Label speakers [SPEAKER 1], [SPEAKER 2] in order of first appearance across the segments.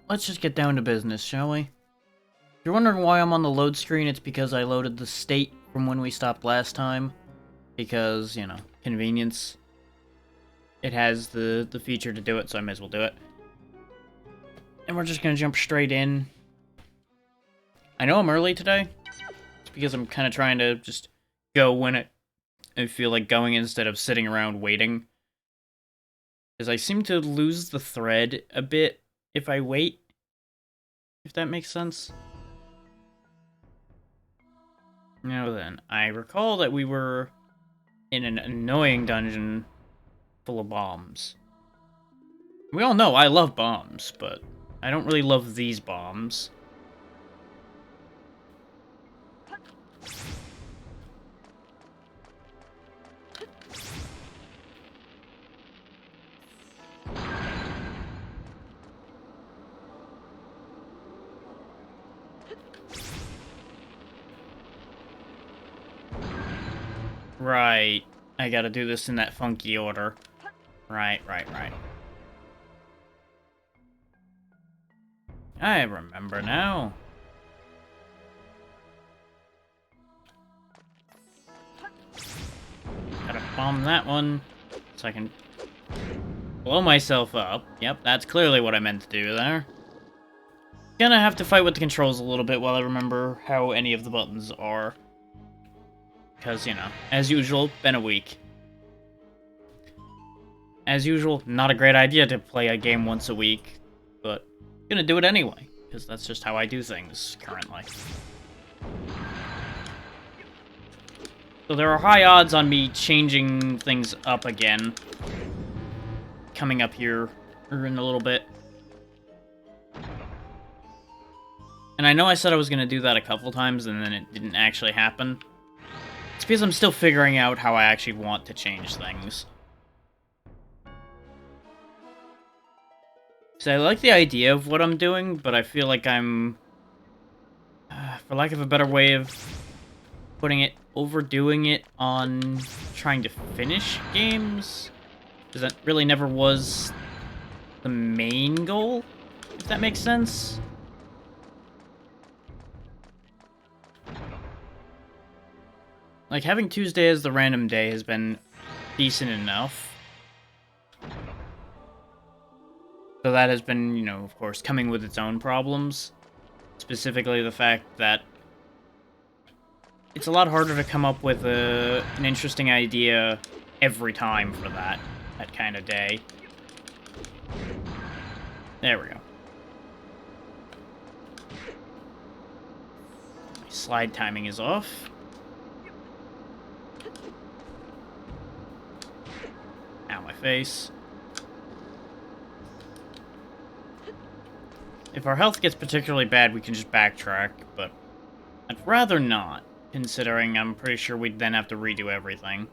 [SPEAKER 1] let's just get down to business, shall we? If you're wondering why I'm on the load screen, it's because I loaded the state from when we stopped last time. Because, you know, convenience. It has the feature to do it, so I may as well do it. And we're just gonna jump straight in. I know I'm early today. It's because I'm kind of trying to just go when I feel like going instead of sitting around waiting. Because I seem to lose the thread a bit if I wait. If that makes sense. Now then, I recall that we were in an annoying dungeon full of bombs. We all know I love bombs, but I don't really love these bombs. Right. I gotta do this in that funky order. Right. I remember now. Gotta bomb that one, so I can blow myself up. Yep, that's clearly what I meant to do there. Gonna have to fight with the controls a little bit while I remember how any of the buttons are. Because, you know, as usual, been a week. As usual, not a great idea to play a game once a week, but gonna do it anyway, because that's just how I do things currently. So there are high odds on me changing things up again. Coming up here in a little bit. And I know I said I was gonna do that a couple times and then it didn't actually happen. It's because I'm still figuring out how I actually want to change things. So I like the idea of what I'm doing, but I feel like I'm, for lack of a better way of putting it, overdoing it on trying to finish games. Because that really never was the main goal, if that makes sense. Like, having Tuesday as the random day has been decent enough. So that has been, you know, of course, coming with its own problems. Specifically the fact that it's a lot harder to come up with an interesting idea every time for that kind of day. There we go. My slide timing is off. Ow, my face. If our health gets particularly bad, we can just backtrack, but I'd rather not, considering I'm pretty sure we'd then have to redo everything.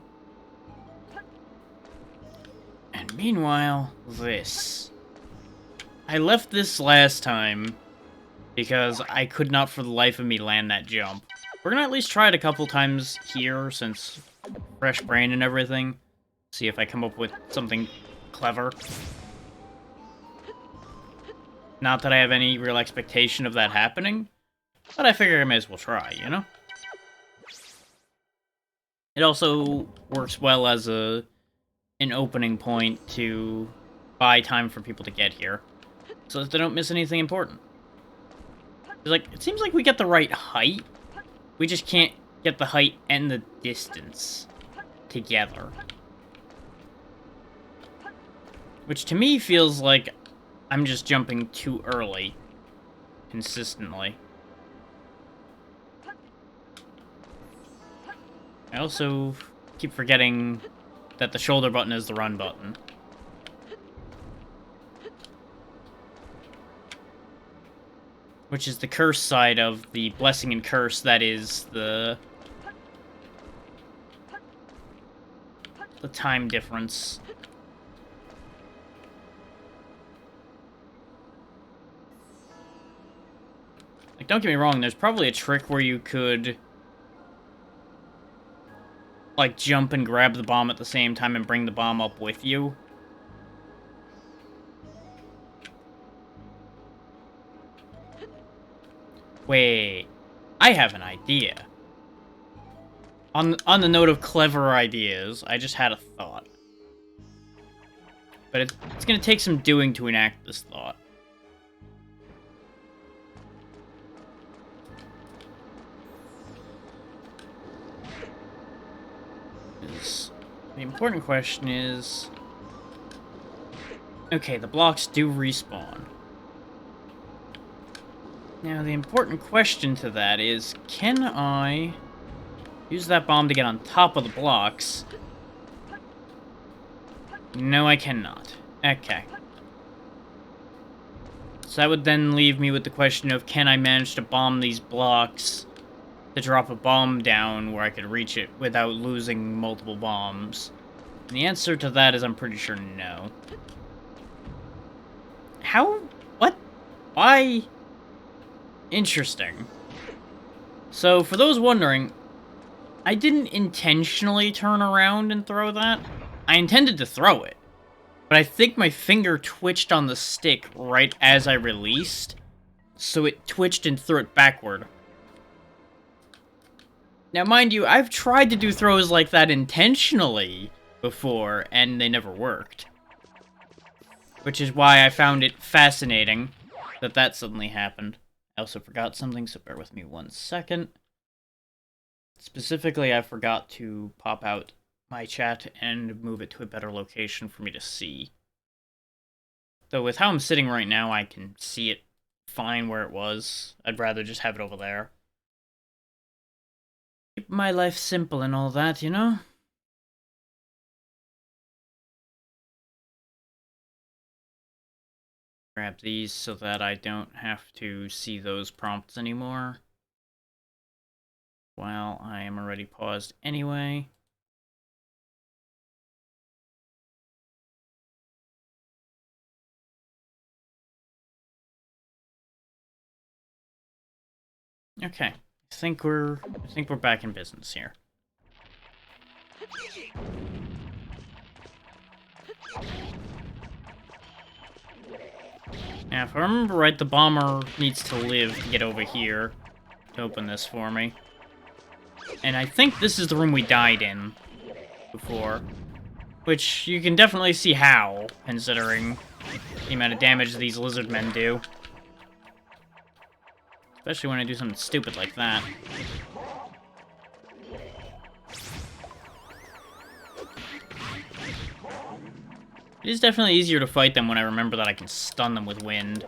[SPEAKER 1] And meanwhile, this. I left this last time because I could not for the life of me land that jump. We're gonna at least try it a couple times here, since fresh brain and everything. See if I come up with something clever. Not that I have any real expectation of that happening, but I figure I may as well try, you know? It also works well as an opening point to buy time for people to get here, so that they don't miss anything important. Like, it seems like we get the right height, we just can't get the height and the distance together. Which to me feels like I'm just jumping too early, consistently. I also keep forgetting that the shoulder button is the run button. Which is the curse side of the blessing and curse that is the time difference. Like, don't get me wrong, there's probably a trick where you could, like, jump and grab the bomb at the same time and bring the bomb up with you. Wait, I have an idea. On the note of clever ideas, I just had a thought. But it's gonna take some doing to enact this thought. The important question is... Okay, the blocks do respawn. Now, the important question to that is, can I use that bomb to get on top of the blocks? No, I cannot. Okay. So that would then leave me with the question of, can I manage to bomb these blocks to drop a bomb down where I could reach it without losing multiple bombs? And the answer to that is I'm pretty sure no. How? What? Why? Interesting. So, for those wondering, I didn't intentionally turn around and throw that. I intended to throw it. But I think my finger twitched on the stick right as I released, so it twitched and threw it backward. Now, mind you, I've tried to do throws like that intentionally before, and they never worked. Which is why I found it fascinating that that suddenly happened. I also forgot something, so bear with me 1 second. Specifically, I forgot to pop out my chat and move it to a better location for me to see. Though with how I'm sitting right now, I can see it fine where it was. I'd rather just have it over there. Keep my life simple and all that, you know? Grab these so that I don't have to see those prompts anymore. While I am already paused anyway. Okay, I think we're back in business here. Now, if I remember right, the bomber needs to live to get over here to open this for me. And I think this is the room we died in before. Which you can definitely see how, considering the amount of damage these lizard men do. Especially when I do something stupid like that. It is definitely easier to fight them when I remember that I can stun them with wind.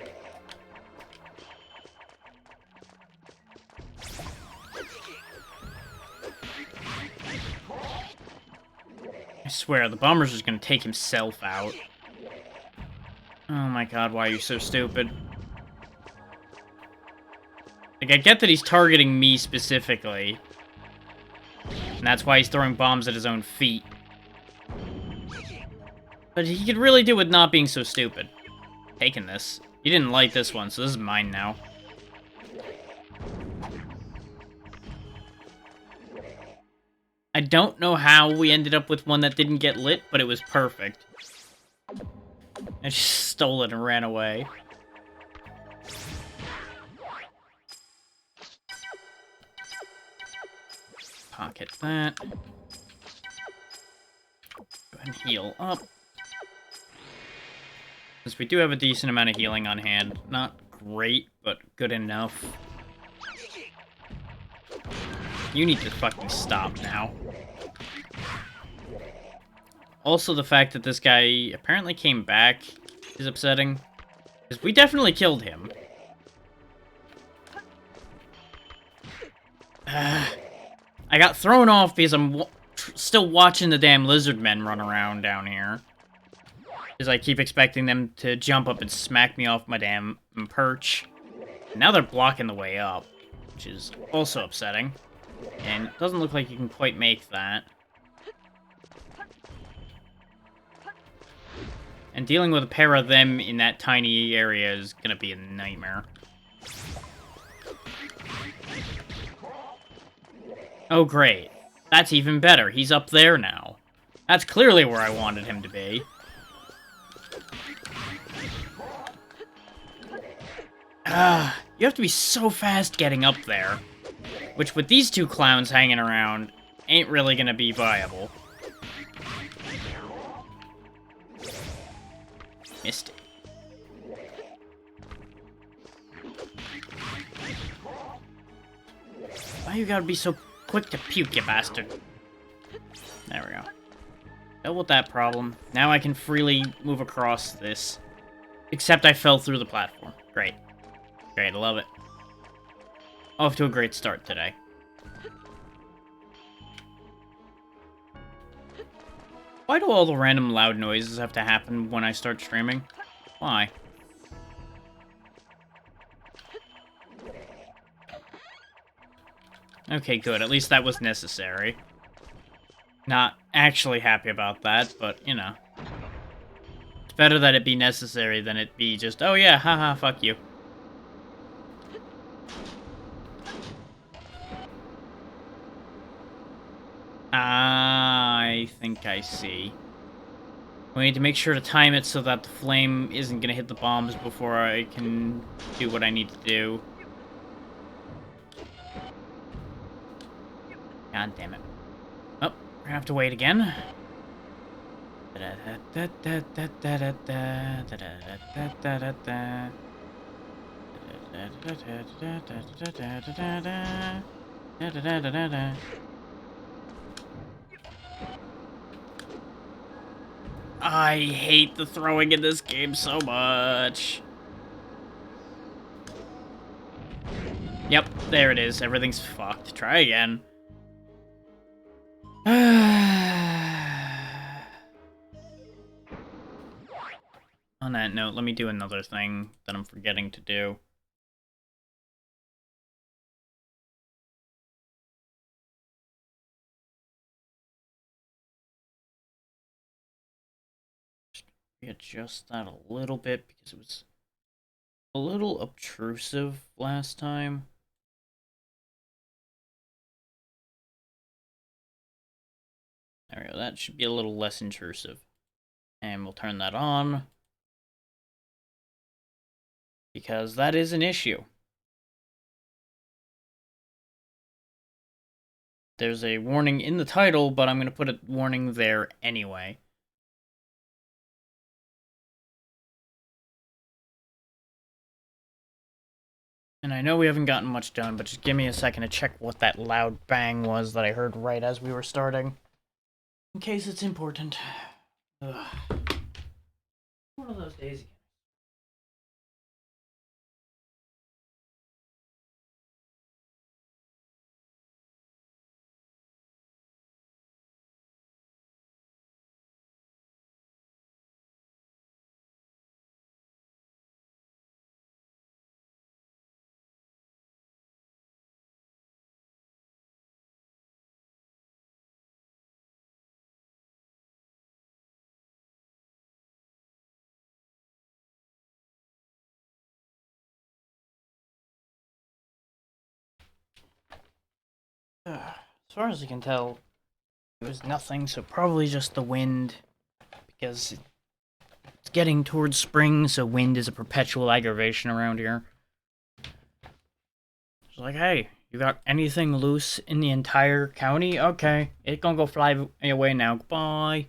[SPEAKER 1] I swear, the bomber's just gonna take himself out. Oh my god, why are you so stupid? Like, I get that he's targeting me specifically. And that's why he's throwing bombs at his own feet. But he could really do with not being so stupid. Taking this. He didn't like this one, so this is mine now. I don't know how we ended up with one that didn't get lit, but it was perfect. I just stole it and ran away. Pocket that. Go ahead and heal up. Since we do have a decent amount of healing on hand. Not great, but good enough. You need to fucking stop now. Also, the fact that this guy apparently came back is upsetting. Because we definitely killed him. I got thrown off because I'm still watching the damn lizard men run around down here. Because I keep expecting them to jump up and smack me off my damn perch. And now they're blocking the way up, which is also upsetting. And it doesn't look like you can quite make that. And dealing with a pair of them in that tiny area is gonna be a nightmare. Oh, great. That's even better. He's up there now. That's clearly where I wanted him to be. You have to be so fast getting up there. Which, with these two clowns hanging around, ain't really gonna be viable. Missed it. Why you gotta be so quick to puke, you bastard? There we go. Dealt with that problem. Now I can freely move across this. Except I fell through the platform. Great. Great, I love it. Off to a great start today. Why do all the random loud noises have to happen when I start streaming? Why? Okay, good. At least that was necessary. Not actually happy about that, but, you know. It's better that it be necessary than it be just, oh yeah, haha, fuck you. I think I see. We need to make sure to time it so that the flame isn't gonna hit the bombs before I can do what I need to do. God damn it. Oh, we're gonna have to wait again. I hate the throwing in this game so much. Yep, there it is. Everything's fucked. Try again. On that note, let me do another thing that I'm forgetting to do. Readjust that a little bit because it was a little obtrusive last time. There we go, that should be a little less intrusive. And we'll turn that on. Because that is an issue. There's a warning in the title, but I'm going to put a warning there anyway. And I know we haven't gotten much done, but just give me a second to check what that loud bang was that I heard right as we were starting. In case it's important. Ugh. One of those days again. As far as I can tell, it was nothing, so probably just the wind, because it's getting towards spring, so wind is a perpetual aggravation around here. It's like, hey, you got anything loose in the entire county? Okay, it's gonna go fly away now. Goodbye.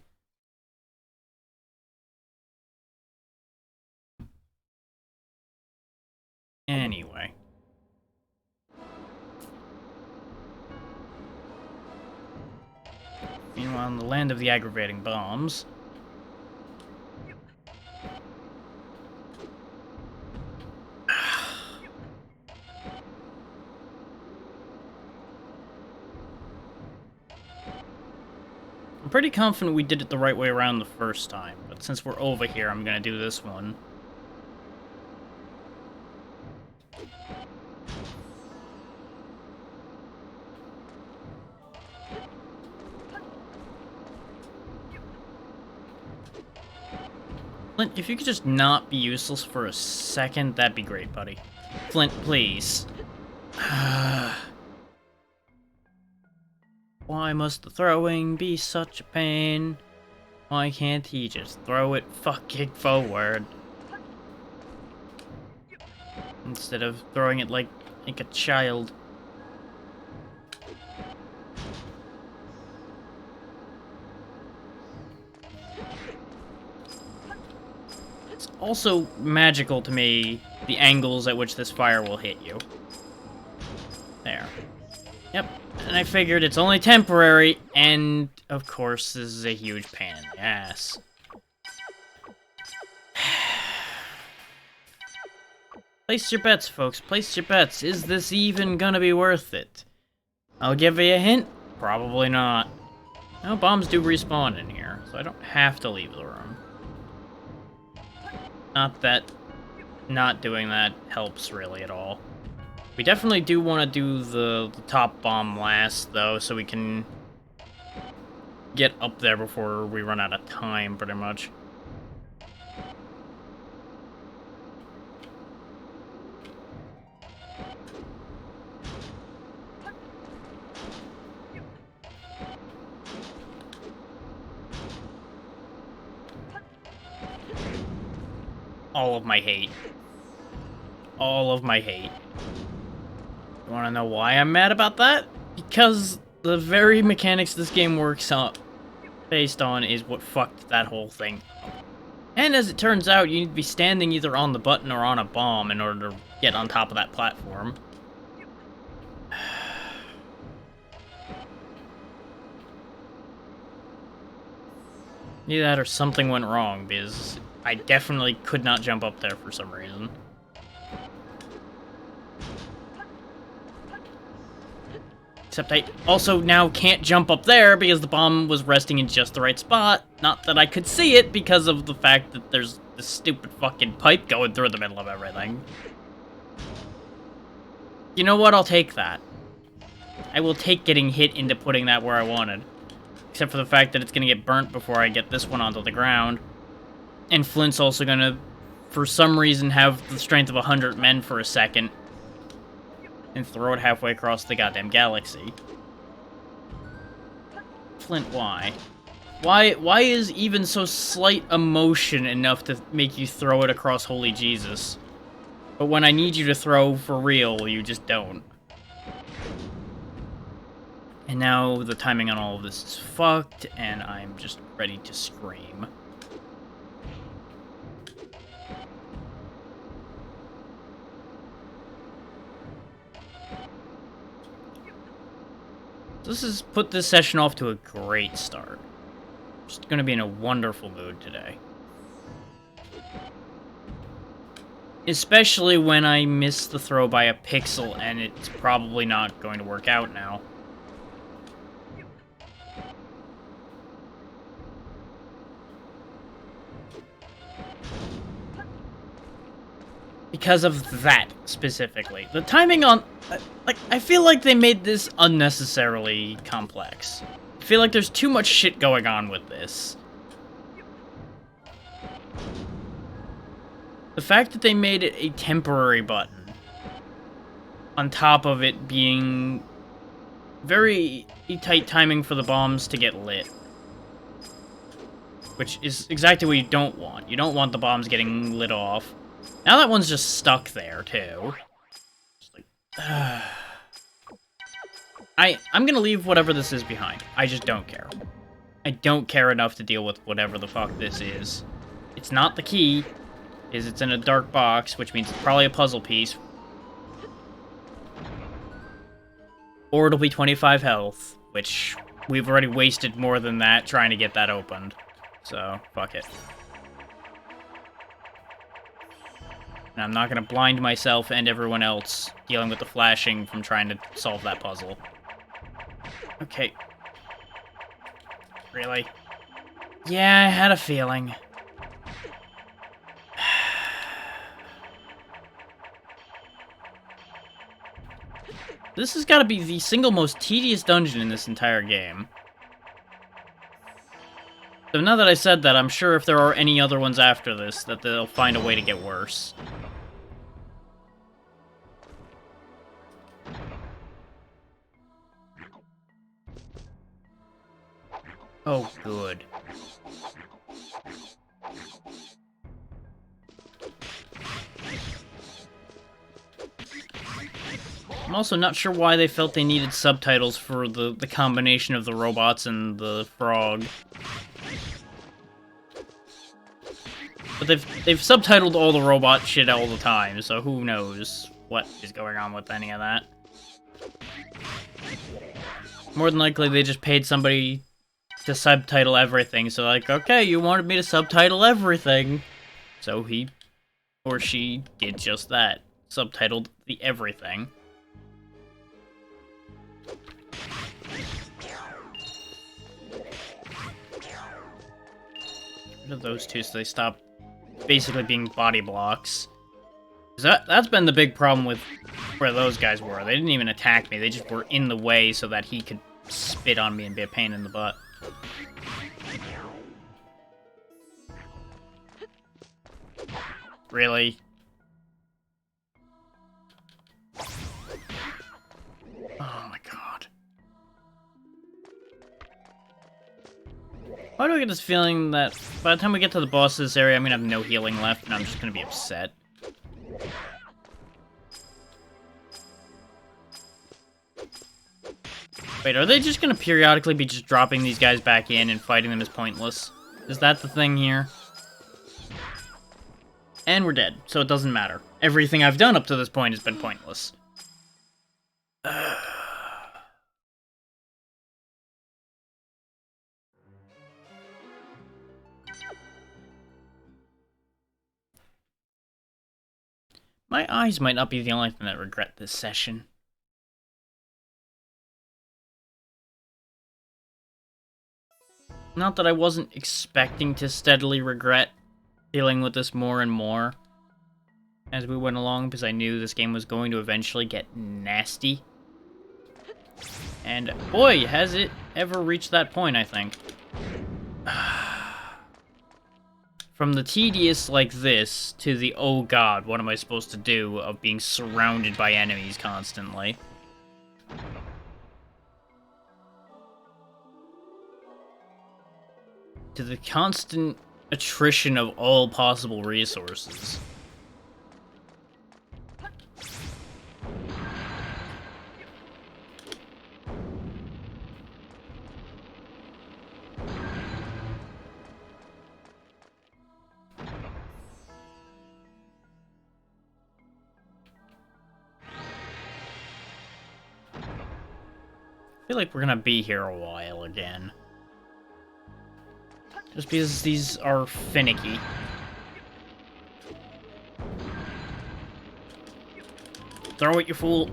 [SPEAKER 1] Anyway. Meanwhile, in the land of the aggravating bombs... I'm pretty confident we did it the right way around the first time, but since we're over here, I'm gonna do this one. Flint, if you could just not be useless for a second, that'd be great, buddy. Flint, please. Why must the throwing be such a pain? Why can't he just throw it fucking forward? instead of throwing it like a child. It's also magical to me, the angles at which this fire will hit you. There. Yep, and I figured it's only temporary, and of course this is a huge pain in the ass. Place your bets, folks. Place your bets. Is this even gonna be worth it? I'll give you a hint. Probably not. No, bombs do respawn in here, so I don't have to leave the room. Not that not doing that helps really at all. We definitely do want to do the top bomb last, though, so we can get up there before we run out of time, pretty much. All of my hate. All of my hate. You wanna know why I'm mad about that? Because the very mechanics this game works on, based on, is what fucked that whole thing up. And as it turns out, you need to be standing either on the button or on a bomb in order to get on top of that platform. Either that or something went wrong, because I definitely could not jump up there for some reason. Except I also now can't jump up there because the bomb was resting in just the right spot. Not that I could see it because of the fact that there's this stupid fucking pipe going through the middle of everything. You know what? I'll take that. I will take getting hit into putting that where I wanted. Except for the fact that it's gonna get burnt before I get this one onto the ground. And Flint's also gonna, for some reason, have the strength of 100 men for a second. And throw it halfway across the goddamn galaxy. Flint, why? Why is even so slight emotion enough to make you throw it across Holy Jesus? But when I need you to throw for real, you just don't. And now the timing on all of this is fucked, and I'm just ready to scream. This has put this session off to a great start. Just gonna be in a wonderful mood today. Especially when I miss the throw by a pixel, and it's probably not going to work out now. Because of that, specifically. The timing on... Like, I feel like they made this unnecessarily complex. I feel like there's too much shit going on with this. The fact that they made it a temporary button, on top of it being very tight timing for the bombs to get lit. Which is exactly what you don't want. You don't want the bombs getting lit off. Now that one's just stuck there, too. Just like, I'm gonna leave whatever this is behind. I just don't care. I don't care enough to deal with whatever the fuck this is. It's not the key, it's in a dark box, which means it's probably a puzzle piece. Or it'll be 25 health, which we've already wasted more than that trying to get that opened. So, fuck it. And I'm not gonna blind myself and everyone else dealing with the flashing from trying to solve that puzzle. Okay. Really? Yeah, I had a feeling. This has got to be the single most tedious dungeon in this entire game. So now that I said that, I'm sure if there are any other ones after this, that they'll find a way to get worse. Oh, good. I'm also not sure why they felt they needed subtitles for the combination of the robots and the frog. But they've subtitled all the robot shit all the time, so who knows what is going on with any of that. More than likely, they just paid somebody to subtitle everything, so like, okay, you wanted me to subtitle everything. So he or she did just that. Subtitled the everything. Rid of those two so they stop basically being body blocks. That's been the big problem with where those guys were. They didn't even attack me, they just were in the way so that he could spit on me and be a pain in the butt. Really? Oh my god. Why do I get this feeling that by the time we get to the boss of this area, I'm gonna have no healing left, and I'm just gonna be upset? Wait, are they just gonna periodically be just dropping these guys back in and fighting them is pointless? Is that the thing here? And we're dead, so it doesn't matter. Everything I've done up to this point has been pointless. My eyes might not be the only thing that regret this session. Not that I wasn't expecting to steadily regret dealing with this more and more as we went along, because I knew this game was going to eventually get nasty. And boy, has it ever reached that point, I think. From the tedious like this to the oh god, what am I supposed to do of being surrounded by enemies constantly. To the constant attrition of all possible resources. I feel like we're gonna be here a while again. Just because these are finicky. Throw it, you fool.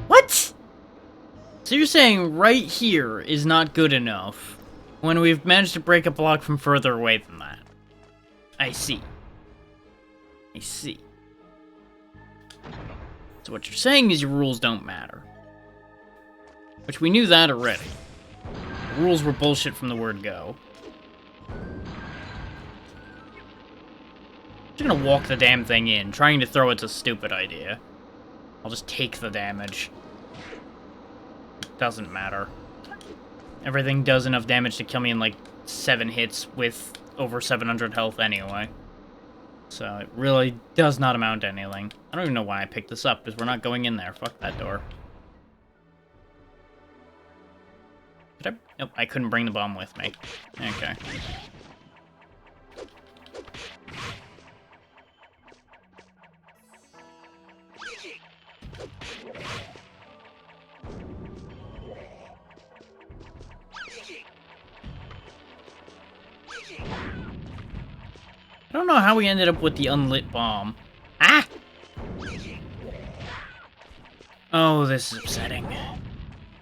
[SPEAKER 1] What? So you're saying right here is not good enough when we've managed to break a block from further away than that? I see. I see. So what you're saying is your rules don't matter. Which we knew that already. The rules were bullshit from the word go. I'm just gonna walk the damn thing in. Trying to throw it's a stupid idea. I'll just take the damage. Doesn't matter. Everything does enough damage to kill me in like 7 hits with over 700 health anyway. So it really does not amount to anything. I don't even know why I picked this up, because we're not going in there. Fuck that door. Did I? Nope, I couldn't bring the bomb with me. Okay. I don't know how we ended up with the unlit bomb. Ah! Oh, this is upsetting.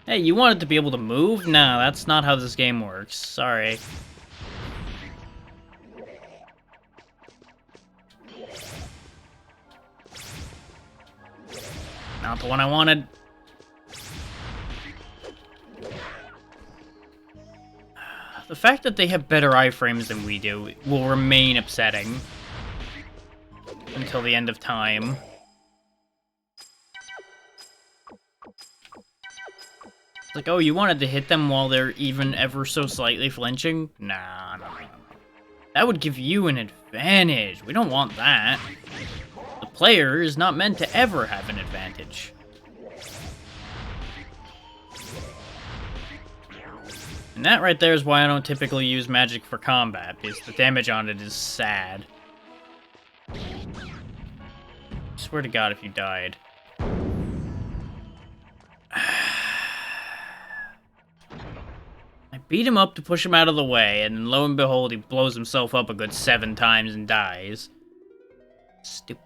[SPEAKER 1] Hey, you wanted to be able to move? No, that's not how this game works. Sorry. Not the one I wanted. The fact that they have better iframes than we do will remain upsetting until the end of time. It's like, oh, you wanted to hit them while they're even ever so slightly flinching? Nah, no. That would give you an advantage. We don't want that. The player is not meant to ever have an advantage. And that right there is why I don't typically use magic for combat, because the damage on it is sad. I swear to God if you died. I beat him up to push him out of the way, and lo and behold, he blows himself up a good 7 times and dies. Stupid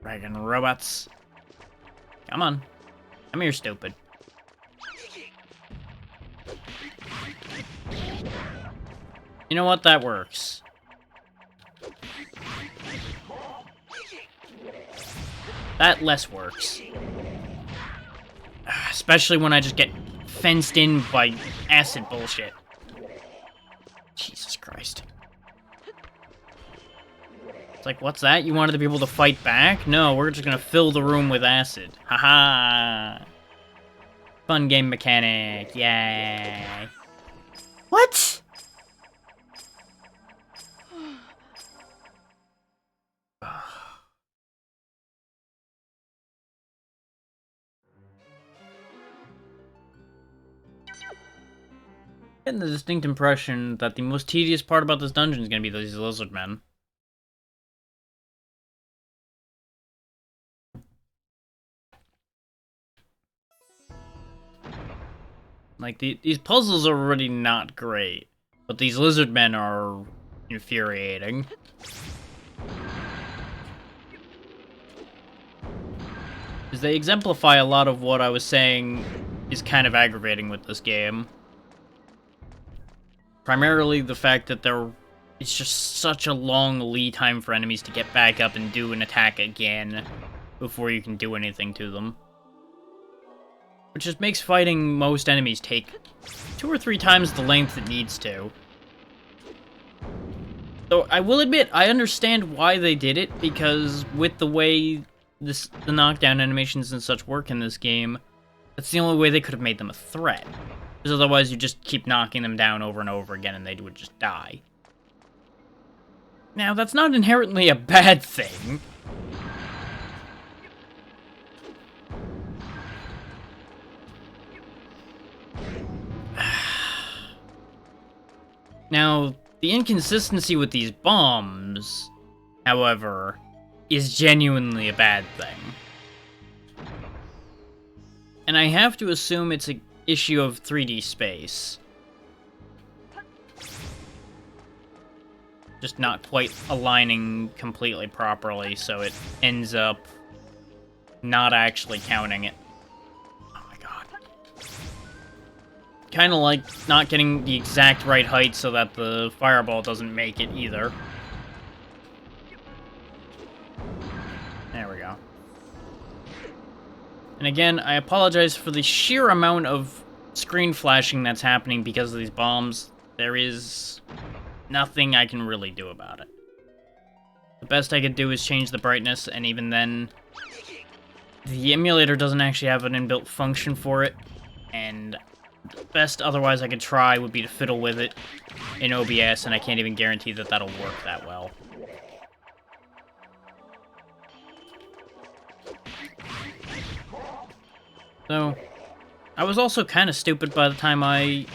[SPEAKER 1] dragon robots. Come on. Come here, stupid. You know what? That works. That less works. Especially when I just get fenced in by acid bullshit. Jesus Christ. It's like, what's that? You wanted to be able to fight back? No, we're just gonna fill the room with acid. Haha. Fun game mechanic. Yay. What? Getting the distinct impression that the most tedious part about this dungeon is going to be these lizard men. Like, these puzzles are already not great, but these lizard men are infuriating. Because they exemplify a lot of what I was saying is kind of aggravating with this game. Primarily the fact that it's just such a long lead time for enemies to get back up and do an attack again before you can do anything to them. Which just makes fighting most enemies take 2 or 3 times the length it needs to. Though I will admit, I understand why they did it, because with the way the knockdown animations and such work in this game, that's the only way they could have made them a threat. Because otherwise you just keep knocking them down over and over again and they would just die. Now, that's not inherently a bad thing. Now, the inconsistency with these bombs, however, is genuinely a bad thing. And I have to assume it's an issue of 3D space. Just not quite aligning completely properly, so it ends up not actually counting it. Oh my god. Kind of like not getting the exact right height so that the fireball doesn't make it either. There we go. And again, I apologize for the sheer amount of screen flashing that's happening because of these bombs. There is nothing I can really do about it. The best I could do is change the brightness, and even then, the emulator doesn't actually have an inbuilt function for it, and the best otherwise I could try would be to fiddle with it in OBS, and I can't even guarantee that that'll work that well. So, I was also kind of stupid by the time I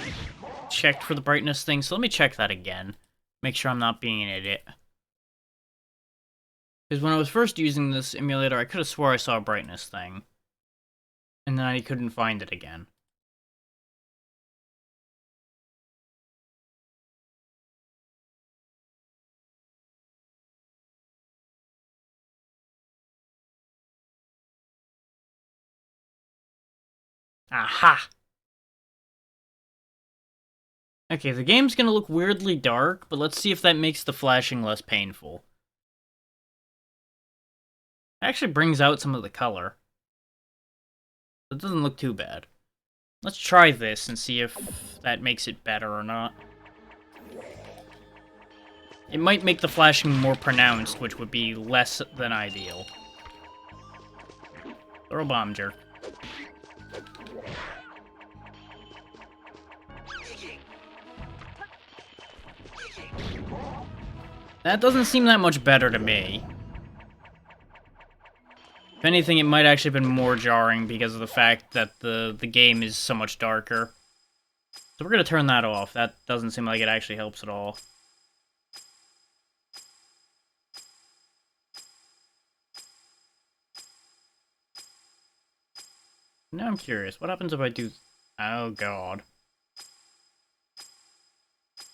[SPEAKER 1] checked for the brightness thing, so let me check that again. Make sure I'm not being an idiot. Because when I was first using this emulator, I could have swore I saw a brightness thing. And then I couldn't find it again. Aha! Okay, the game's gonna look weirdly dark, but let's see if that makes the flashing less painful. It actually brings out some of the color. It doesn't look too bad. Let's try this and see if that makes it better or not. It might make the flashing more pronounced, which would be less than ideal. Throw a bomb jerk. That doesn't seem that much better to me. If anything, it might actually have been more jarring because of the fact that the game is so much darker. So we're gonna turn that off. That doesn't seem like it actually helps at all. Now I'm curious. What happens if I do... Oh, God.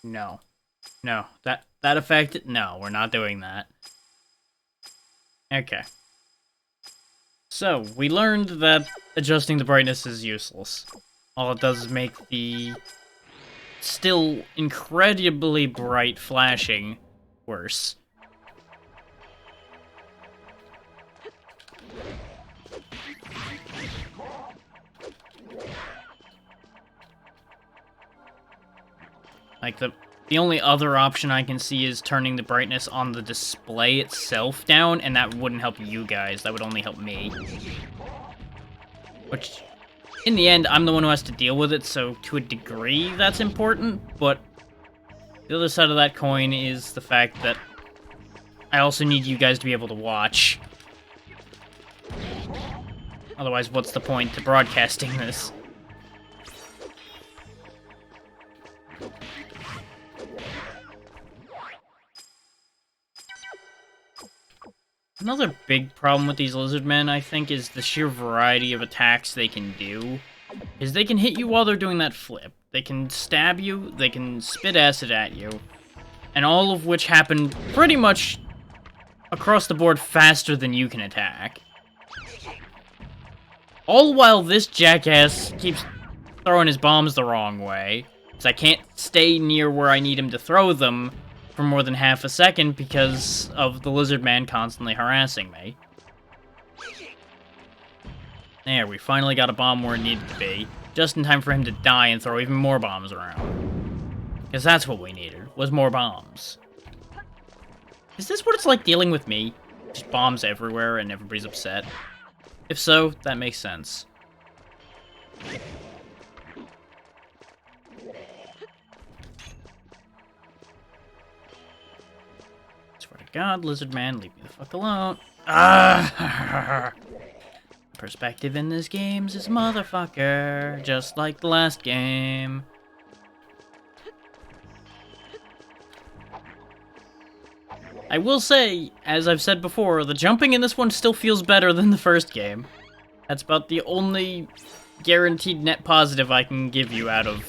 [SPEAKER 1] No. No. That effect... No, we're not doing that. Okay. So, we learned that adjusting the brightness is useless. All it does is make the still incredibly bright flashing worse. Like, the only other option I can see is turning the brightness on the display itself down, and that wouldn't help you guys, that would only help me. Which, in the end, I'm the one who has to deal with it, so to a degree that's important, but the other side of that coin is the fact that I also need you guys to be able to watch. Otherwise, what's the point to broadcasting this? Another big problem with these lizard men, I think, is the sheer variety of attacks they can do. Is they can hit you while they're doing that flip. They can stab you, they can spit acid at you, and all of which happen pretty much across the board faster than you can attack. All while this jackass keeps throwing his bombs the wrong way, because I can't stay near where I need him to throw them for more than half a second because of the lizard man constantly harassing me. There, we finally got a bomb where it needed to be, just in time for him to die and throw even more bombs around. Because that's what we needed, was more bombs. Is this what it's like dealing with me? Just bombs everywhere and everybody's upset? If so, that makes sense. Swear to God, lizard man, leave me the fuck alone. Ah! Perspective in this game's is motherfucker, just like the last game. I will say, as I've said before, the jumping in this one still feels better than the first game. That's about the only guaranteed net positive I can give you out of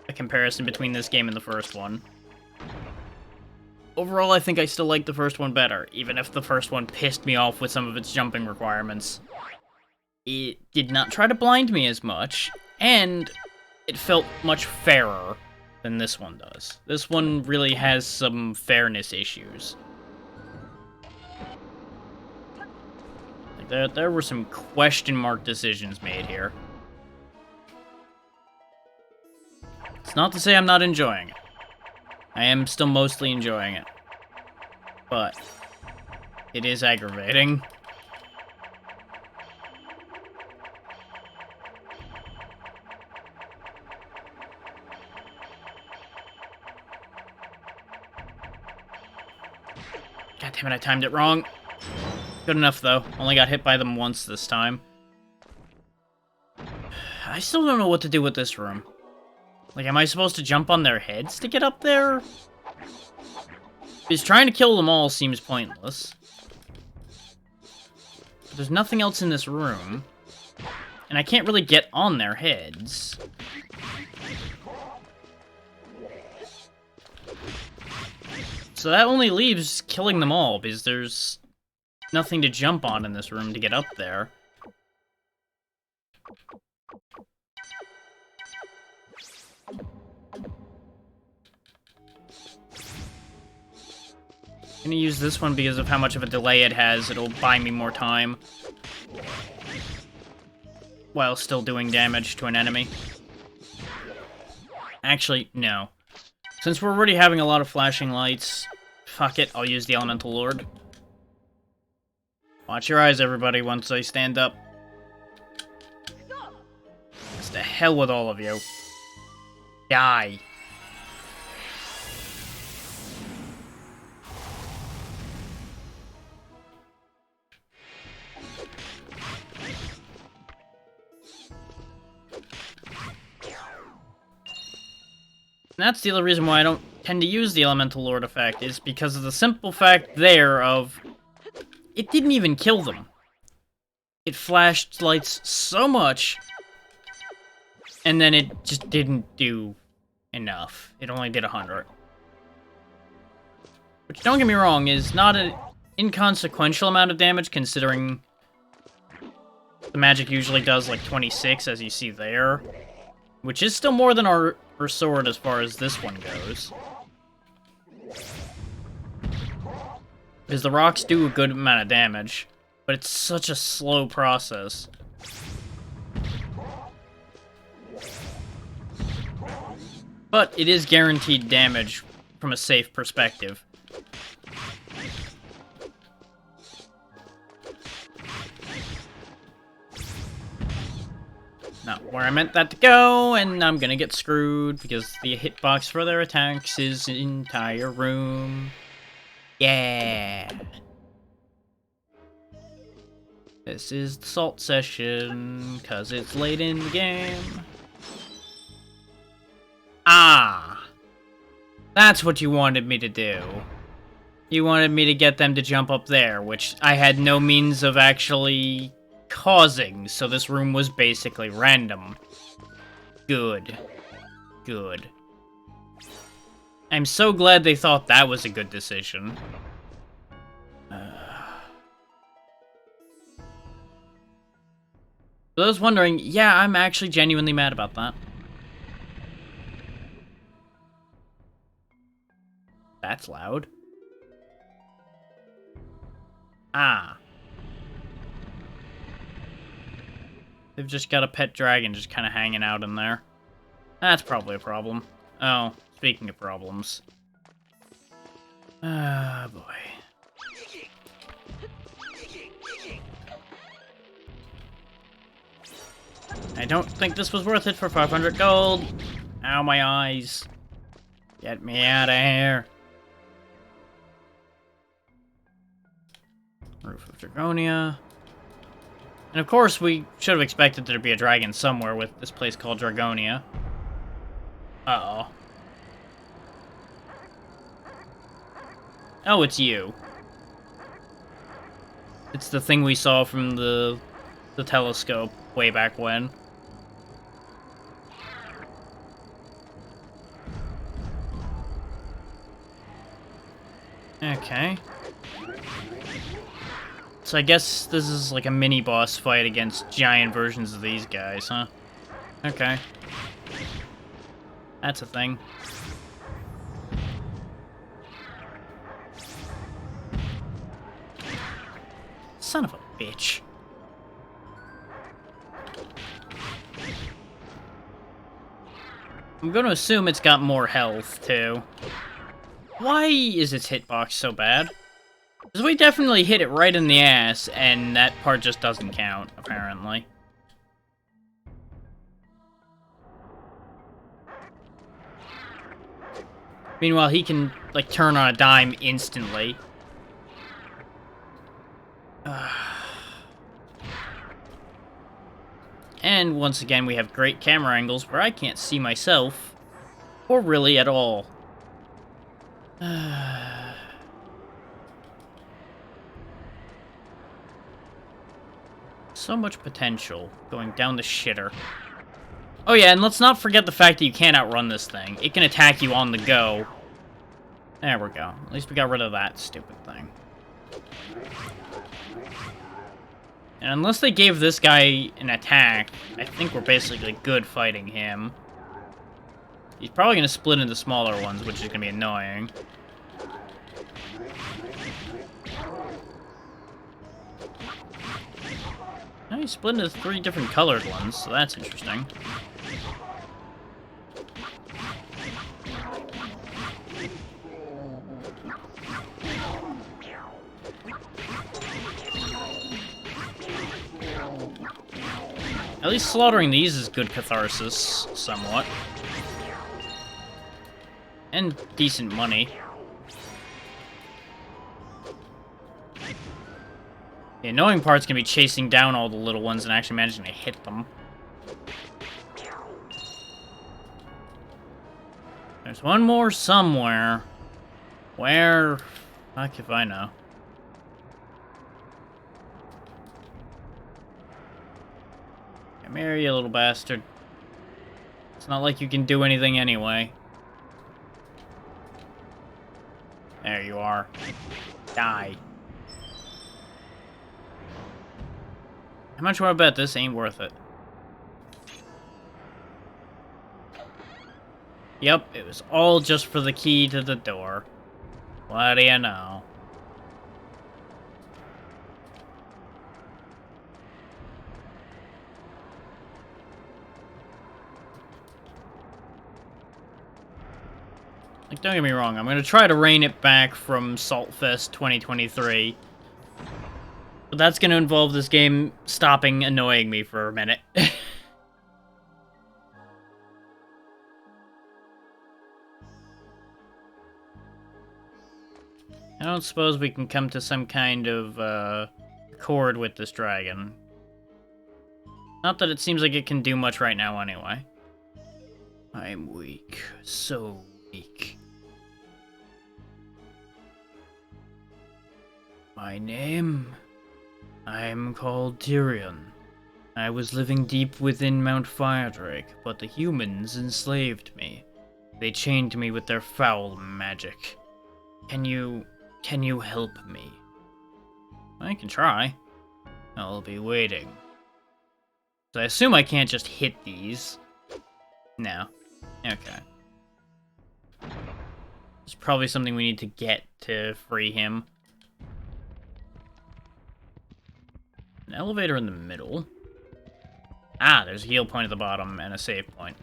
[SPEAKER 1] a comparison between this game and the first one. Overall, I think I still like the first one better, even if the first one pissed me off with some of its jumping requirements. It did not try to blind me as much, and it felt much fairer than this one does. This one really has some fairness issues. Like there were some question mark decisions made here. It's not to say I'm not enjoying it. I am still mostly enjoying it. But it is aggravating. God damn it, I timed it wrong. Good enough, though. Only got hit by them once this time. I still don't know what to do with this room. Like, am I supposed to jump on their heads to get up there? Because trying to kill them all seems pointless. But there's nothing else in this room. And I can't really get on their heads. So that only leaves killing them all, because there's nothing to jump on in this room to get up there. I'm gonna use this one because of how much of a delay it has. It'll buy me more time while still doing damage to an enemy. Actually, no. Since we're already having a lot of flashing lights, fuck it, I'll use the Elemental Lord. Watch your eyes, everybody, once I stand up. It's to hell with all of you. Die. And that's the other reason why I don't tend to use the Elemental Lord effect, is because of the simple fact there of... It didn't even kill them. It flashed lights so much, and then it just didn't do enough. It only did 100. Which, don't get me wrong, is not an inconsequential amount of damage, considering the magic usually does like 26, as you see there. Which is still more than our sword as far as this one goes. Because the rocks do a good amount of damage, but it's such a slow process. But it is guaranteed damage from a safe perspective. Not where I meant that to go, and I'm gonna get screwed because the hitbox for their attacks is an entire room. Yeah. This is the salt session, cause it's late in the game. Ah! That's what you wanted me to do. You wanted me to get them to jump up there, which I had no means of actually causing, so this room was basically random. Good. Good. I'm so glad they thought that was a good decision. For those wondering, yeah, I'm actually genuinely mad about that. That's loud. Ah. They've just got a pet dragon just kind of hanging out in there. That's probably a problem. Oh, speaking of problems. Ah, boy. I don't think this was worth it for 500 gold. Ow, my eyes. Get me out of here. Roof of Dragonia. And of course, we should have expected there to be a dragon somewhere with this place called Dragonia. Uh-oh. Oh, it's you. It's the thing we saw from the telescope way back when. Okay. So I guess this is like a mini-boss fight against giant versions of these guys, huh? Okay. That's a thing. Son of a bitch. I'm gonna assume it's got more health, too. Why is its hitbox so bad? Because we definitely hit it right in the ass, and that part just doesn't count, apparently. Meanwhile, he can, like, turn on a dime instantly. And once again, we have great camera angles where I can't see myself, or really at all. So much potential going down the shitter. Oh yeah, and let's not forget the fact that you can't outrun this thing. It can attack you on the go. There we go. At least we got rid of that stupid thing. And unless they gave this guy an attack, I think we're basically good fighting him. He's probably going to split into smaller ones, which is going to be annoying. Now he's split into 3 different colored ones, so that's interesting. At least slaughtering these is good catharsis, somewhat. And decent money. The annoying part's gonna be chasing down all the little ones and actually managing to hit them. There's one more somewhere. Where? Fuck if I know. Come here, you little bastard. It's not like you can do anything anyway. There you are. Die. How much would I bet this ain't worth it? Yep, it was all just for the key to the door. What do you know? Like, don't get me wrong, I'm gonna try to rein it back from Saltfest 2023. But that's gonna involve this game stopping annoying me for a minute. I don't suppose we can come to some kind of, accord with this dragon. Not that it seems like it can do much right now anyway. I'm weak. So weak. My name? I'm called Tyrion. I was living deep within Mount Firedrake, but the humans enslaved me. They chained me with their foul magic. Can you help me? I can try. I'll be waiting. So I assume I can't just hit these. No. Okay. There's probably something we need to get to free him. An elevator in the middle. Ah, there's a heal point at the bottom and a save point.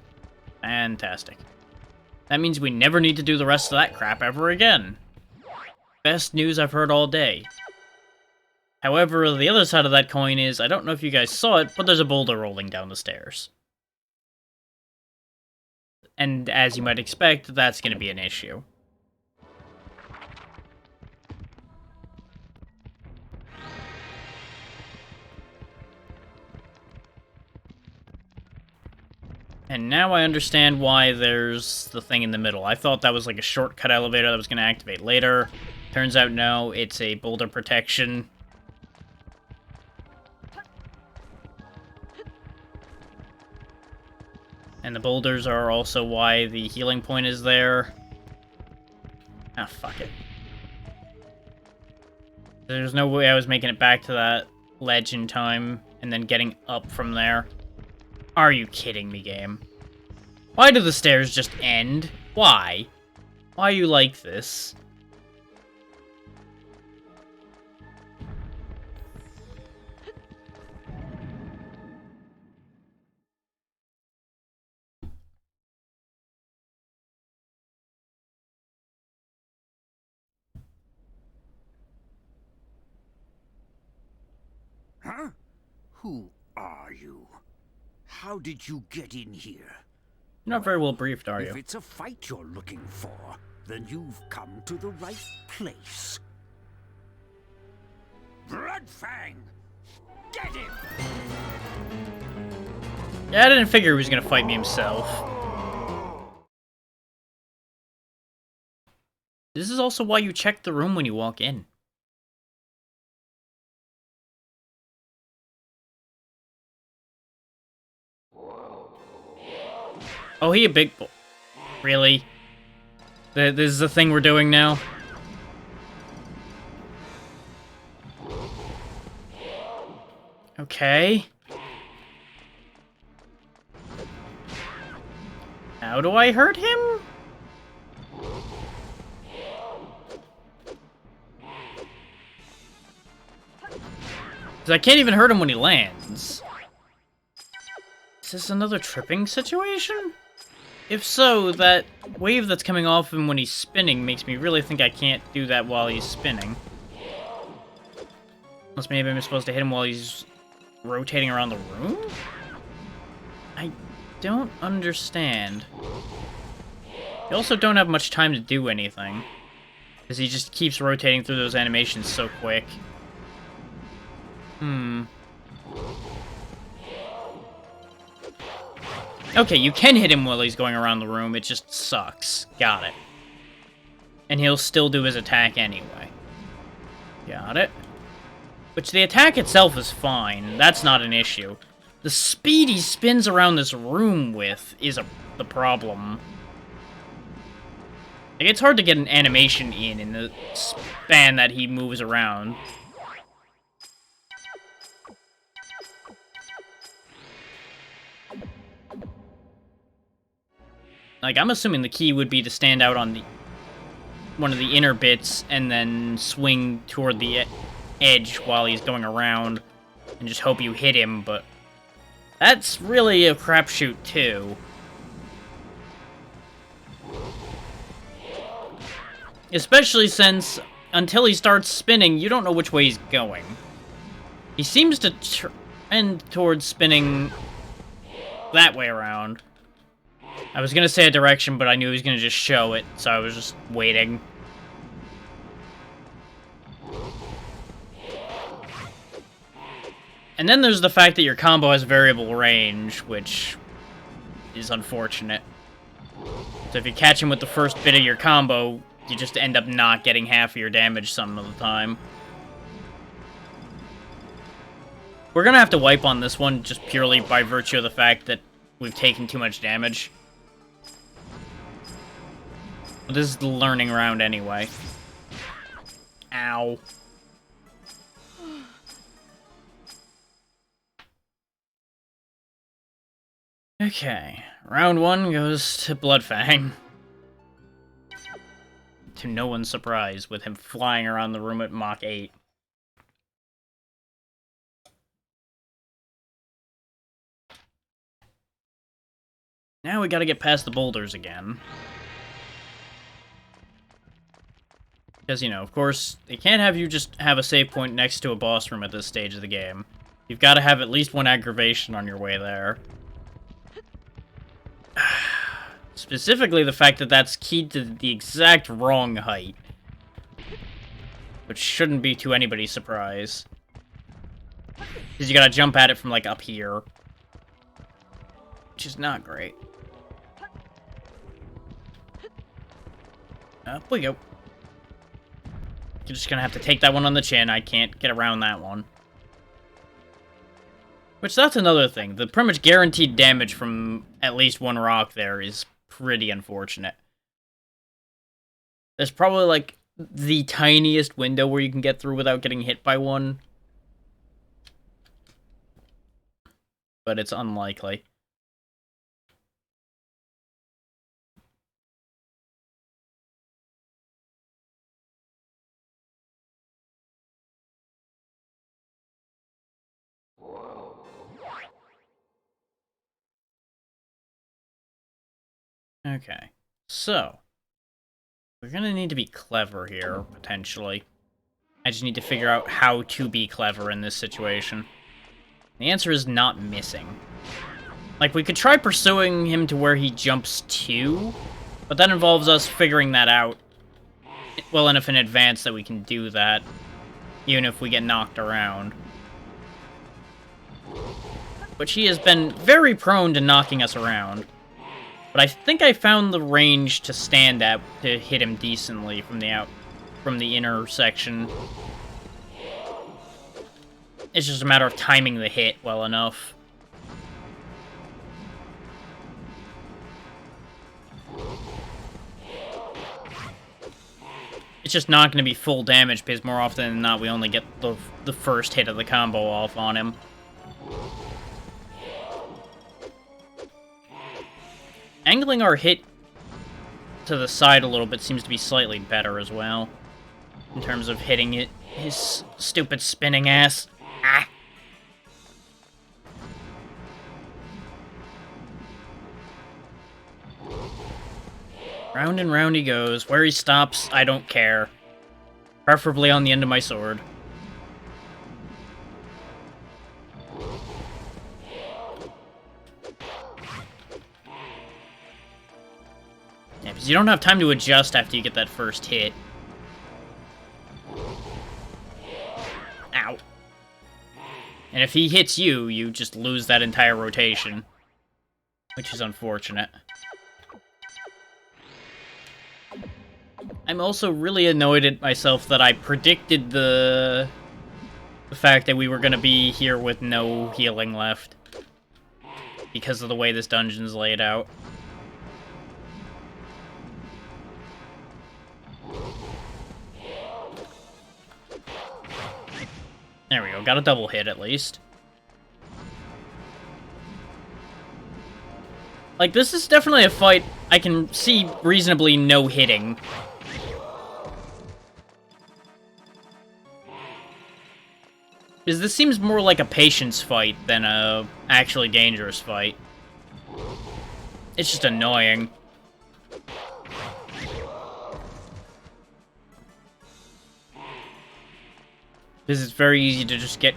[SPEAKER 1] Fantastic. That means we never need to do the rest of that crap ever again. Best news I've heard all day. However, the other side of that coin is, I don't know if you guys saw it, but there's a boulder rolling down the stairs. And as you might expect, that's going to be an issue. And now I understand why there's the thing in the middle. I thought that was like a shortcut elevator that was going to activate later. Turns out no, it's a boulder protection. And the boulders are also why the healing point is there. Ah, fuck it. There's no way I was making it back to that ledge in time and then getting up from there. Are you kidding me, game? Why do the stairs just end? Why? Why are you like this?
[SPEAKER 2] Huh? Who are you? How did you get in here?
[SPEAKER 1] You're not very well briefed, are you?
[SPEAKER 2] If it's a fight you're looking for, then you've come to the right place. Bloodfang! Get him!
[SPEAKER 1] Yeah, I didn't figure he was gonna fight me himself. This is also why you check the room when you walk in. Oh, he a big boy. Really? This is the thing we're doing now? Okay. How do I hurt him? Because I can't even hurt him when he lands. Is this another tripping situation? If so, that wave that's coming off him when he's spinning makes me really think I can't do that while he's spinning. Unless maybe I'm supposed to hit him while he's rotating around the room? I don't understand. You also don't have much time to do anything, because he just keeps rotating through those animations so quick. Okay, you can hit him while he's going around the room, it just sucks. Got it. And he'll still do his attack anyway. Got it. Which, the attack itself is fine. That's not an issue. The speed he spins around this room with is the problem. Like, it's hard to get an animation in the span that he moves around. Like, I'm assuming the key would be to stand out on one of the inner bits and then swing toward the edge while he's going around and just hope you hit him, but that's really a crapshoot too. Especially since, until he starts spinning, you don't know which way he's going. He seems to trend towards spinning that way around. I was gonna say a direction, but I knew he was gonna just show it, so I was just waiting. And then there's the fact that your combo has variable range, which is unfortunate. So if you catch him with the first bit of your combo, you just end up not getting half of your damage some of the time. We're gonna have to wipe on this one just purely by virtue of the fact that we've taken too much damage. This is the learning round anyway. Ow. Okay, round one goes to Bloodfang. To no one's surprise, with him flying around the room at Mach 8. Now we gotta get past the boulders again. Because, you know, of course, they can't have you just have a save point next to a boss room at this stage of the game. You've got to have at least one aggravation on your way there. Specifically, the fact that that's keyed to the exact wrong height. Which shouldn't be to anybody's surprise. Because you gotta jump at it from, like, up here. Which is not great. Up we go. You're just gonna have to take that one on the chin. I can't get around that one. Which, that's another thing. The pretty much guaranteed damage from at least one rock there is pretty unfortunate. There's probably, like, the tiniest window where you can get through without getting hit by one. But it's unlikely. Okay, so we're gonna need to be clever here, potentially. I just need to figure out how to be clever in this situation. The answer is not missing. Like, we could try pursuing him to where he jumps to, but that involves us figuring that out well enough in advance that we can do that, even if we get knocked around. Which he has been very prone to knocking us around. But I think I found the range to stand at to hit him decently from the inner section. It's just a matter of timing the hit well enough. It's just not going to be full damage because more often than not we only get the first hit of the combo off on him. Angling our hit to the side a little bit seems to be slightly better as well. In terms of hitting his stupid spinning ass. Ah! Round and round he goes. Where he stops, I don't care. Preferably on the end of my sword. Yeah, because you don't have time to adjust after you get that first hit. Ow. And if he hits you, you just lose that entire rotation. which is unfortunate. I'm also really annoyed at myself that I predicted the fact that we were going to be here with no healing left because of the way this dungeon's laid out. There we go, got a double hit at least. Like, this is definitely a fight I can see reasonably no hitting. Because this seems more like a patience fight than a actually dangerous fight. It's just annoying. Because it's very easy to just get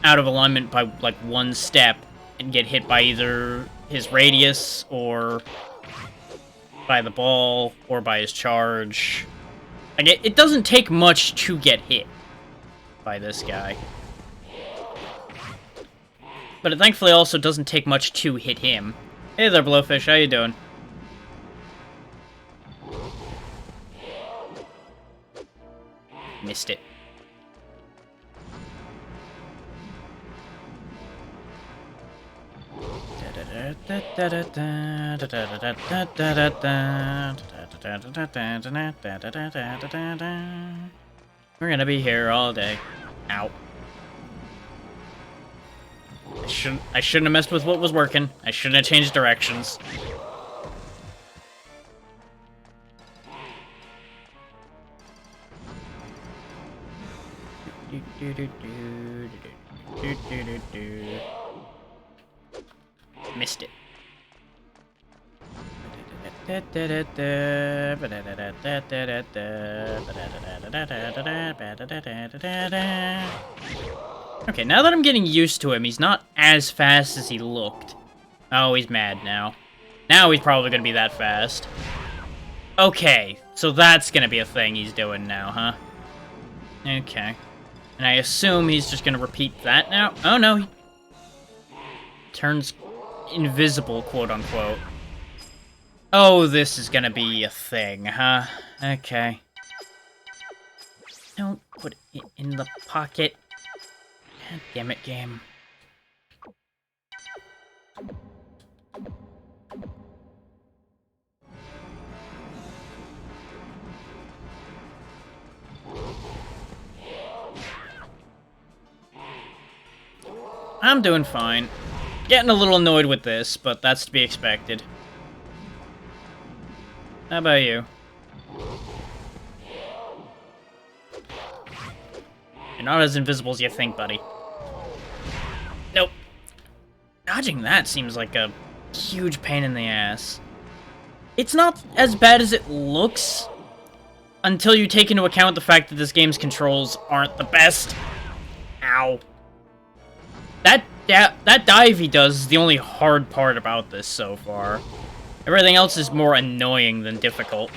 [SPEAKER 1] out of alignment by, like, one step and get hit by either his radius, or by the ball, or by his charge. Like, it doesn't take much to get hit by this guy. But it thankfully also doesn't take much to hit him. Hey there, Blowfish, how you doing? Missed it. We're gonna be here all day. Ow. I shouldn't have messed with what was working. I shouldn't have changed directions. Missed it. Okay, now that I'm getting used to him, he's not as fast as he looked. Oh, he's mad now. Now he's probably gonna be that fast. Okay, so that's gonna be a thing he's doing now, huh? Okay. And I assume he's just gonna repeat that now? Oh no, he turns invisible, quote-unquote. Oh, this is gonna be a thing, huh? Okay. Don't put it in the pocket. God damn it, game. I'm doing fine. Getting a little annoyed with this, but that's to be expected. How about you? You're not as invisible as you think, buddy. Nope. Dodging that seems like a huge pain in the ass. It's not as bad as it looks until you take into account the fact that this game's controls aren't the best. Ow. That dive he does is the only hard part about this so far. Everything else is more annoying than difficult.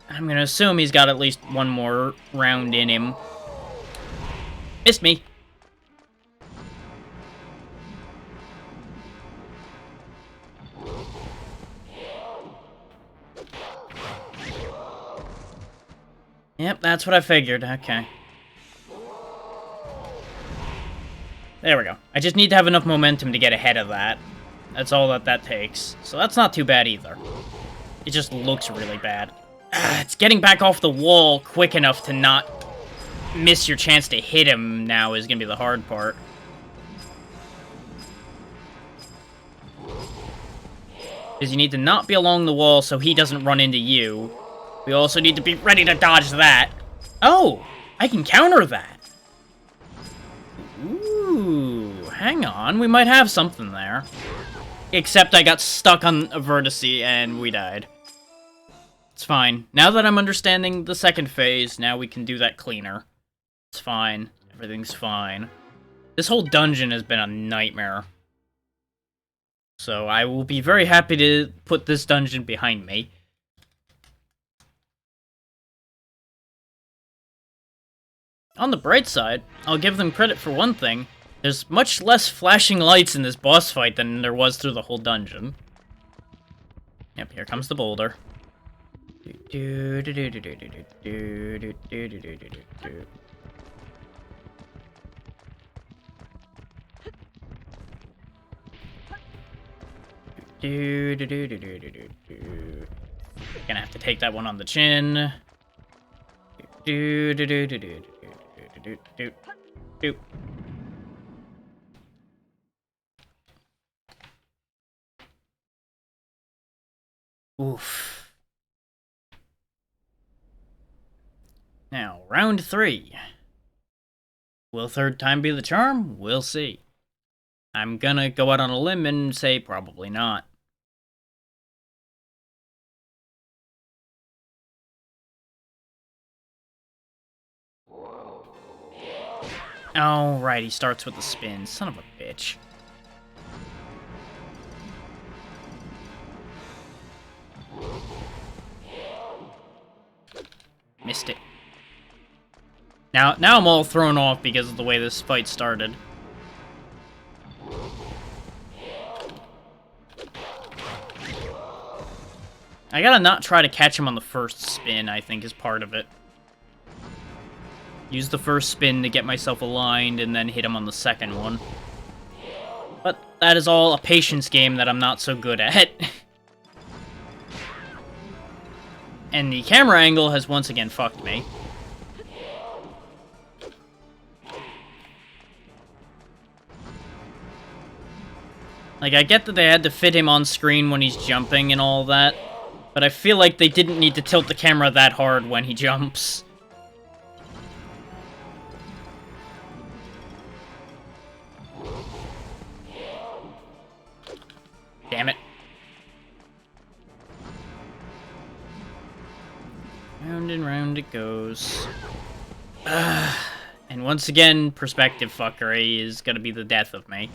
[SPEAKER 1] I'm gonna assume he's got at least one more round in him. Missed me. Yep, that's what I figured. Okay. There we go. I just need to have enough momentum to get ahead of that. That's all that takes. So that's not too bad either. It just looks really bad. It's getting back off the wall quick enough to not miss your chance to hit him now is going to be the hard part. Because you need to not be along the wall so he doesn't run into you. We also need to be ready to dodge that. Oh, I can counter that. Ooh, hang on. We might have something there. Except I got stuck on a vertice and we died. It's fine. Now that I'm understanding the second phase, now we can do that cleaner. It's fine. Everything's fine. This whole dungeon has been a nightmare. So I will be very happy to put this dungeon behind me. On the bright side, I'll give them credit for one thing. There's much less flashing lights in this boss fight than there was through the whole dungeon. Yep, here comes the boulder. Gonna have to take that one on the chin. Oof. Now, round 3. Will third time be the charm? We'll see. I'm gonna go out on a limb and say probably not. Oh, right, he starts with the spin. Son of a bitch. Missed it. Now I'm all thrown off because of the way this fight started. I gotta not try to catch him on the first spin, I think, is part of it. Use the first spin to get myself aligned, and then hit him on the second one. But that is all a patience game that I'm not so good at. And the camera angle has once again fucked me. Like, I get that they had to fit him on screen when he's jumping and all that, but I feel like they didn't need to tilt the camera that hard when he jumps. Damn it. Round and round it goes. And once again, perspective fuckery is gonna be the death of me.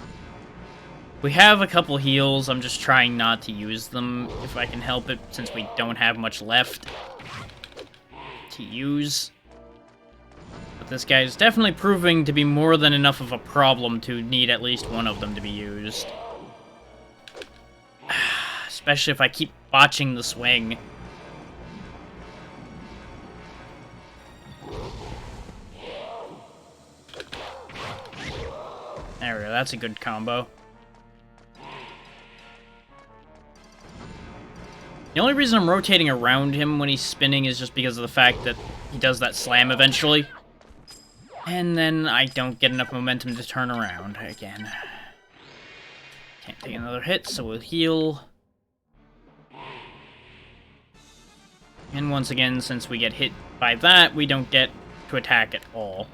[SPEAKER 1] We have a couple heals, I'm just trying not to use them if I can help it, since we don't have much left to use. But this guy is definitely proving to be more than enough of a problem to need at least one of them to be used. Especially if I keep botching the swing. There we go, that's a good combo. The only reason I'm rotating around him when he's spinning is just because of the fact that he does that slam eventually. And then I don't get enough momentum to turn around again. Can't take another hit, so we'll heal. And once again, since we get hit by that, we don't get to attack at all.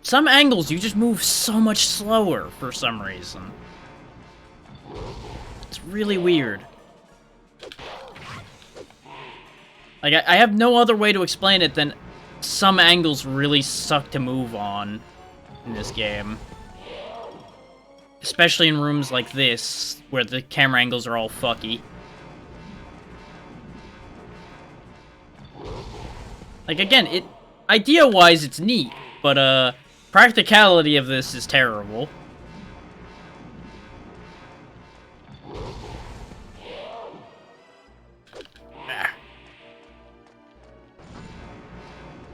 [SPEAKER 1] Some angles you just move so much slower for some reason. It's really weird. Like, I have no other way to explain it than some angles really suck to move on in this game. Especially in rooms like this, where the camera angles are all fucky. Like, again, idea-wise, it's neat, but, practicality of this is terrible.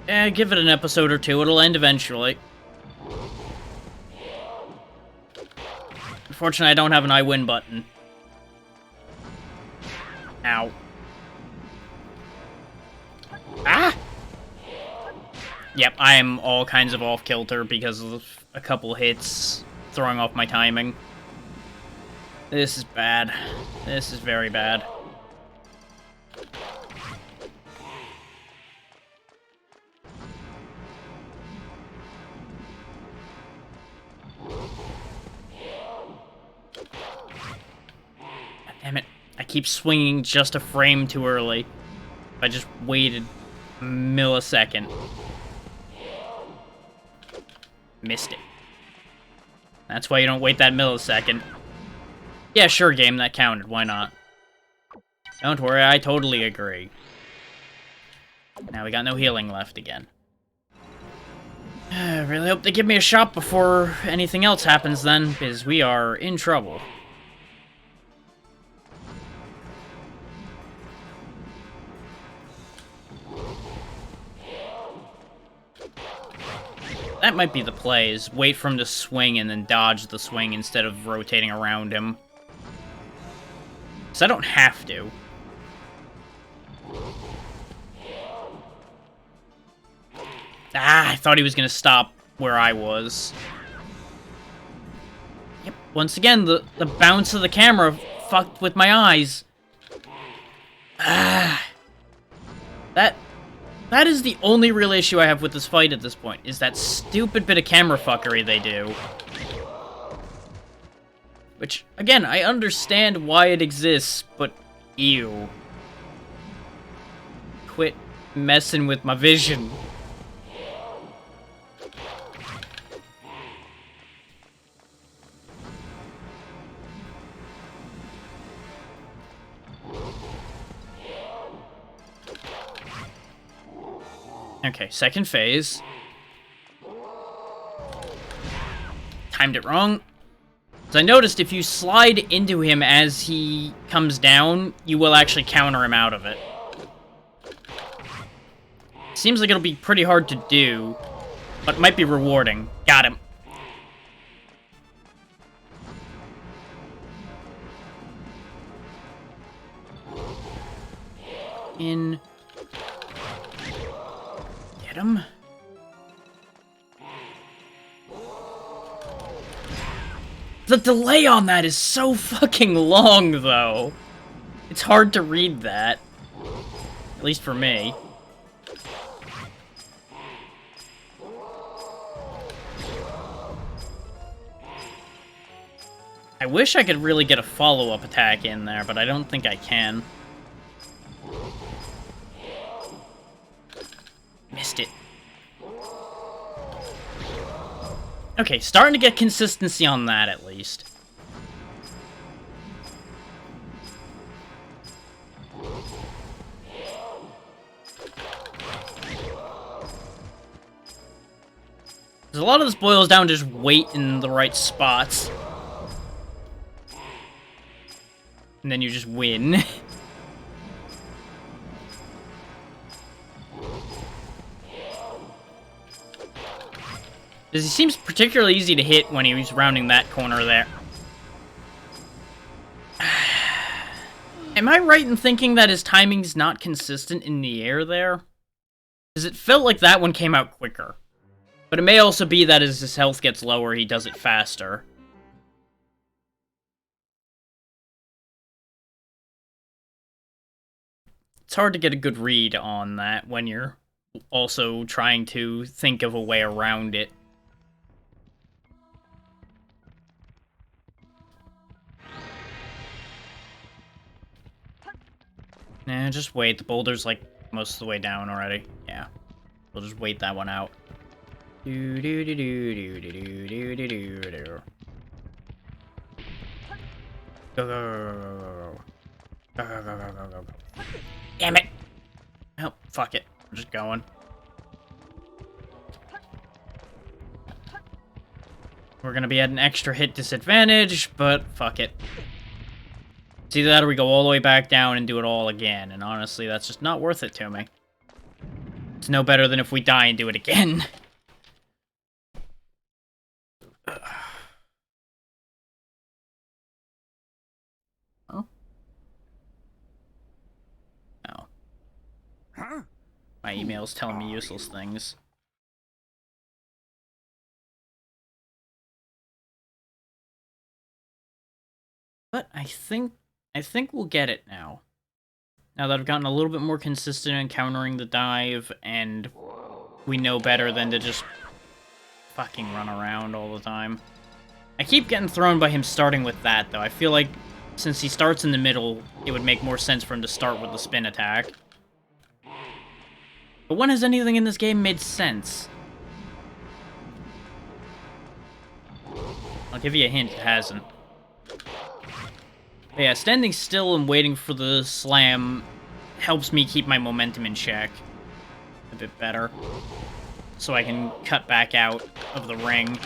[SPEAKER 1] Give it an episode or two, it'll end eventually. Unfortunately, I don't have an I win button. Ow. Ah! Yep, I am all kinds of off-kilter because of a couple hits throwing off my timing. This is bad. This is very bad. Damn it. I keep swinging just a frame too early. If I just waited a millisecond. Missed it. That's why you don't wait that millisecond. Yeah, sure, game, that counted. Why not? Don't worry, I totally agree. Now we got no healing left again. I really hope they give me a shot before anything else happens then, because we are in trouble. That might be the play, is wait for him to swing and then dodge the swing instead of rotating around him. So I don't have to. Ah, I thought he was gonna stop where I was. Yep, once again, the bounce of the camera fucked with my eyes. Ah. That is the only real issue I have with this fight at this point, is that stupid bit of camera fuckery they do. Which, again, I understand why it exists, but ew. Quit messing with my vision. Okay, second phase. Timed it wrong. So I noticed if you slide into him as he comes down, you will actually counter him out of it. Seems like it'll be pretty hard to do, but might be rewarding. Got him. In... Get him. The delay on that is so fucking long, though. It's hard to read that. At least for me. I wish I could really get a follow-up attack in there, but I don't think I can. Missed it. Okay, starting to get consistency on that, at least. Because a lot of this boils down to just wait in the right spots. And then you just win. Because he seems particularly easy to hit when he was rounding that corner there. Am I right in thinking that his timing's not consistent in the air there? Because it felt like that one came out quicker. But it may also be that as his health gets lower, he does it faster. It's hard to get a good read on that when you're also trying to think of a way around it. Nah, just wait. The boulder's like most of the way down already. Yeah. We'll just wait that one out. Do do do do do do do do do do. Go go go go go go go go go go go. Damn it! Oh, fuck it. We're just going. We're gonna be at an extra hit disadvantage, but fuck it. It's either that or we go all the way back down and do it all again, and honestly, that's just not worth it to me. It's no better than if we die and do it again. Oh? Oh.
[SPEAKER 2] Huh?
[SPEAKER 1] My email's telling me useless things. But I think we'll get it now. Now that I've gotten a little bit more consistent in countering the dive, and we know better than to just fucking run around all the time. I keep getting thrown by him starting with that, though. I feel like since he starts in the middle, it would make more sense for him to start with the spin attack. But when has anything in this game made sense? I'll give you a hint, it hasn't. But yeah, standing still and waiting for the slam helps me keep my momentum in check a bit better. So I can cut back out of the ring.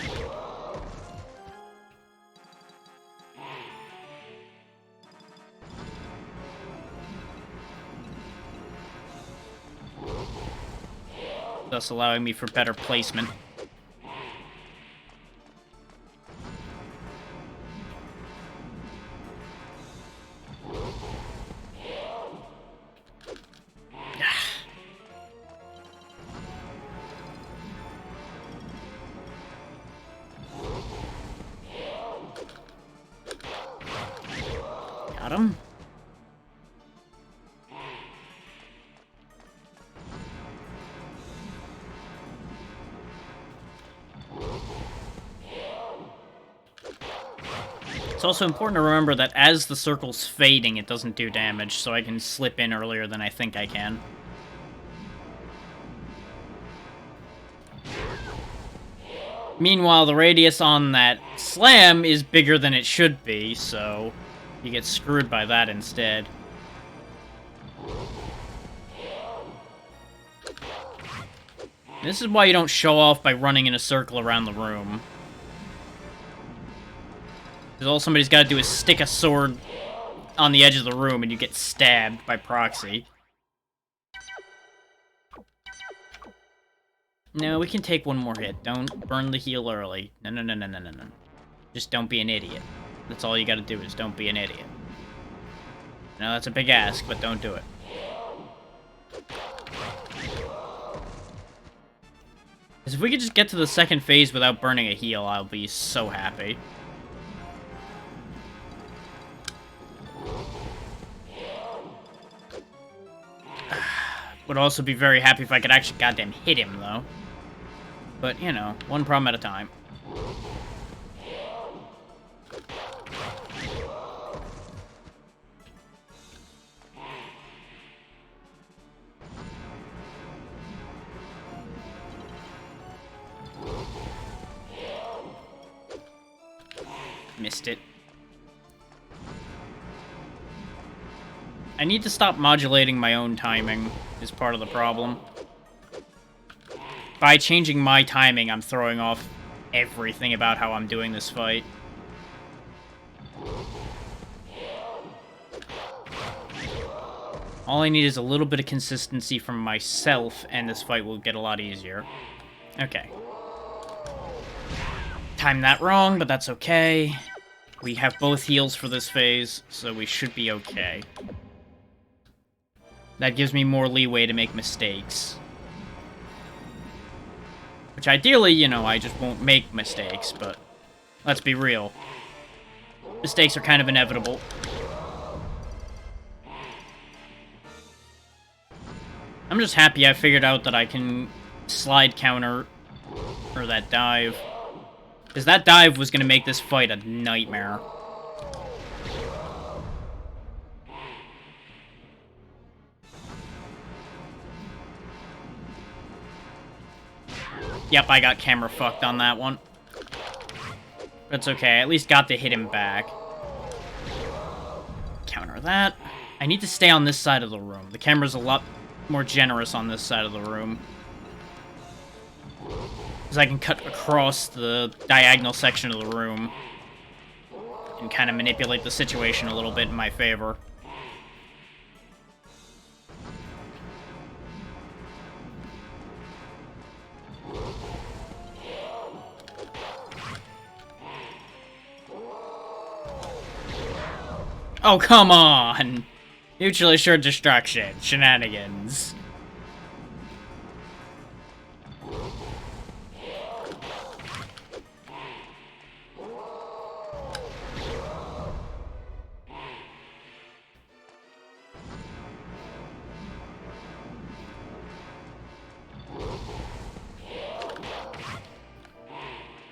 [SPEAKER 1] Thus allowing me for better placement. Got him. It's also important to remember that as the circle's fading, it doesn't do damage, so I can slip in earlier than I think I can. Meanwhile, the radius on that slam is bigger than it should be, so you get screwed by that instead. This is why you don't show off by running in a circle around the room. Because all somebody's got to do is stick a sword on the edge of the room and you get stabbed by proxy. No, we can take one more hit. Don't burn the heal early. No, no, no, no, no, no, no. Just don't be an idiot. That's all you gotta do is don't be an idiot. No, that's a big ask, but don't do it. Because if we could just get to the second phase without burning a heal, I'll be so happy. Would also be very happy if I could actually goddamn hit him, though. But, you know, one problem at a time. Missed it. I need to stop modulating my own timing, is part of the problem. By changing my timing, I'm throwing off everything about how I'm doing this fight. All I need is a little bit of consistency from myself, and this fight will get a lot easier. Okay. Timed that wrong, but that's okay. We have both heals for this phase, so we should be okay. That gives me more leeway to make mistakes. Which ideally, you know, I just won't make mistakes, but let's be real. Mistakes are kind of inevitable. I'm just happy I figured out that I can slide counter or that dive. Because that dive was going to make this fight a nightmare. Yep, I got camera fucked on that one. That's okay, I at least got to hit him back. Counter that. I need to stay on this side of the room. The camera's a lot more generous on this side of the room. Because I can cut across the diagonal section of the room. And kind of manipulate the situation a little bit in my favor. Oh, come on! Mutually assured destruction. Shenanigans.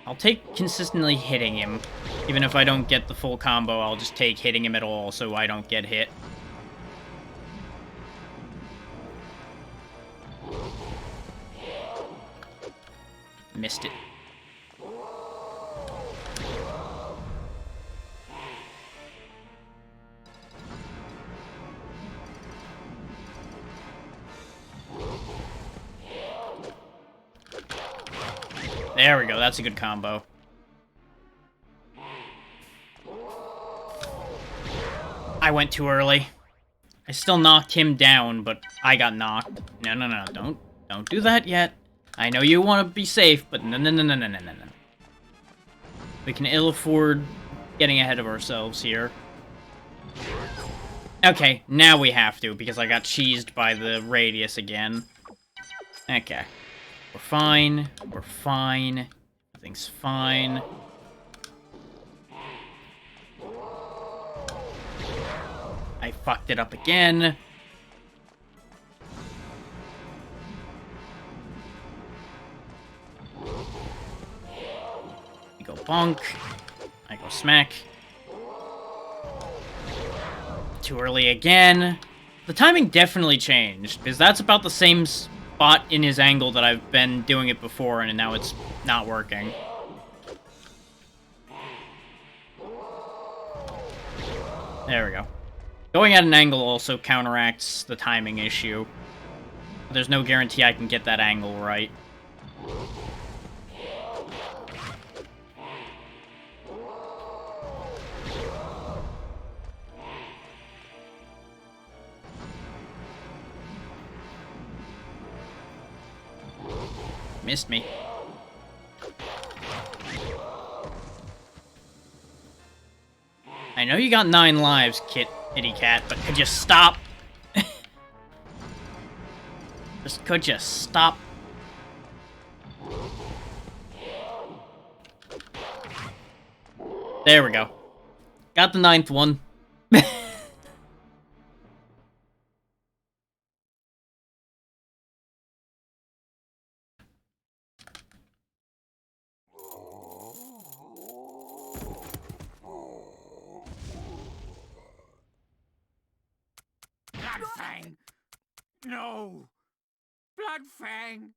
[SPEAKER 1] I'll take consistently hitting him. Even if I don't get the full combo, I'll just take hitting him at all so I don't get hit. Missed it. There we go, that's a good combo. I went too early. I still knocked him down, but I got knocked. No, no, no, don't do that yet. I know you want to be safe, but no, no, no, no, no, no, no, no. We can ill afford getting ahead of ourselves here. Okay, now we have to, because I got cheesed by the radius again. Okay. We're fine. We're fine. Everything's fine. I fucked it up again. You go bonk. I go smack. Too early again. The timing definitely changed, because that's about the same spot in his angle that I've been doing it before, and now it's not working. There we go. Going at an angle also counteracts the timing issue. There's no guarantee I can get that angle right. Missed me. I know you got 9 lives, kitty cat, but could you stop? Just could you stop? There we go. Got the 9th one.
[SPEAKER 2] Bloodfang! No! Bloodfang!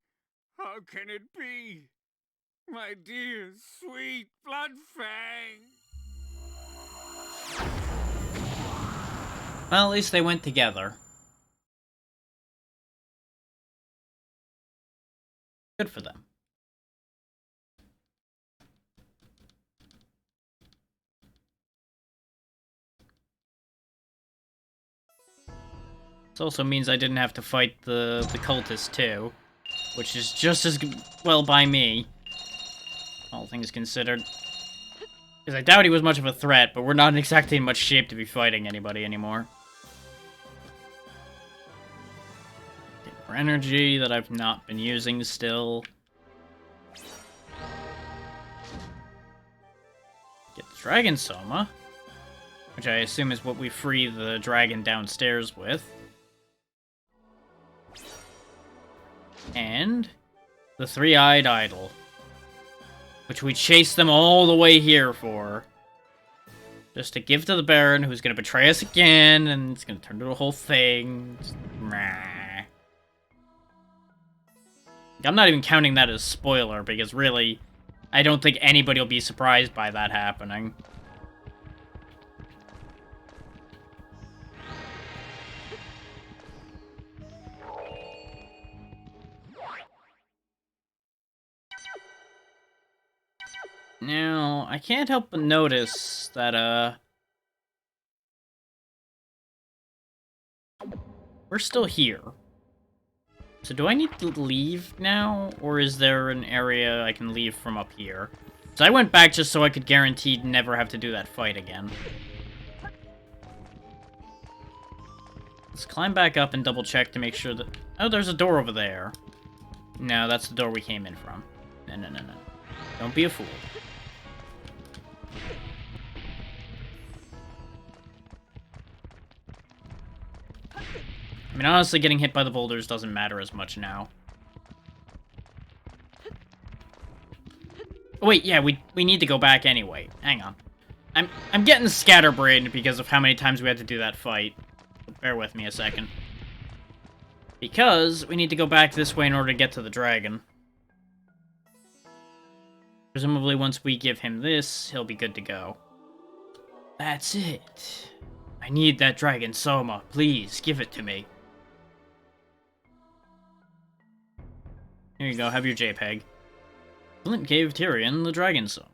[SPEAKER 2] How can it be? My dear, sweet Bloodfang!
[SPEAKER 1] Well, at least they went together. Good for them. This also means I didn't have to fight the cultist too, which is just as well by me, all things considered. Because I doubt he was much of a threat, but we're not exactly in much shape to be fighting anybody anymore. Get more energy that I've not been using still. Get the Dragon Soma, which I assume is what we free the dragon downstairs with. And the Three-Eyed Idol, which we chased them all the way here for. Just to give to the Baron, who's going to betray us again, and it's going to turn into a whole thing. Just, I'm not even counting that as spoiler, because really, I don't think anybody will be surprised by that happening. Now, I can't help but notice that, we're still here. So do I need to leave now, or is there an area I can leave from up here? So I went back just so I could guarantee never have to do that fight again. Let's climb back up and double check to make sure that... Oh, there's a door over there. No, that's the door we came in from. No, no, no, no. Don't be a fool. I mean, honestly, getting hit by the boulders doesn't matter as much now. Oh, wait, yeah, we need to go back anyway. Hang on. I'm getting scatterbrained because of how many times we had to do that fight. Bear with me a second. Because we need to go back this way in order to get to the dragon. Presumably, once we give him this, he'll be good to go. That's it. I need that Dragon Soma. Please, give it to me. Here you go, have your JPEG. Flint gave Tyrion the Dragon Song.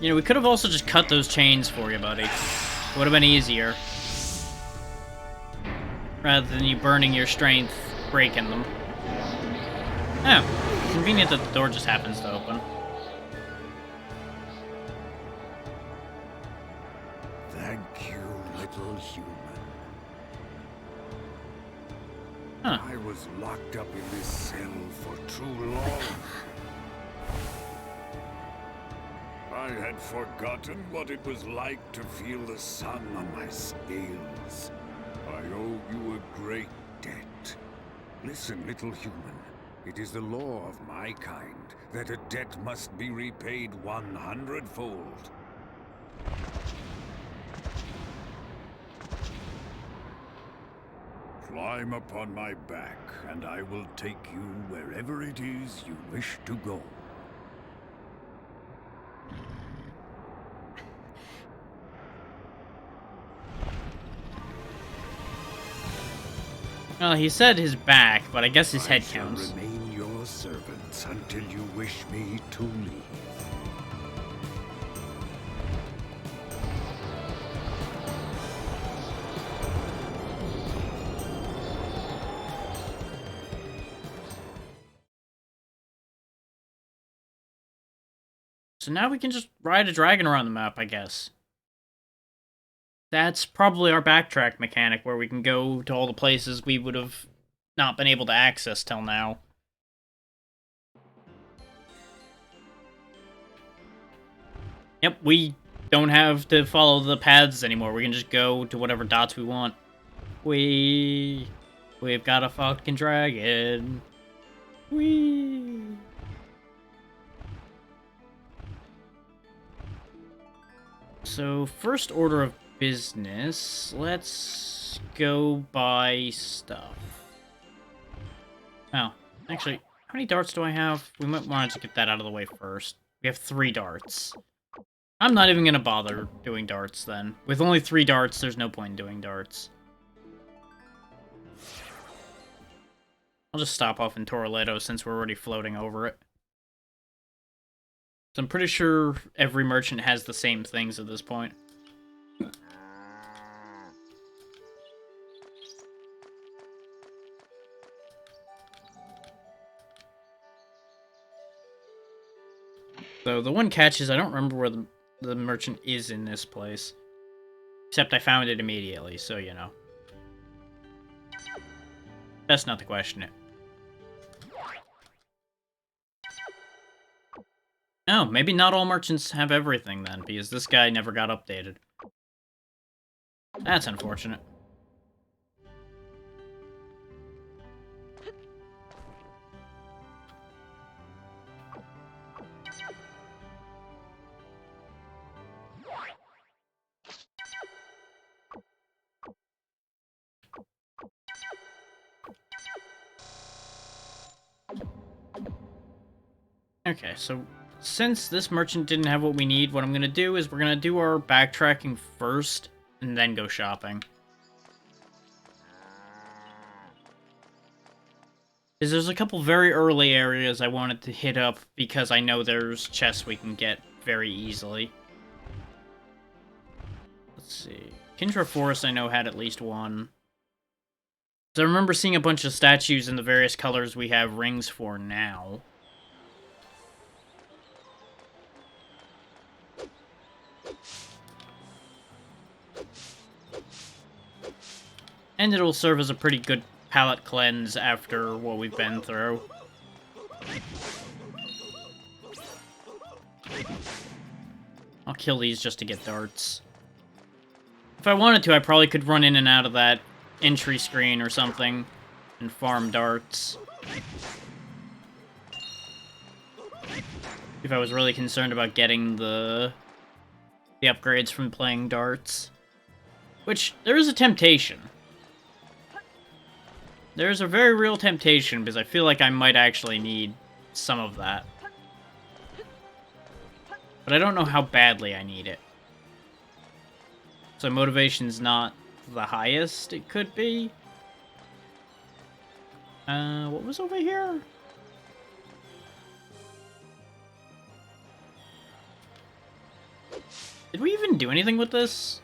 [SPEAKER 1] You know, we could have also just cut those chains for you, buddy. It would have been easier. Rather than you burning your strength, breaking them. Oh, convenient that the door just happens to open.
[SPEAKER 2] Thank you, little human.
[SPEAKER 1] Huh.
[SPEAKER 2] I was locked up in this cell for too long. I had forgotten what it was like to feel the sun on my scales. I owe you a great debt. Listen, little human. It is the law of my kind that a debt must be repaid 100-fold. Climb upon my back, and I will take you wherever it is you wish to go.
[SPEAKER 1] Well, he said his back, but I guess his head counts.
[SPEAKER 2] I shall remain your servants until you wish me to leave.
[SPEAKER 1] So now we can just ride a dragon around the map, I guess. That's probably our backtrack mechanic, where we can go to all the places we would have not been able to access till now. Yep, we don't have to follow the paths anymore. We can just go to whatever dots we want. We've got a fucking dragon. Whee! So, first order of business, let's go buy stuff. Oh, actually, how many darts do I have? We might want to get that out of the way first. We have 3 darts. I'm not even gonna bother doing darts then. With only 3 darts, there's no point in doing darts. I'll just stop off in Torledo since we're already floating over it. So I'm pretty sure every merchant has the same things at this point. So the one catch is I don't remember where the merchant is in this place. Except I found it immediately, so you know. That's not the question. Oh, maybe not all merchants have everything then, because this guy never got updated. That's unfortunate. Okay, so since this merchant didn't have what we need, what I'm going to do is we're going to do our backtracking first, and then go shopping. Because there's a couple very early areas I wanted to hit up, because I know there's chests we can get very easily. Let's see. Kindra Forest I know had at least one. So I remember seeing a bunch of statues in the various colors we have rings for now. And it'll serve as a pretty good palate cleanse after what we've been through. I'll kill these just to get darts. If I wanted to, I probably could run in and out of that entry screen or something and farm darts. If I was really concerned about getting the upgrades from playing darts. Which, there is a temptation. There is a very real temptation, because I feel like I might actually need some of that. But I don't know how badly I need it. So motivation's not the highest it could be. What was over here? Did we even do anything with this?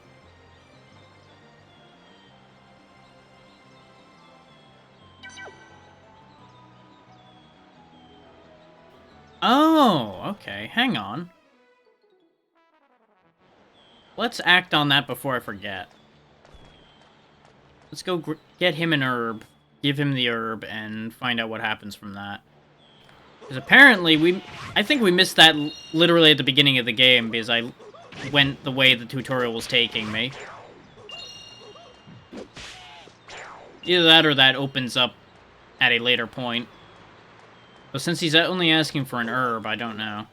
[SPEAKER 1] Oh, okay. Hang on. Let's act on that before I forget. Let's go get him an herb, give him the herb, and find out what happens from that. Because apparently, I think we missed that literally at the beginning of the game, because I went the way the tutorial was taking me. Either that or that opens up at a later point. But since he's only asking for an herb, I don't know.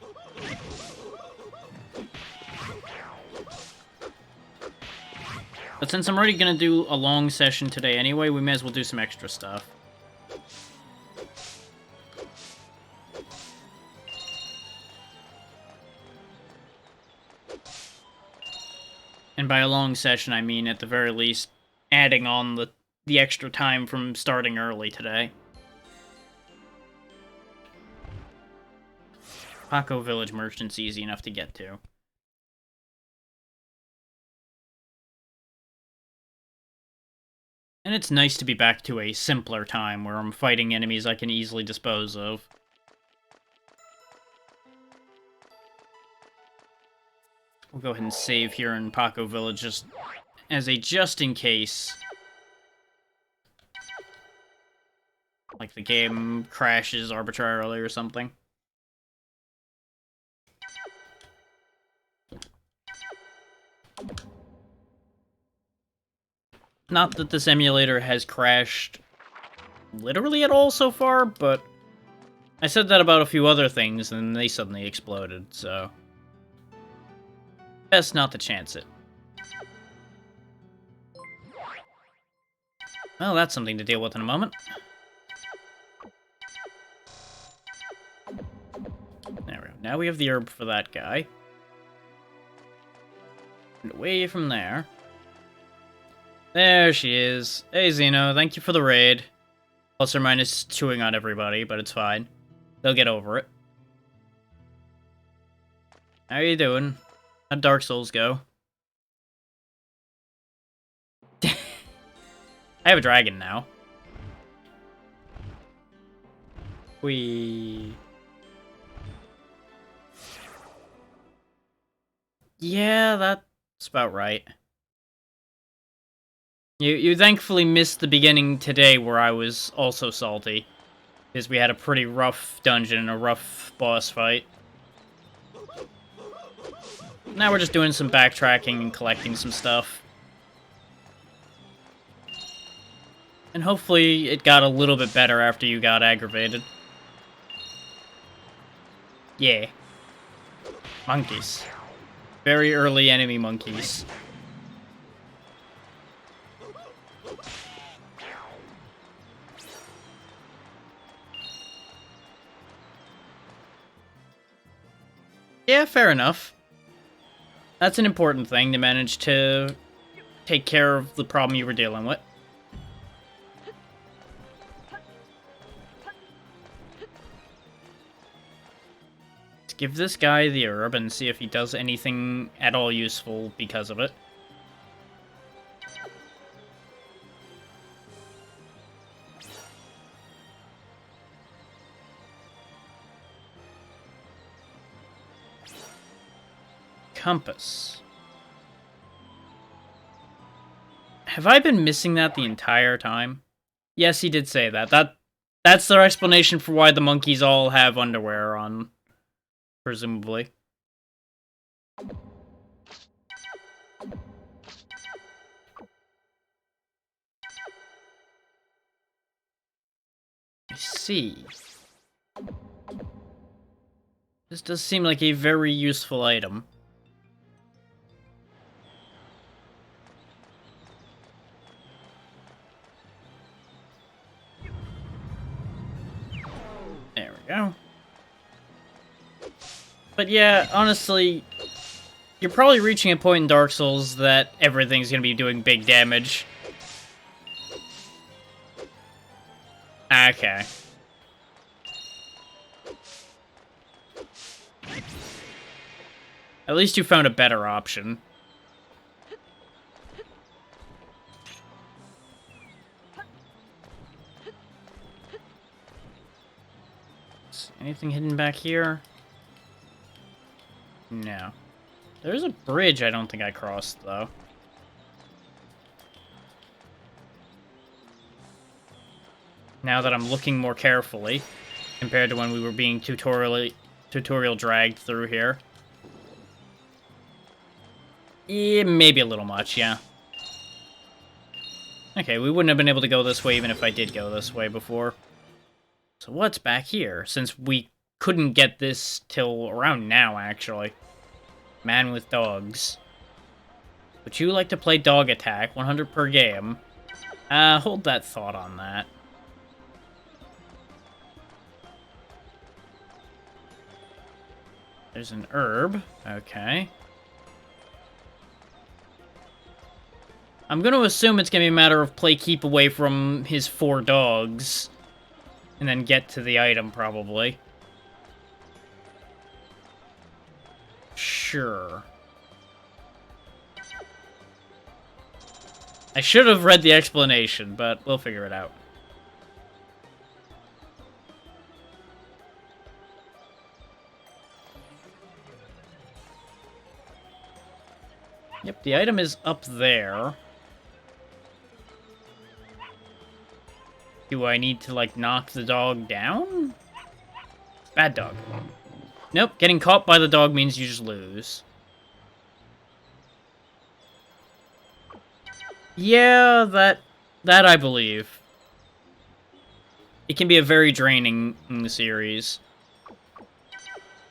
[SPEAKER 1] But since I'm already gonna do a long session today anyway, we may as well do some extra stuff. And by a long session, I mean, at the very least, adding on the extra time from starting early today. Paco Village Merchant's easy enough to get to. And it's nice to be back to a simpler time, where I'm fighting enemies I can easily dispose of. We'll go ahead and save here in Paco Village just as a just-in-case. Like the game crashes arbitrarily or something. Not that this emulator has crashed literally at all so far, but I said that about a few other things, and they suddenly exploded, so best not to chance it. Well, that's something to deal with in a moment. There we go. Now we have the herb for that guy. And away from there. There she is. Hey, Xeno, thank you for the raid. Plus or minus chewing on everybody, but it's fine. They'll get over it. How you doing? How'd Dark Souls go? I have a dragon now. Yeah, that's about right. You thankfully missed the beginning today where I was also salty. Because we had a pretty rough dungeon and a rough boss fight. Now we're just doing some backtracking and collecting some stuff. And hopefully it got a little bit better after you got aggravated. Yeah. Monkeys. Very early enemy monkeys. Yeah, fair enough. That's an important thing, to manage to take care of the problem you were dealing with. Let's give this guy the herb and see if he does anything at all useful because of it. Compass. Have I been missing that the entire time? Yes, he did say that. That's their explanation for why the monkeys all have underwear on, presumably. I see. This does seem like a very useful item. There we go. But yeah, honestly, you're probably reaching a point in Dark Souls that everything's gonna be doing big damage. Okay. At least you found a better option. Anything hidden back here? No. There's a bridge I don't think I crossed, though. Now that I'm looking more carefully, compared to when we were being tutorial dragged through here. Yeah, maybe a little much, yeah. Okay, we wouldn't have been able to go this way even if I did go this way before. So what's back here? Since we couldn't get this till around now, actually. Man with dogs. Would you like to play Dog Attack? 100 per game. Hold that thought on that. There's an herb. Okay. I'm gonna assume it's gonna be a matter of play keep away from his 4 dogs. And then get to the item, probably. Sure. I should have read the explanation, but we'll figure it out. Yep, the item is up there. Do I need to, like, knock the dog down? Bad dog. Nope, getting caught by the dog means you just lose. Yeah, that I believe. It can be a very draining series.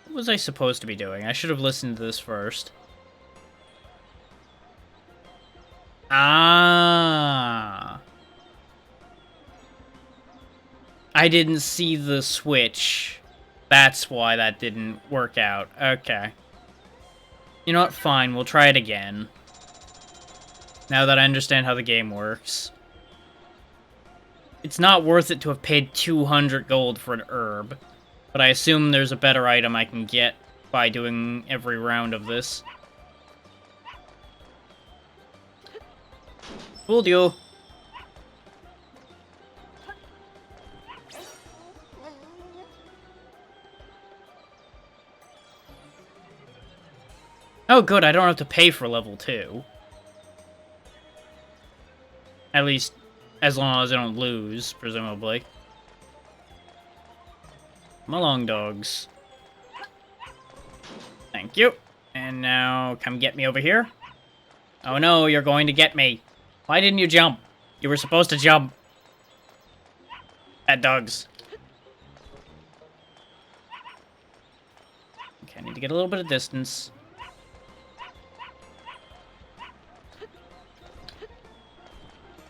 [SPEAKER 1] What was I supposed to be doing? I should have listened to this first. Ah. I didn't see the switch. That's why that didn't work out. Okay. You know what? Fine, we'll try it again. Now that I understand how the game works. It's not worth it to have paid 200 gold for an herb. But I assume there's a better item I can get by doing every round of this. Fooled you. Oh, good, I don't have to pay for level 2. At least, as long as I don't lose, presumably. Come along, dogs. Thank you. And now, come get me over here. Oh no, you're going to get me. Why didn't you jump? You were supposed to jump. Bad dogs. Okay, I need to get a little bit of distance.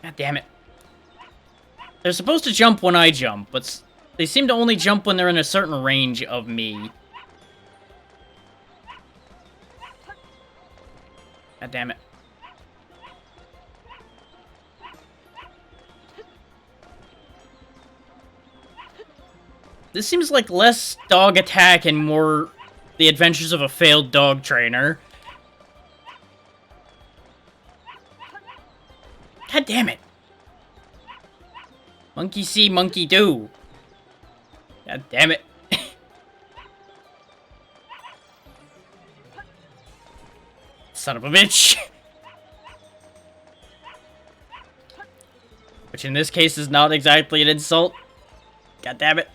[SPEAKER 1] God damn it. They're supposed to jump when I jump, but they seem to only jump when they're in a certain range of me. God damn it. This seems like less Dog Attack and more The Adventures of a Failed Dog Trainer. God damn it. Monkey see, monkey do. God damn it. Son of a bitch. Which in this case is not exactly an insult. God damn it.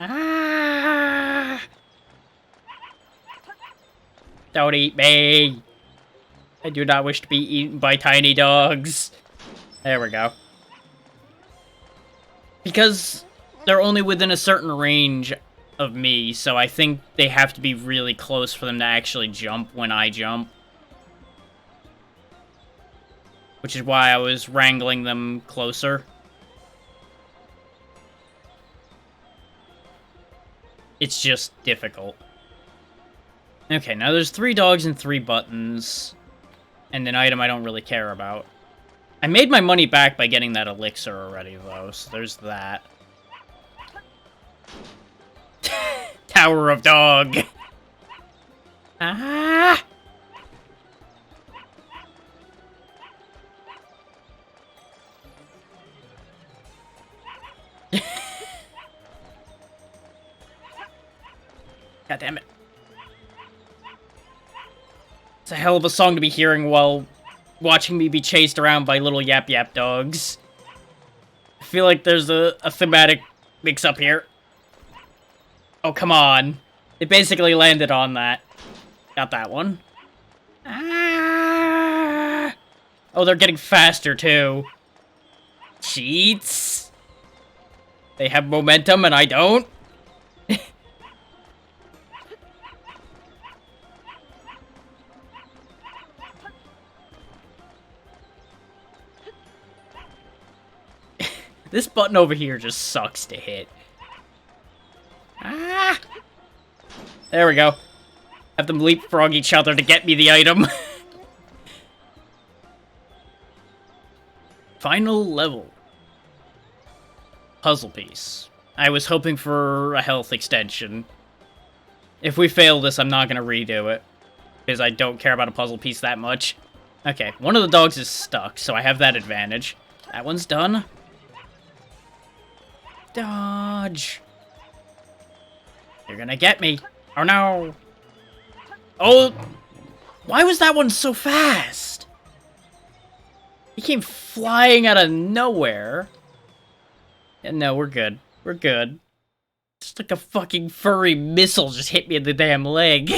[SPEAKER 1] Ah! Don't eat me. I do not wish to be eaten by tiny dogs. There we go. Because they're only within a certain range of me, so I think they have to be really close for them to actually jump when I jump. Which is why I was wrangling them closer. It's just difficult. Okay, now there's 3 dogs and 3 buttons. And an item I don't really care about. I made my money back by getting that elixir already, though, so there's that. Tower of Dog! Ah! God damn it. It's a hell of a song to be hearing while watching me be chased around by little yap yap dogs. I feel like there's a thematic mix-up here. Oh, come on. It basically landed on that. Got that one. Ah! Oh, they're getting faster, too. Cheats. They have momentum and I don't. This button over here just sucks to hit. Ah! There we go. Have them leapfrog each other to get me the item. Final level. Puzzle piece. I was hoping for a health extension. If we fail this, I'm not going to redo it. Because I don't care about a puzzle piece that much. Okay, one of the dogs is stuck, so I have that advantage. That one's done. Dodge. You're gonna get me. Oh no. Oh. Why was that one so fast? He came flying out of nowhere. Yeah, no, we're good. We're good. Just like a fucking furry missile just hit me in the damn leg.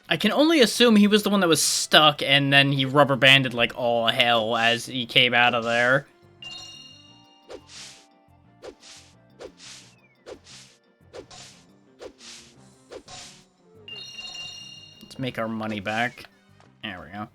[SPEAKER 1] I can only assume he was the one that was stuck, and then he rubber banded like all hell as he came out of there. Let's make our money back. There we go.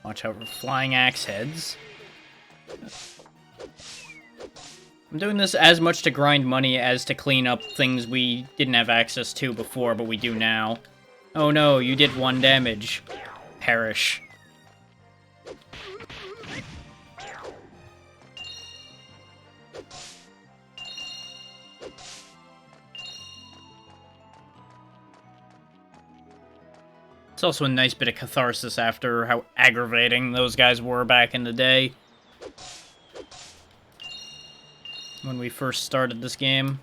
[SPEAKER 1] Watch out for flying axe heads. I'm doing this as much to grind money as to clean up things we didn't have access to before, but we do now. Oh no, you did 1 damage. Perish. It's also a nice bit of catharsis after how aggravating those guys were back in the day. When we first started this game.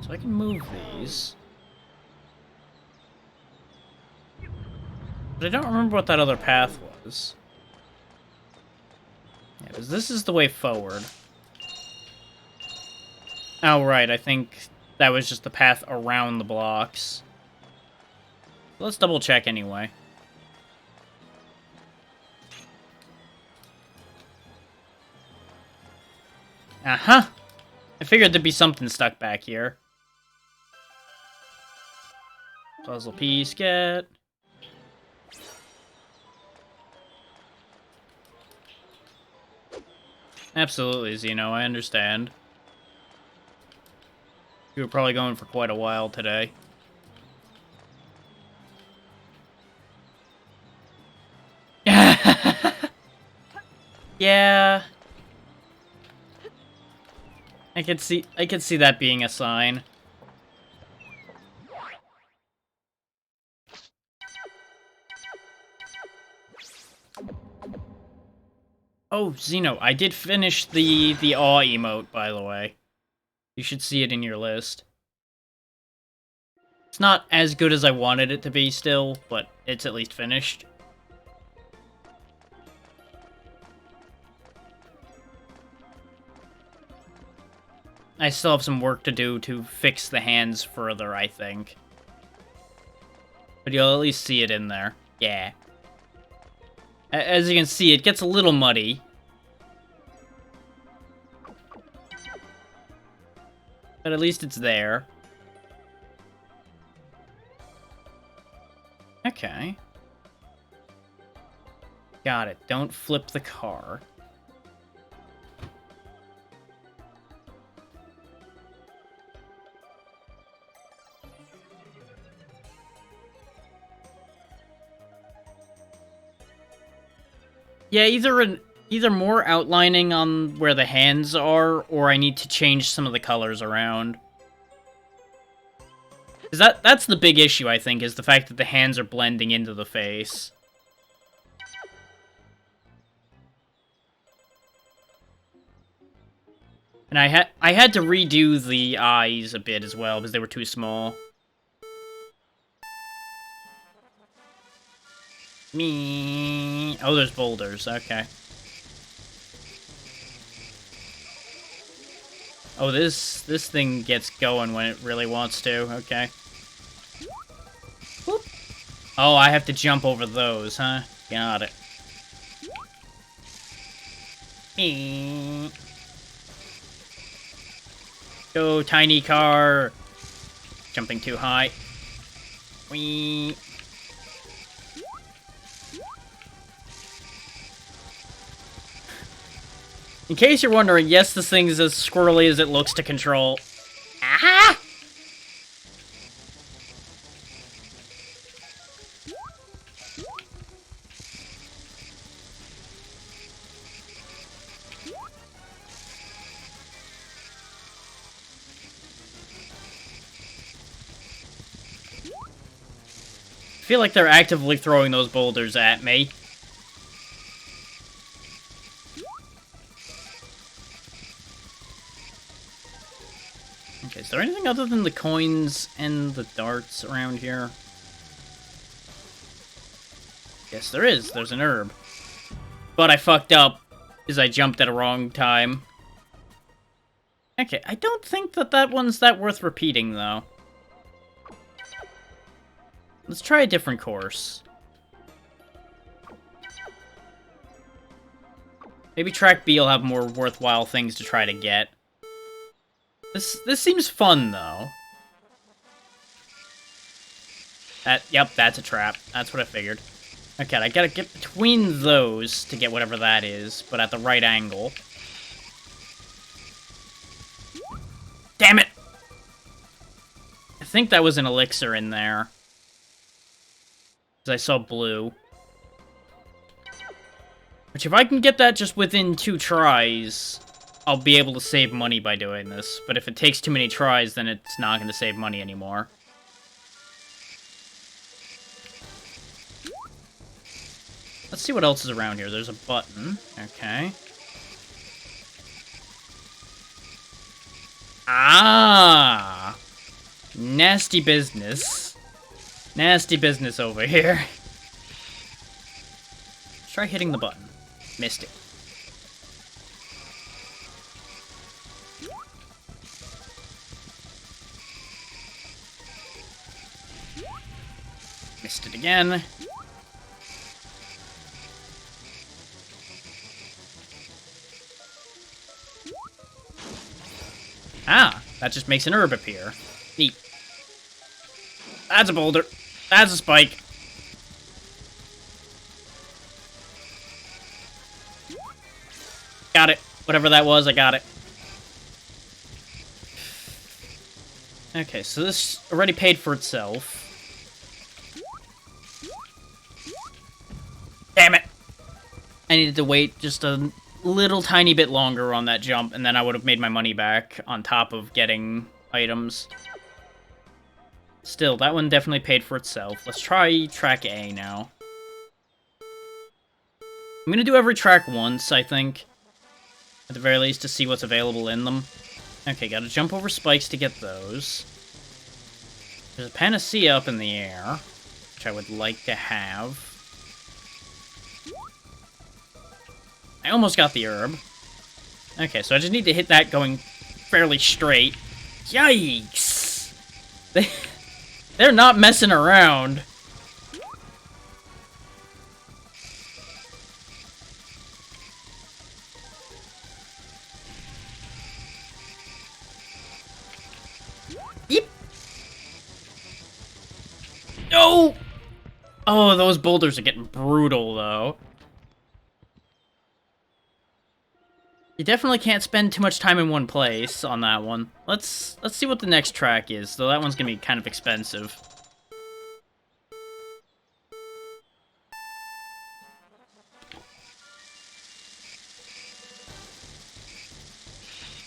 [SPEAKER 1] So I can move these. But I don't remember what that other path was. Yeah, because this is the way forward. Oh, right, I think that was just the path around the blocks. Let's double check anyway. Uh-huh. I figured there'd be something stuck back here. Puzzle piece, get. Absolutely, Zeno, I understand. You were probably going for quite a while today. Yeah. I could see that being a sign. Oh, Xeno, I did finish the awe emote, by the way. You should see it in your list. It's not as good as I wanted it to be still, but it's at least finished. I still have some work to do to fix the hands further, I think. But you'll at least see it in there. Yeah. As you can see, it gets a little muddy. But at least it's there. Okay. Got it. Don't flip the car. Yeah, either more outlining on where the hands are, or I need to change some of the colors around. 'Cause that's the big issue, I think, is the fact that the hands are blending into the face. And I had to redo the eyes a bit as well, because they were too small. Me. Oh, there's boulders. Okay. Oh, this thing gets going when it really wants to. Okay. Whoop. Oh, I have to jump over those, huh? Got it. Me. Go, tiny car. Jumping too high. Whee. In case you're wondering, yes, this thing is as squirrely as it looks to control. Ah! I feel like they're actively throwing those boulders at me. Okay, is there anything other than the coins and the darts around here? Yes, there is. There's an herb. But I fucked up, because I jumped at a wrong time. Okay, I don't think that one's that worth repeating, though. Let's try a different course. Maybe track B will have more worthwhile things to try to get. This seems fun, though. Yep, that's a trap. That's what I figured. Okay, I gotta get between those to get whatever that is, but at the right angle. Damn it! I think that was an elixir in there. Because I saw blue. Which, if I can get that just within 2 tries, I'll be able to save money by doing this. But if it takes too many tries, then it's not going to save money anymore. Let's see what else is around here. There's a button. Okay. Ah! Nasty business. Nasty business over here. Let's try hitting the button. Missed it. Missed it again. Ah, that just makes an herb appear. Neat. That's a boulder. That's a spike. Got it. Whatever that was, I got it. Okay, so this already paid for itself. Damn it! I needed to wait just a little tiny bit longer on that jump, and then I would have made my money back on top of getting items. Still, that one definitely paid for itself. Let's try track A now. I'm gonna do every track once, I think. At the very least, to see what's available in them. Okay, gotta jump over spikes to get those. There's a panacea up in the air, which I would like to have. I almost got the herb. Okay, so I just need to hit that going fairly straight. Yikes! They're not messing around. Yep. No! Oh, those boulders are getting brutal, though. You definitely can't spend too much time in one place on that one. Let's see what the next track is, though that one's gonna be kind of expensive.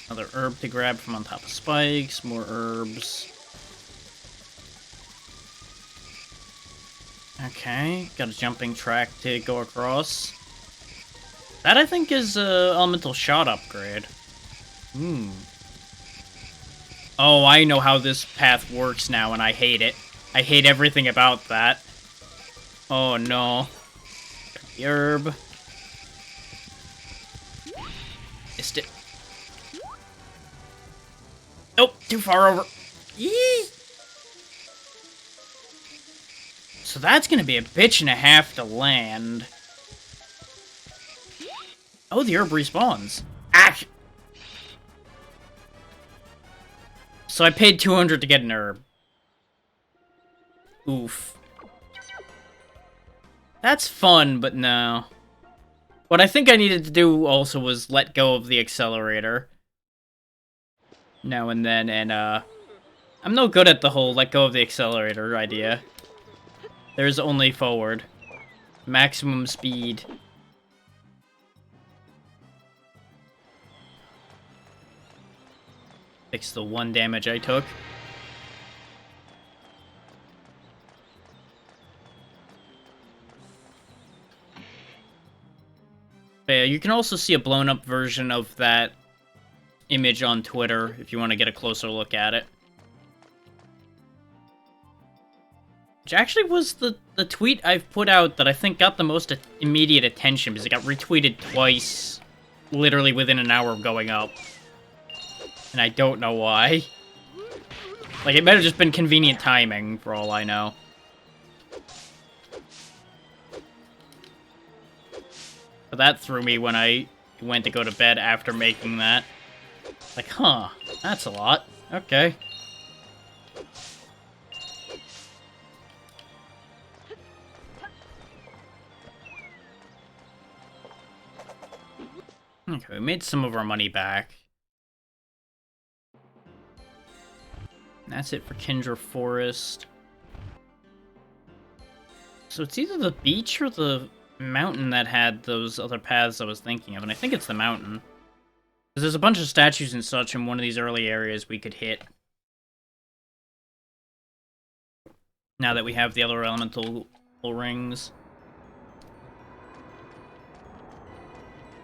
[SPEAKER 1] Another herb to grab from on top of spikes, more herbs. Okay, got a jumping track to go across. That, I think, is elemental shot upgrade. Oh, I know how this path works now, and I hate it. I hate everything about that. Oh, no. The herb. Missed it. Nope, too far over. Yee! So that's gonna be a bitch and a half to land. Oh, the herb respawns. Ah! So I paid 200 to get an herb. Oof. That's fun, but no. What I think I needed to do also was let go of the accelerator. Now and then, and I'm no good at the whole let go of the accelerator idea. There's only forward. Maximum speed. Fix the 1 damage I took. But yeah, you can also see a blown up version of that image on Twitter if you want to get a closer look at it. Which actually was the tweet I've put out that I think got the most immediate attention, because it got retweeted twice, literally within an hour of going up. And I don't know why. Like, it might have just been convenient timing, for all I know. But that threw me when I went to go to bed after making that. Like, huh, that's a lot. Okay. Okay, we made some of our money back. That's it for Kindra Forest. So it's either the beach or the mountain that had those other paths I was thinking of, and I think it's the mountain. Because there's a bunch of statues and such in one of these early areas we could hit. Now that we have the other elemental rings.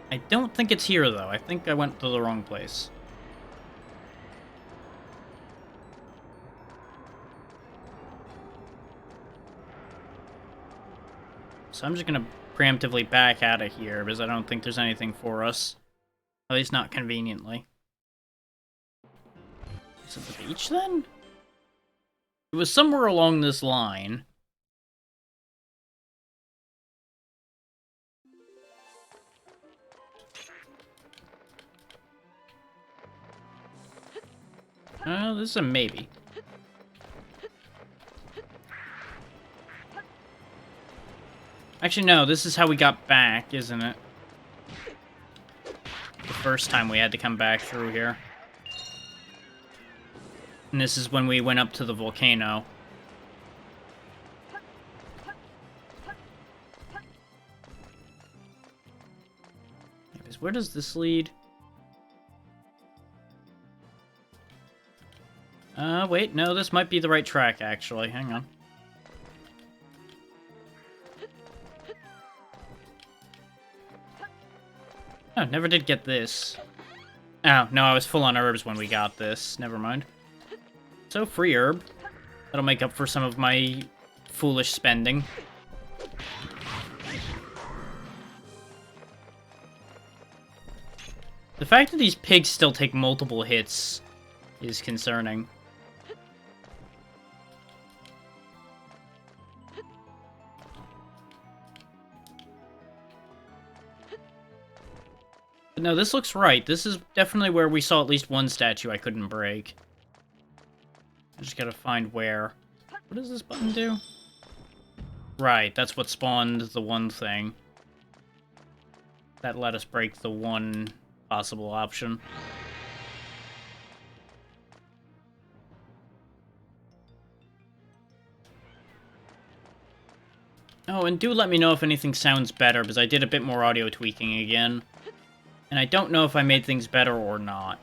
[SPEAKER 1] I don't think it's here, though. I think I went to the wrong place. So I'm just gonna preemptively back out of here, because I don't think there's anything for us. At least not conveniently. Is it the beach, then? It was somewhere along this line. This is a maybe. Actually, no, this is how we got back, isn't it? The first time we had to come back through here. And this is when we went up to the volcano. Anyways, where does this lead? Wait, no, this might be the right track, actually. Hang on. Oh, never did get this. Oh, no, I was full on herbs when we got this. Never mind. So, free herb. That'll make up for some of my foolish spending. The fact that these pigs still take multiple hits is concerning. But no, this looks right. This is definitely where we saw at least one statue I couldn't break. I just gotta find where. What does this button do? Right, that's what spawned the one thing. That let us break the one possible option. Oh, and do let me know if anything sounds better, because I did a bit more audio tweaking again. And I don't know if I made things better or not.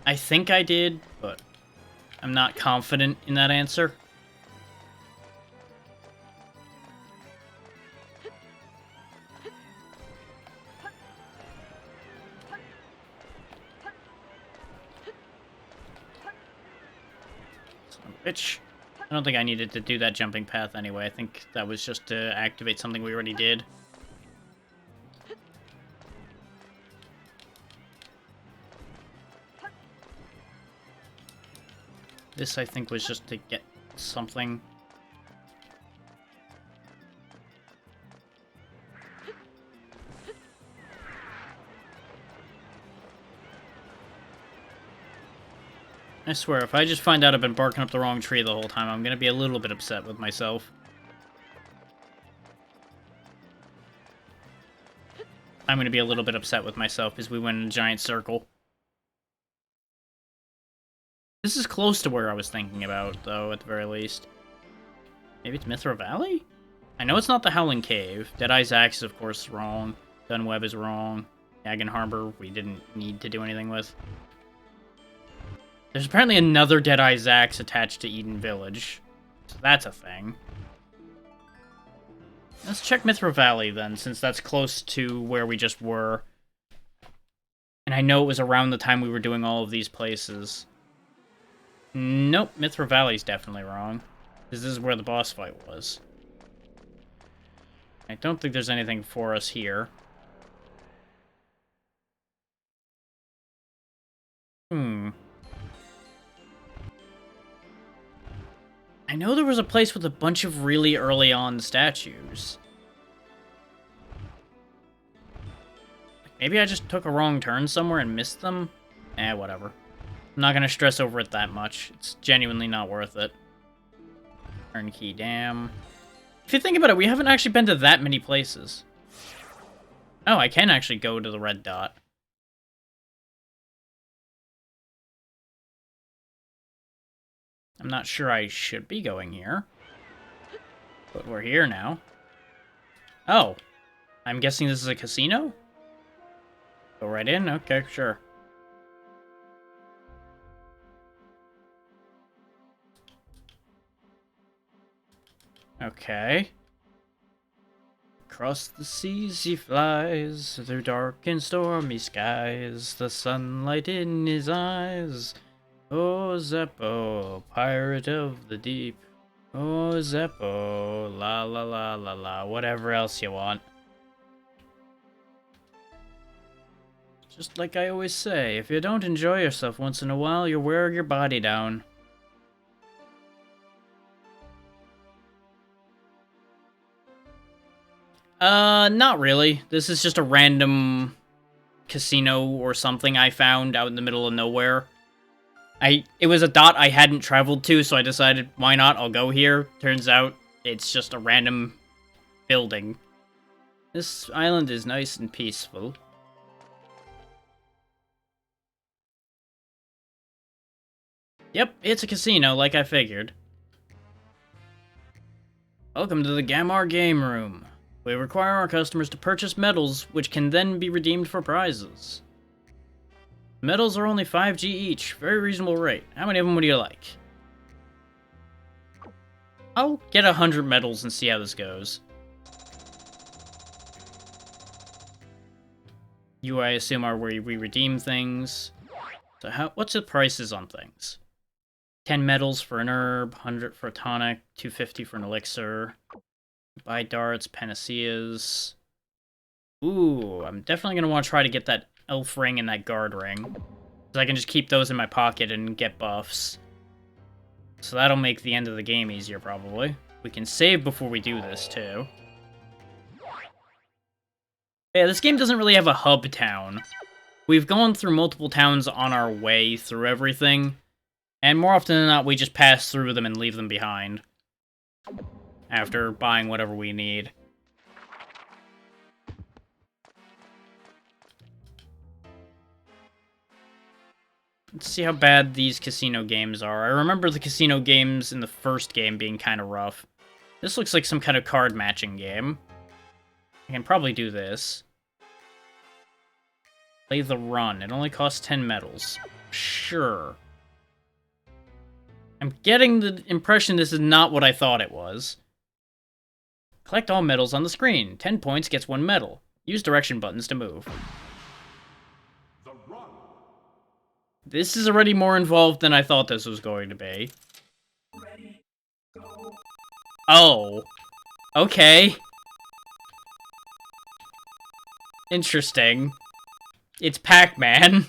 [SPEAKER 1] I think I did, but I'm not confident in that answer. Son of a bitch. I don't think I needed to do that jumping path anyway. I think that was just to activate something we already did. This, I think, was just to get something. I swear, if I just find out I've been barking up the wrong tree the whole time, I'm gonna be a little bit upset with myself. I'm gonna be a little bit upset with myself because we went in a giant circle. This is close to where I was thinking about, though, at the very least. Maybe it's Mithra Valley? I know it's not the Howling Cave. Deadeye's Axe is, of course, wrong. Dunweb is wrong. Yagan Harbor, we didn't need to do anything with. There's apparently another Deadeye's Axe attached to Eden Village. So that's a thing. Let's check Mithra Valley, then, since that's close to where we just were. And I know it was around the time we were doing all of these places. Nope, Mithra Valley's definitely wrong. This is where the boss fight was. I don't think there's anything for us here. I know there was a place with a bunch of really early on statues. Maybe I just took a wrong turn somewhere and missed them? Eh, whatever. I'm not gonna stress over it that much. It's genuinely not worth it. Turnkey Dam. If you think about it, we haven't actually been to that many places. Oh, I can actually go to the red dot. I'm not sure I should be going here. But we're here now. Oh. I'm guessing this is a casino? Go right in? Okay, sure. Okay. Across the seas he flies, through dark and stormy skies, the sunlight in his eyes. Oh, Zeppo, pirate of the deep. Oh, Zeppo, la la la la la, whatever else you want. Just like I always say, if you don't enjoy yourself once in a while, you're wearing your body down. Not really. This is just a random casino or something I found out in the middle of nowhere. It was a dot I hadn't traveled to, so I decided, why not? I'll go here. Turns out, it's just a random building. This island is nice and peaceful. Yep, it's a casino, like I figured. Welcome to the Gamar Game Room. We require our customers to purchase medals, which can then be redeemed for prizes. Medals are only 5G each, very reasonable rate. How many of them would you like? I'll get 100 medals and see how this goes. You, I assume, are where we redeem things. So what's the prices on things? 10 medals for an herb, 100 for a tonic, 250 for an elixir. Buy darts, panaceas. Ooh, I'm definitely going to want to try to get that elf ring and that guard ring. So I can just keep those in my pocket and get buffs. So that'll make the end of the game easier, probably. We can save before we do this, too. Yeah, this game doesn't really have a hub town. We've gone through multiple towns on our way through everything, and more often than not, we just pass through them and leave them behind. After buying whatever we need. Let's see how bad these casino games are. I remember the casino games in the first game being kind of rough. This looks like some kind of card matching game. I can probably do this. Play the run. It only costs 10 medals. Sure. I'm getting the impression this is not what I thought it was. Collect all medals on the screen. 10 points gets 1 medal. Use direction buttons to move. This is already more involved than I thought this was going to be. Oh. Okay. Interesting. It's Pac-Man.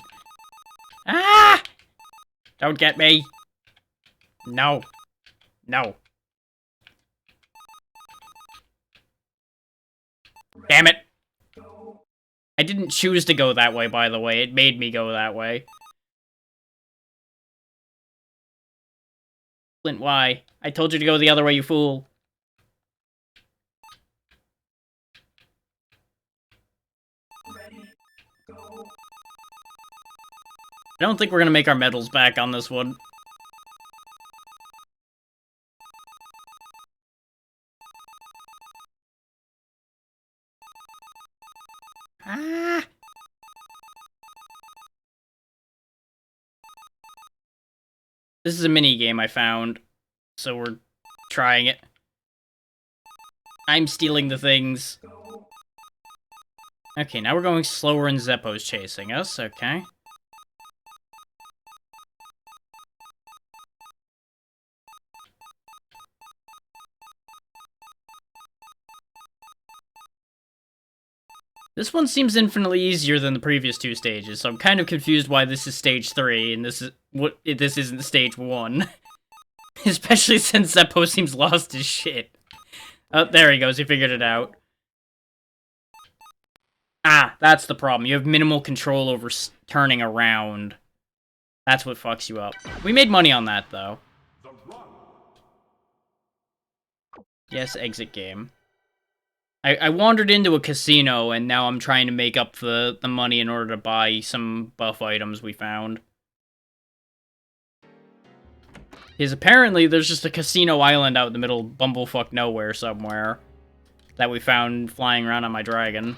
[SPEAKER 1] Ah! Don't get me. No. No. Damn it. I didn't choose to go that way, by the way. It made me go that way. Flint, why? I told you to go the other way, you fool. I don't think we're gonna make our medals back on this one. Ah! This is a mini game I found, so we're trying it. I'm stealing the things. Okay, now we're going slower and Zeppo's chasing us, okay. This one seems infinitely easier than the previous 2 stages, so I'm kind of confused why this is stage 3 and this isn't stage 1. Especially since Zeppo seems lost as shit. Oh, there he goes, he figured it out. Ah, that's the problem. You have minimal control over turning around. That's what fucks you up. We made money on that, though. Yes, exit game. I wandered into a casino, and now I'm trying to make up the money in order to buy some buff items we found. Because apparently there's just a casino island out in the middle of bumblefuck nowhere somewhere that we found flying around on my dragon.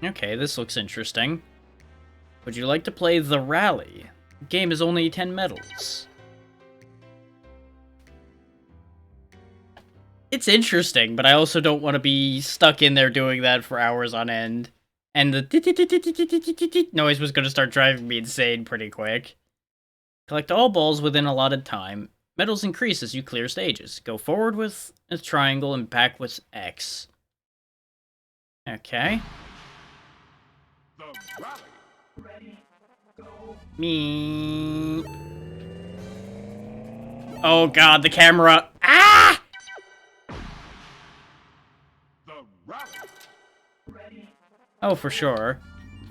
[SPEAKER 1] Okay, this looks interesting. Would you like to play The Rally? The game is only 10 medals. It's interesting, but I also don't want to be stuck in there doing that for hours on end. And the noise was going to start driving me insane pretty quick. Collect all balls within allotted time. Medals increase as you clear stages. Go forward with a triangle and back with X. Okay. Me. Oh god, the camera. Ah! Oh, for sure.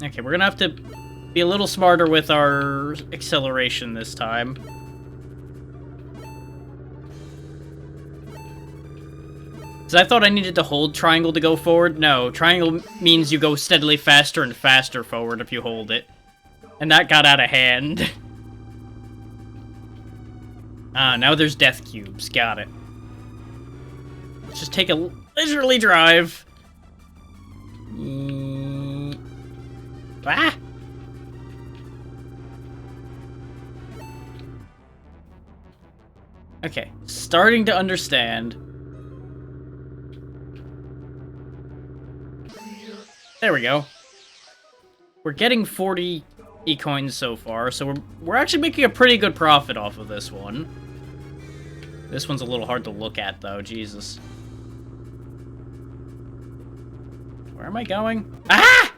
[SPEAKER 1] Okay, we're gonna have to be a little smarter with our acceleration this time. Because I thought I needed to hold triangle to go forward. No, triangle means you go steadily faster and faster forward if you hold it. And that got out of hand. Ah, now there's death cubes. Got it. Let's just take a leisurely drive. Ah! Okay, starting to understand. There we go. We're getting 40 e-coins so far, so we're actually making a pretty good profit off of this one. This one's a little hard to look at, though. Jesus. Where am I going? Ah!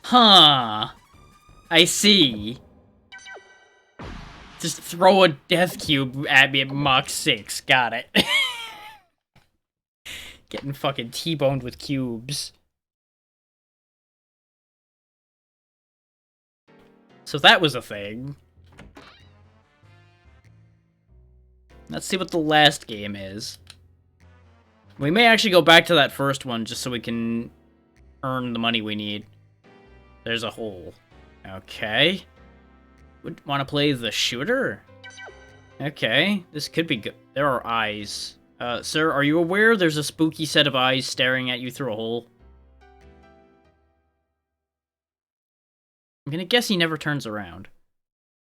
[SPEAKER 1] Huh. I see. Just throw a death cube at me at Mach 6. Got it. Getting fucking T-boned with cubes. So that was a thing. Let's see what the last game is. We may actually go back to that first one just so we can earn the money we need. There's a hole. Okay. Would want to play the shooter? Okay, this could be good. There are eyes. Sir, are you aware there's a spooky set of eyes staring at you through a hole? I'm gonna guess he never turns around.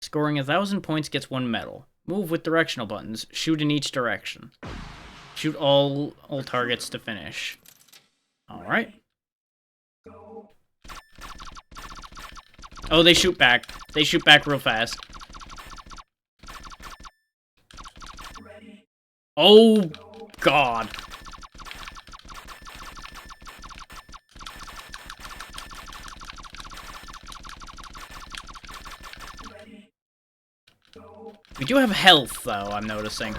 [SPEAKER 1] Scoring 1,000 points gets 1 medal. Move with directional buttons. Shoot in each direction. Shoot all targets to finish. Alright. Oh, they shoot back. They shoot back real fast. Oh, God. We do have health, though, I'm noticing.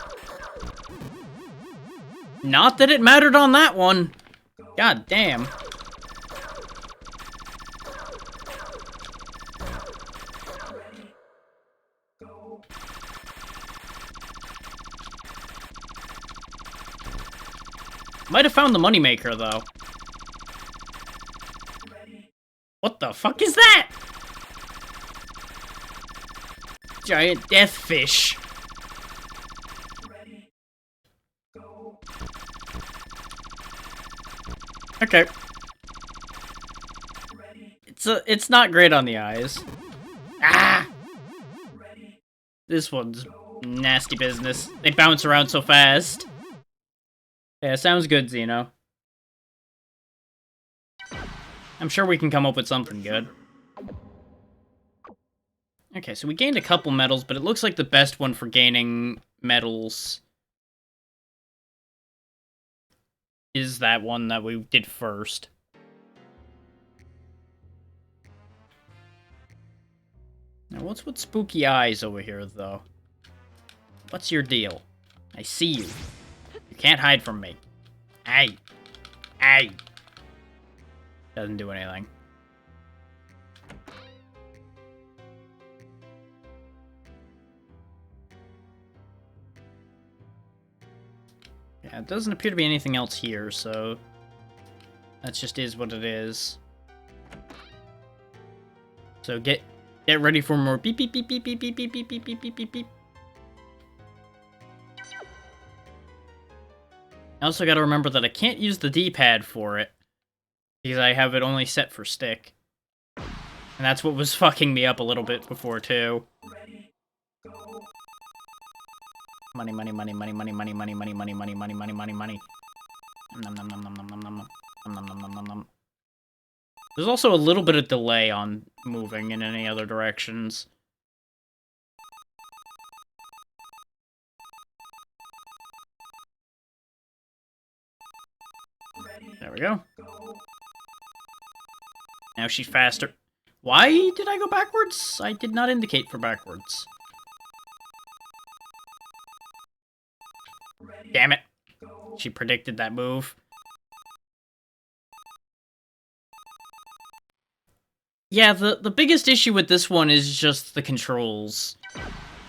[SPEAKER 1] Not that it mattered on that one. God damn. Might have found the moneymaker, though. What the fuck is that? Giant death fish. Okay. It's not great on the eyes. Ah! This one's nasty business. They bounce around so fast. Yeah, sounds good, Xeno. I'm sure we can come up with something good. Okay, so we gained a couple medals, but it looks like the best one for gaining medals is that one that we did first. Now, what's with spooky eyes over here, though? What's your deal? I see you. You can't hide from me. Aye. Aye. Doesn't do anything. Yeah, it doesn't appear to be anything else here, so that just is what it is. So get ready for more beep beep beep beep beep beep beep beep beep beep beep beep beep. I also gotta remember that I can't use the D-pad for it, because I have it only set for stick. And that's what was fucking me up a little bit before, too. Money, money, money, money, money, money, money, money, money, money, money, money, money, money. Nom nom nom nom nom nom nom nom nom nom nom nom nom. There's also a little bit of delay on moving in any other directions. There we go. Now she's faster. Why did I go backwards? I did not indicate for backwards. Damn it. She predicted that move. Yeah, the biggest issue with this one is just the controls.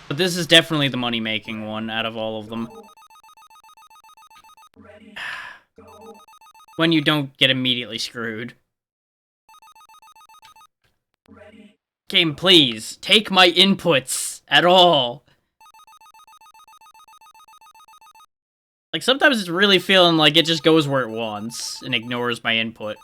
[SPEAKER 1] But this is definitely the money-making one out of all of them. When you don't get immediately screwed. Game, please, take my inputs at all. Like, sometimes it's really feeling like it just goes where it wants and ignores my input.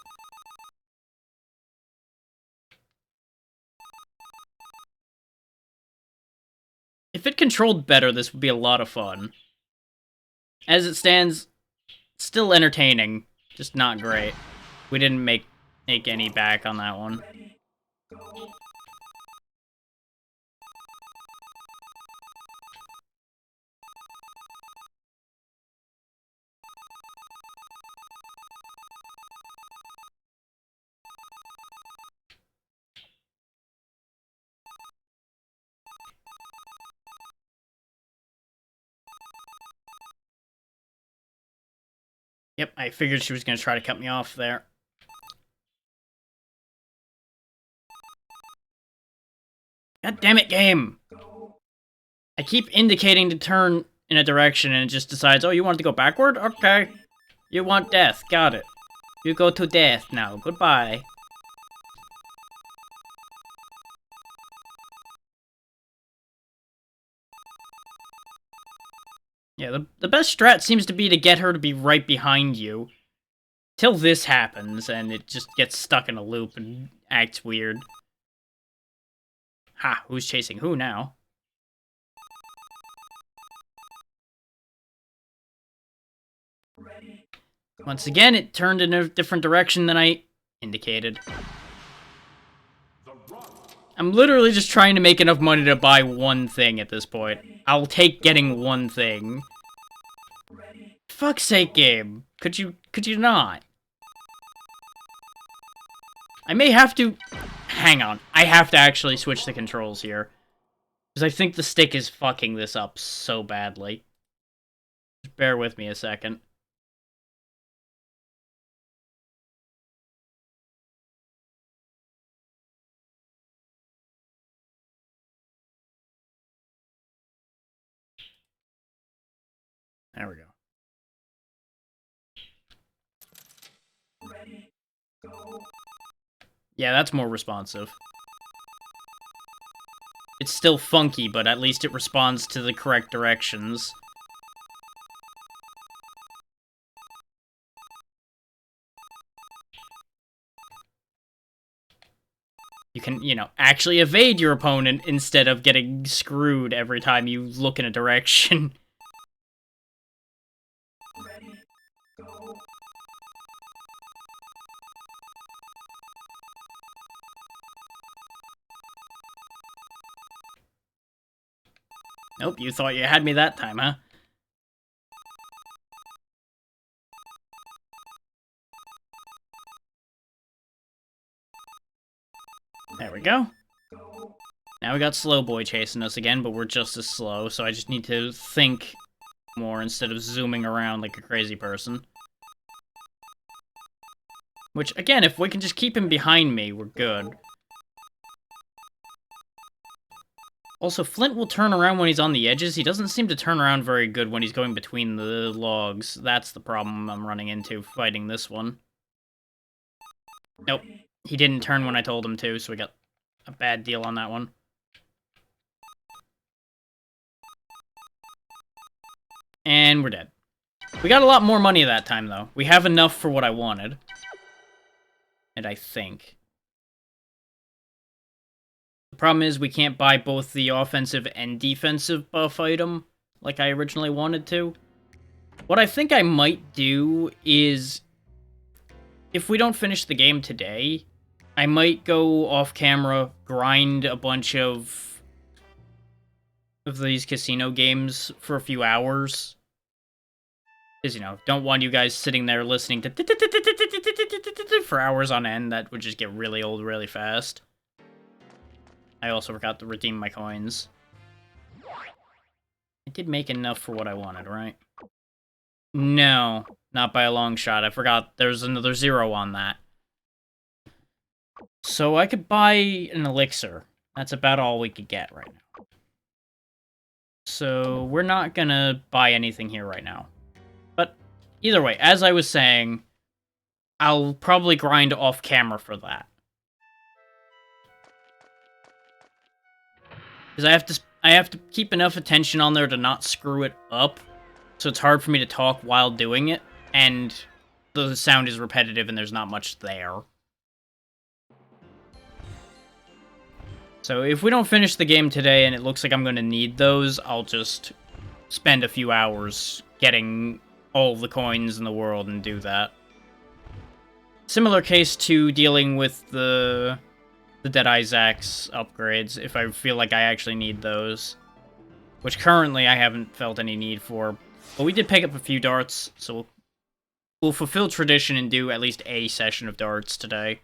[SPEAKER 1] If it controlled better, this would be a lot of fun. As it stands, still entertaining, just not great. We didn't make make any back on that one. Yep, I figured she was going to try to cut me off there. God damn it, game! I keep indicating to turn in a direction and it just decides, oh, you want to go backward? Okay. You want death. Got it. You go to death now. Goodbye. Yeah, the best strat seems to be to get her to be right behind you. Till this happens, and it just gets stuck in a loop and acts weird. Ha, who's chasing who now? Once again, it turned in a different direction than I indicated. I'm literally just trying to make enough money to buy one thing at this point. I'll take getting one thing. Fuck's sake, game. Could you not? I may have to... Hang on. I have to actually switch the controls here. Because I think the stick is fucking this up so badly. Just bear with me a second. There we go. Yeah, that's more responsive. It's still funky, but at least it responds to the correct directions. You can, you know, actually evade your opponent instead of getting screwed every time you look in a direction. Nope, you thought you had me that time, huh? There we go. Now we got Slow Boy chasing us again, but we're just as slow, so I just need to think more instead of zooming around like a crazy person. Which, again, if we can just keep him behind me, we're good. Also, Flint will turn around when he's on the edges. He doesn't seem to turn around very good when he's going between the logs. That's the problem I'm running into fighting this one. Nope. He didn't turn when I told him to, so we got a bad deal on that one. And we're dead. We got a lot more money that time, though. We have enough for what I wanted. And I think. The problem is we can't buy both the offensive and defensive buff item like I originally wanted to. What I think I might do is, if we don't finish the game today, I might go off camera, grind a bunch of these casino games for a few hours. Because, you know, don't want you guys sitting there listening to for hours on end. That would just get really old really fast. I also forgot to redeem my coins. I did make enough for what I wanted, right? No, not by a long shot. I forgot there's another 0 on that. So I could buy an elixir. That's about all we could get right now. So we're not gonna buy anything here right now. But either way, as I was saying, I'll probably grind off camera for that. Because I have to keep enough attention on there to not screw it up, so it's hard for me to talk while doing it, and the sound is repetitive and there's not much there. So if we don't finish the game today and it looks like I'm going to need those, I'll just spend a few hours getting all the coins in the world and do that. Similar case to dealing with the Deadeye Zax upgrades, if I feel like I actually need those. Which currently I haven't felt any need for. But we did pick up a few darts, so we'll fulfill tradition and do at least a session of darts today.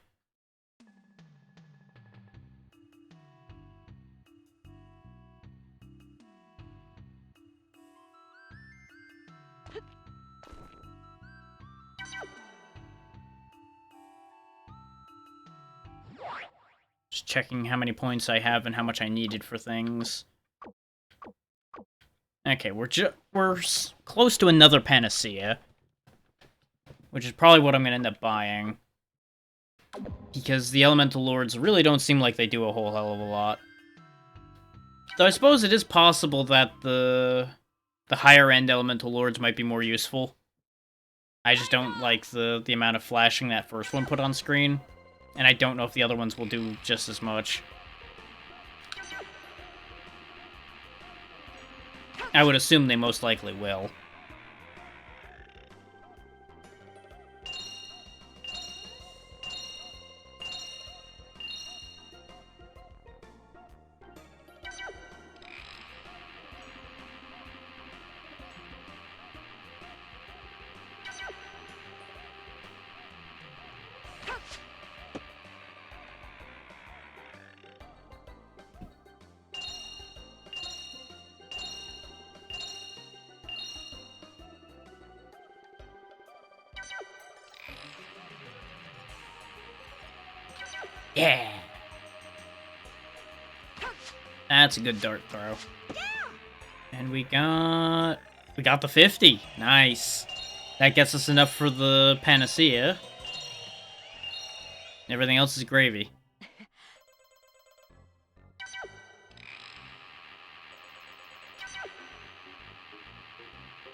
[SPEAKER 1] Just checking how many points I have and how much I needed for things. Okay, we're close to another Panacea, which is probably what I'm going to end up buying. Because the Elemental Lords really don't seem like they do a whole hell of a lot. Though I suppose it is possible that the higher-end Elemental Lords might be more useful. I just don't like the amount of flashing that first one put on screen. And I don't know if the other ones will do just as much. I would assume they most likely will. Yeah! That's a good dart throw. And we got the 50. Nice. That gets us enough for the Panacea. Everything else is gravy.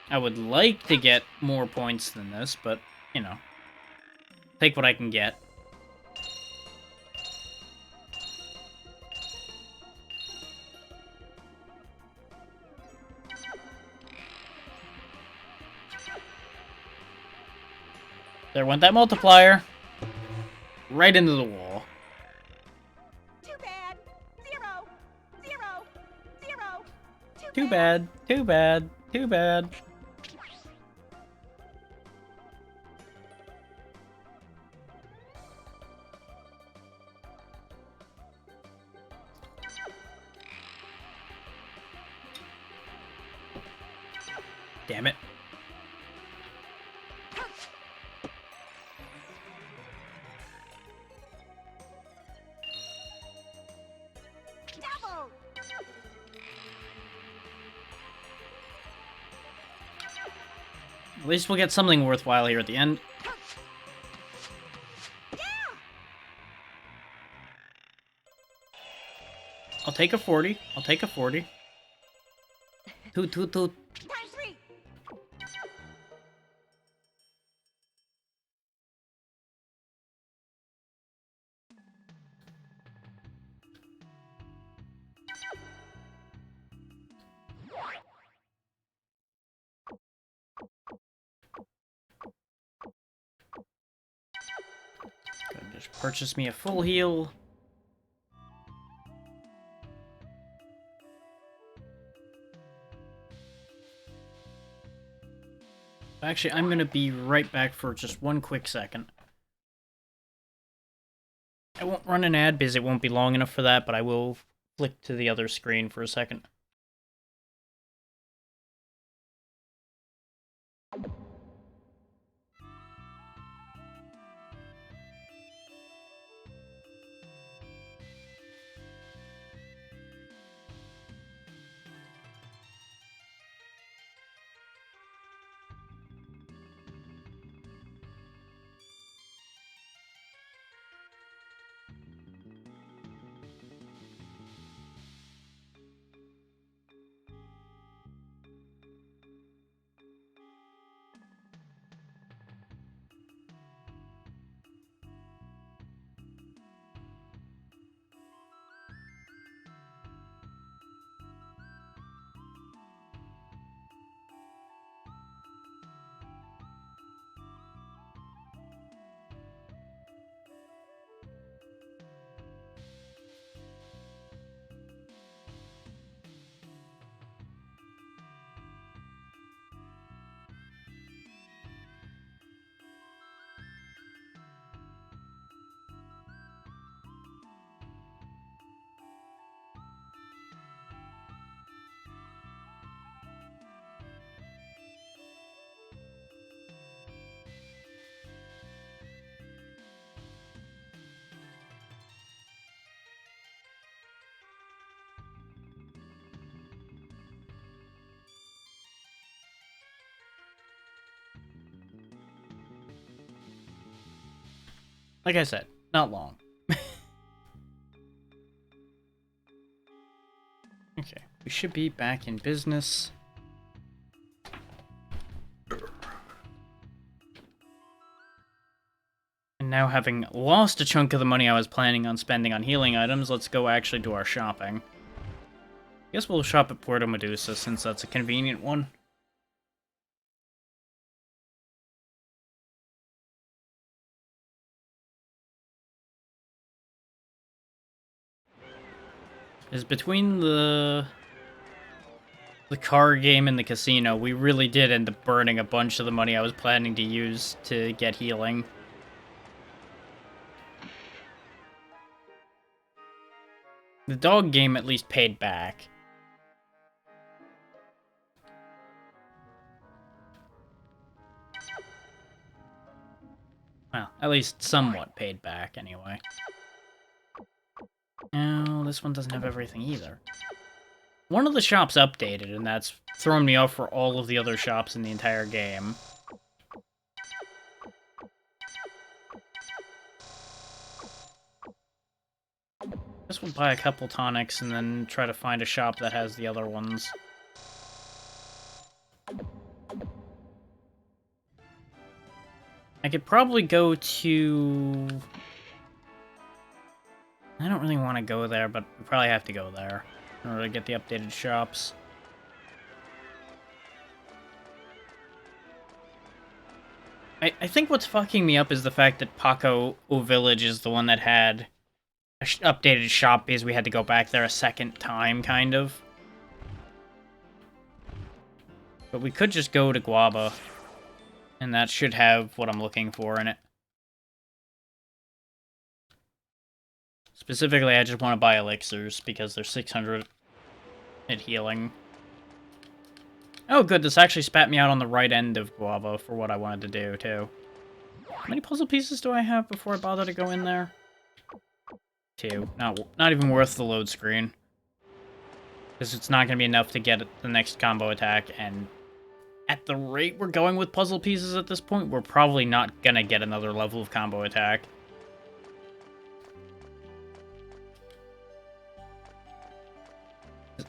[SPEAKER 1] I would like to get more points than this, but, you know. Take what I can get. There went that multiplier. Right into the wall.
[SPEAKER 3] Too bad. 0, 0, 0.
[SPEAKER 1] Too bad. Too bad. Too bad. Damn it.
[SPEAKER 3] Double.
[SPEAKER 1] At least we'll get something worthwhile here at the end. I'll take a 40. I'll take a 40. Toot, toot, toot.
[SPEAKER 3] Times 3.
[SPEAKER 1] Gonna just purchase me a full heal. Actually, I'm gonna be right back for just one quick second. I won't run an ad because it won't be long enough for that, but I will flick to the other screen for a second. Like I said, not long. Okay, we should be back in business. And now, having lost a chunk of the money I was planning on spending on healing items, let's go actually do our shopping. Guess we'll shop at Puerto Medusa, since that's a convenient one. Is between the card game and the casino, we really did end up burning a bunch of the money I was planning to use to get healing. The dog game at least paid back. Well, at least somewhat paid back, anyway. No, this one doesn't have everything either. One of the shops updated, and that's thrown me off for all of the other shops in the entire game. Guess we'll buy a couple tonics and then try to find a shop that has the other ones. I could probably go to... I don't really want to go there, but we probably have to go there in order to get the updated shops. I think what's fucking me up is the fact that Paco Village is the one that had a updated shop because we had to go back there a second time, kind of. But we could just go to Guaba, and that should have what I'm looking for in it. Specifically, I just want to buy elixirs, because they're 600 at healing. Oh, good, this actually spat me out on the right end of Guava for what I wanted to do, too. How many puzzle pieces do I have before I bother to go in there? 2. Not even worth the load screen. Because it's not going to be enough to get the next combo attack, and at the rate we're going with puzzle pieces at this point, we're probably not going to get another level of combo attack.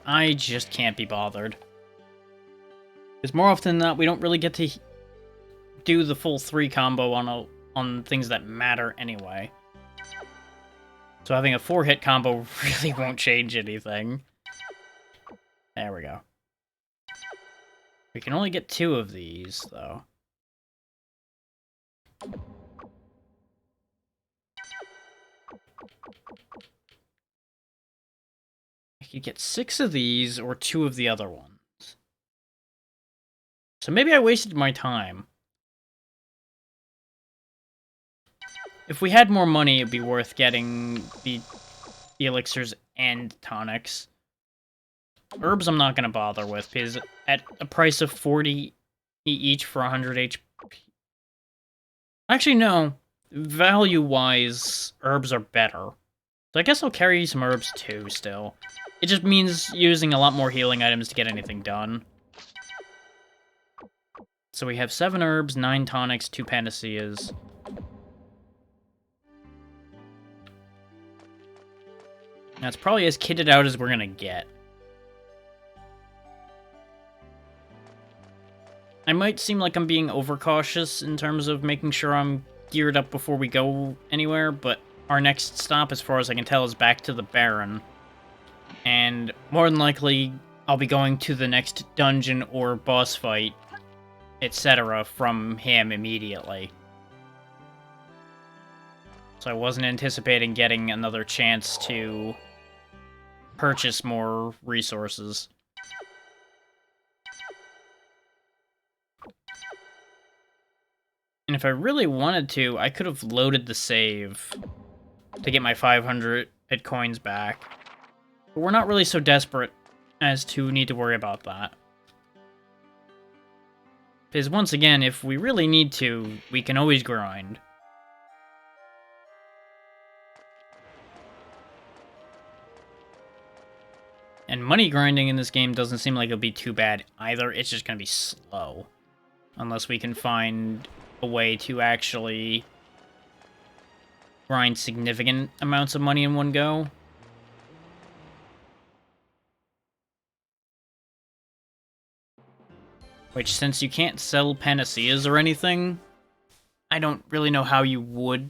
[SPEAKER 1] I just can't be bothered. Because more often than not, we don't really get to do the full 3 combo on things that matter anyway. So having a 4-hit combo really won't change anything. There we go. We can only get 2 of these, though. I could get 6 of these or 2 of the other ones. So maybe I wasted my time. If we had more money, it'd be worth getting the elixirs and tonics. Herbs I'm not going to bother with, because at a price of 40 each for 100 HP... Actually, no. Value-wise, herbs are better. So I guess I'll carry some herbs too, still. It just means using a lot more healing items to get anything done. So we have 7 herbs, 9 tonics, 2 panaceas. That's probably as kitted out as we're gonna get. I might seem like I'm being overcautious in terms of making sure I'm geared up before we go anywhere, but our next stop, as far as I can tell, is back to the Baron. And more than likely, I'll be going to the next dungeon or boss fight, etc. from him immediately. So I wasn't anticipating getting another chance to purchase more resources. And if I really wanted to, I could have loaded the save to get my 500 Bitcoins back. But we're not really so desperate as to need to worry about that. Because once again, if we really need to, we can always grind. And money grinding in this game doesn't seem like it'll be too bad either. It's just going to be slow. Unless we can find a way to actually grind significant amounts of money in one go. Which, since you can't sell panaceas or anything, I don't really know how you would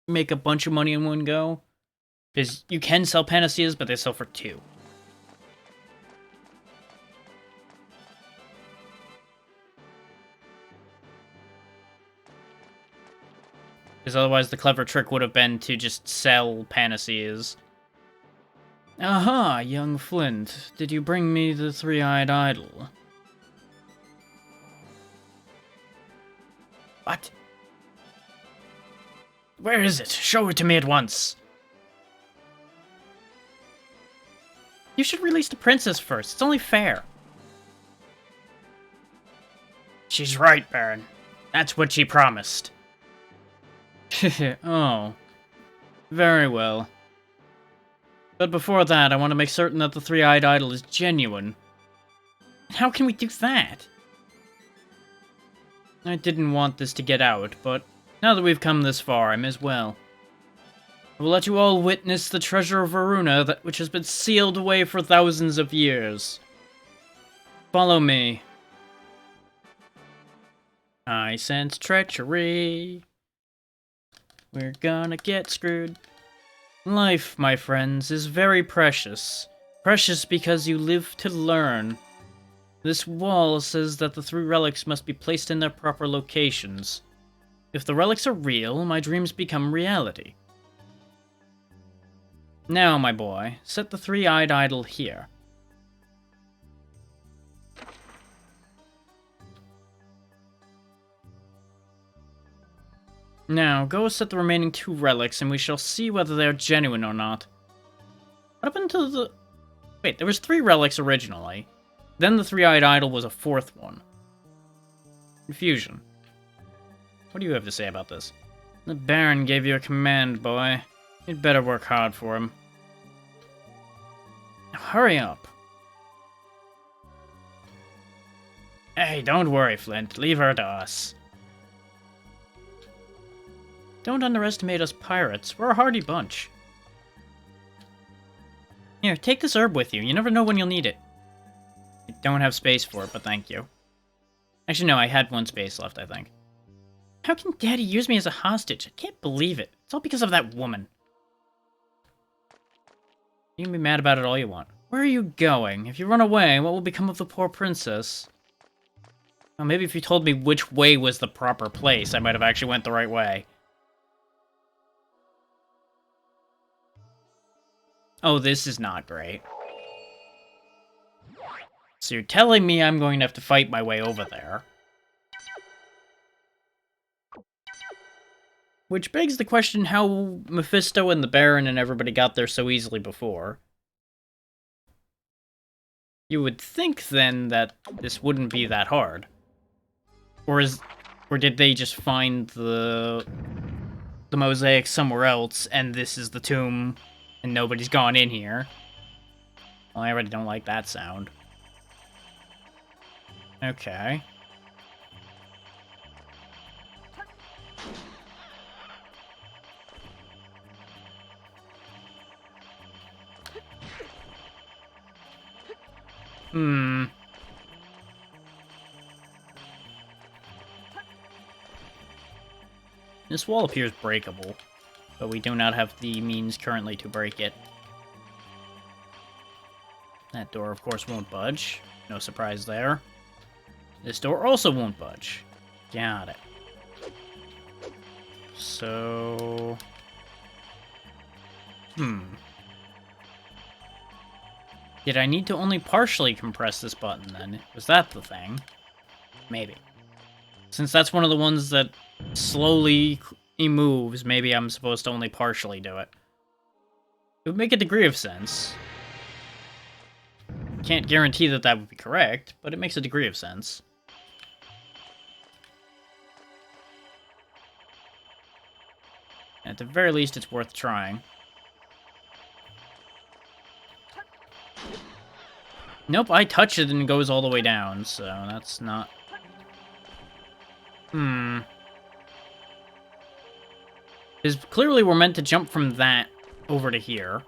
[SPEAKER 1] make a bunch of money in one go. Because you can sell panaceas, but they sell for 2. Because otherwise the clever trick would have been to just sell panaceas. Aha, young Flint. Did you bring me the three-eyed idol? What? Where is it? Show it to me at once. You should release the princess first. It's only fair. She's right, Baron. That's what she promised. Oh. Very well. But before that, I want to make certain that the three-eyed idol is genuine. How can we do that? I didn't want this to get out, but now that we've come this far, I may as well. I will let you all witness the treasure of Varuna, which has been sealed away for thousands of years. Follow me. I sense treachery. We're gonna get screwed. Life, my friends, is very precious. Precious because you live to learn. This wall says that the 3 relics must be placed in their proper locations. If the relics are real, my dreams become reality. Now, my boy, set the three-eyed idol here. Now, go set the remaining 2 relics, and we shall see whether they are genuine or not. What happened to the... Wait, there was 3 relics originally. Then the three-eyed idol was a 4th one. Confusion. What do you have to say about this? The Baron gave you a command, boy. You'd better work hard for him. Now hurry up. Hey, don't worry, Flint. Leave her to us. Don't underestimate us pirates. We're a hardy bunch. Here, take this herb with you. You never know when you'll need it. I don't have space for it, but thank you. Actually, no, I had 1 space left, I think. How can Daddy use me as a hostage? I can't believe it. It's all because of that woman. You can be mad about it all you want. Where are you going? If you run away, what will become of the poor princess? Well, maybe if you told me which way was the proper place, I might have actually went the right way. Oh, this is not great. So you're telling me I'm going to have to fight my way over there. Which begs the question how Mephisto and the Baron and everybody got there so easily before. You would think, then, that this wouldn't be that hard. Or did they just find the mosaic somewhere else, and this is the tomb, and nobody's gone in here? Well, I already don't like that sound. Okay. This wall appears breakable, but we do not have the means currently to break it. That door, of course, won't budge. No surprise there. This door also won't budge. Got it. So... Did I need to only partially compress this button, then? Was that the thing? Maybe. Since that's one of the ones that slowly moves, maybe I'm supposed to only partially do it. It would make a degree of sense. Can't guarantee that that would be correct, but it makes a degree of sense. At the very least, it's worth trying. Nope, I touch it and it goes all the way down, so that's not... Because Because clearly we're meant to jump from that over to here.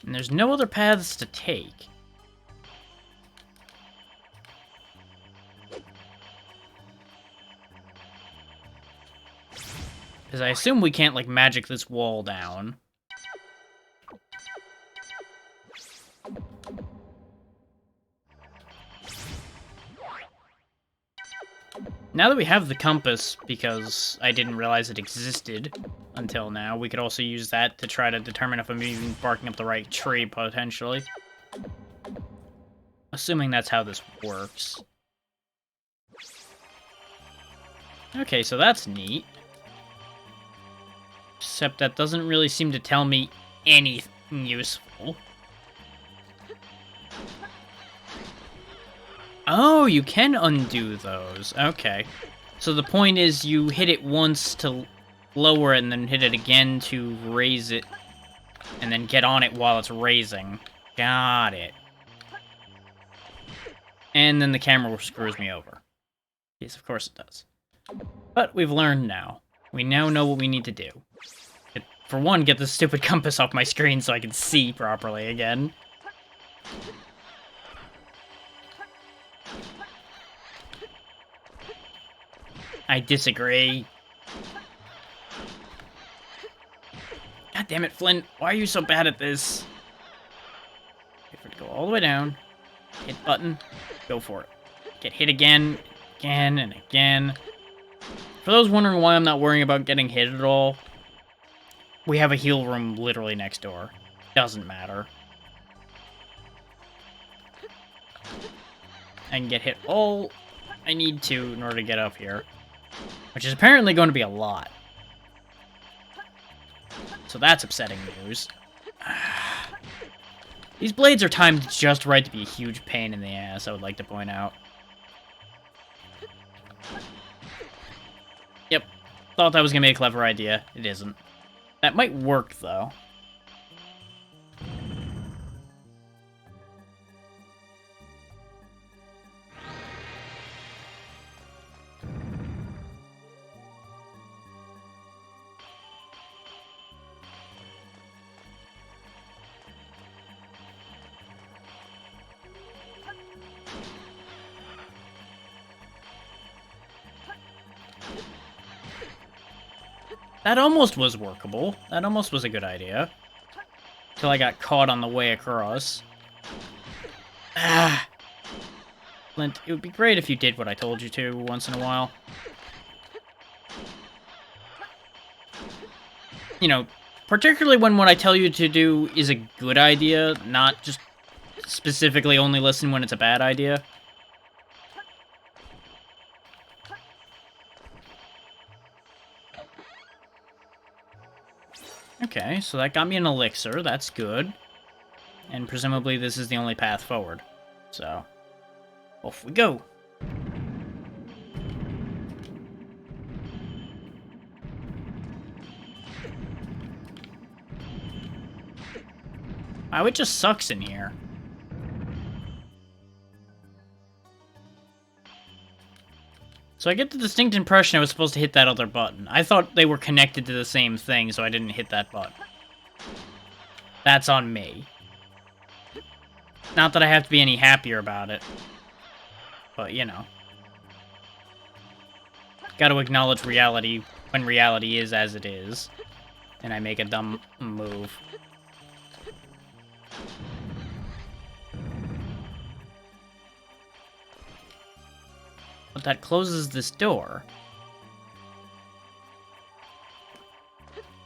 [SPEAKER 1] And there's no other paths to take. Because I assume we can't, like, magic this wall down. Now that we have the compass, because I didn't realize it existed until now, we could also use that to try to determine if I'm even barking up the right tree, potentially. Assuming that's how this works. Okay, so that's neat. Except that doesn't really seem to tell me anything useful. Oh, you can undo those. Okay. So the point is you hit it once to lower it and then hit it again to raise it. And then get on it while it's raising. Got it. And then the camera screws me over. Yes, of course it does. But we've learned now. We now know what we need to do. For one, get this stupid compass off my screen so I can see properly again. I disagree. God damn it, Flint. Why are you so bad at this? Wait for it to go all the way down. Hit button. Go for it. Get hit again, again, and again. For those wondering why I'm not worrying about getting hit at all, we have a heal room literally next door. Doesn't matter. I can get hit all I need to in order to get up here. Which is apparently going to be a lot. So that's upsetting news. These blades are timed just right to be a huge pain in the ass, I would like to point out. Yep. Thought that was going to be a clever idea. It isn't. That might work, though. That almost was workable. That almost was a good idea. Till I got caught on the way across. Ah! Flint, it would be great if you did what I told you to once in a while. You know, particularly when what I tell you to do is a good idea, not just specifically only listen when it's a bad idea. Okay, so that got me an elixir, that's good. And presumably this is the only path forward. So, off we go. Wow, it just sucks in here. So I get the distinct impression I was supposed to hit that other button. I thought they were connected to the same thing, so I didn't hit that button. That's on me. Not that I have to be any happier about it. But, you know. Gotta acknowledge reality when reality is as it is. And I make a dumb move. But that closes this door.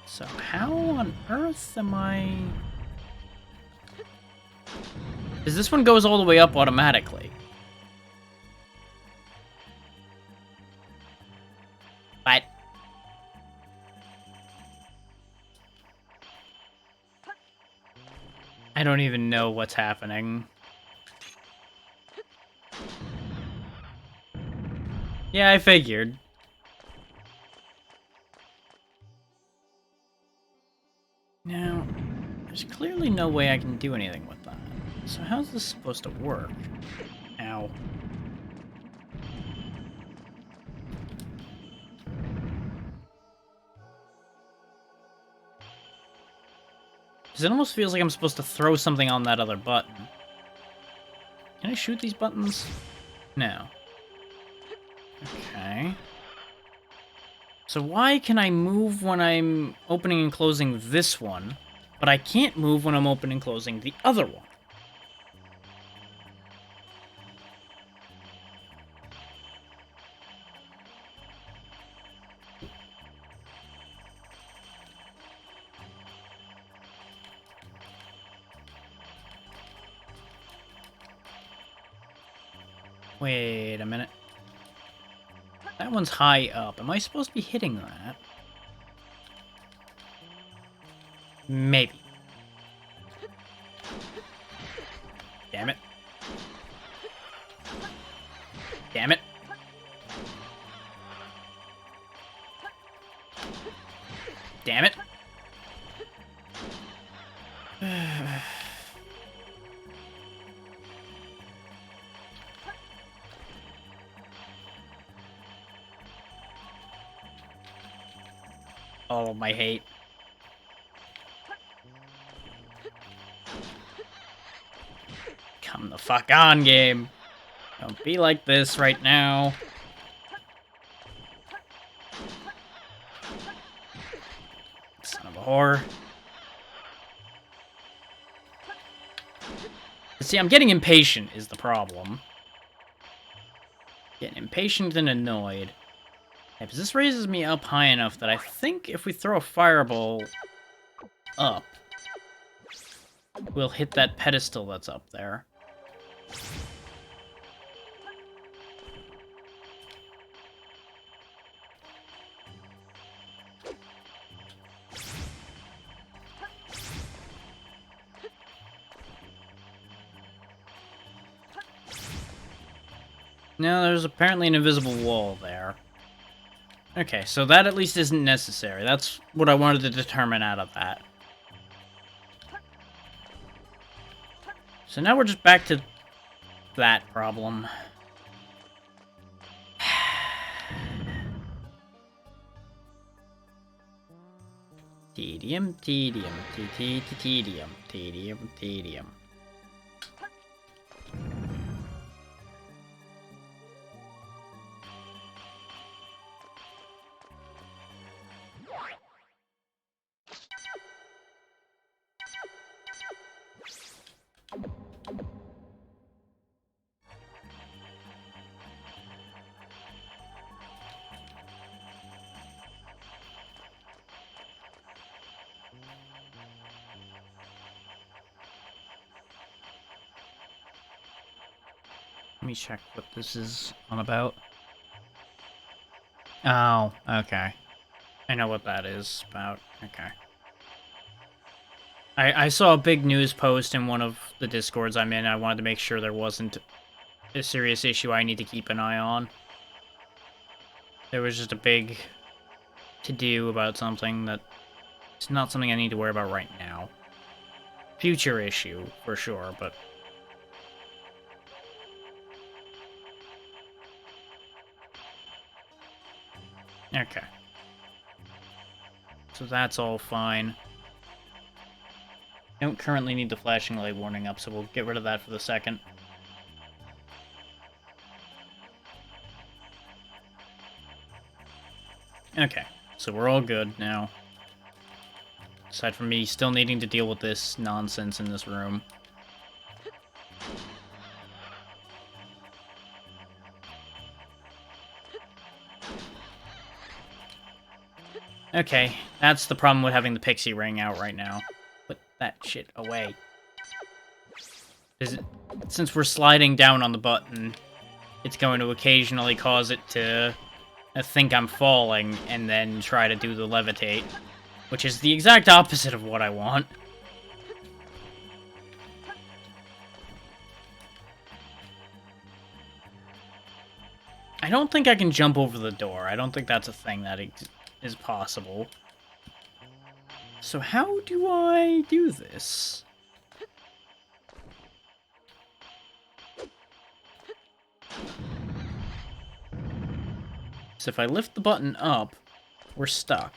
[SPEAKER 1] So how on earth am I... Because this one goes all the way up automatically. But... I don't even know what's happening. Yeah, I figured. Now, there's clearly no way I can do anything with that. So how's this supposed to work? Ow. Because it almost feels like I'm supposed to throw something on that other button. Can I shoot these buttons? No. Okay. So why can I move when I'm opening and closing this one, but I can't move when I'm opening and closing the other one? Wait a minute. That one's high up. Am I supposed to be hitting that? Maybe. Damn it. Damn it. Damn it. All of my hate. Come the fuck on, game. Don't be like this right now. Son of a whore. See, I'm getting impatient is the problem. Getting impatient and annoyed. Yeah, because this raises me up high enough that I think if we throw a fireball up, we'll hit that pedestal that's up there. No, there's apparently an invisible wall there. Okay, so that at least isn't necessary. That's what I wanted to determine out of that. So now we're just back to that problem. Tedium, tedium, tedium, tedium, tedium. Let me check what this is on about. Oh, okay. I know what that is about. Okay. I saw a big news post in one of the Discords I'm in. I wanted to make sure there wasn't a serious issue I need to keep an eye on. There was just a big to-do about something that it's not something I need to worry about right now. Future issue, for sure, but... Okay. So that's all fine. I don't currently need the flashing light warning up, so we'll get rid of that for the second. Okay, so we're all good now. Aside from me still needing to deal with this nonsense in this room. Okay, that's the problem with having the pixie ring out right now. Put that shit away. Since we're sliding down on the button, it's going to occasionally cause it to think I'm falling and then try to do the levitate, which is the exact opposite of what I want. I don't think I can jump over the door. I don't think that's a thing that is possible. So how do I do this? So if I lift the button up, we're stuck.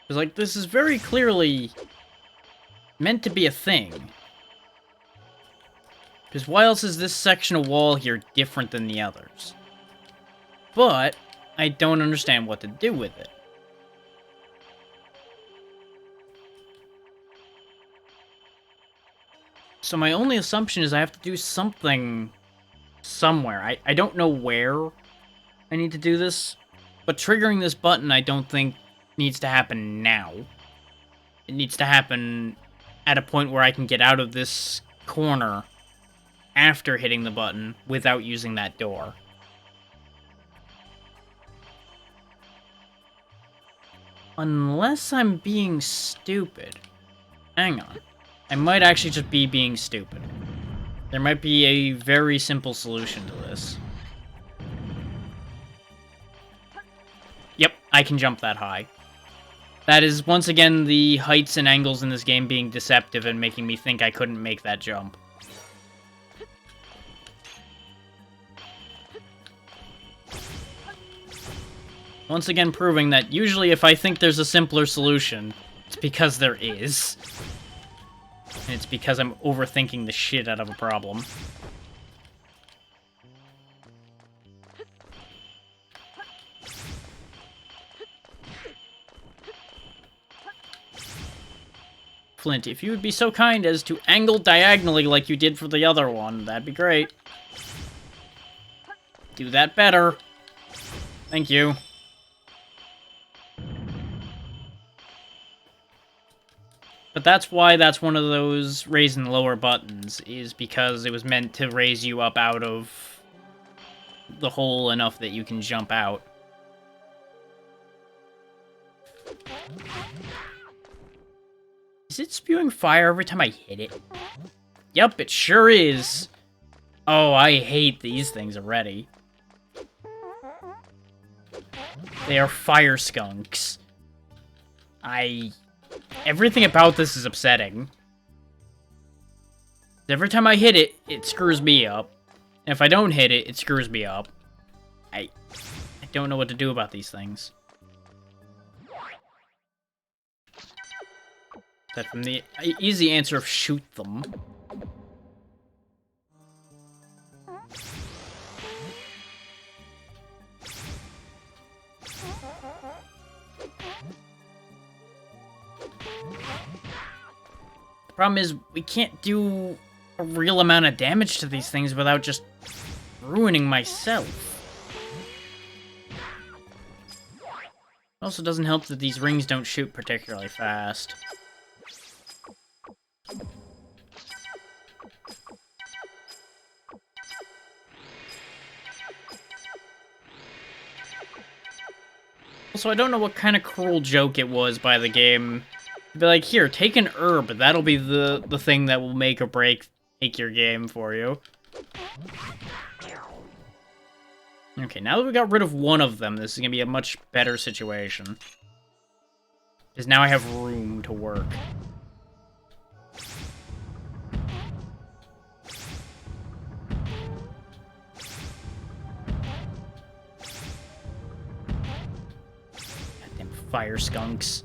[SPEAKER 1] Because, like, this is very clearly meant to be a thing. Because why else is this section of wall here different than the others? But I don't understand what to do with it. So my only assumption is I have to do something somewhere. I don't know where I need to do this, but triggering this button I don't think needs to happen now. It needs to happen at a point where I can get out of this corner after hitting the button without using that door. Unless I'm being stupid. Hang on. I might actually just be being stupid. There might be a very simple solution to this. Yep, I can jump that high. That is, once again, the heights and angles in this game being deceptive and making me think I couldn't make that jump. Once again proving that usually if I think there's a simpler solution, it's because there is. And it's because I'm overthinking the shit out of a problem. Flint, if you would be so kind as to angle diagonally like you did for the other one, that'd be great. Do that better. Thank you. But that's why that's one of those raise and lower buttons, is because it was meant to raise you up out of the hole enough that you can jump out. Is it spewing fire every time I hit it? Yep, it sure is. Oh, I hate these things already. They are fire skunks. Everything about this is upsetting. Every time I hit it, it screws me up. And if I don't hit it, it screws me up. I don't know what to do about these things. That from the easy answer of shoot them. The problem is, we can't do a real amount of damage to these things without just ruining myself. It also doesn't help that these rings don't shoot particularly fast. Also, I don't know what kind of cruel joke it was by the game. Be like, here, take an herb. That'll be the thing that will make or break your game for you. Okay, now that we got rid of one of them, this is gonna be a much better situation. Because now I have room to work. Goddamn fire skunks.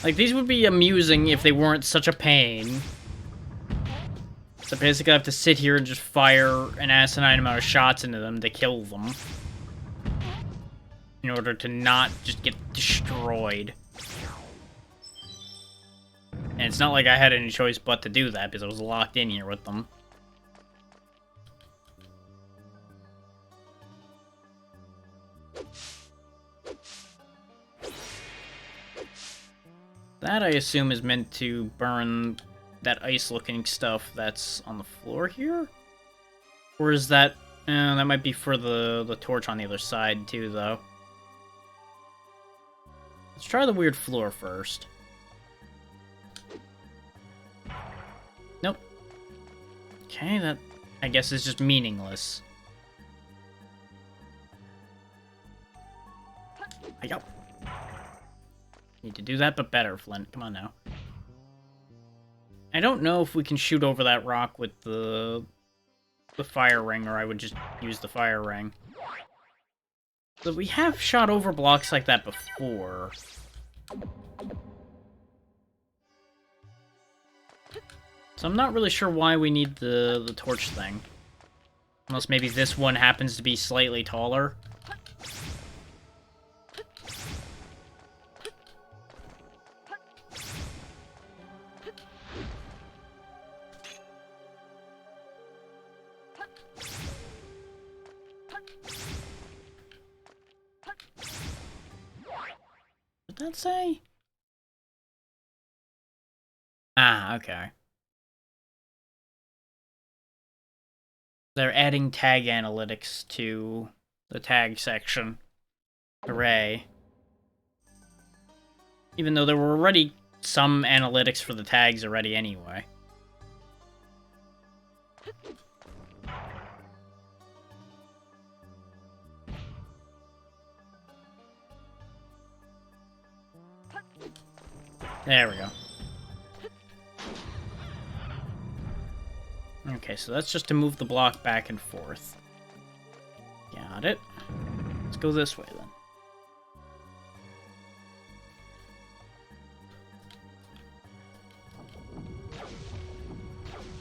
[SPEAKER 1] Like, these would be amusing if they weren't such a pain. So basically I have to sit here and just fire an asinine amount of shots into them to kill them. In order to not just get destroyed. And it's not like I had any choice but to do that, because I was locked in here with them. That, I assume, is meant to burn that ice-looking stuff that's on the floor here? Or is that... that might be for the torch on the other side, too, though. Let's try the weird floor first. Nope. Okay, that, I guess, is just meaningless. Hi-yo. Need to do that, but better, Flint. Come on now. I don't know if we can shoot over that rock with the fire ring, or I would just use the fire ring. So we have shot over blocks like that before. So I'm not really sure why we need the torch thing. Unless maybe this one happens to be slightly taller. What did that say? Ah, okay. They're adding tag analytics to the tag section. Hooray. Even though there were already some analytics for the tags already anyway. There we go. Okay, so that's just to move the block back and forth. Got it. Let's go this way, then.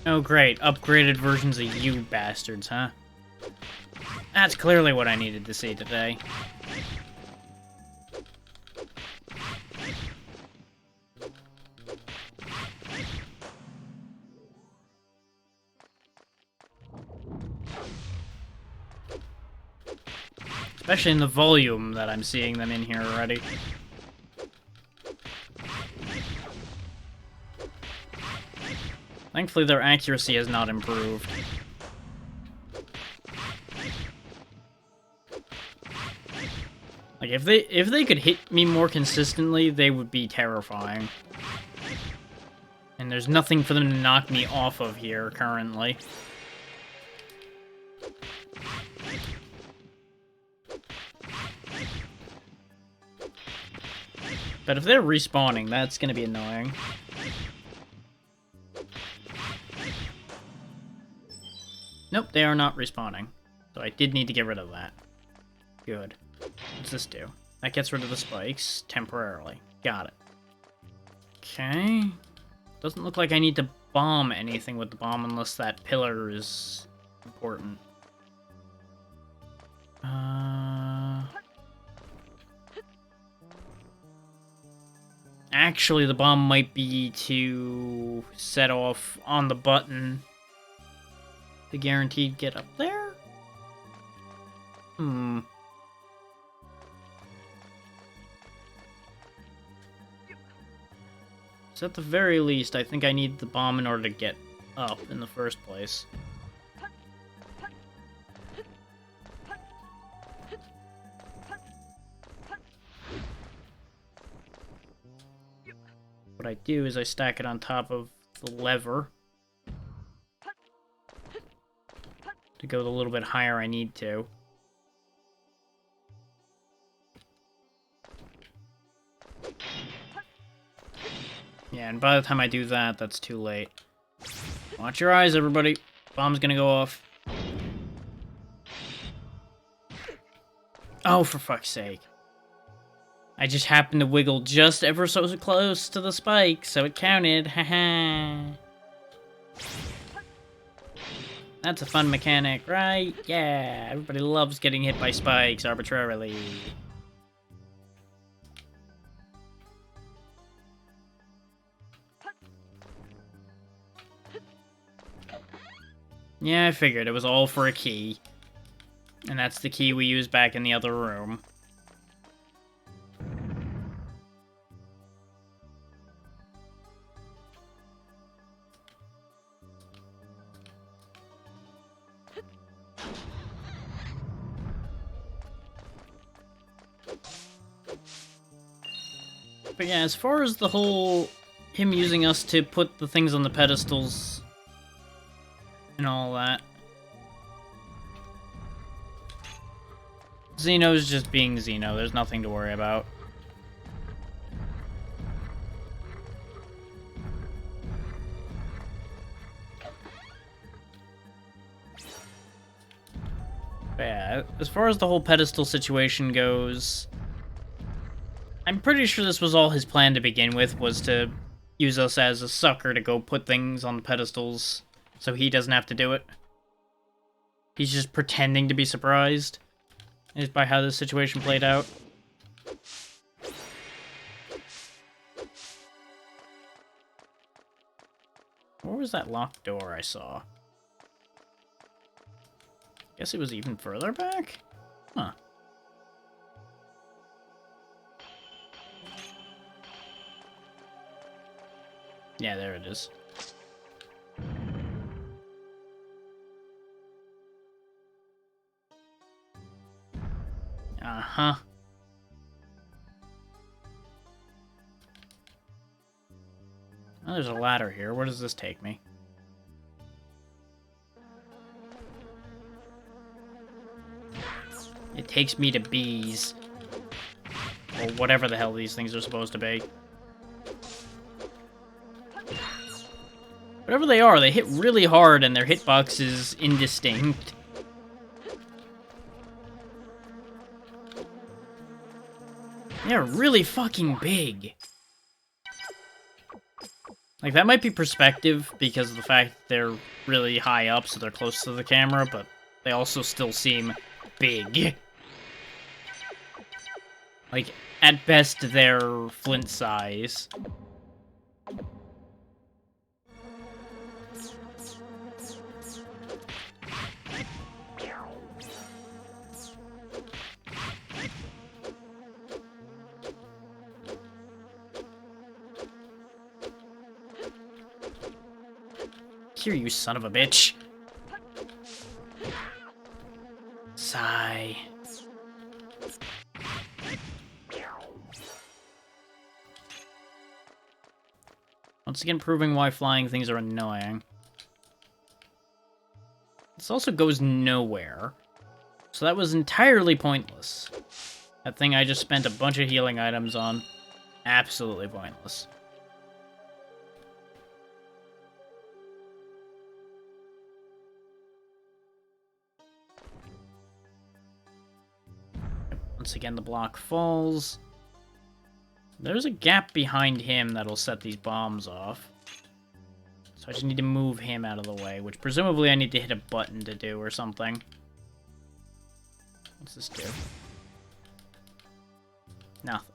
[SPEAKER 1] Oh, great. Upgraded versions of you bastards, huh? That's clearly what I needed to see today. Especially in the volume that I'm seeing them in here already. Thankfully, their accuracy has not improved. Like, if they could hit me more consistently, they would be terrifying. And there's nothing for them to knock me off of here, currently. But if they're respawning, that's gonna be annoying. Nope, they are not respawning. So I did need to get rid of that. Good. What's this do? That gets rid of the spikes temporarily. Got it. Okay. Doesn't look like I need to bomb anything with the bomb unless that pillar is important. Actually, the bomb might be to set off on the button to guaranteed get up there? So at the very least, I think I need the bomb in order to get up in the first place. What I do is I stack it on top of the lever to go a little bit higher I need to. Yeah, and by the time I do that, that's too late. Watch your eyes, everybody. Bomb's gonna go off. Oh, for fuck's sake. I just happened to wiggle just ever so close to the spike, so it counted. Haha. That's a fun mechanic, right? Yeah, everybody loves getting hit by spikes arbitrarily. Yeah, I figured it was all for a key. And that's the key we used back in the other room. But yeah, as far as the whole him using us to put the things on the pedestals and all that, Xeno's just being Xeno. There's nothing to worry about. But yeah, as far as the whole pedestal situation goes, I'm pretty sure this was all his plan to begin with, was to use us as a sucker to go put things on the pedestals so he doesn't have to do it. He's just pretending to be surprised is by how this situation played out. Where was that locked door I saw? Guess it was even further back? Huh. Yeah, there it is. Uh-huh. Oh, there's a ladder here. Where does this take me? It takes me to bees. Or whatever the hell these things are supposed to be. Whatever they are, they hit really hard and their hitbox is indistinct. They're really fucking big. Like, that might be perspective because of the fact that they're really high up, so they're close to the camera, but they also still seem big. Like, at best, they're flint size. Here, you son of a bitch. Sigh. Once again, proving why flying things are annoying. This also goes nowhere. So that was entirely pointless. That thing I just spent a bunch of healing items on. Absolutely pointless. Once again, the block falls. There's a gap behind him that'll set these bombs off. So I just need to move him out of the way, which presumably I need to hit a button to do or something. What's this do? Nothing.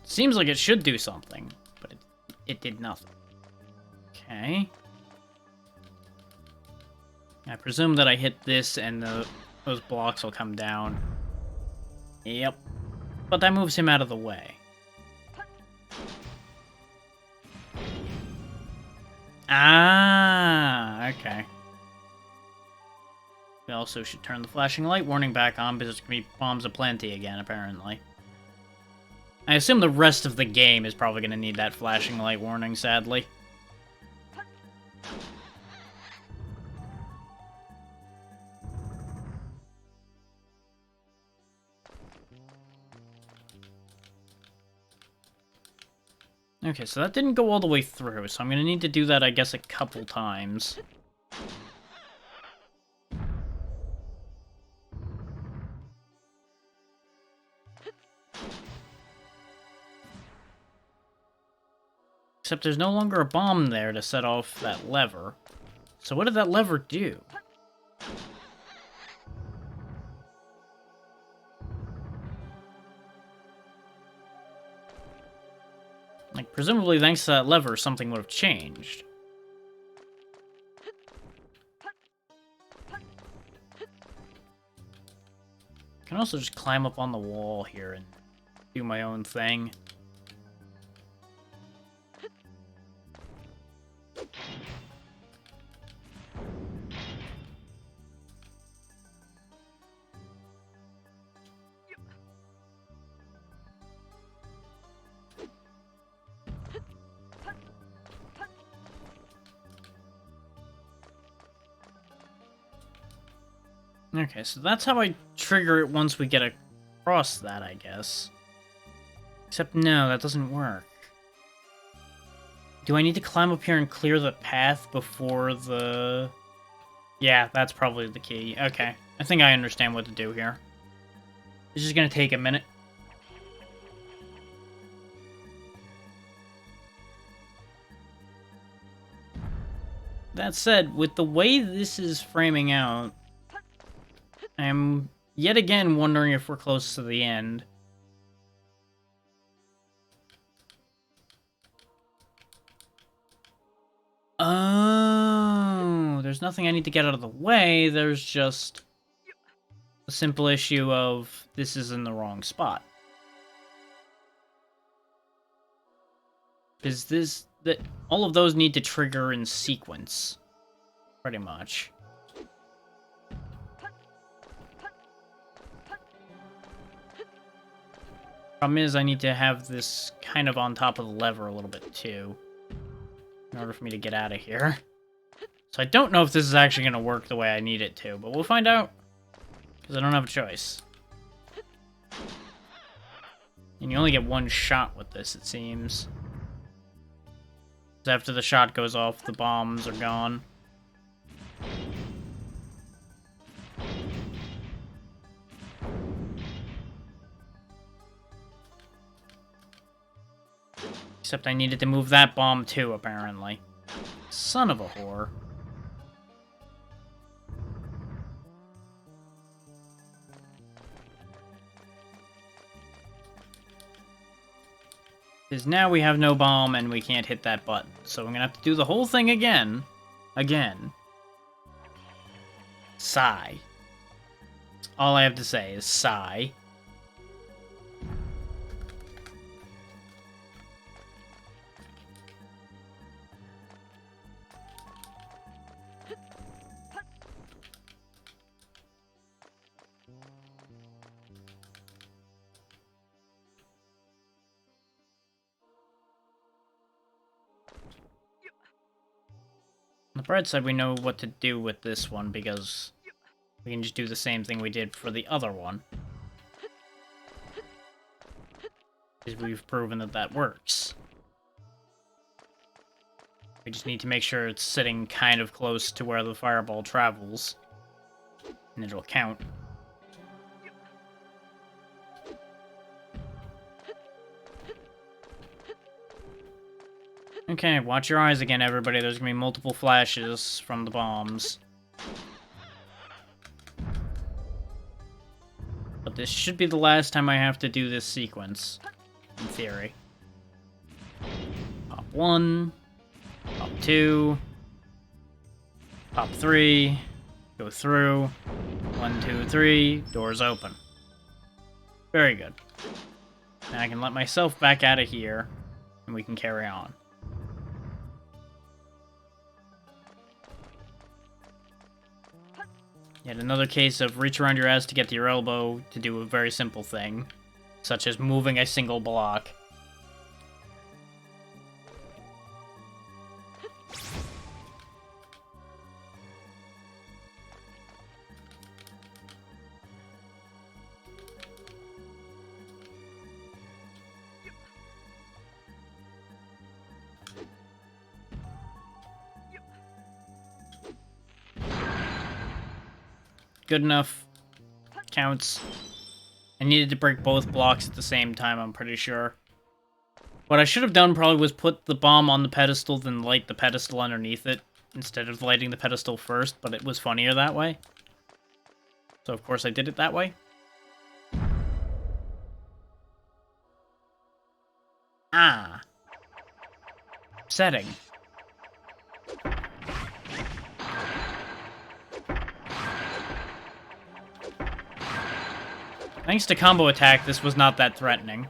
[SPEAKER 1] Seems like it should do something, but it did nothing. Okay. I presume that I hit this and those blocks will come down. Yep. But that moves him out of the way. Ah, okay. We also should turn the flashing light warning back on because there's going to be bombs aplenty again, apparently. I assume the rest of the game is probably going to need that flashing light warning, sadly. Okay, so that didn't go all the way through, so I'm gonna need to do that, I guess, a couple times. Except there's no longer a bomb there to set off that lever. So what did that lever do? Like, presumably thanks to that lever, something would have changed. I can also just climb up on the wall here and do my own thing. Okay, so that's how I trigger it once we get across that, I guess. Except no, that doesn't work. Do I need to climb up here and clear the path before the... Yeah, that's probably the key. Okay. I think I understand what to do here. It's just gonna take a minute. That said, with the way this is framing out, I am yet again wondering if we're close to the end. Oh, there's nothing I need to get out of the way. There's just a simple issue of this is in the wrong spot. Is this that all of those need to trigger in sequence, pretty much. Problem is, I need to have this kind of on top of the lever a little bit too, in order for me to get out of here. So I don't know if this is actually going to work the way I need it to, but we'll find out, because I don't have a choice. And you only get one shot with this, it seems. After the shot goes off, the bombs are gone. Except I needed to move that bomb too, apparently. Son of a whore. Because now we have no bomb and we can't hit that button. So I'm gonna have to do the whole thing again. Again. Sigh. All I have to say is sigh. On the bright side, we know what to do with this one because we can just do the same thing we did for the other one. Because we've proven that that works. We just need to make sure it's sitting kind of close to where the fireball travels. And it'll count. Okay, watch your eyes again, everybody. There's gonna be multiple flashes from the bombs. But this should be the last time I have to do this sequence, in theory. Pop 1, pop 2, pop 3, go through, 1, 2, 3, doors open. Very good. Now I can let myself back out of here, and we can carry on. Yet another case of reach around your ass to get to your elbow to do a very simple thing, such as moving a single block. Good enough. Counts. I needed to break both blocks at the same time, I'm pretty sure. What I should have done probably was put the bomb on the pedestal, then light the pedestal underneath it, instead of lighting the pedestal first, but it was funnier that way. So of course I did it that way. Ah. Setting. Thanks to combo attack, this was not that threatening.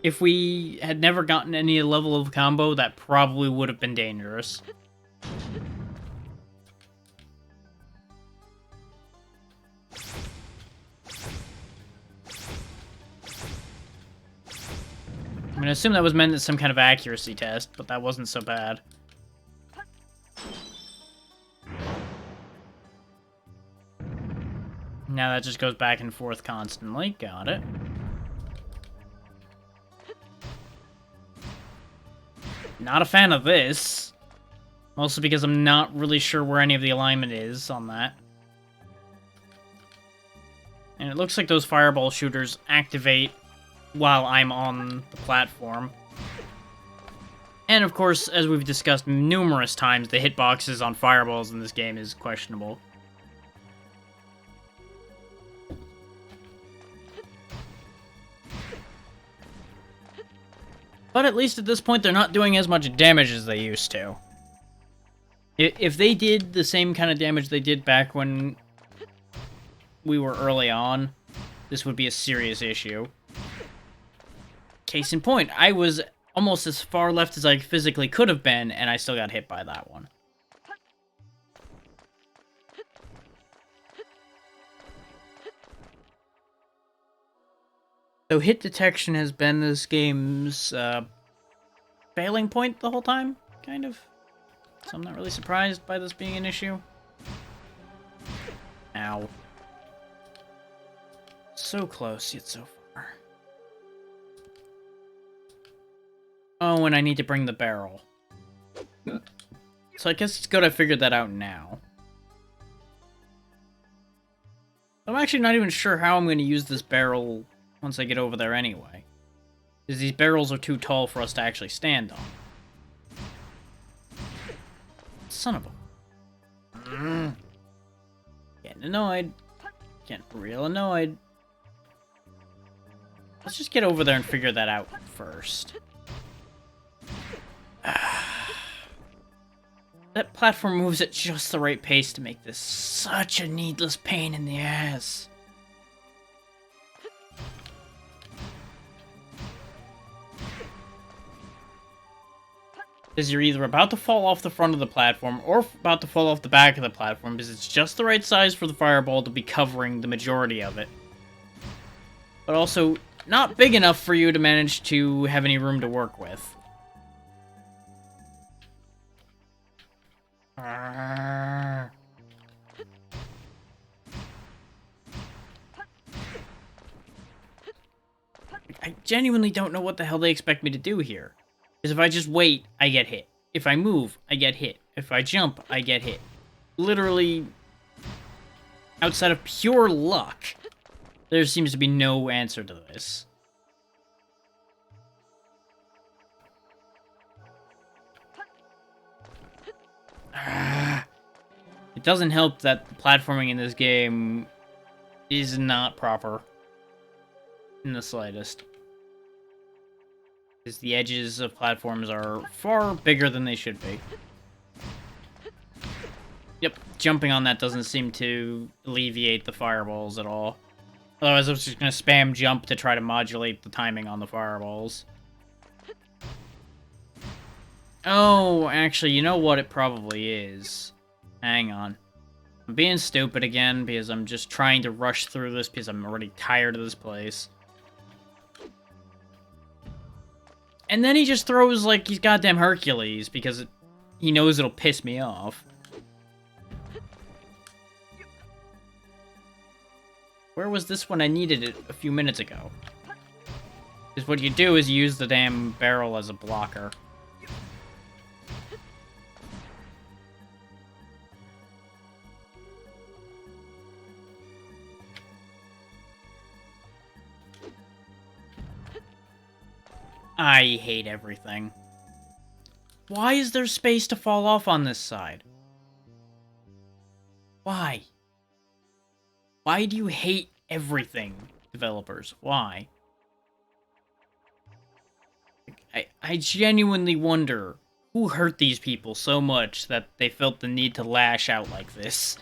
[SPEAKER 1] If we had never gotten any level of combo, that probably would have been dangerous. I'm gonna assume that was meant as some kind of accuracy test, but that wasn't so bad. Now that just goes back and forth constantly. Got it. Not a fan of this. Mostly because I'm not really sure where any of the alignment is on that. And it looks like those fireball shooters activate while I'm on the platform. And of course, as we've discussed numerous times, the hitboxes on fireballs in this game is questionable. But at least at this point, they're not doing as much damage as they used to. If they did the same kind of damage they did back when we were early on, this would be a serious issue. Case in point, I was almost as far left as I physically could have been, and I still got hit by that one. So hit detection has been this game's failing point the whole time, kind of. So I'm not really surprised by this being an issue. Ow. So close, yet so far. Oh, and I need to bring the barrel. So I guess it's good I figured that out now. I'm actually not even sure how I'm going to use this barrel once I get over there anyway. Because these barrels are too tall for us to actually stand on. Son of a... Getting annoyed. Getting real annoyed. Let's just get over there and figure that out first. That platform moves at just the right pace to make this such a needless pain in the ass. Because you're either about to fall off the front of the platform or about to fall off the back of the platform because it's just the right size for the fireball to be covering the majority of it. But also not big enough for you to manage to have any room to work with. I genuinely don't know what the hell they expect me to do here. Because if I just wait, I get hit. If I move, I get hit. If I jump, I get hit. Literally, outside of pure luck, there seems to be no answer to this. It doesn't help that the platforming in this game is not proper in the slightest. Because the edges of platforms are far bigger than they should be. Yep, jumping on that doesn't seem to alleviate the fireballs at all. Otherwise, I was just going to spam jump to try to modulate the timing on the fireballs. Oh, actually, you know what it probably is. Hang on. I'm being stupid again because I'm just trying to rush through this because I'm already tired of this place. And then he just throws like he's goddamn Hercules because he knows it'll piss me off. Where was this when I needed it a few minutes ago? Because what you do is you use the damn barrel as a blocker. I hate everything. Why is there space to fall off on this side? Why? Why do you hate everything, developers? Why? I genuinely wonder who hurt these people so much that they felt the need to lash out like this.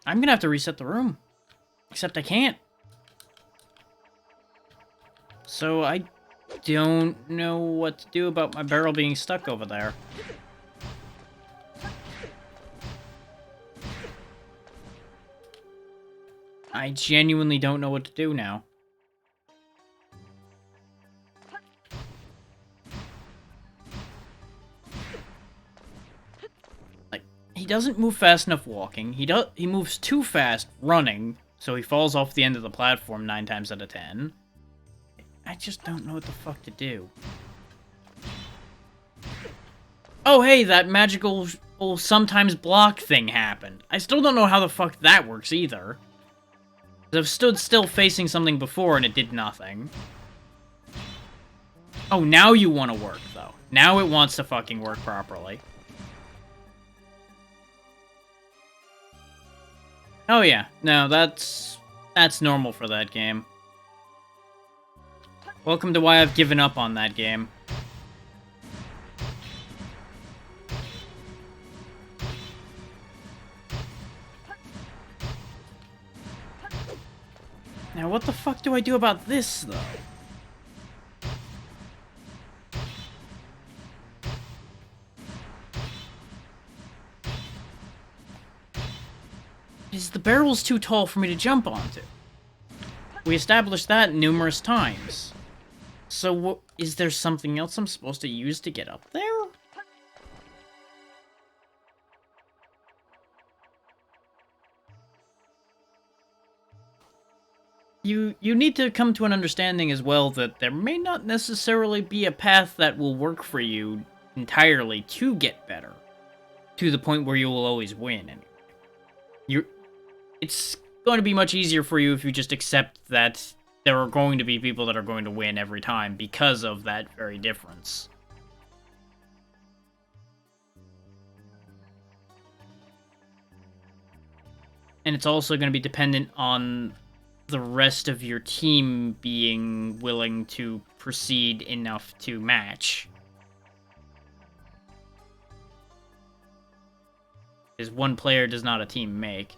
[SPEAKER 1] I'm gonna have to reset the room. Except I can't. So I don't know what to do about my barrel being stuck over there. I genuinely don't know what to do now. Like, he doesn't move fast enough walking. He moves too fast running, so he falls off the end of the platform 9 times out of 10. I just don't know what the fuck to do. Oh, hey, that magical whole sometimes block thing happened. I still don't know how the fuck that works either. 'Cause I've stood still facing something before and it did nothing. Oh, now you want to work, though. Now it wants to fucking work properly. Oh yeah, no, that's normal for that game. Welcome to why I've given up on that game. Now, what the fuck do I do about this, though? Is the barrel's too tall for me to jump onto? We established that numerous times. So, is there something else I'm supposed to use to get up there? You need to come to an understanding as well that there may not necessarily be a path that will work for you entirely to get better. To the point where you will always win. It's going to be much easier for you if you just accept that there are going to be people that are going to win every time because of that very difference. And it's also going to be dependent on the rest of your team being willing to proceed enough to match. Because one player does not a team make.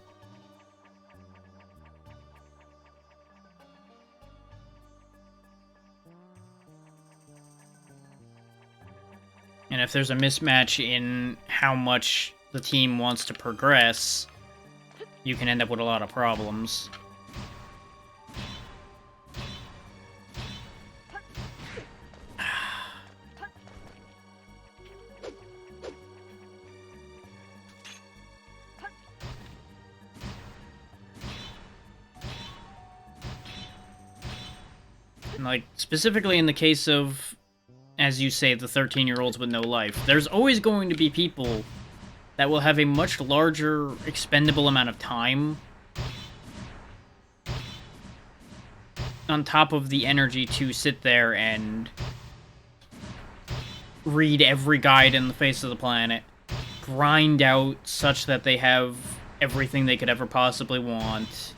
[SPEAKER 1] And if there's a mismatch in how much the team wants to progress, you can end up with a lot of problems. And, like, specifically in the case of, as you say, the 13-year-olds with no life, there's always going to be people that will have a much larger expendable amount of time on top of the energy to sit there and read every guide in the face of the planet, grind out such that they have everything they could ever possibly want.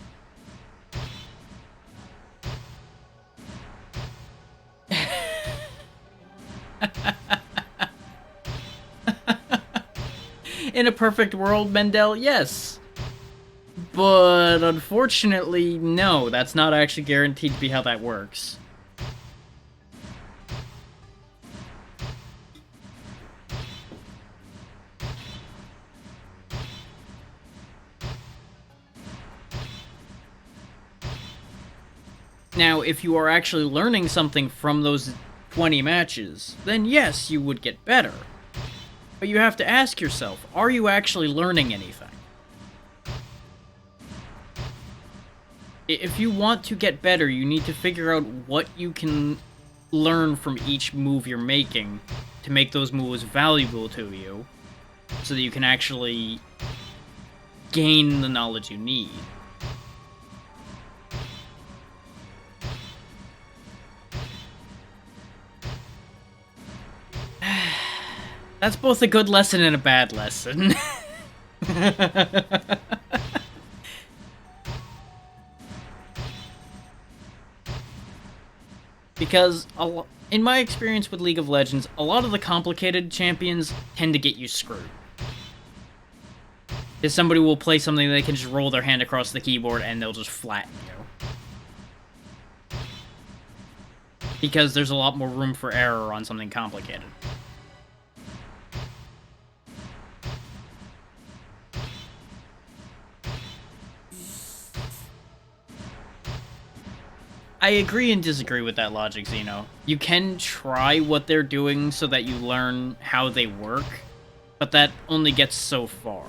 [SPEAKER 1] In a perfect world, Mendel, yes. But unfortunately, no, that's not actually guaranteed to be how that works. Now, if you are actually learning something from those 20 matches, then yes, you would get better. But you have to ask yourself, are you actually learning anything? If you want to get better, you need to figure out what you can learn from each move you're making to make those moves valuable to you, so that you can actually gain the knowledge you need. That's both a good lesson and a bad lesson. Because, in my experience with League of Legends, a lot of the complicated champions tend to get you screwed. Because somebody will play something they can just roll their hand across the keyboard and they'll just flatten you. Because there's a lot more room for error on something complicated. I agree and disagree with that logic, Xeno. You can try what they're doing so that you learn how they work, but that only gets so far.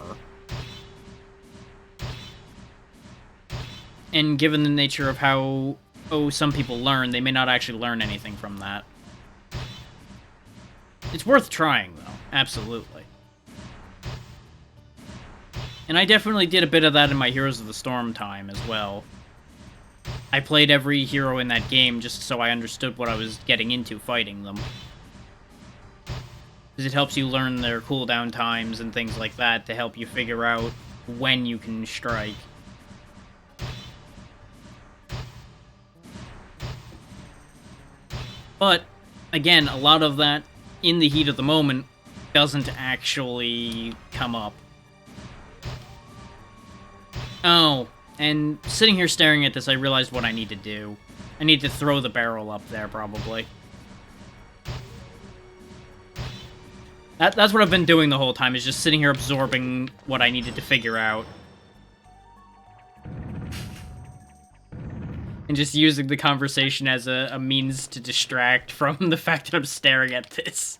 [SPEAKER 1] And given the nature of how, some people learn, they may not actually learn anything from that. It's worth trying, though. Absolutely. And I definitely did a bit of that in my Heroes of the Storm time as well. I played every hero in that game just so I understood what I was getting into fighting them. Because it helps you learn their cooldown times and things like that to help you figure out when you can strike. But, again, a lot of that, in the heat of the moment, doesn't actually come up. Oh, and sitting here staring at this, I realized what I need to do. I need to throw the barrel up there, probably. That's what I've been doing the whole time, is just sitting here absorbing what I needed to figure out. And just using the conversation as a means to distract from the fact that I'm staring at this.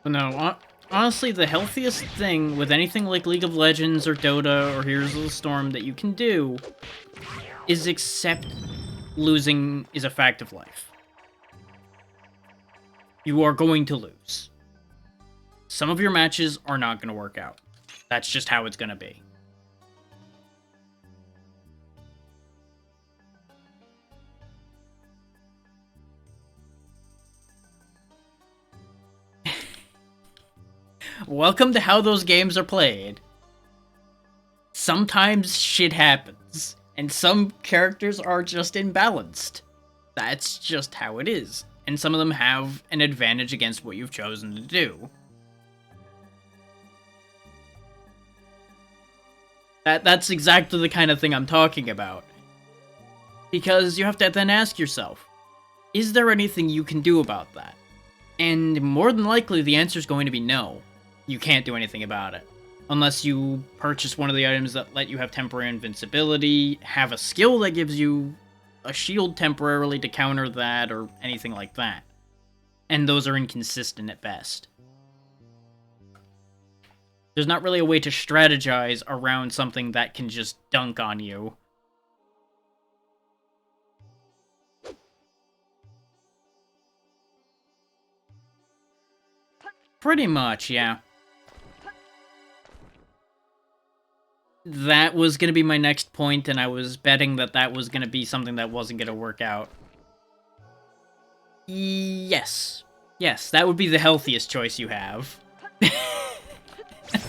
[SPEAKER 1] No, honestly, the healthiest thing with anything like League of Legends or Dota or Heroes of the Storm that you can do is accept losing is a fact of life. You are going to lose. Some of your matches are not going to work out. That's just how it's going to be. Welcome to how those games are played. Sometimes shit happens, and some characters are just imbalanced. That's just how it is, and some of them have an advantage against what you've chosen to do. That's exactly the kind of thing I'm talking about. Because you have to then ask yourself, is there anything you can do about that? And more than likely, the answer is going to be no. You can't do anything about it. Unless you purchase one of the items that let you have temporary invincibility, have a skill that gives you a shield temporarily to counter that, or anything like that. And those are inconsistent at best. There's not really a way to strategize around something that can just dunk on you. Pretty much, yeah. That was going to be my next point, and I was betting that that was going to be something that wasn't going to work out. Yes. Yes, that would be the healthiest choice you have.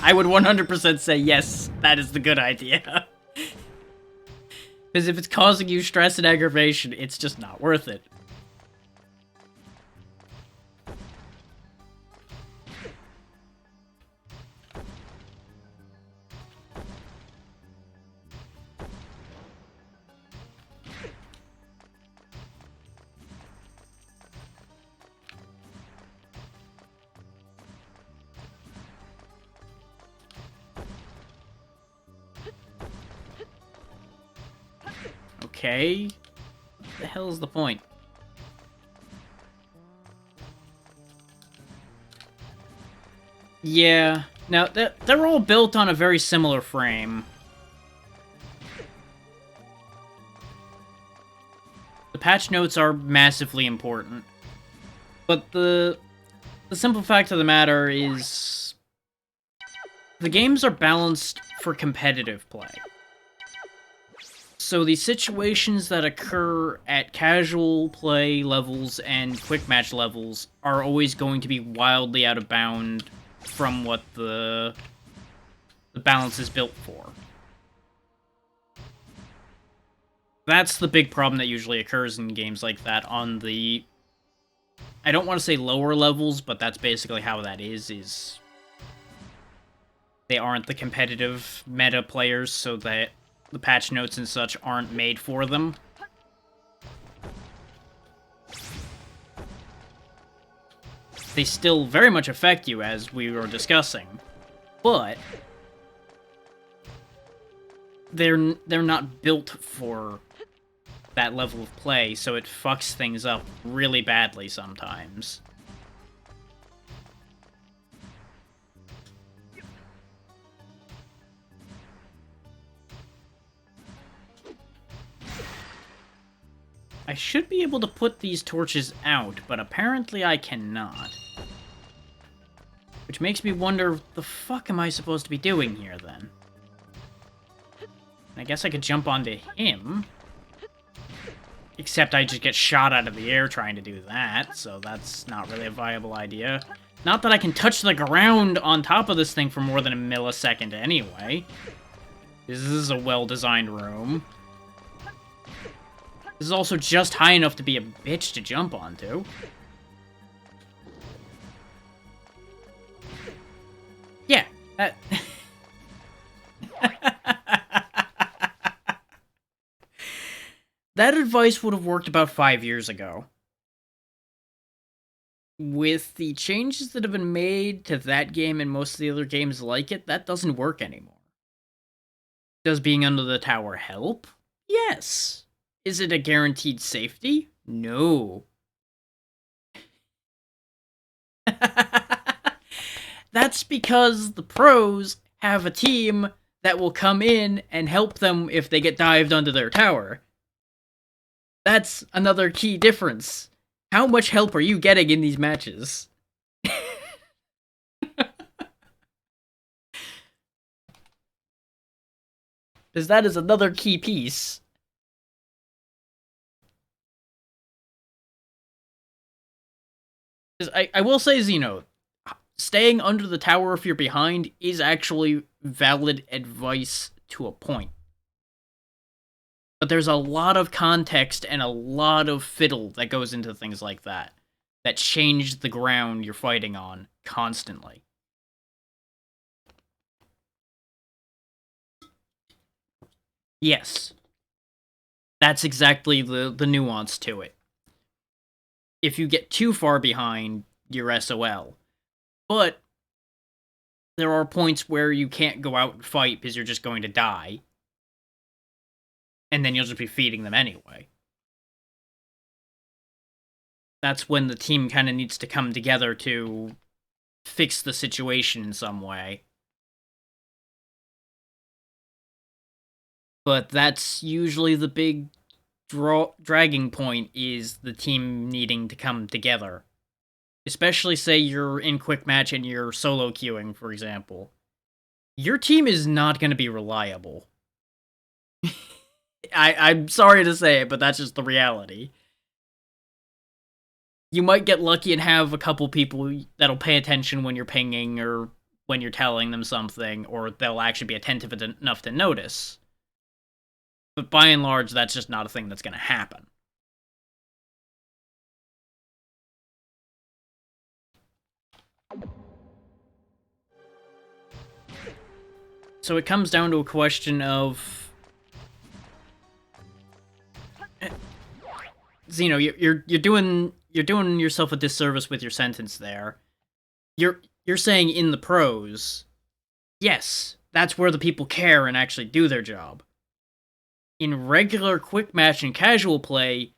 [SPEAKER 1] I would 100% say yes, that is the good idea. Because if it's causing you stress and aggravation, it's just not worth it. Okay. What the hell is the point? Yeah. Now, they're all built on a very similar frame. The patch notes are massively important. But the simple fact of the matter is, the games are balanced for competitive play. So the situations that occur at casual play levels and quick match levels are always going to be wildly out of bound from what the balance is built for. That's the big problem that usually occurs in games like that on the... I don't want to say lower levels, but that's basically how that is they aren't the competitive meta players, so that the patch notes and such aren't made for them. They still very much affect you, as we were discussing, but they're not built for that level of play, so it fucks things up really badly sometimes. I should be able to put these torches out, but apparently I cannot. Which makes me wonder, what the fuck am I supposed to be doing here, then? I guess I could jump onto him. Except I just get shot out of the air trying to do that, so that's not really a viable idea. Not that I can touch the ground on top of this thing for more than a millisecond anyway. This is a well-designed room. This is also just high enough to be a bitch to jump onto. Yeah, that... That advice would have worked about 5 years ago. With the changes that have been made to that game and most of the other games like it, that doesn't work anymore. Does being under the tower help? Yes. Is it a guaranteed safety? No. That's because the pros have a team that will come in and help them if they get dived under their tower. That's another key difference. How much help are you getting in these matches? Because that is another key piece. I will say, Xeno, staying under the tower if you're behind is actually valid advice to a point. But there's a lot of context and a lot of fiddle that goes into things like that. That change the ground you're fighting on constantly. Yes. That's exactly the nuance to it. If you get too far behind, you're SOL. But there are points where you can't go out and fight because you're just going to die. And then you'll just be feeding them anyway. That's when the team kind of needs to come together to fix the situation in some way. But that's usually the big dragging point, is the team needing to come together. Especially say you're in quick match and you're solo queuing, for example. Your team is not going to be reliable. I'm sorry to say it, but that's just the reality. You might get lucky and have a couple people that'll pay attention when you're pinging or when you're telling them something, or they'll actually be attentive enough to notice. But by and large, that's just not a thing that's going to happen. So it comes down to a question of... Xeno, you're doing yourself a disservice with your sentence there. You're saying in the pros, yes, that's where the people care and actually do their job. In regular quick match and casual play,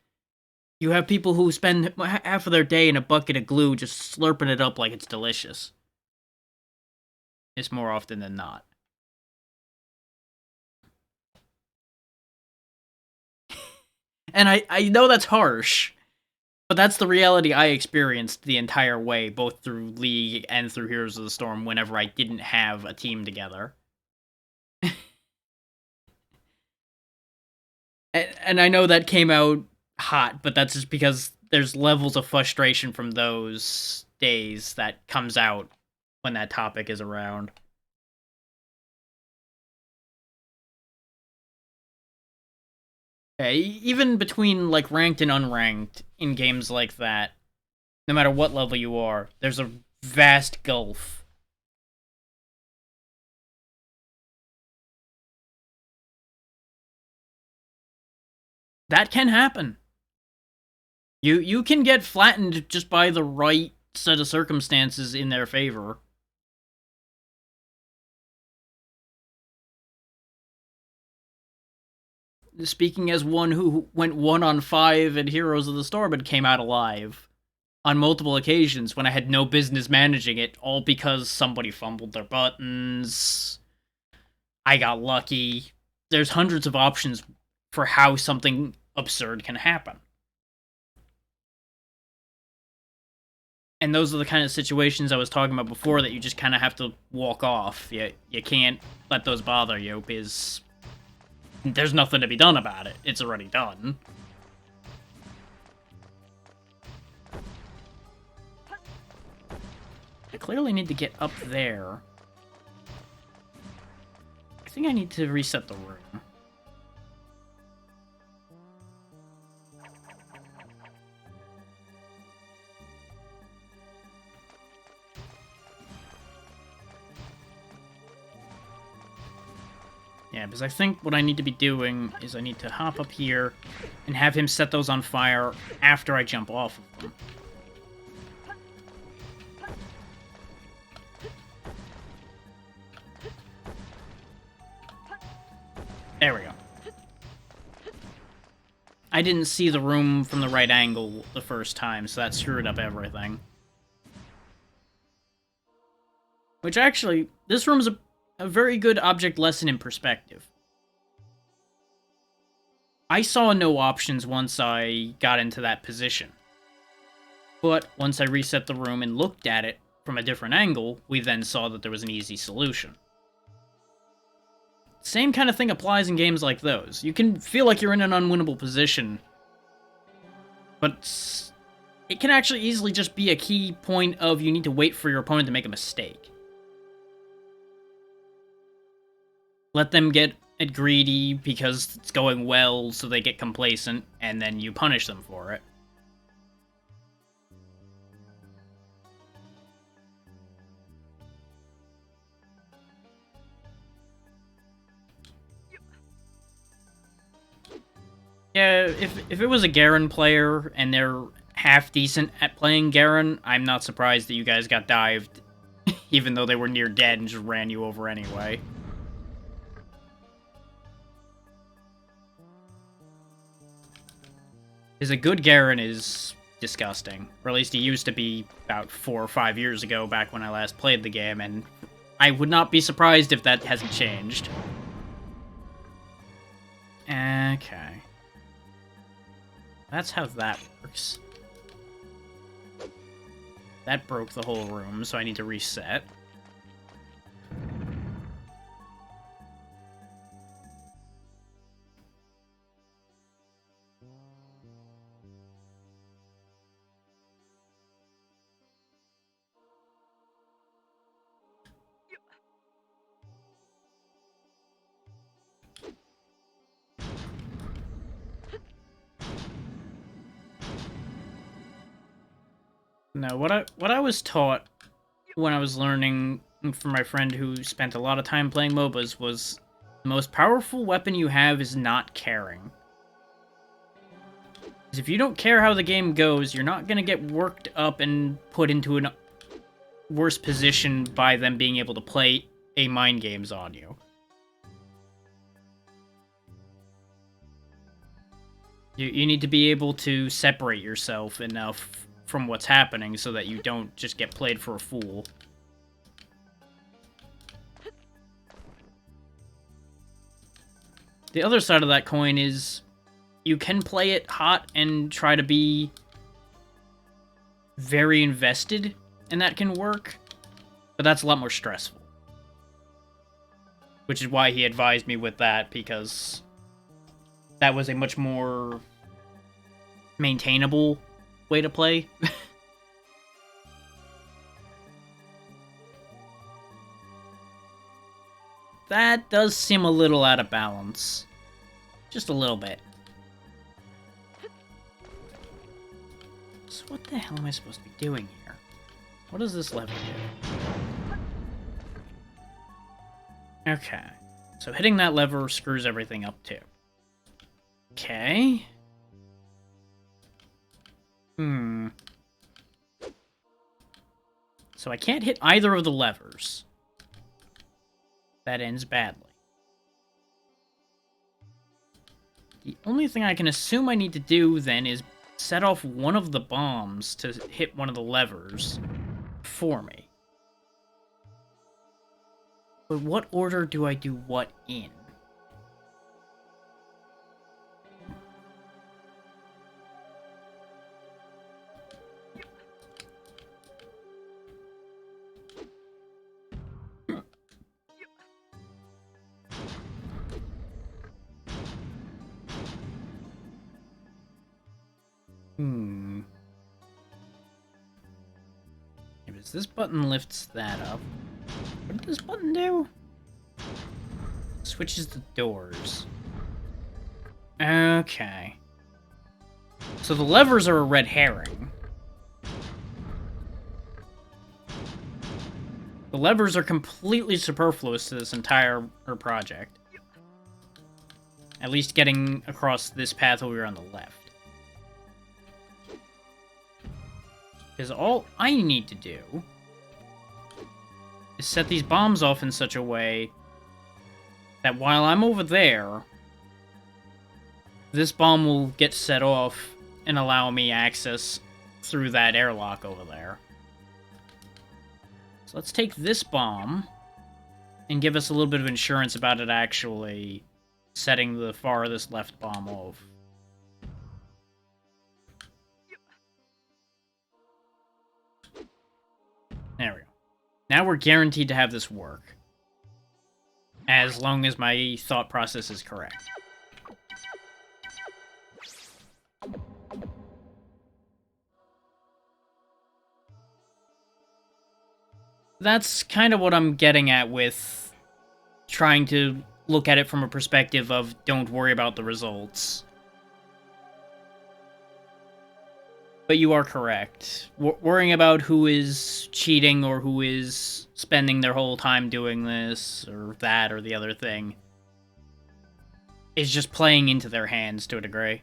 [SPEAKER 1] you have people who spend half of their day in a bucket of glue just slurping it up like it's delicious. It's more often than not. And I know that's harsh, but that's the reality I experienced the entire way, both through League and through Heroes of the Storm, whenever I didn't have a team together. And I know that came out hot, but that's just because there's levels of frustration from those days that comes out when that topic is around. Yeah, even between, like, ranked and unranked in games like that, no matter what level you are, there's a vast gulf. That can happen. You can get flattened just by the right set of circumstances in their favor. speaking as one who went 1-on-5 at Heroes of the Storm and came out alive on multiple occasions when I had no business managing it, all because somebody fumbled their buttons. I got lucky. There's hundreds of options for how something absurd can happen. And those are the kind of situations I was talking about before that you just kind of have to walk off. You can't let those bother you because there's nothing to be done about it. It's already done. I clearly need to get up there. I think I need to reset the room. Yeah, because I think what I need to be doing is I need to hop up here and have him set those on fire after I jump off of them. There we go. I didn't see the room from the right angle the first time, so that screwed up everything. Which actually, this room's a very good object lesson in perspective. I saw no options once I got into that position. But once I reset the room and looked at it from a different angle, we then saw that there was an easy solution. Same kind of thing applies in games like those. You can feel like you're in an unwinnable position, but it can actually easily just be a key point of you need to wait for your opponent to make a mistake. Let them get greedy because it's going well, so they get complacent, and then you punish them for it. Yeah, if it was a Garen player and they're half decent at playing Garen, I'm not surprised that you guys got dived, even though they were near dead and just ran you over anyway. Because a good Garen is disgusting, or at least he used to be about 4 or 5 years ago, back when I last played the game, and I would not be surprised if that hasn't changed. Okay. That's how that works. That broke the whole room, so I need to reset. No, what I was taught when I was learning from my friend who spent a lot of time playing MOBAs was the most powerful weapon you have is not caring. Because if you don't care how the game goes, you're not going to get worked up and put into a worse position by them being able to play mind games on you. You need to be able to separate yourself enough from what's happening so that you don't just get played for a fool. The other side of that coin is you can play it hot and try to be very invested, and that can work, but that's a lot more stressful. Which is why he advised me with that, because that was a much more maintainable way to play. That does seem a little out of balance. Just a little bit. So what the hell am I supposed to be doing here? What does this lever do? Okay. So hitting that lever screws everything up too. Okay. So I can't hit either of the levers. That ends badly. The only thing I can assume I need to do then is set off one of the bombs to hit one of the levers for me. But what order do I do what in? Because this button lifts that up. What did this button do? Switches the doors. Okay. So the levers are a red herring. The levers are completely superfluous to this entire project. At least getting across this path over on the left. Because all I need to do is set these bombs off in such a way that while I'm over there, this bomb will get set off and allow me access through that airlock over there. So let's take this bomb and give us a little bit of insurance about it actually setting the farthest left bomb off. There we go. Now we're guaranteed to have this work. As long as my thought process is correct. That's kind of what I'm getting at with trying to look at it from a perspective of don't worry about the results. But you are correct. Worrying about who is cheating or who is spending their whole time doing this or that or the other thing is just playing into their hands to a degree.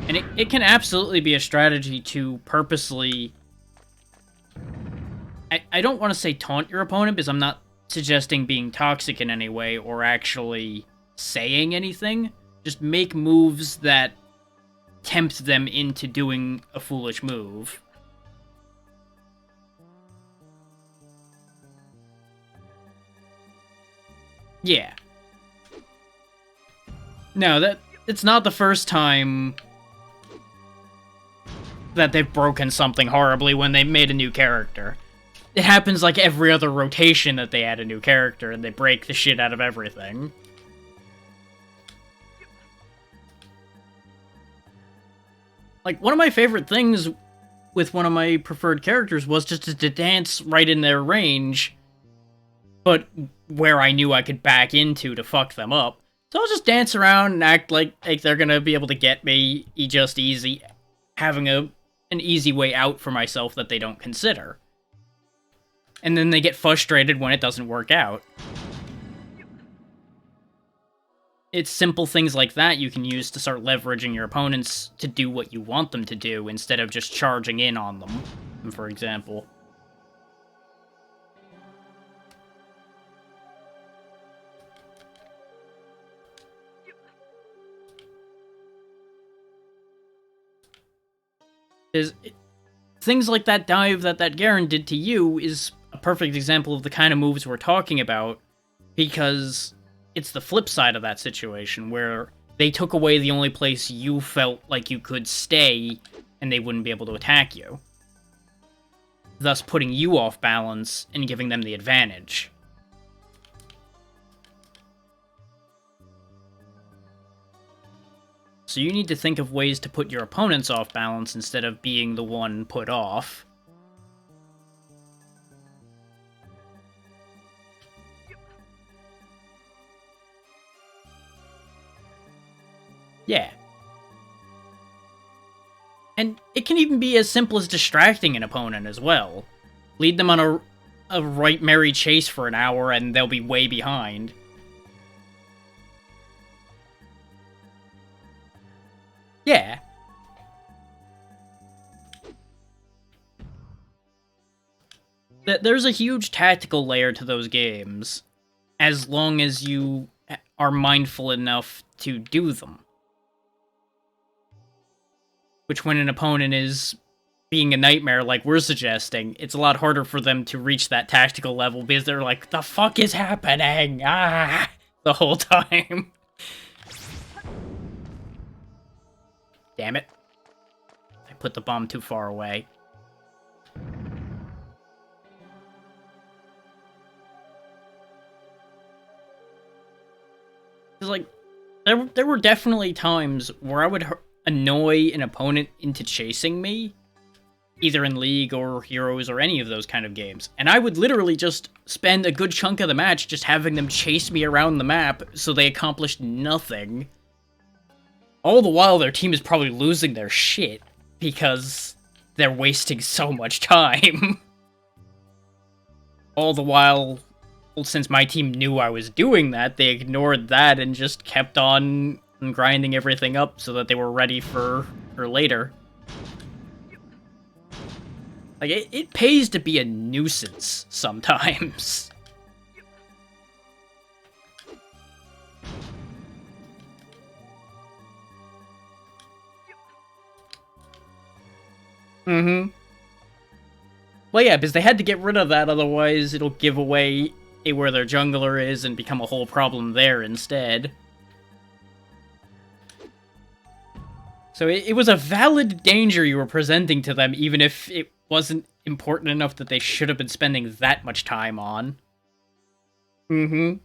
[SPEAKER 1] And it can absolutely be a strategy to purposely... I don't want to say taunt your opponent because I'm not suggesting being toxic in any way or actually saying anything. Just make moves that tempt them into doing a foolish move. Yeah. No, it's not the first time that they've broken something horribly when they made a new character. It happens like every other rotation that they add a new character and they break the shit out of everything. Like, one of my favorite things with one of my preferred characters was just to dance right in their range, but where I knew I could back into to fuck them up. So I'll just dance around and act like they're gonna be able to get me just easy, having an easy way out for myself that they don't consider. And then they get frustrated when it doesn't work out. It's simple things like that you can use to start leveraging your opponents to do what you want them to do instead of just charging in on them, for example. Things like that dive that Garen did to you is a perfect example of the kind of moves we're talking about, because it's the flip side of that situation, where they took away the only place you felt like you could stay, and they wouldn't be able to attack you. Thus putting you off balance and giving them the advantage. So you need to think of ways to put your opponents off balance instead of being the one put off. Yeah. And it can even be as simple as distracting an opponent as well. Lead them on a right merry chase for an hour and they'll be way behind. Yeah. There's a huge tactical layer to those games, as long as you are mindful enough to do them. Which, when an opponent is being a nightmare like we're suggesting, it's a lot harder for them to reach that tactical level because they're like, the fuck is happening? Ah! The whole time. Damn it. I put the bomb too far away. It's like, there were definitely times where I would annoy an opponent into chasing me, either in League or Heroes or any of those kind of games, and I would literally just spend a good chunk of the match just having them chase me around the map so they accomplished nothing. All the while their team is probably losing their shit because they're wasting so much time. All the while, well, since my team knew I was doing that, they ignored that and just kept on grinding everything up so that they were ready for later. Like, it pays to be a nuisance sometimes. Mm-hmm. Well, yeah, because they had to get rid of that, otherwise it'll give away where their jungler is and become a whole problem there instead. So it was a valid danger you were presenting to them, even if it wasn't important enough that they should have been spending that much time on. Mm-hmm.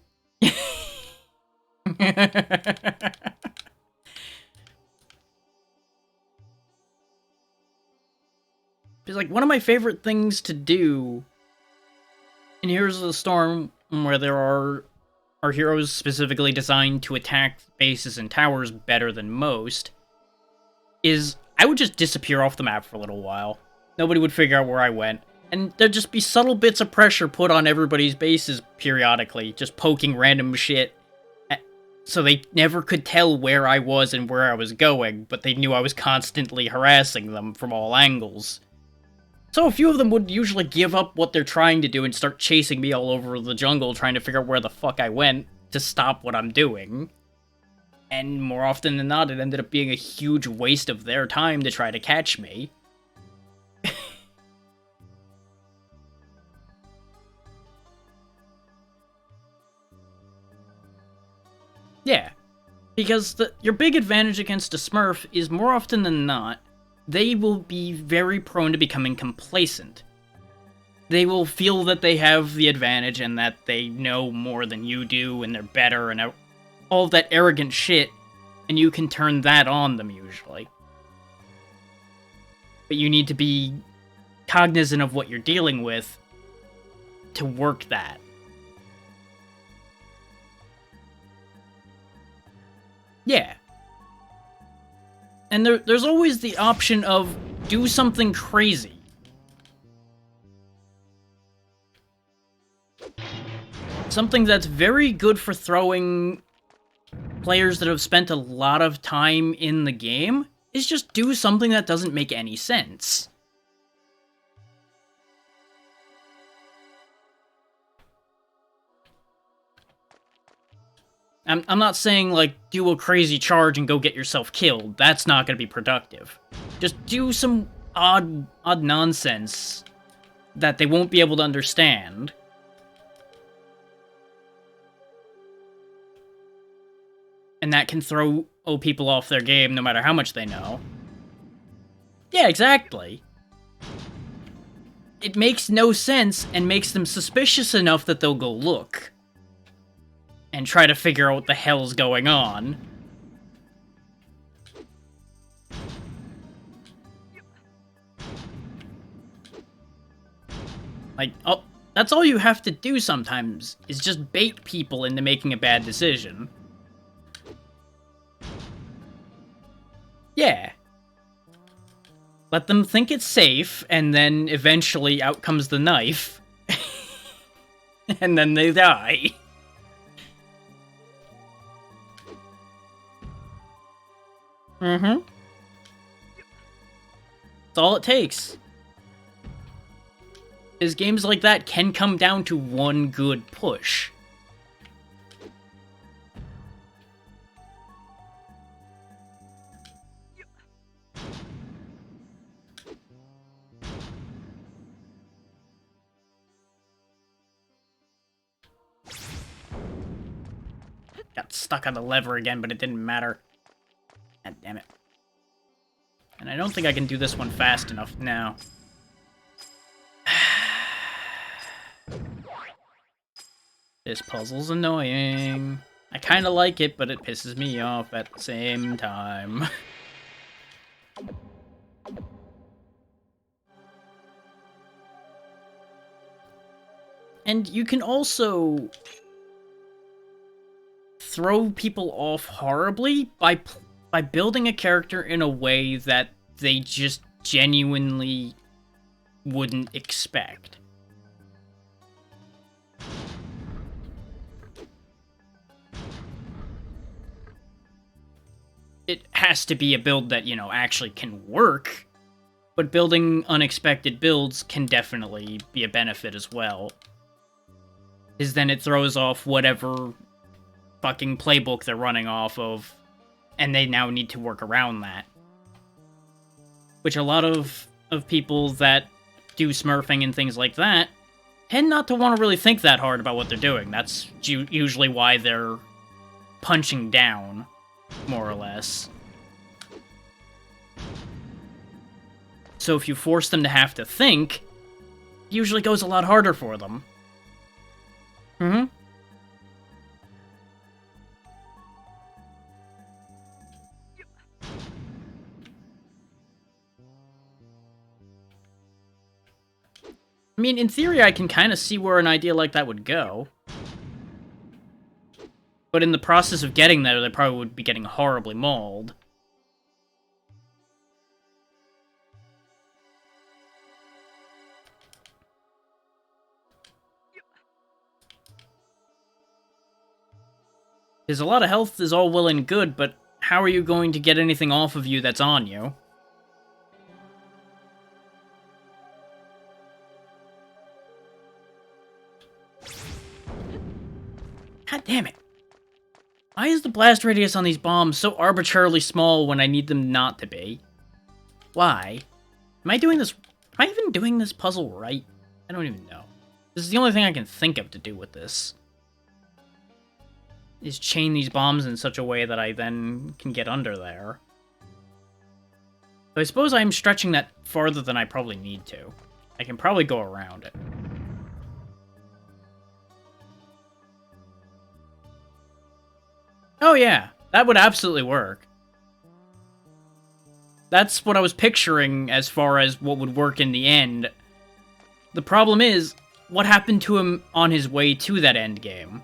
[SPEAKER 1] It's like, one of my favorite things to do in Heroes of the Storm, where there are heroes specifically designed to attack bases and towers better than most, is I would just disappear off the map for a little while. Nobody would figure out where I went, and there'd just be subtle bits of pressure put on everybody's bases periodically, just poking random shit, so they never could tell where I was and where I was going, but they knew I was constantly harassing them from all angles. So a few of them would usually give up what they're trying to do and start chasing me all over the jungle, trying to figure out where the fuck I went to stop what I'm doing. And more often than not, it ended up being a huge waste of their time to try to catch me. Yeah, because your big advantage against a Smurf is, more often than not, they will be very prone to becoming complacent. They will feel that they have the advantage and that they know more than you do and they're better and all of that arrogant shit, and you can turn that on them usually. But you need to be cognizant of what you're dealing with to work that. Yeah. And there's always the option of do something crazy. Something that's very good for throwing players that have spent a lot of time in the game is just do something that doesn't make any sense. I'm not saying, like, do a crazy charge and go get yourself killed. That's not going to be productive. Just do some odd nonsense that they won't be able to understand. And that can throw people off their game no matter how much they know. Yeah, exactly. It makes no sense and makes them suspicious enough that they'll go look and try to figure out what the hell's going on. Like, oh, that's all you have to do sometimes, is just bait people into making a bad decision. Yeah. Let them think it's safe, and then eventually out comes the knife. And then they die. Mm-hmm. That's all it takes. Is games like that can come down to one good push. got stuck on the lever again, but it didn't matter. God damn it. And I don't think I can do this one fast enough now. This puzzle's annoying. I kinda like it, but it pisses me off at the same time. And you can also throw people off horribly by building a character in a way that they just genuinely wouldn't expect. It has to be a build that, you know, actually can work, but building unexpected builds can definitely be a benefit as well. Because then it throws off whatever fucking playbook they're running off of, and they now need to work around that. Which a lot of people that do smurfing and things like that tend not to want to really think that hard about what they're doing. That's usually why they're punching down, more or less. So if you force them to have to think, it usually goes a lot harder for them. Mm-hmm. I mean, in theory, I can kind of see where an idea like that would go. But in the process of getting there, they probably would be getting horribly mauled. Because a lot of health is all well and good, but how are you going to get anything off of you that's on you? God damn it. Why is the blast radius on these bombs so arbitrarily small when I need them not to be? Why? Am I even doing this puzzle right? I don't even know. This is the only thing I can think of to do with this. Is chain these bombs in such a way that I then can get under there. So I suppose I'm stretching that farther than I probably need to. I can probably go around it. Oh yeah, that would absolutely work. That's what I was picturing as far as what would work in the end. The problem is, what happened to him on his way to that end game?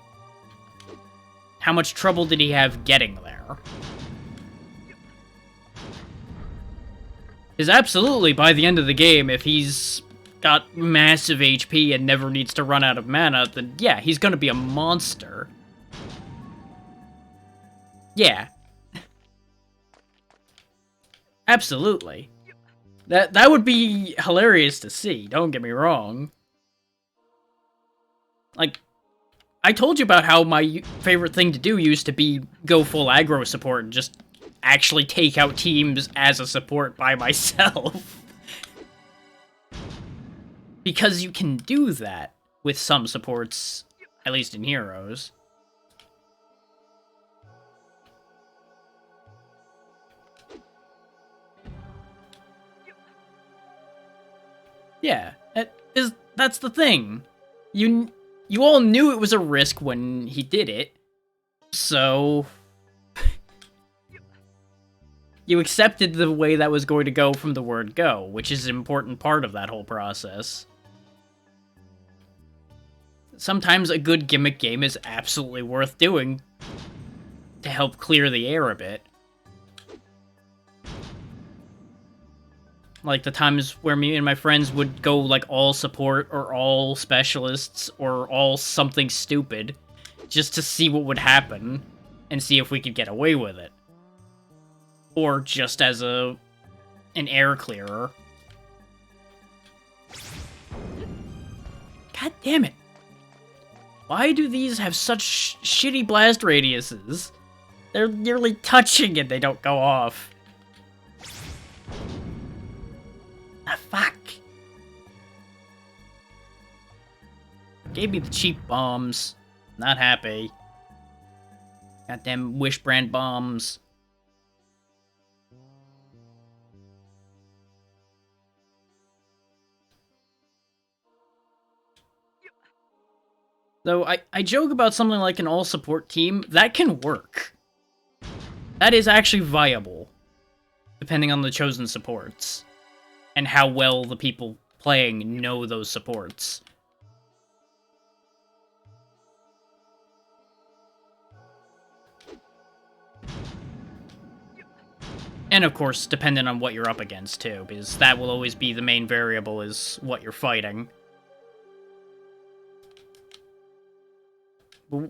[SPEAKER 1] How much trouble did he have getting there? Because absolutely, by the end of the game, if he's got massive HP and never needs to run out of mana, then yeah, he's gonna be a monster. Yeah. Absolutely. That would be hilarious to see, don't get me wrong. Like, I told you about how my favorite thing to do used to be go full aggro support and just actually take out teams as a support by myself. Because you can do that with some supports, at least in Heroes. Yeah, that's the thing. You all knew it was a risk when he did it, so you accepted the way that was going to go from the word go, which is an important part of that whole process. Sometimes a good gimmick game is absolutely worth doing to help clear the air a bit. Like the times where me and my friends would go like all support or all specialists or all something stupid just to see what would happen and see if we could get away with it. Or just as an air clearer. God damn it. Why do these have such shitty blast radiuses? They're nearly touching and they don't go off. Ah, fuck. Gave me the cheap bombs. Not happy. Goddamn Wish brand bombs. Though I joke about something like an all-support team, that can work. That is actually viable, depending on the chosen supports, and how well the people playing know those supports. And of course, dependent on what you're up against, too, because that will always be the main variable, is what you're fighting.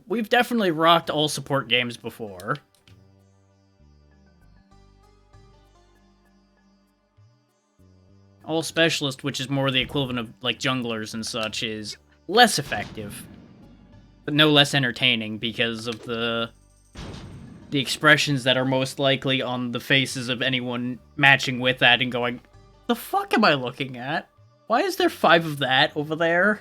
[SPEAKER 1] We've definitely rocked all support games before. All specialist, which is more the equivalent of like junglers and such, is less effective, but no less entertaining because of the expressions that are most likely on the faces of anyone matching with that and going, "The fuck am I looking at? Why is there 5 of that over there?"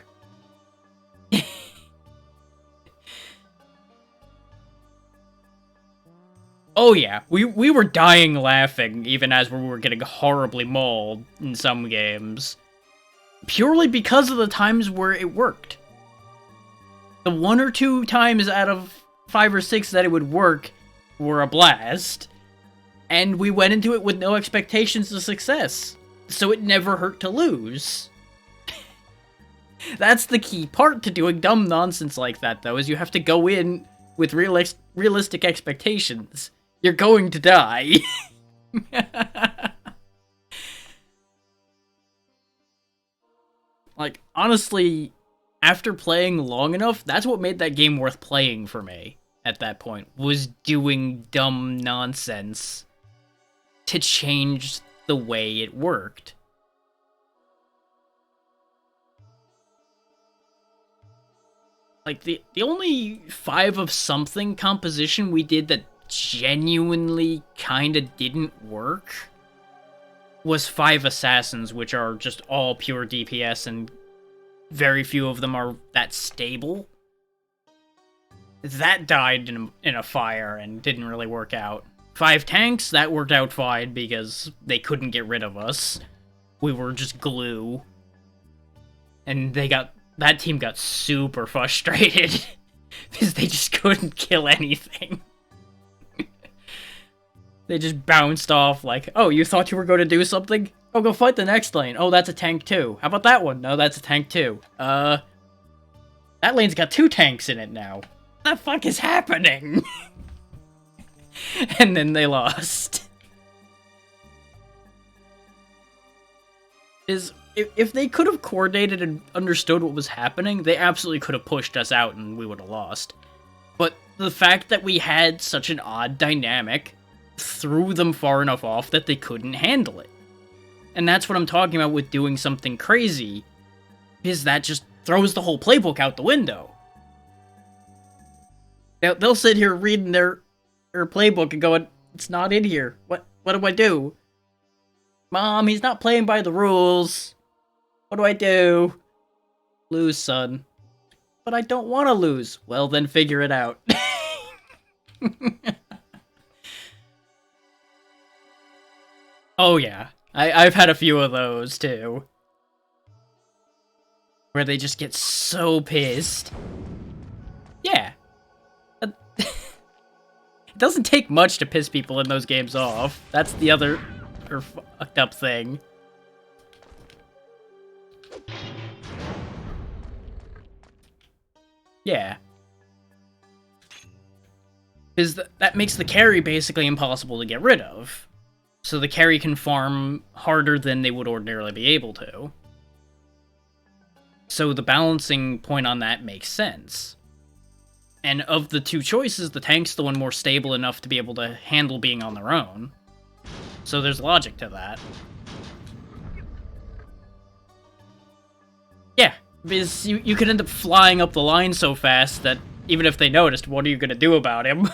[SPEAKER 1] Oh yeah, we were dying laughing even as we were getting horribly mauled in some games. Purely because of the times where it worked. The 1 or 2 times out of 5 or 6 that it would work were a blast. And we went into it with no expectations of success. So it never hurt to lose. That's the key part to doing dumb nonsense like that, though, is you have to go in with realistic expectations. You're going to die. Like, honestly, after playing long enough, that's what made that game worth playing for me at that point, was doing dumb nonsense to change the way it worked. Like, the only 5 of something composition we did that genuinely kinda didn't work was 5 assassins, which are just all pure DPS, and very few of them are that stable. That died in a fire and didn't really work out. 5 tanks, that worked out fine because they couldn't get rid of us. We were just glue. And that team got super frustrated because they just couldn't kill anything. They just bounced off like, "Oh, you thought you were going to do something? Oh, go fight the next lane. Oh, that's a tank too. How about that one? No, that's a tank too. That lane's got 2 tanks in it now. What the fuck is happening?" And then they lost. If they could have coordinated and understood what was happening, they absolutely could have pushed us out and we would have lost. But the fact that we had such an odd dynamic threw them far enough off that they couldn't handle it. And that's what I'm talking about with doing something crazy, is that just throws the whole playbook out the window. They'll sit here reading their playbook and going, "It's not in here. What do I do? Mom, he's not playing by the rules. What do I do?" "Lose, son." "But I don't want to lose." "Well, then figure it out." Oh yeah, I've had a few of those too. Where they just get so pissed. Yeah. It doesn't take much to piss people in those games off. That's the other fucked up thing. Yeah. Because that makes the carry basically impossible to get rid of. So the carry can farm harder than they would ordinarily be able to. So the balancing point on that makes sense. And of the 2 choices, the tank's the one more stable enough to be able to handle being on their own. So there's logic to that. Yeah, because you could end up flying up the line so fast that even if they noticed, what are you going to do about him?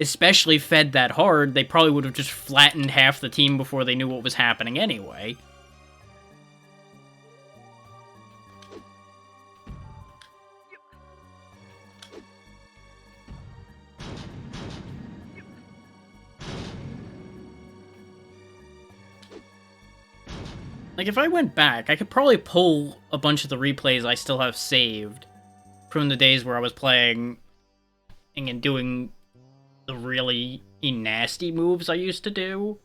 [SPEAKER 1] Especially fed that hard, they probably would have just flattened half the team before they knew what was happening anyway. Like, if I went back, I could probably pull a bunch of the replays I still have saved from the days where I was playing and doing the really nasty moves I used to do,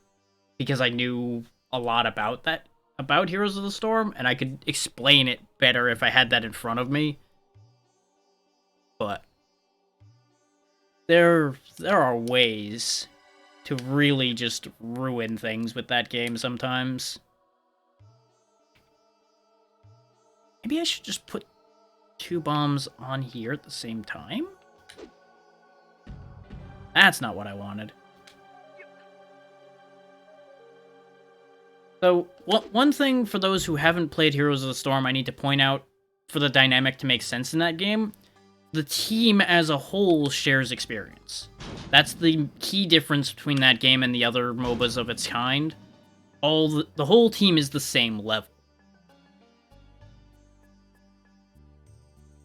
[SPEAKER 1] because I knew a lot about Heroes of the Storm, and I could explain it better if I had that in front of me. But there are ways to really just ruin things with that game sometimes. Maybe I should just put 2 bombs on here at the same time? That's not what I wanted. So, one thing for those who haven't played Heroes of the Storm I need to point out for the dynamic to make sense in that game, the team as a whole shares experience. That's the key difference between that game and the other MOBAs of its kind. The whole team is the same level.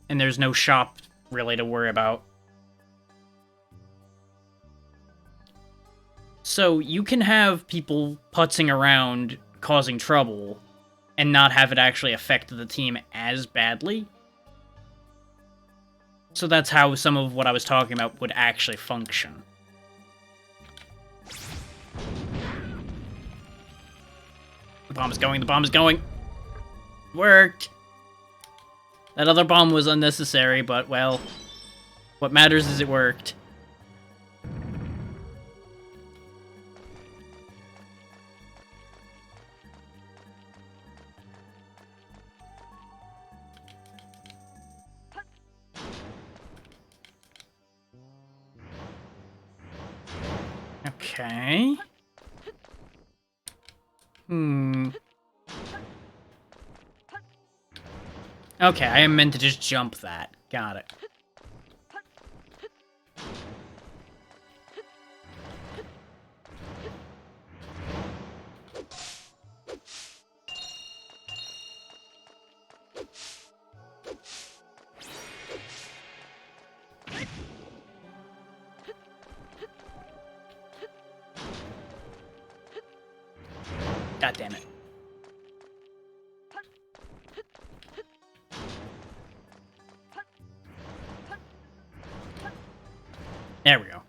[SPEAKER 1] And there's no shop, really, to worry about. So, you can have people putzing around, causing trouble, and not have it actually affect the team as badly. So that's how some of what I was talking about would actually function. The bomb is going, the bomb is going! Worked! That other bomb was unnecessary, but, well, what matters is it worked. Okay. Okay, I am meant to just jump that. Got it. God damn it. There we go.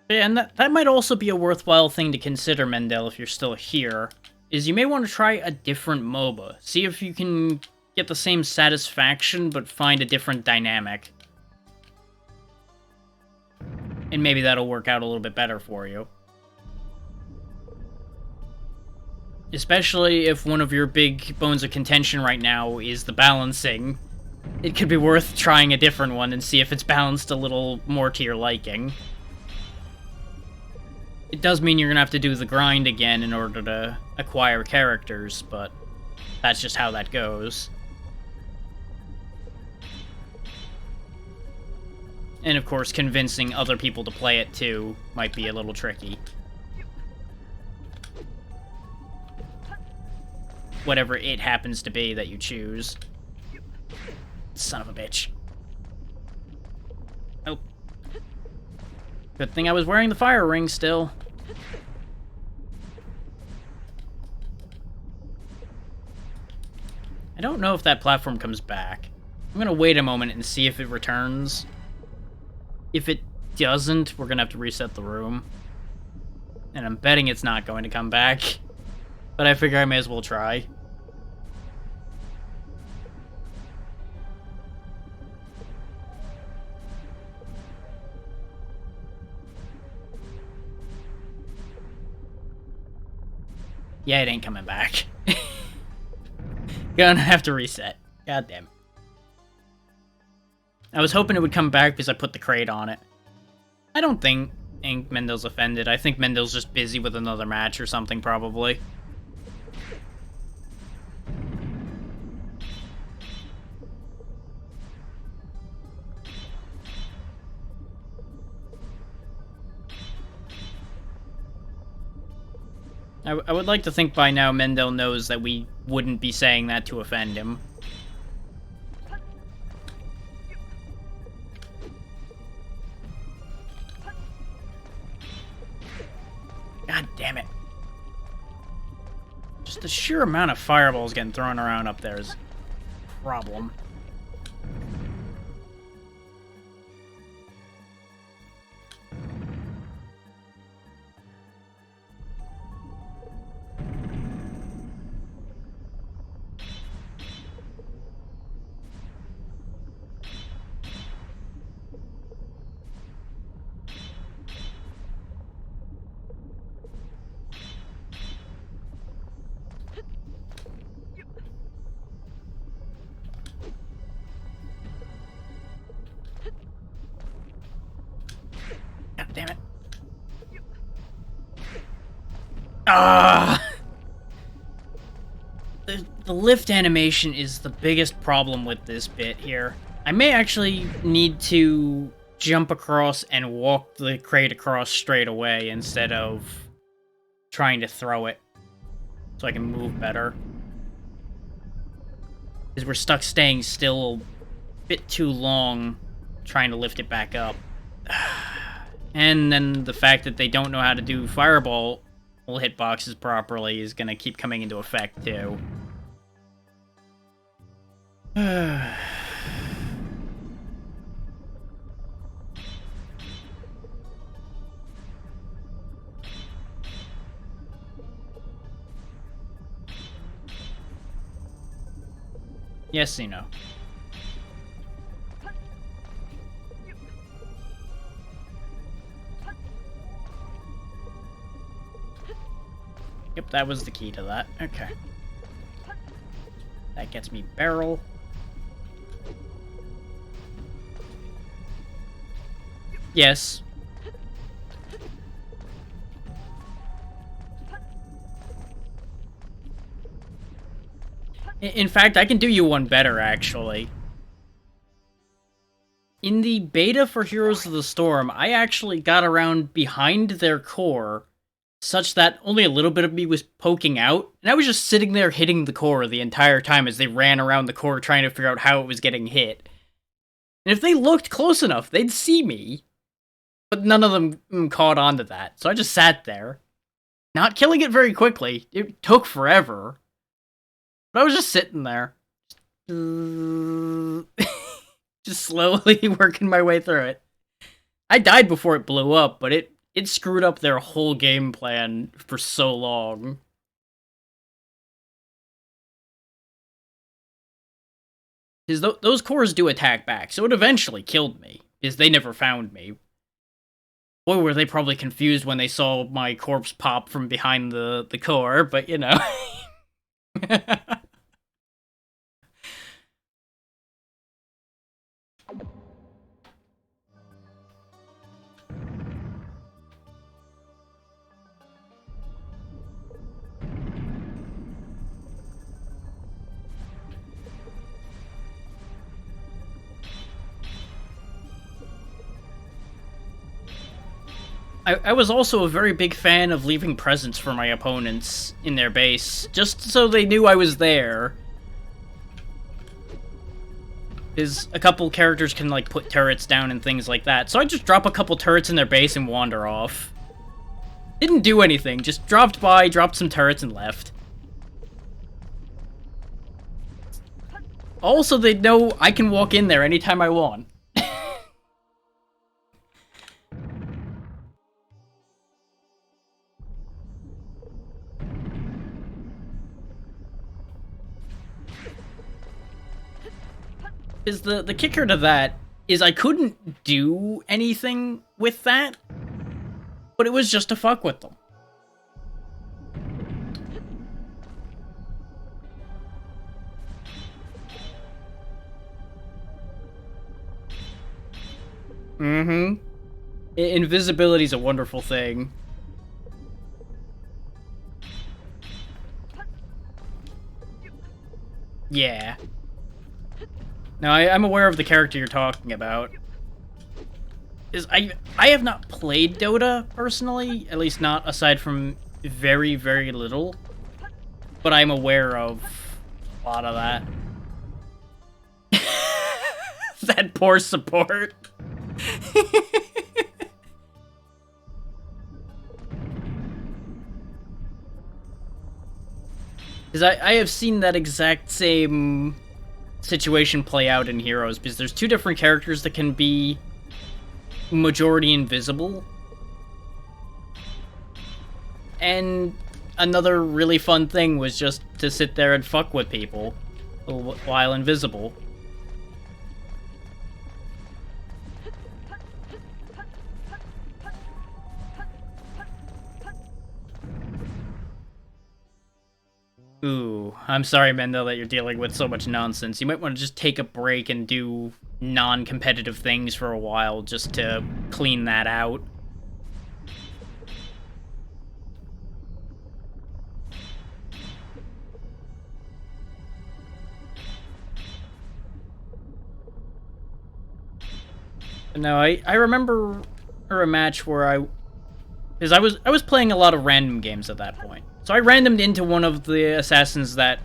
[SPEAKER 1] Yeah, and that might also be a worthwhile thing to consider, Mendel, if you're still here, is you may want to try a different MOBA. See if you can get the same satisfaction, but find a different dynamic. And maybe that'll work out a little bit better for you. Especially if one of your big bones of contention right now is the balancing. It could be worth trying a different one and see if it's balanced a little more to your liking. It does mean you're gonna have to do the grind again in order to acquire characters, but that's just how that goes. And of course, convincing other people to play it too might be a little tricky. Whatever it happens to be that you choose. Son of a bitch. Oh. Good thing I was wearing the fire ring still. I don't know if that platform comes back. I'm gonna wait a moment and see if it returns. If it doesn't, we're gonna have to reset the room. And I'm betting it's not going to come back. But I figure I may as well try. Yeah, it ain't coming back. Gonna have to reset. God damn it. I was hoping it would come back because I put the crate on it. I don't think Mendel's offended. I think Mendel's just busy with another match or something, probably. I would like to think by now Mendel knows that we wouldn't be saying that to offend him. God damn it. the sheer amount of fireballs getting thrown around up there is a problem. God damn it. Ah! The lift animation is the biggest problem with this bit here. I may actually need to jump across and walk the crate across straight away instead of trying to throw it so I can move better. Because we're stuck staying still a bit too long trying to lift it back up. And then the fact that they don't know how to do fireball hitboxes properly is gonna keep coming into effect too. Yes, you know. Yep, that was the key to that. Okay. That gets me barrel. Yes. In fact, I can do you one better, actually. In the beta for Heroes of the Storm, I actually got around behind their core such that only a little bit of me was poking out, and I was just sitting there hitting the core the entire time as they ran around the core trying to figure out how it was getting hit. And if they looked close enough, they'd see me. But none of them caught on to that, so I just sat there. Not killing it very quickly. It took forever. But I was just sitting there. Just slowly working my way through it. I died before it blew up, but it screwed up their whole game plan for so long. Because those cores do attack back, so it eventually killed me. Because they never found me. Boy, were they probably confused when they saw my corpse pop from behind the core, but you know. I was also a very big fan of leaving presents for my opponents in their base, just so they knew I was there. Because a couple characters can, like, put turrets down and things like that, so I just drop a couple turrets in their base and wander off. Didn't do anything, just dropped by, dropped some turrets, and left. Also, they know I can walk in there anytime I want. Is the kicker to that is I couldn't do anything with that, but it was just to fuck with them. Mm-hmm. Invisibility's a wonderful thing. Yeah. Now, I'm aware of the character you're talking about. I have not played Dota, personally. At least not aside from very, very little. But I'm aware of a lot of that. That poor support. Because I have seen that exact same situation play out in Heroes, because there's two different characters that can be majority invisible. And another really fun thing was just to sit there and fuck with people while invisible. Ooh, I'm sorry, Mendel, that you're dealing with so much nonsense. You might want to just take a break and do non-competitive things for a while just to clean that out. No, I remember a match where because I was playing a lot of random games at that point. So I randomed into one of the assassins that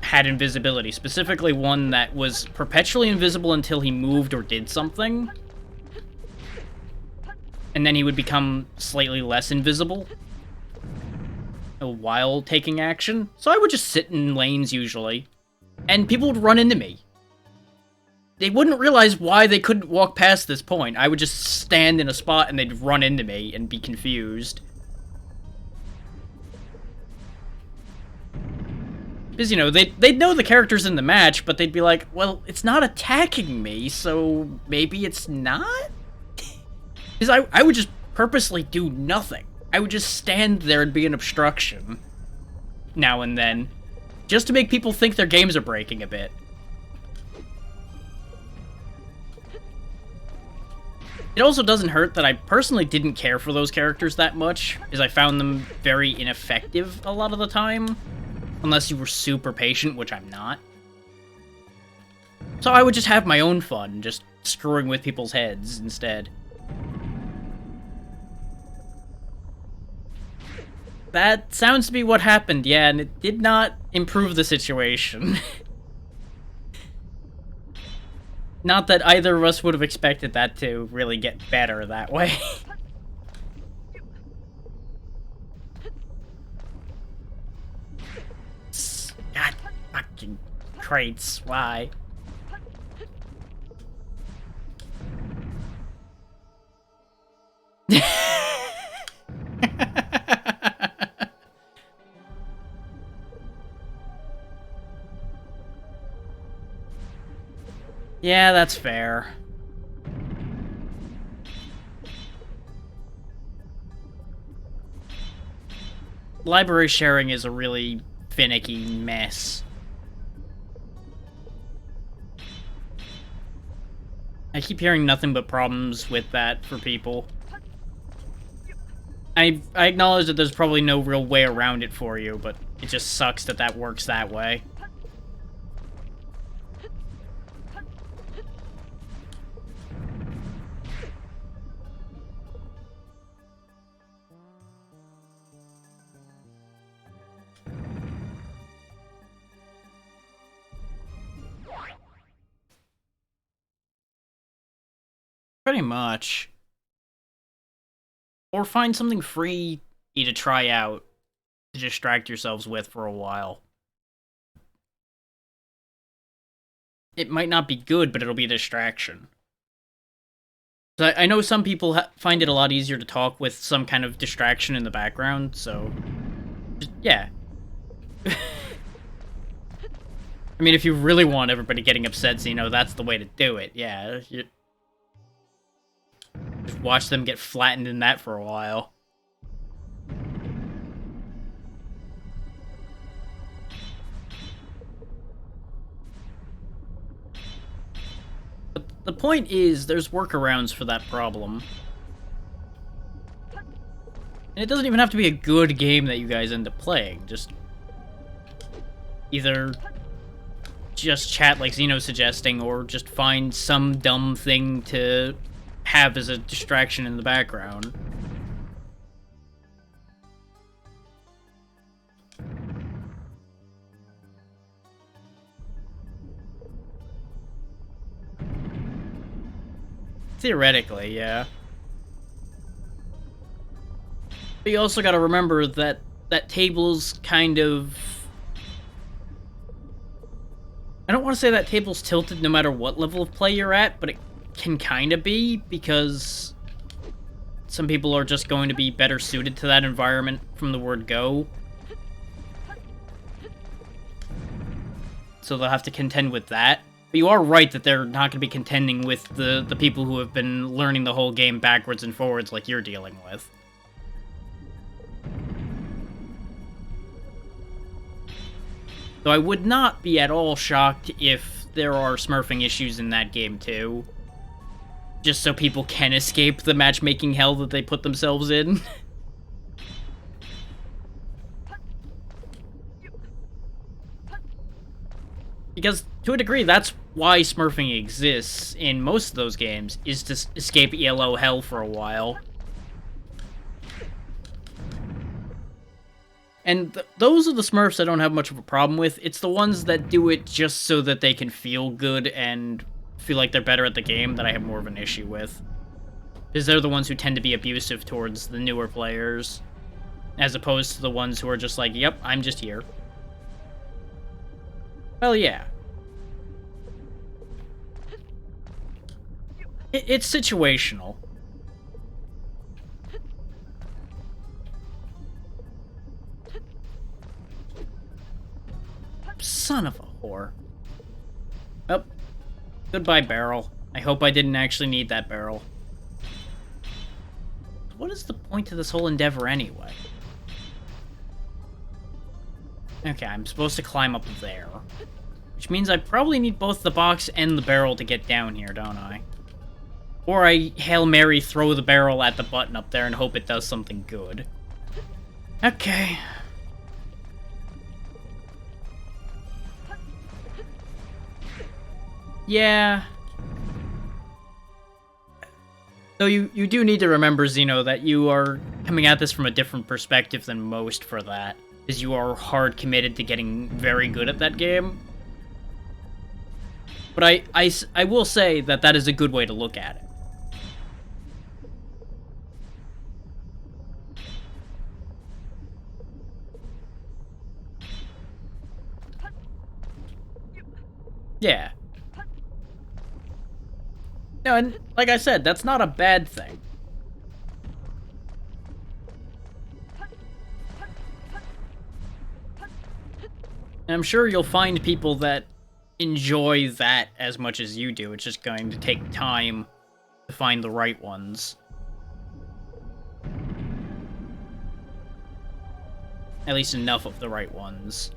[SPEAKER 1] had invisibility, specifically one that was perpetually invisible until he moved or did something. And then he would become slightly less invisible while taking action. So I would just sit in lanes usually, and people would run into me. They wouldn't realize why they couldn't walk past this point. I would just stand in a spot and they'd run into me and be confused. Because, you know, they'd know the characters in the match, but they'd be like, well, it's not attacking me, so maybe it's not? Because I would just purposely do nothing. I would just stand there and be an obstruction now and then, just to make people think their games are breaking a bit. It also doesn't hurt that I personally didn't care for those characters that much, as I found them very ineffective a lot of the time. Unless you were super patient, which I'm not. So I would just have my own fun, just screwing with people's heads instead. That sounds to be what happened, yeah, and it did not improve the situation. Not that either of us would have expected that to really get better that way. God fucking crates, why? Yeah, that's fair. Library sharing is a really finicky mess. I keep hearing nothing but problems with that for people. I acknowledge that there's probably no real way around it for you, but it just sucks that that works that way. Pretty much. Or find something free to try out to distract yourselves with for a while. It might not be good, but it'll be a distraction. So I know some people find it a lot easier to talk with some kind of distraction in the background, so just, yeah. I mean, if you really want everybody getting upset, so you know that's the way to do it, yeah. Just watch them get flattened in that for a while. But the point is, there's workarounds for that problem. And it doesn't even have to be a good game that you guys end up playing. Just either just chat like Xeno's suggesting, or just find some dumb thing to have as a distraction in the background. Theoretically, yeah. But you also gotta remember that that table's kind of I don't want to say that table's tilted no matter what level of play you're at, but it can kind of be, because some people are just going to be better suited to that environment from the word go. So they'll have to contend with that. But you are right that they're not going to be contending with the people who have been learning the whole game backwards and forwards like you're dealing with. So I would not be at all shocked if there are smurfing issues in that game too. Just so people can escape the matchmaking hell that they put themselves in. Because, to a degree, that's why smurfing exists in most of those games, is to escape ELO hell for a while. And those are the Smurfs I don't have much of a problem with. It's the ones that do it just so that they can feel good and feel like they're better at the game that I have more of an issue with. Because they're the ones who tend to be abusive towards the newer players, as opposed to the ones who are just like, yep, I'm just here. Well, yeah. It's situational. Son of a whore. Oh. Goodbye, barrel. I hope I didn't actually need that barrel. What is the point to this whole endeavor anyway? Okay, I'm supposed to climb up there. Which means I probably need both the box and the barrel to get down here, don't I? Or I Hail Mary throw the barrel at the button up there and hope it does something good. Okay. Yeah. Though you do need to remember, Xeno, that you are coming at this from a different perspective than most for that. Because you are hard committed to getting very good at that game. But I will say that that is a good way to look at it. Yeah. No, and like I said, that's not a bad thing. And I'm sure you'll find people that enjoy that as much as you do. It's just going to take time to find the right ones. At least enough of the right ones.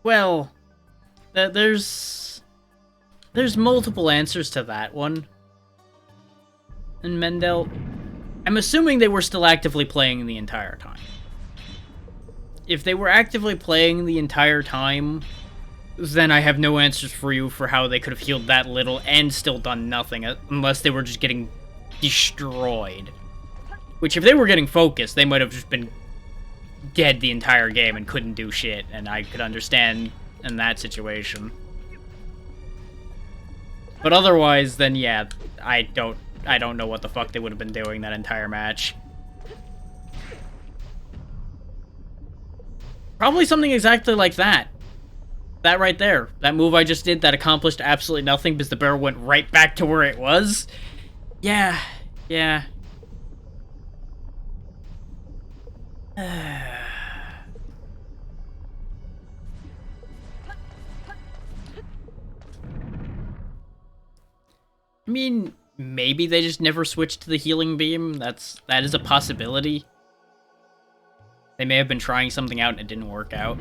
[SPEAKER 1] Well, there's multiple answers to that one. And Mendel, I'm assuming they were still actively playing the entire time. If they were actively playing the entire time, then I have no answers for you for how they could have healed that little and still done nothing, unless they were just getting destroyed. Which, if they were getting focused, they might have just been dead the entire game and couldn't do shit, and I could understand in that situation. But otherwise, then yeah, I don't know what the fuck they would have been doing that entire match. Probably something exactly like that. That right there. That move I just did that accomplished absolutely nothing because the barrel went right back to where it was. Yeah. I mean, maybe they just never switched to the healing beam. That is a possibility. They may have been trying something out and it didn't work out.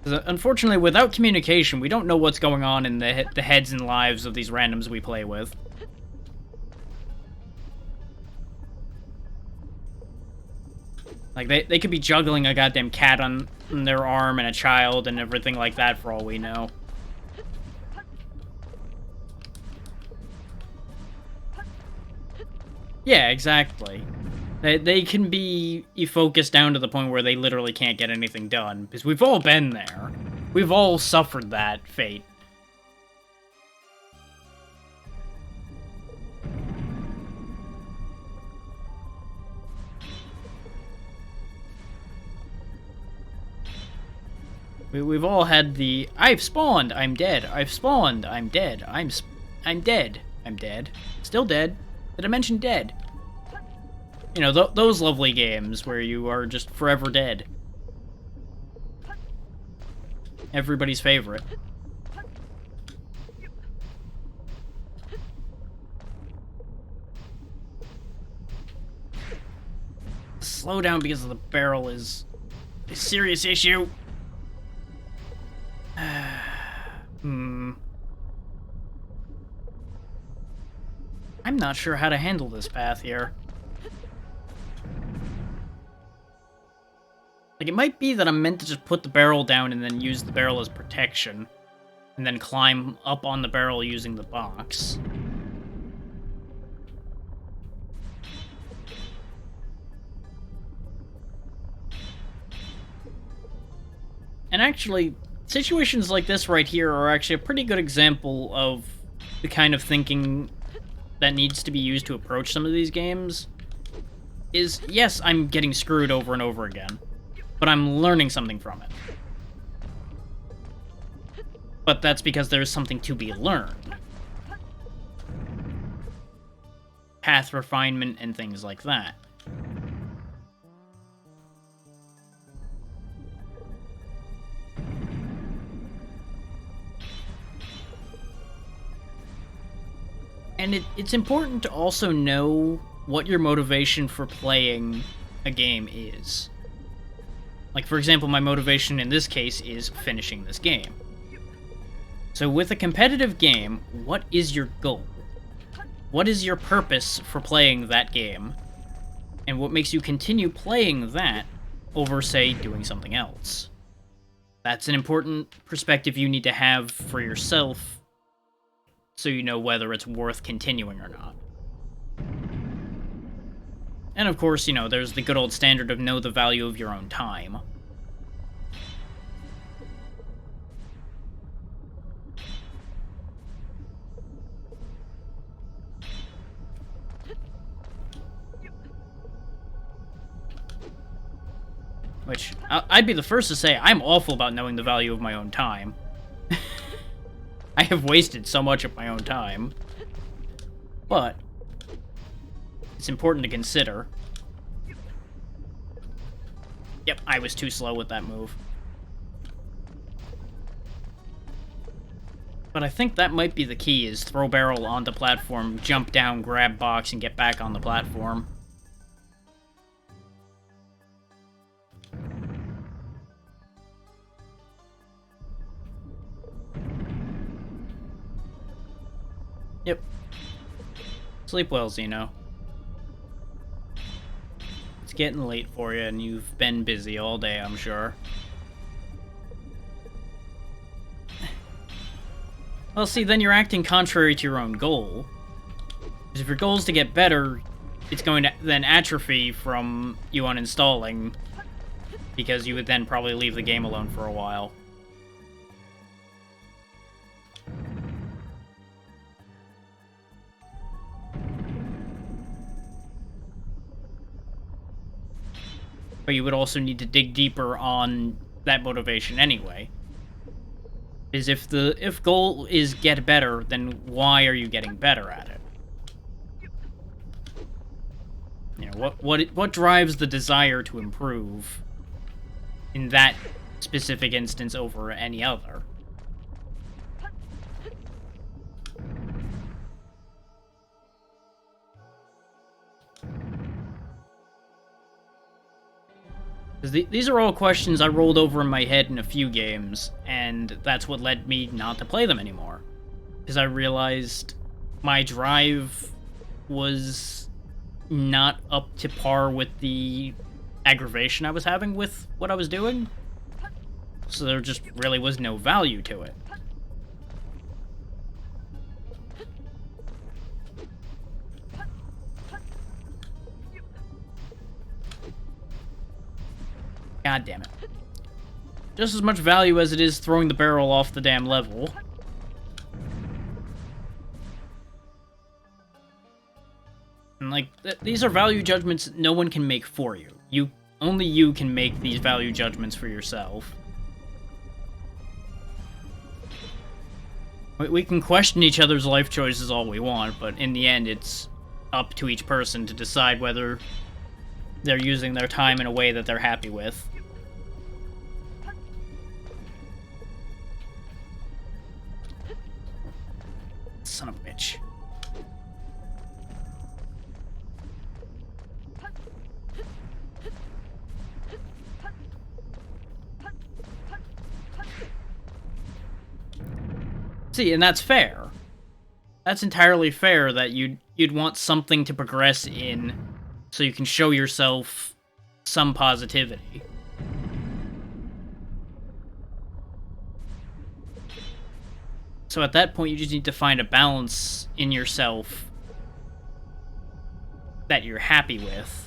[SPEAKER 1] Unfortunately, without communication, we don't know what's going on in the heads and lives of these randoms we play with. Like, they could be juggling a goddamn cat on their arm and a child and everything like that for all we know. Yeah, exactly. They can be focused down to the point where they literally can't get anything done, because we've all been there. We've all suffered that fate. We've all had the, I've spawned, I'm dead. I've spawned, I'm dead. I'm dead. I'm dead. Still dead. Did I mention dead? You know, those lovely games where you are just forever dead. Everybody's favorite. Slow down because of the barrel is a serious issue. I'm not sure how to handle this path here. Like, it might be that I'm meant to just put the barrel down and then use the barrel as protection, and then climb up on the barrel using the box. And actually, situations like this right here are actually a pretty good example of the kind of thinking that needs to be used to approach some of these games. Is, yes, I'm getting screwed over and over again, but I'm learning something from it. But that's because there's something to be learned. Path refinement and things like that. And it's important to also know what your motivation for playing a game is. Like, for example, my motivation in this case is finishing this game. So with a competitive game, what is your goal? What is your purpose for playing that game? And what makes you continue playing that over, say, doing something else? That's an important perspective you need to have for yourself, so you know whether it's worth continuing or not. And of course, you know, there's the good old standard of know the value of your own time. Which, I'd be the first to say, I'm awful about knowing the value of my own time. I have wasted so much of my own time. But it's important to consider. Yep, I was too slow with that move. But I think that might be the key, is throw barrel onto platform, jump down, grab box, and get back on the platform. Yep. Sleep well, Xeno. It's getting late for you, and you've been busy all day, I'm sure. Well, see, then you're acting contrary to your own goal. Because if your goal is to get better, it's going to then atrophy from you uninstalling, because you would then probably leave the game alone for a while. But you would also need to dig deeper on that motivation anyway. Is if goal is get better, then why are you getting better at it? You know, what drives the desire to improve in that specific instance over any other? These are all questions I rolled over in my head in a few games, and that's what led me not to play them anymore. Because I realized my drive was not up to par with the aggravation I was having with what I was doing. So there just really was no value to it. God damn it. Just as much value as it is throwing the barrel off the damn level. And, like, these are value judgments no one can make for you. Only you can make these value judgments for yourself. We can question each other's life choices all we want, but in the end, it's up to each person to decide whether they're using their time in a way that they're happy with. Son of a bitch. See, and that's fair. That's entirely fair that you'd want something to progress in so you can show yourself some positivity. So at that point, you just need to find a balance in yourself that you're happy with.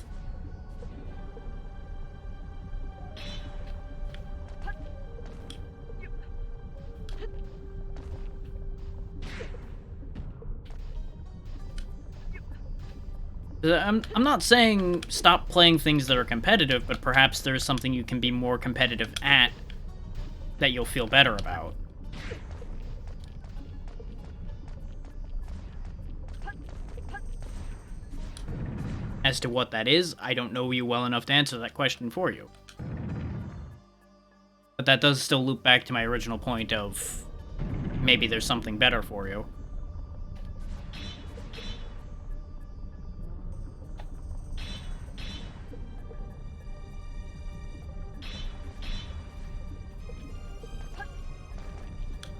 [SPEAKER 1] I'm not saying stop playing things that are competitive, but perhaps there's something you can be more competitive at that you'll feel better about. As to what that is, I don't know you well enough to answer that question for you. But that does still loop back to my original point of maybe there's something better for you.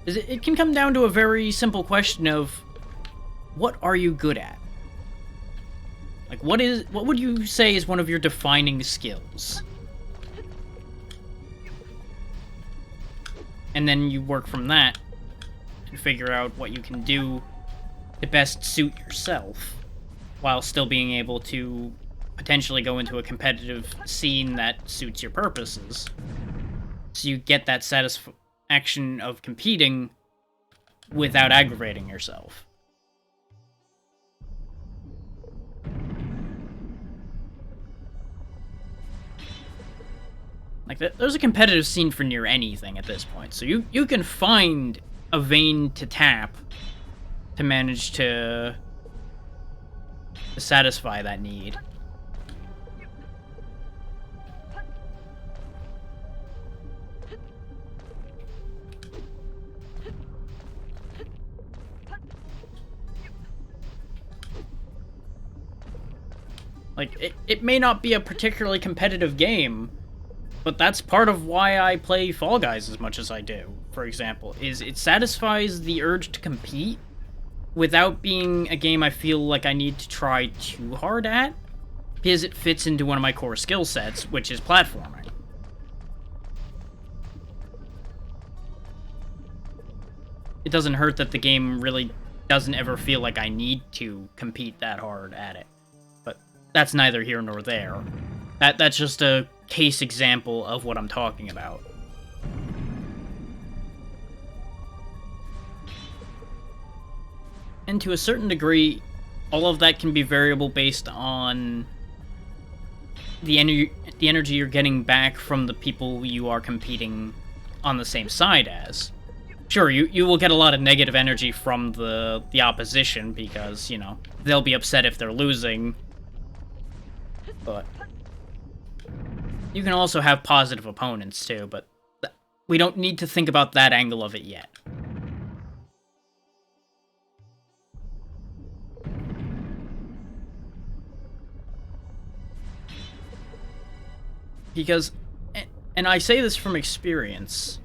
[SPEAKER 1] It can come down to a very simple question of, what are you good at? Like, what would you say is one of your defining skills? And then you work from that and figure out what you can do to best suit yourself, while still being able to potentially go into a competitive scene that suits your purposes. So you get that satisfaction of competing without aggravating yourself. Like, there's a competitive scene for near anything at this point, so you can find a vein to tap to manage to satisfy that need. Like, it may not be a particularly competitive game, but that's part of why I play Fall Guys as much as I do, for example, is it satisfies the urge to compete without being a game I feel like I need to try too hard at, because it fits into one of my core skill sets, which is platforming. It doesn't hurt that the game really doesn't ever feel like I need to compete that hard at it, but that's neither here nor there. That's just a case example of what I'm talking about. And to a certain degree, all of that can be variable based on the energy you're getting back from the people you are competing on the same side as. Sure, you will get a lot of negative energy from the opposition because, you know, they'll be upset if they're losing, but you can also have positive opponents too, but we don't need to think about that angle of it yet. Because, and I say this from experience,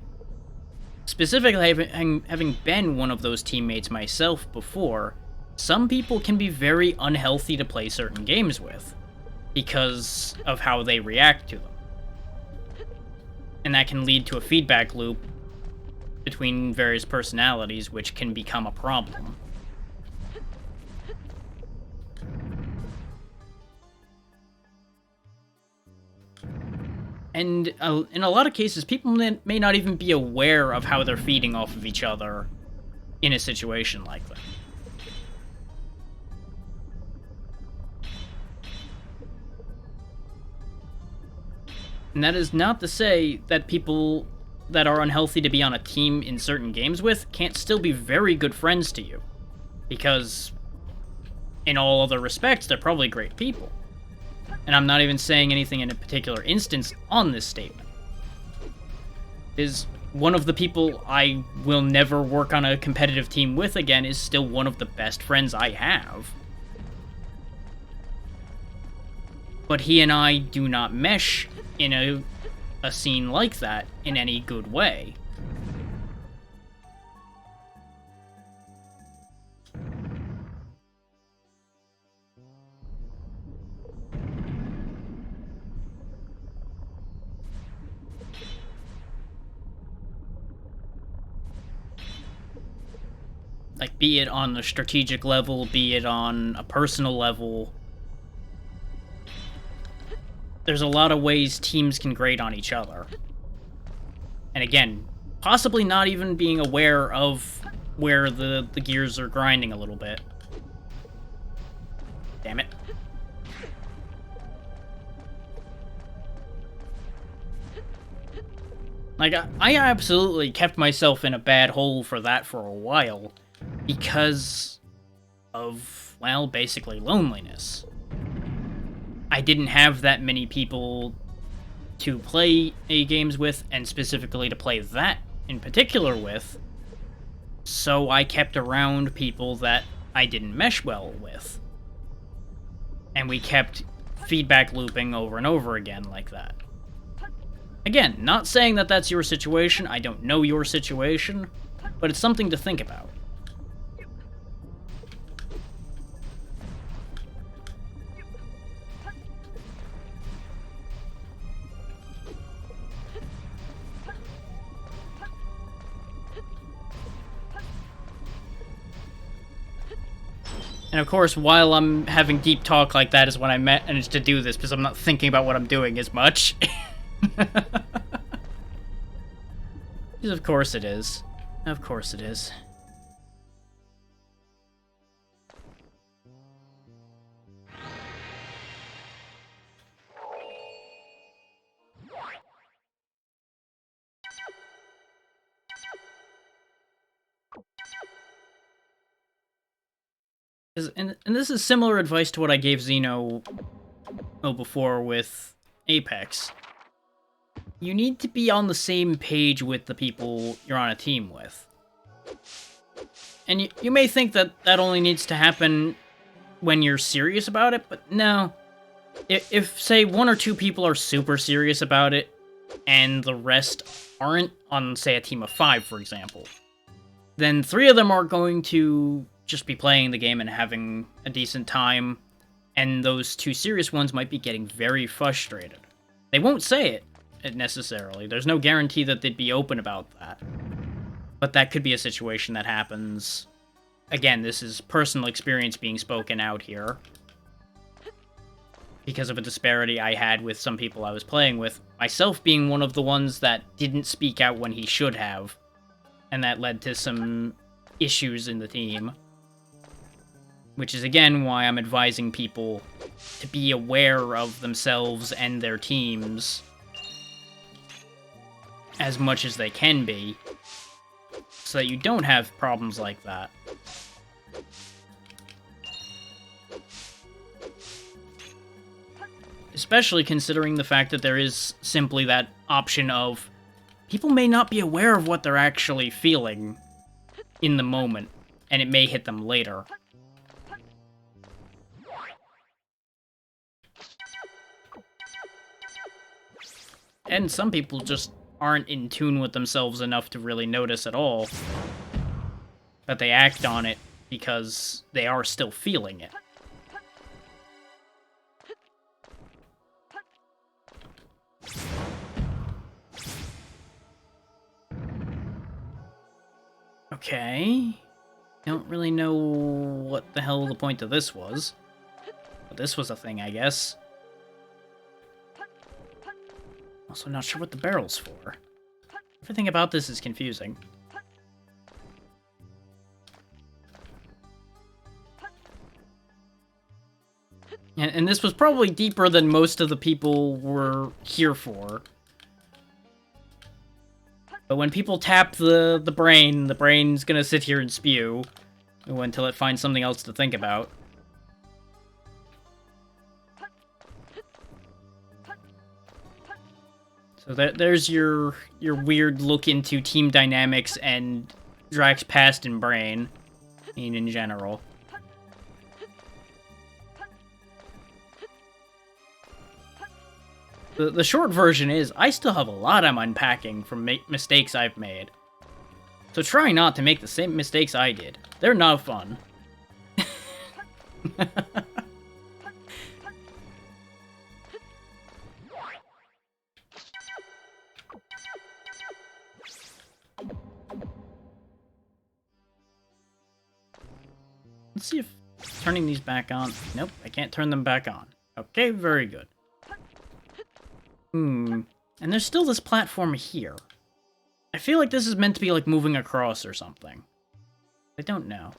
[SPEAKER 1] specifically having been one of those teammates myself before, some people can be very unhealthy to play certain games with. because of how they react to them. And that can lead to a feedback loop between various personalities, which can become a problem. And in a lot of cases, people may not even be aware of how they're feeding off of each other in a situation like that. And that is not to say that people that are unhealthy to be on a team in certain games with can't still be very good friends to you. Because, in all other respects, they're probably great people. And I'm not even saying anything in a particular instance on this statement. Is one of the people I will never work on a competitive team with again is still one of the best friends I have. But he and I do not mesh in a scene like that in any good way. Like, be it on a strategic level, be it on a personal level. There's a lot of ways teams can grade on each other. And again, possibly not even being aware of where the gears are grinding a little bit. Damn it. Like, I absolutely kept myself in a bad hole for that for a while. Because of, well, basically loneliness. I didn't have that many people to play games with, and specifically to play that in particular with, so I kept around people that I didn't mesh well with. And we kept feedback looping over and over again like that. Again, not saying that that's your situation, I don't know your situation, but it's something to think about. And of course, while I'm having deep talk like that is when I managed to do this, because I'm not thinking about what I'm doing as much. Because of course it is. Of course it is. And this is similar advice to what I gave Xeno before with Apex. You need to be on the same page with the people you're on a team with. And you may think that that only needs to happen when you're serious about it, but no. If, say, one or two people are super serious about it, and the rest aren't, on, say, a team of 5, for example, then 3 of them are going to just be playing the game and having a decent time, and those 2 serious ones might be getting very frustrated. They won't say it necessarily. There's no guarantee that they'd be open about that. But that could be a situation that happens. Again, this is personal experience being spoken out here. Because of a disparity I had with some people I was playing with, myself being one of the ones that didn't speak out when he should have, and that led to some issues in the team. Which is, again, why I'm advising people to be aware of themselves and their teams as much as they can be, so that you don't have problems like that. Especially considering the fact that there is simply that option of people may not be aware of what they're actually feeling in the moment, and it may hit them later. And some people just aren't in tune with themselves enough to really notice at all. But they act on it because they are still feeling it. Okay. Don't really know what the hell the point of this was. But this was a thing, I guess. Also not sure what the barrel's for. Everything about this is confusing. And this was probably deeper than most of the people were here for. But when people tap the brain's gonna sit here and spew until it finds something else to think about. So there's your weird look into team dynamics and Drax past and brain, in general. The short version is, I still have a lot I'm unpacking from mistakes I've made. So try not to make the same mistakes I did. They're not fun. Let's see if turning these back on... Nope, I can't turn them back on. Okay, very good. And there's still this platform here. I feel like this is meant to be like moving across or something. I don't know.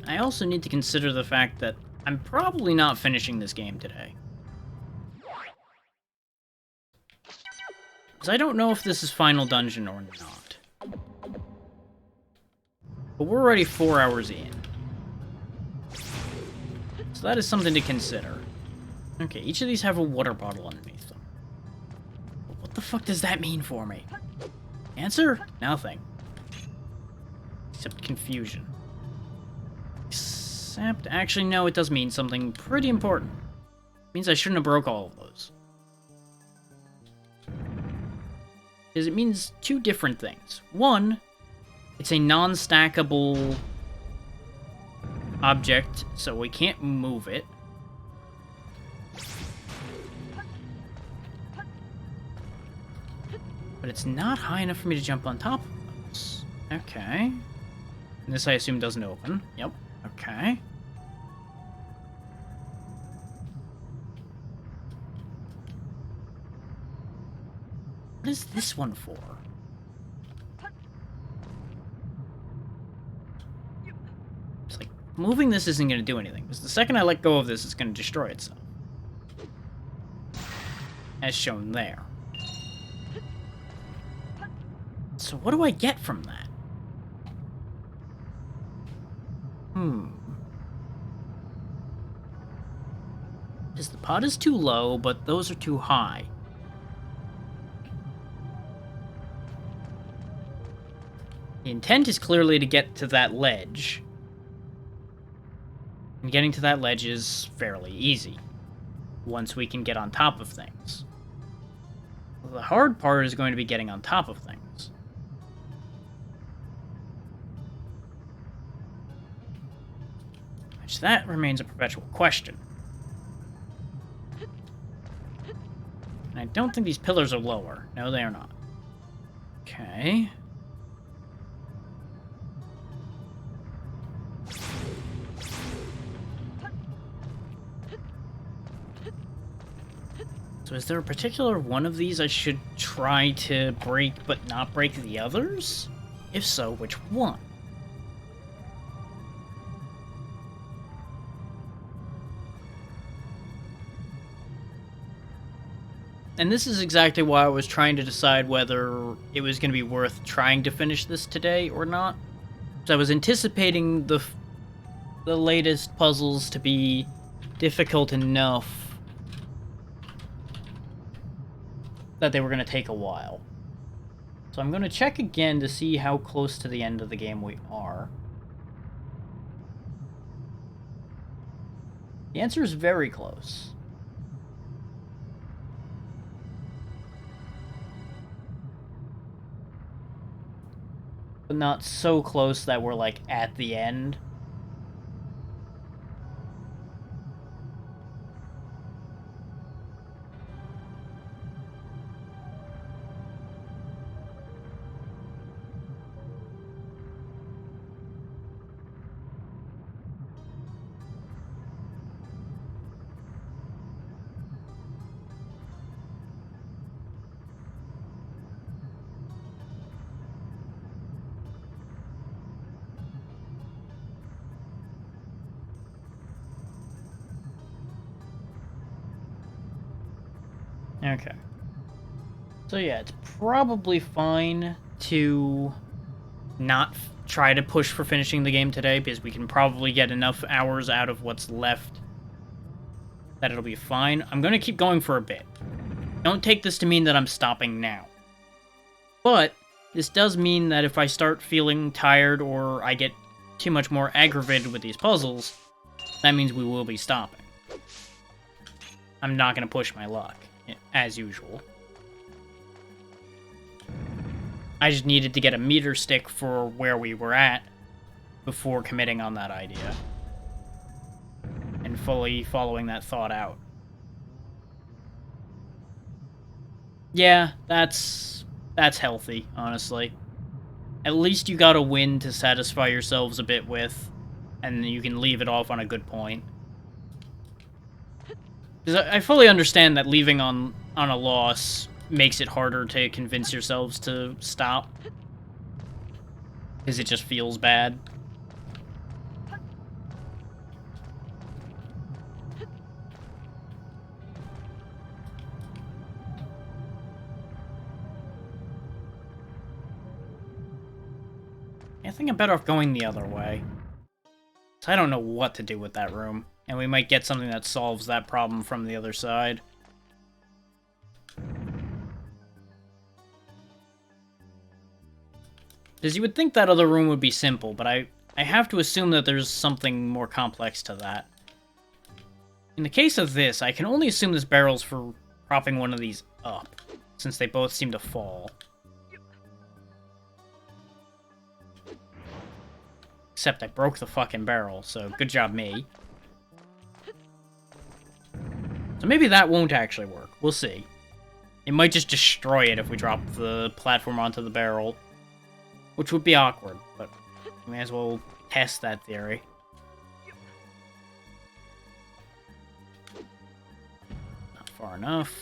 [SPEAKER 1] I also need to consider the fact that I'm probably not finishing this game today. Because I don't know if this is Final Dungeon or not. But we're already 4 hours in. So that is something to consider. Okay, each of these have a water bottle underneath them. But what the fuck does that mean for me? Answer? Nothing. Except confusion. Except, actually, no, it does mean something pretty important. It means I shouldn't have broke all of those. Because it means two different things. One, it's a non-stackable object, so we can't move it. But it's not high enough for me to jump on top of those. Okay. And this, I assume, doesn't open. Yep. Okay. What is this one for? It's like, moving this isn't going to do anything, because the second I let go of this, it's going to destroy itself. As shown there. So what do I get from that? Because the pot is too low, but those are too high. The intent is clearly to get to that ledge. And getting to that ledge is fairly easy, once we can get on top of things. The hard part is going to be getting on top of things. Which, that remains a perpetual question. And I don't think these pillars are lower. No, they are not. Okay. So is there a particular one of these I should try to break but not break the others? If so, which one? And this is exactly why I was trying to decide whether it was going to be worth trying to finish this today or not. So I was anticipating the latest puzzles to be difficult enough that they were going to take a while. So I'm going to check again to see how close to the end of the game we are. The answer is very close. not so close that we're, like, at the end. Okay. So yeah, it's probably fine to not try to push for finishing the game today, because we can probably get enough hours out of what's left that it'll be fine. I'm going to keep going for a bit. Don't take this to mean that I'm stopping now. But this does mean that if I start feeling tired or I get too much more aggravated with these puzzles, that means we will be stopping. I'm not going to push my luck, as usual. I just needed to get a meter stick for where we were at before committing on that idea. And fully following that thought out. Yeah, that's healthy, honestly. At least you got a win to satisfy yourselves a bit with, and you can leave it off on a good point. Because I fully understand that leaving on a loss makes it harder to convince yourselves to stop. Because it just feels bad. I think I'm better off going the other way. So I don't know what to do with that room. And we might get something that solves that problem from the other side. Because you would think that other room would be simple, but I have to assume that there's something more complex to that. In the case of this, I can only assume this barrel's for propping one of these up, since they both seem to fall. Except I broke the fucking barrel, so good job me. So maybe that won't actually work. We'll see. It might just destroy it if we drop the platform onto the barrel. Which would be awkward, but we may as well test that theory. Not far enough.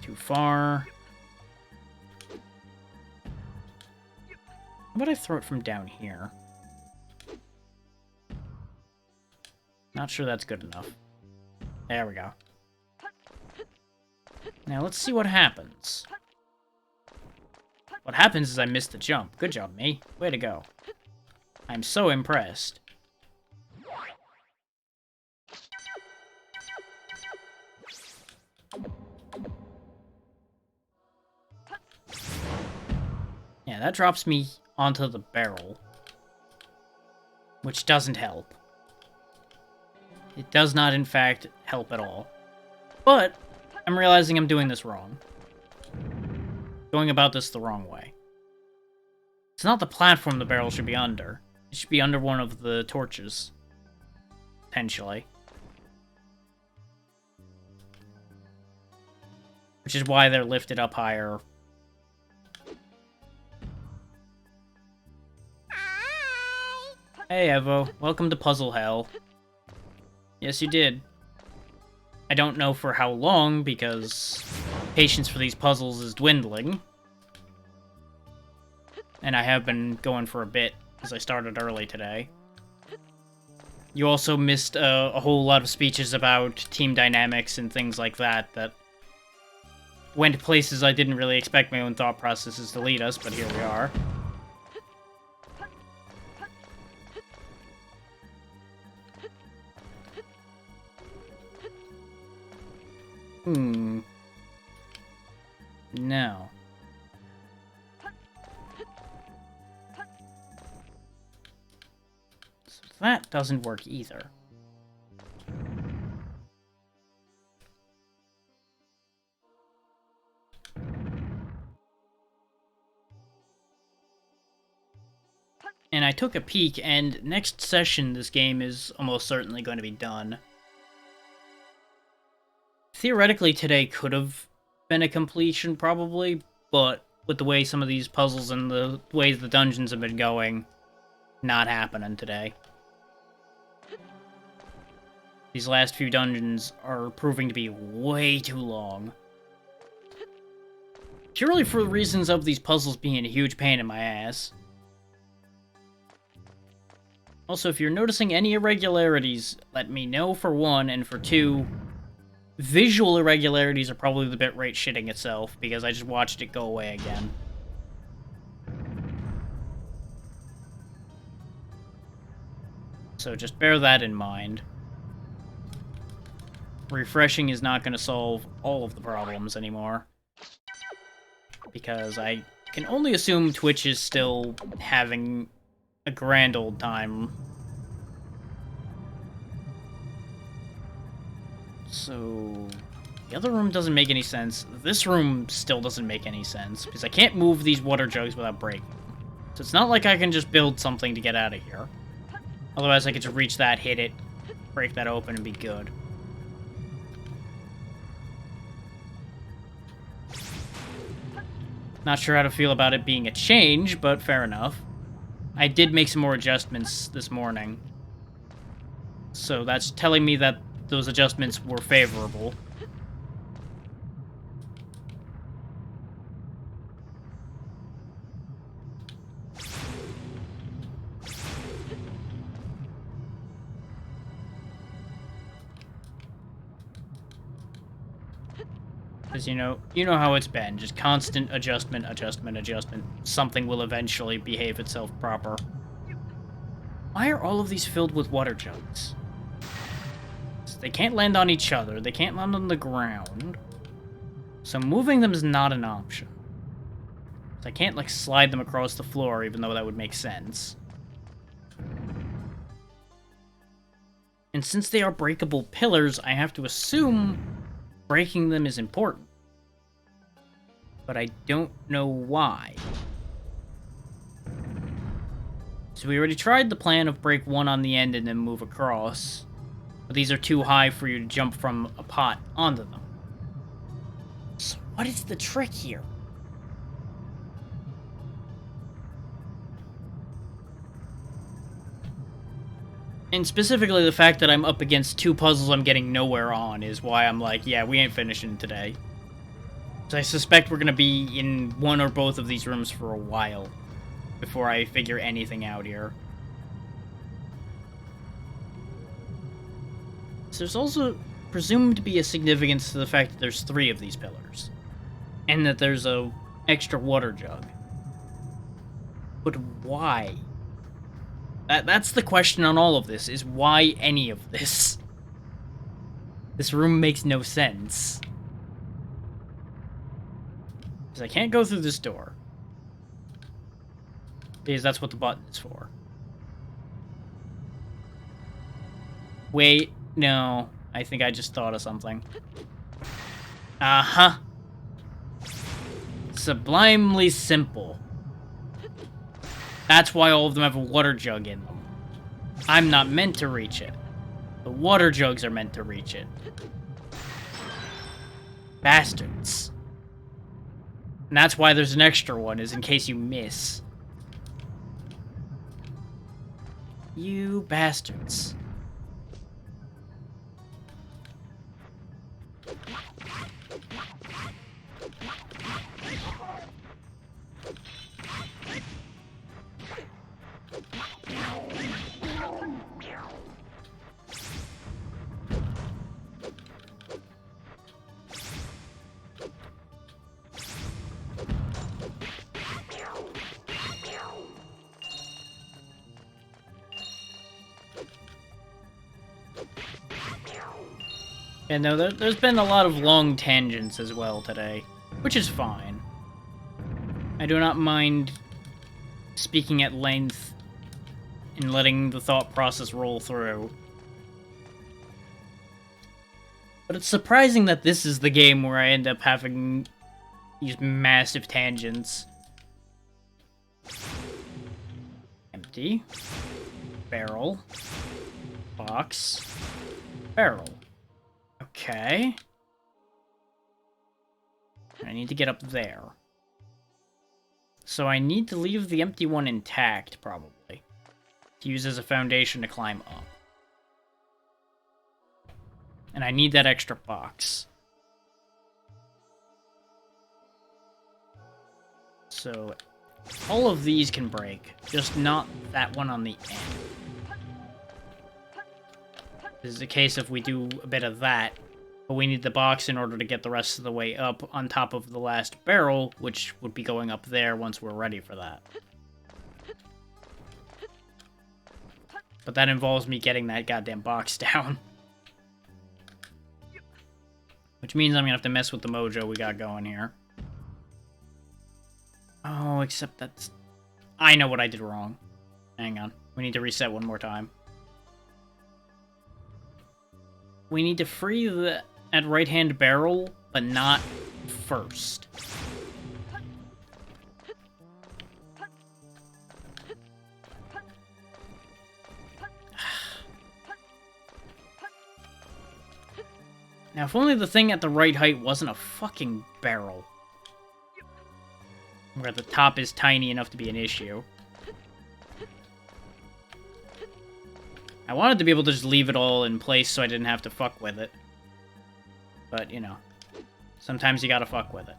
[SPEAKER 1] Too far. How about I throw it from down here? Not sure that's good enough. There we go. Now let's see what happens. What happens is I missed the jump. Good job, me. Way to go. I'm so impressed. Yeah, that drops me onto the barrel. Which doesn't help. It does not, in fact, help at all. But I'm realizing I'm doing this wrong. Going about this the wrong way. It's not the platform the barrel should be under. It should be under one of the torches. Potentially. Which is why they're lifted up higher.
[SPEAKER 3] Hi.
[SPEAKER 1] Hey, Evo. Welcome to Puzzle Hell. Yes, you did. I don't know for how long, because patience for these puzzles is dwindling. And I have been going for a bit, because I started early today. You also missed a whole lot of speeches about team dynamics and things like that went places I didn't really expect my own thought processes to lead us, but here we are. No. So that doesn't work either. And I took a peek, and next session this game is almost certainly going to be done. Theoretically, today could have been a completion, probably, but with the way some of these puzzles and the ways the dungeons have been going, not happening today. These last few dungeons are proving to be way too long. Purely for the reasons of these puzzles being a huge pain in my ass. Also, if you're noticing any irregularities, let me know for one, and for two, visual irregularities are probably the bitrate shitting itself, because I just watched it go away again. So just bear that in mind. Refreshing is not going to solve all of the problems anymore. Because I can only assume Twitch is still having a grand old time. So, the other room doesn't make any sense. This room still doesn't make any sense, because I can't move these water jugs without breaking them. So it's not like I can just build something to get out of here. Otherwise I could just reach that, hit it, break that open, and be good. Not sure how to feel about it being a change, but fair enough. I did make some more adjustments this morning. So that's telling me that those adjustments were favorable. Because, you know how it's been. Just constant adjustment, adjustment, adjustment. Something will eventually behave itself proper. Why are all of these filled with water jugs? So they can't land on each other. They can't land on the ground. So moving them is not an option. So I can't, like, slide them across the floor, even though that would make sense. And since they are breakable pillars, I have to assume breaking them is important. But I don't know why. So we already tried the plan of break one on the end and then move across. But these are too high for you to jump from a pot onto them. So what is the trick here? And specifically the fact that I'm up against two puzzles I'm getting nowhere on is why I'm like, yeah, we ain't finishing today. So I suspect we're gonna be in one or both of these rooms for a while before I figure anything out here. So there's also presumed to be a significance to the fact that there's 3 of these pillars. And that there's a extra water jug. But why? That's the question on all of this, is why any of this? This room makes no sense. Because I can't go through this door. Because that's what the button is for. Wait, no. I think I just thought of something. Uh-huh. Sublimely simple. That's why all of them have a water jug in them. I'm not meant to reach it. The water jugs are meant to reach it. Bastards. And that's why there's an extra one, is in case you miss. You bastards. And no, there's been a lot of long tangents as well today, which is fine. I do not mind speaking at length and letting the thought process roll through. But it's surprising that this is the game where I end up having these massive tangents. I'm Empty. Barrel. Box. Barrel. Okay. I need to get up there. So I need to leave the empty one intact, probably. To use as a foundation to climb up. And I need that extra box. So all of these can break, just not that one on the end. This is a case if we do a bit of that, but we need the box in order to get the rest of the way up on top of the last barrel, which would be going up there once we're ready for that. But that involves me getting that goddamn box down. Which means I'm gonna have to mess with the mojo we got going here. Oh, except that's... I know what I did wrong. Hang on. We need to reset one more time. We need to free the at right-hand barrel, but not first. Now, if only the thing at the right height wasn't a fucking barrel. Where the top is tiny enough to be an issue. I wanted to be able to just leave it all in place so I didn't have to fuck with it. But, you know, sometimes you gotta fuck with it.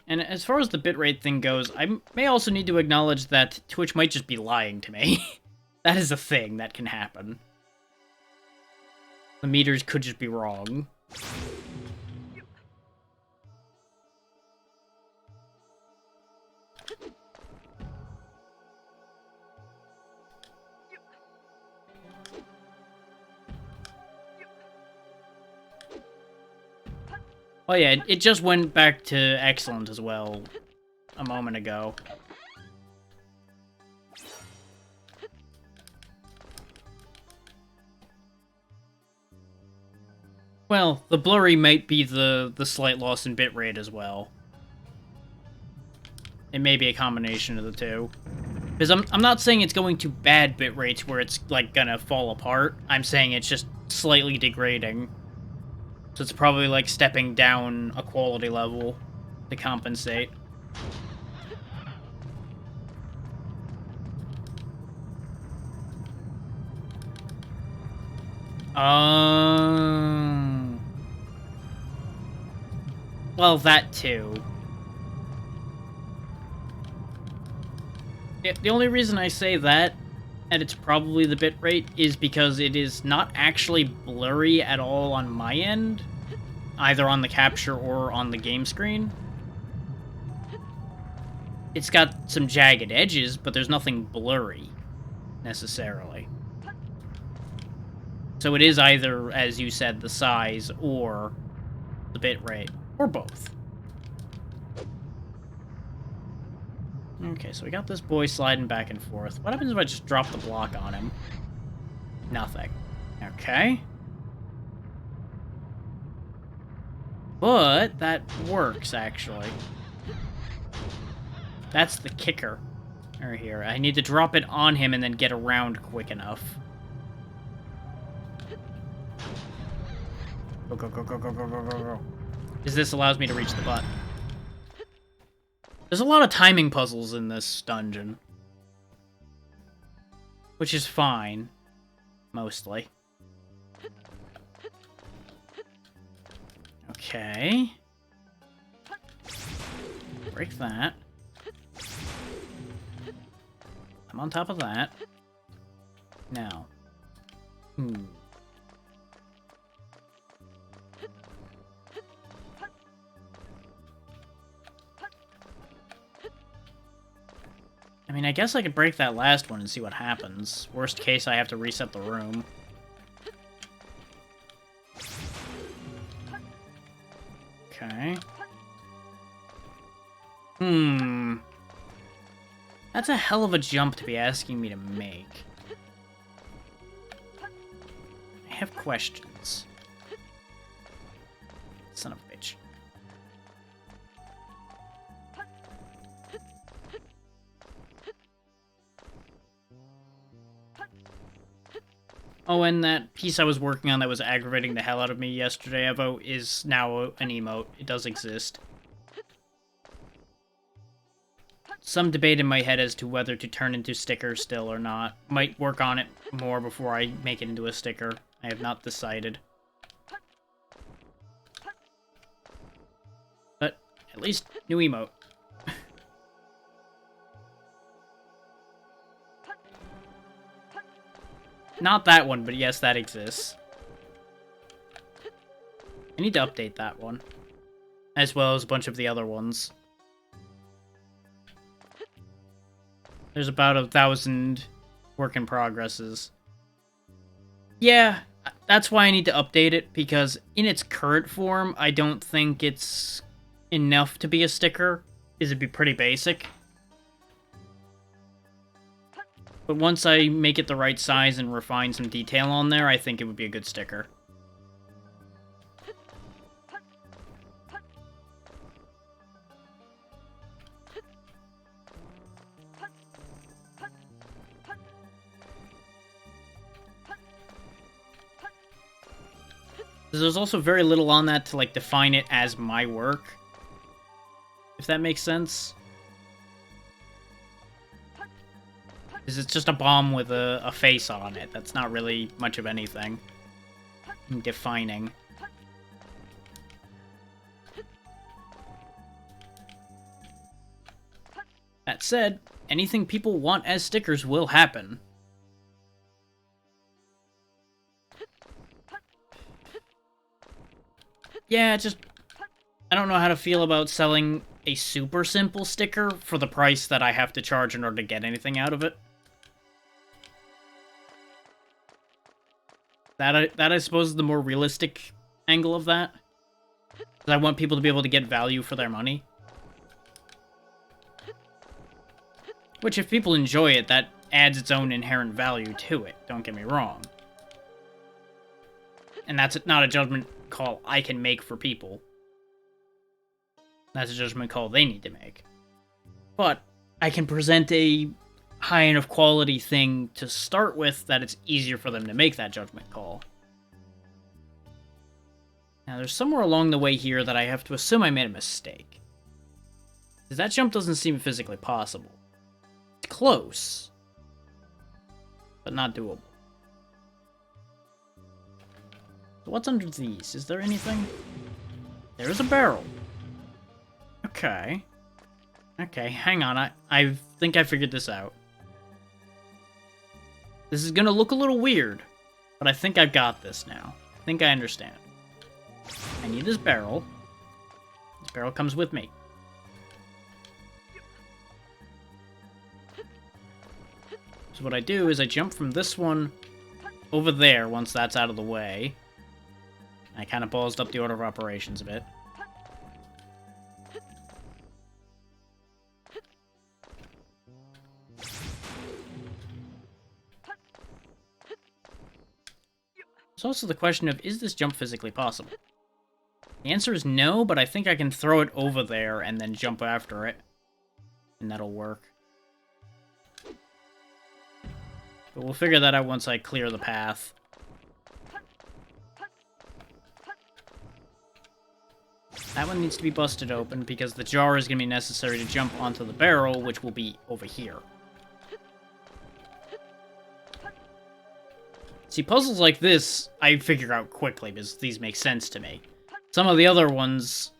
[SPEAKER 1] And as far as the bitrate thing goes, I may also need to acknowledge that Twitch might just be lying to me. That is a thing that can happen. The meters could just be wrong. Oh yeah, it just went back to excellent as well a moment ago. Well, the blurry might be the slight loss in bitrate as well. It may be a combination of the two. Because I'm not saying it's going to bad bit rates where it's, like, gonna fall apart. I'm saying it's just slightly degrading. So it's probably like stepping down a quality level to compensate. Well, that too. The only reason I say that, and it's probably the bitrate, is because it is not actually blurry at all on my end, either on the capture or on the game screen. It's got some jagged edges, but there's nothing blurry, necessarily. So it is either, as you said, the size or the bitrate, or both. Okay, so we got this boy sliding back and forth. What happens if I just drop the block on him? Nothing. Okay. But that works, actually. That's the kicker. Right here. I need to drop it on him and then get around quick enough. Go, go, go, go, go, go, go, go, go. Because this allows me to reach the button. There's a lot of timing puzzles in this dungeon. Which is fine. Mostly. Okay. Break that. I'm on top of that. Now. I mean, I guess I could break that last one and see what happens. Worst case, I have to reset the room. Okay. That's a hell of a jump to be asking me to make. have questions. Son of a bitch. Oh, and that piece I was working on that was aggravating the hell out of me yesterday, Evo, is now an emote. It does exist. Some debate in my head as to whether to turn into sticker still or not. Might work on it more before I make it into a sticker. I have not decided. But at least new emote. Not that one, but yes, that exists. I need to update that one. As well as a bunch of the other ones. There's about 1,000 work in progresses. Yeah, that's why I need to update it, because in its current form, I don't think it's enough to be a sticker. It'd be pretty basic. But once I make it the right size and refine some detail on there, I think it would be a good sticker. There's also very little on that to, like, define it as my work. If that makes sense. Because it's just a bomb with a face on it. That's not really much of anything defining. That said, anything people want as stickers will happen. Yeah, just... I don't know how to feel about selling a super simple sticker for the price that I have to charge in order to get anything out of it. That I suppose is the more realistic angle of that. 'Cause I want people to be able to get value for their money. Which, if people enjoy it, that adds its own inherent value to it, don't get me wrong. And that's not a judgment call I can make for people. That's a judgment call they need to make. But I can present a high enough quality thing to start with that it's easier for them to make that judgment call. Now, there's somewhere along the way here that I have to assume I made a mistake. Because that jump doesn't seem physically possible. It's close, but not doable. So what's under these? Is there anything? There's a barrel. Okay. Okay, hang on. I think I figured this out. This is gonna look a little weird, but I think I've got this now. I think I understand. I need this barrel. This barrel comes with me. So what I do is I jump from this one over there once that's out of the way. I kind of ballsed up the order of operations a bit. There's also the question of, is this jump physically possible? The answer is no, but I think I can throw it over there and then jump after it. And that'll work. But we'll figure that out once I clear the path. That one needs to be busted open because the jar is going to be necessary to jump onto the barrel, which will be over here. See, puzzles like this, I figure out quickly because these make sense to me. Some of the other ones,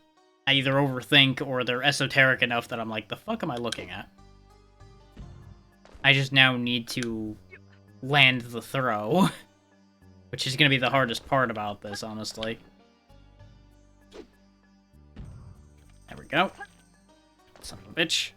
[SPEAKER 1] I either overthink or they're esoteric enough that I'm like, the fuck am I looking at? I just now need to land the throw, which is going to be the hardest part about this, honestly. There we go. Son of a bitch.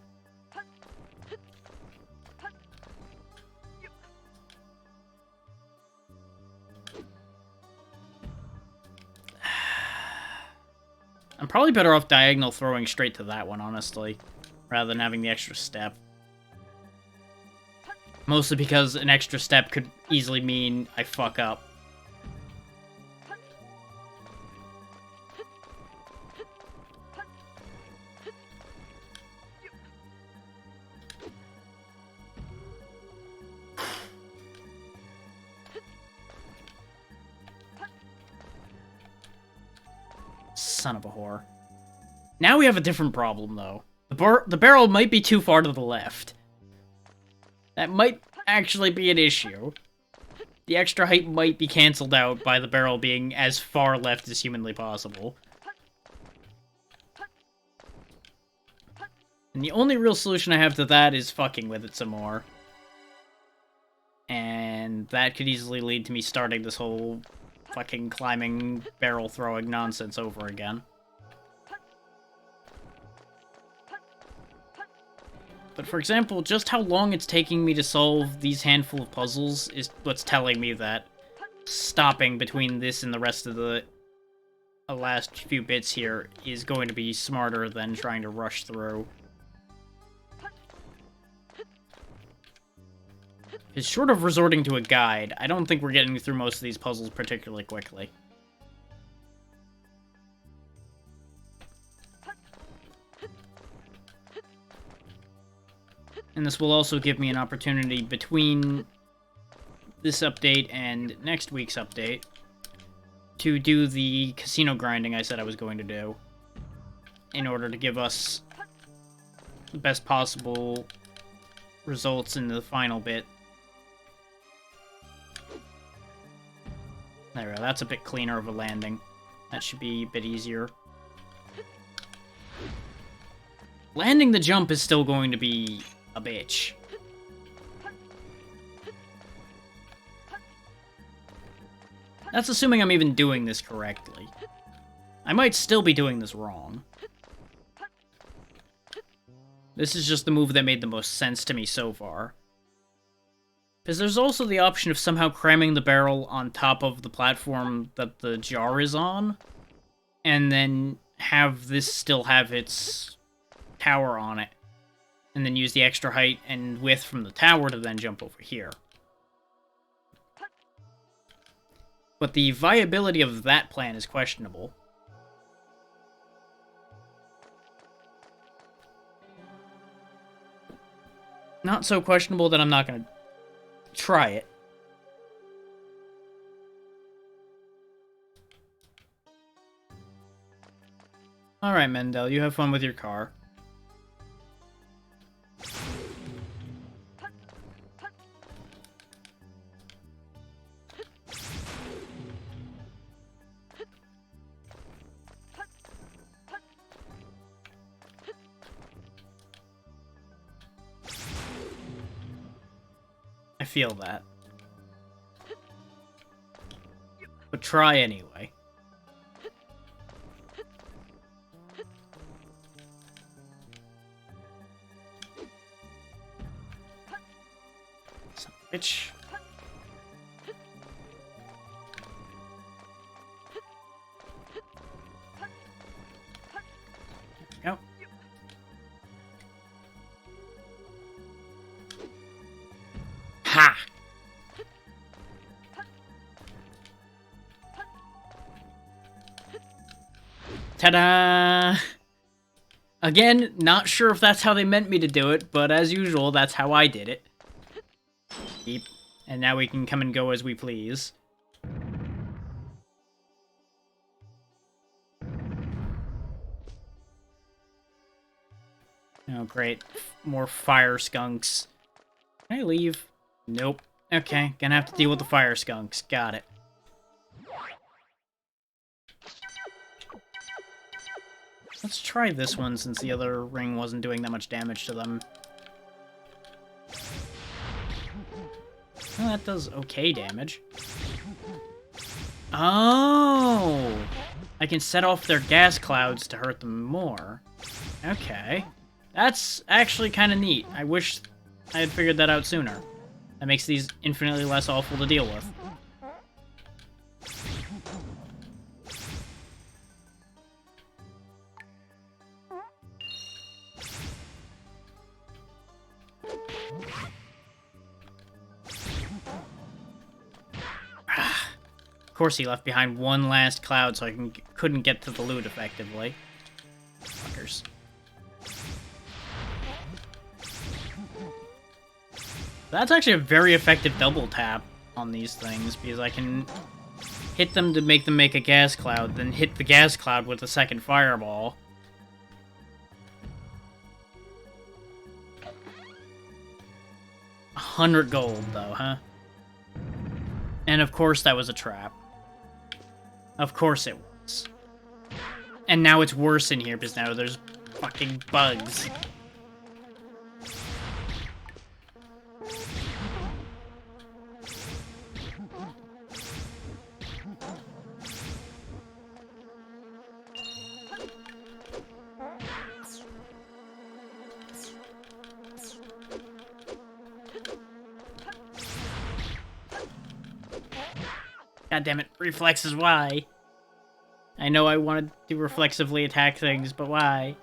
[SPEAKER 1] I'm probably better off diagonal throwing straight to that one, honestly, rather than having the extra step. Mostly because an extra step could easily mean I fuck up. Son of a whore. Now we have a different problem, though. The barrel might be too far to the left. That might actually be an issue. The extra height might be cancelled out by the barrel being as far left as humanly possible. And the only real solution I have to that is fucking with it some more. And that could easily lead to me starting this whole fucking climbing, barrel throwing nonsense over again. But for example, just how long it's taking me to solve these handful of puzzles is what's telling me that stopping between this and the rest of the last few bits here is going to be smarter than trying to rush through. Because short of resorting to a guide, I don't think we're getting through most of these puzzles particularly quickly. And this will also give me an opportunity between this update and next week's update to do the casino grinding I said I was going to do in order to give us the best possible results in the final bit. There we go, that's a bit cleaner of a landing. That should be a bit easier. Landing the jump is still going to be a bitch. That's assuming I'm even doing this correctly. I might still be doing this wrong. This is just the move that made the most sense to me so far. Because there's also the option of somehow cramming the barrel on top of the platform that the jar is on, and then have this still have its tower on it. And then use the extra height and width from the tower to then jump over here. But the viability of that plan is questionable. Not so questionable that I'm not going to try it. Alright, Mendel, you have fun with your car. I feel that. But try anyway. Son of a bitch. There we go. Ha! Ta-da! Again, not sure if that's how they meant me to do it, but as usual, that's how I did it. Beep. And now we can come and go as we please. Oh, great. More fire skunks. Can I leave? Nope. Okay, gonna have to deal with the fire skunks. Got it. Let's try this one since the other ring wasn't doing that much damage to them. Well, that does okay damage. Oh! I can set off their gas clouds to hurt them more. Okay. That's actually kind of neat. I wish I had figured that out sooner. That makes these infinitely less awful to deal with. Of course he left behind one last cloud so I couldn't get to the loot effectively. Fuckers. That's actually a very effective double tap on these things, because I can hit them to make them make a gas cloud, then hit the gas cloud with a second fireball. $100 gold, though, huh? And of course that was a trap. Of course it was. And now it's worse in here because now there's fucking bugs. God damn it, reflexes, why? I know I wanted to reflexively attack things, but why?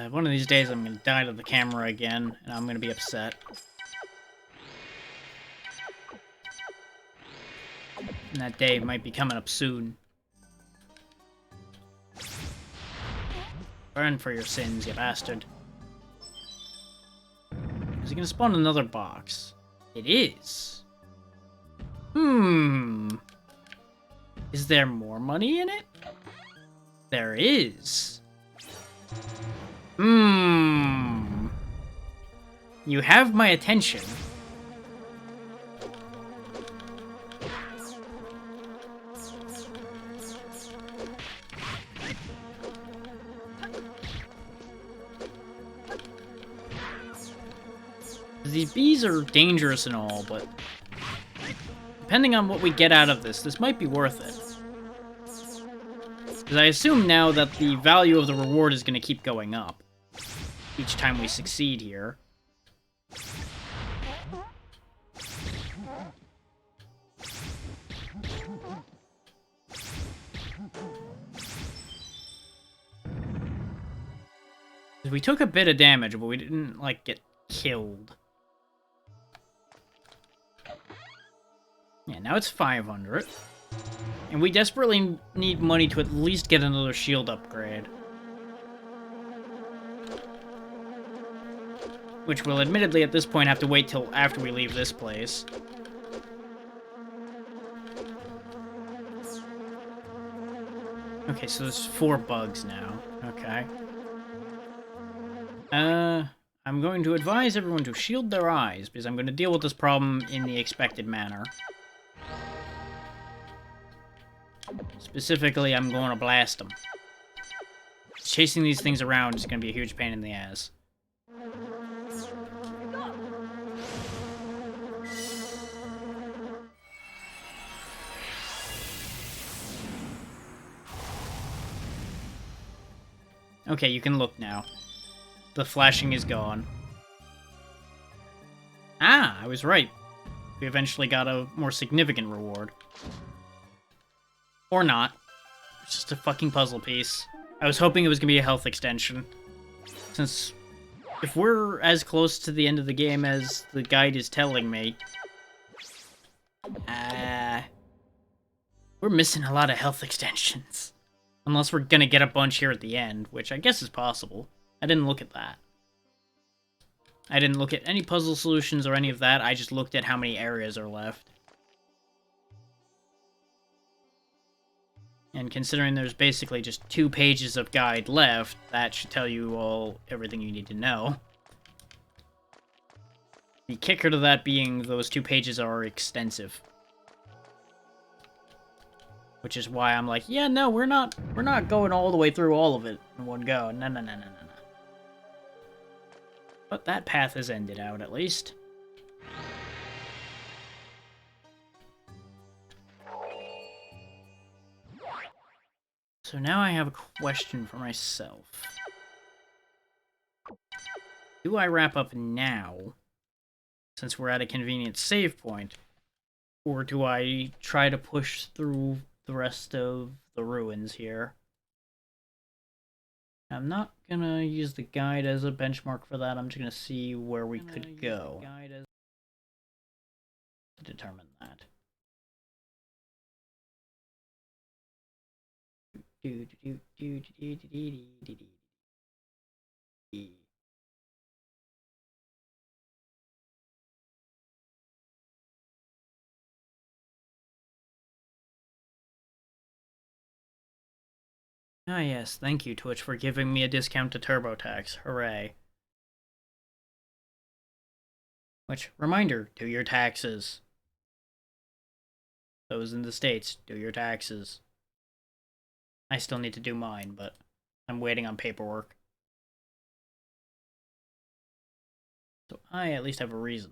[SPEAKER 1] One of these days I'm gonna die to the camera again, and I'm gonna be upset. And that day might be coming up soon. Burn for your sins, you bastard. Is he gonna spawn another box? It is. Is there more money in it? There is. You have my attention. These bees are dangerous and all, but depending on what we get out of this might be worth it. Because I assume now that the value of the reward is going to keep going up each time we succeed here. We took a bit of damage, but we didn't, like, get killed. Yeah, now it's 500. And we desperately need money to at least get another shield upgrade. Which we'll admittedly at this point have to wait till after we leave this place. Okay, so there's 4 bugs now. Okay. I'm going to advise everyone to shield their eyes, because I'm going to deal with this problem in the expected manner. Specifically, I'm going to blast them. Chasing these things around is going to be a huge pain in the ass. Okay, you can look now. The flashing is gone. Ah, I was right. We eventually got a more significant reward. Or not. It's just a fucking puzzle piece. I was hoping it was gonna be a health extension. Since if we're as close to the end of the game as the guide is telling me, we're missing a lot of health extensions. Unless we're gonna get a bunch here at the end, which I guess is possible. I didn't look at that. I didn't look at any puzzle solutions or any of that, I just looked at how many areas are left. And considering there's basically just 2 pages of guide left, that should tell you all everything you need to know. The kicker to that being those 2 pages are extensive. Which is why I'm like, yeah, no, we're not going all the way through all of it in one go. No, no, no, no, no, no. But that path has ended out, at least. So now I have a question for myself. Do I wrap up now, since we're at a convenient save point, or do I try to push through the rest of the ruins here? I'm not gonna use the guide as a benchmark for that. I'm just gonna see where we could go to determine that. Ah yes, thank you Twitch for giving me a discount to TurboTax. Hooray. Which, reminder, do your taxes. Those in the States, do your taxes. I still need to do mine, but I'm waiting on paperwork. So I at least have a reason.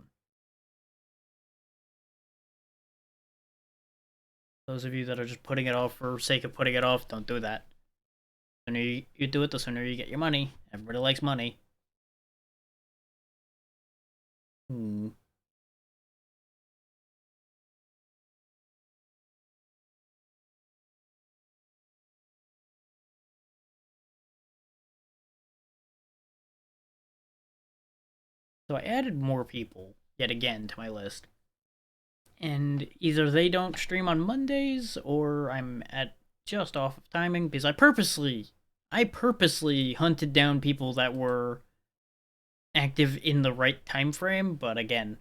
[SPEAKER 1] Those of you that are just putting it off for sake of putting it off, don't do that. The sooner you do it, the sooner you get your money. Everybody likes money. So I added more people, yet again, to my list. And either they don't stream on Mondays, or I'm at just off of timing, because I purposely hunted down people that were active in the right time frame, but again,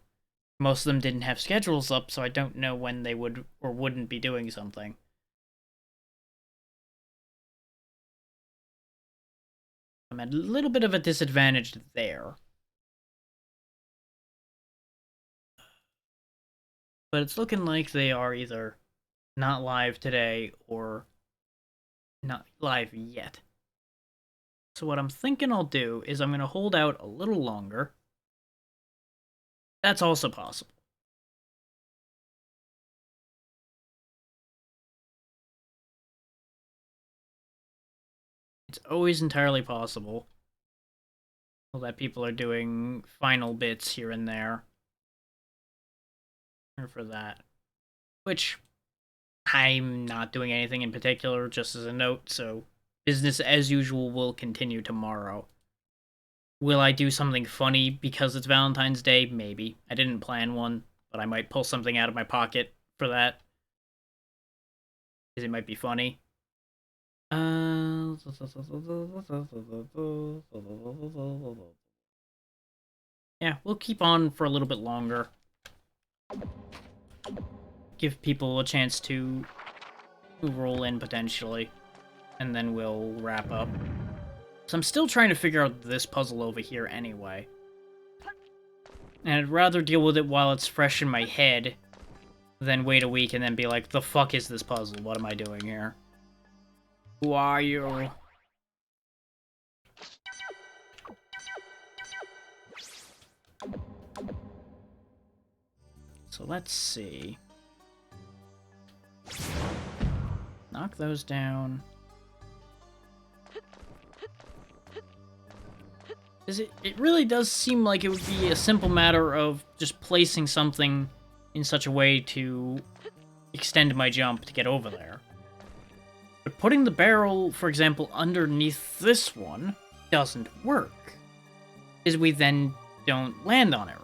[SPEAKER 1] most of them didn't have schedules up, so I don't know when they would or wouldn't be doing something. I'm at a little bit of a disadvantage there. But it's looking like they are either not live today or not live yet. So what I'm thinking I'll do is I'm going to hold out a little longer. That's also possible. It's always entirely possible that people are doing final bits here and there. Or for that. Which, I'm not doing anything in particular, just as a note, so business as usual will continue tomorrow. Will I do something funny because it's Valentine's Day? Maybe. I didn't plan one, but I might pull something out of my pocket for that. Because it might be funny. Yeah, we'll keep on for a little bit longer. Give people a chance to roll in, potentially. And then we'll wrap up. So I'm still trying to figure out this puzzle over here anyway. And I'd rather deal with it while it's fresh in my head than wait a week and then be like, the fuck is this puzzle? What am I doing here? Who are you? So let's see. Knock those down. It really does seem like it would be a simple matter of just placing something in such a way to extend my jump to get over there. But putting the barrel, for example, underneath this one doesn't work, because we then don't land on it right.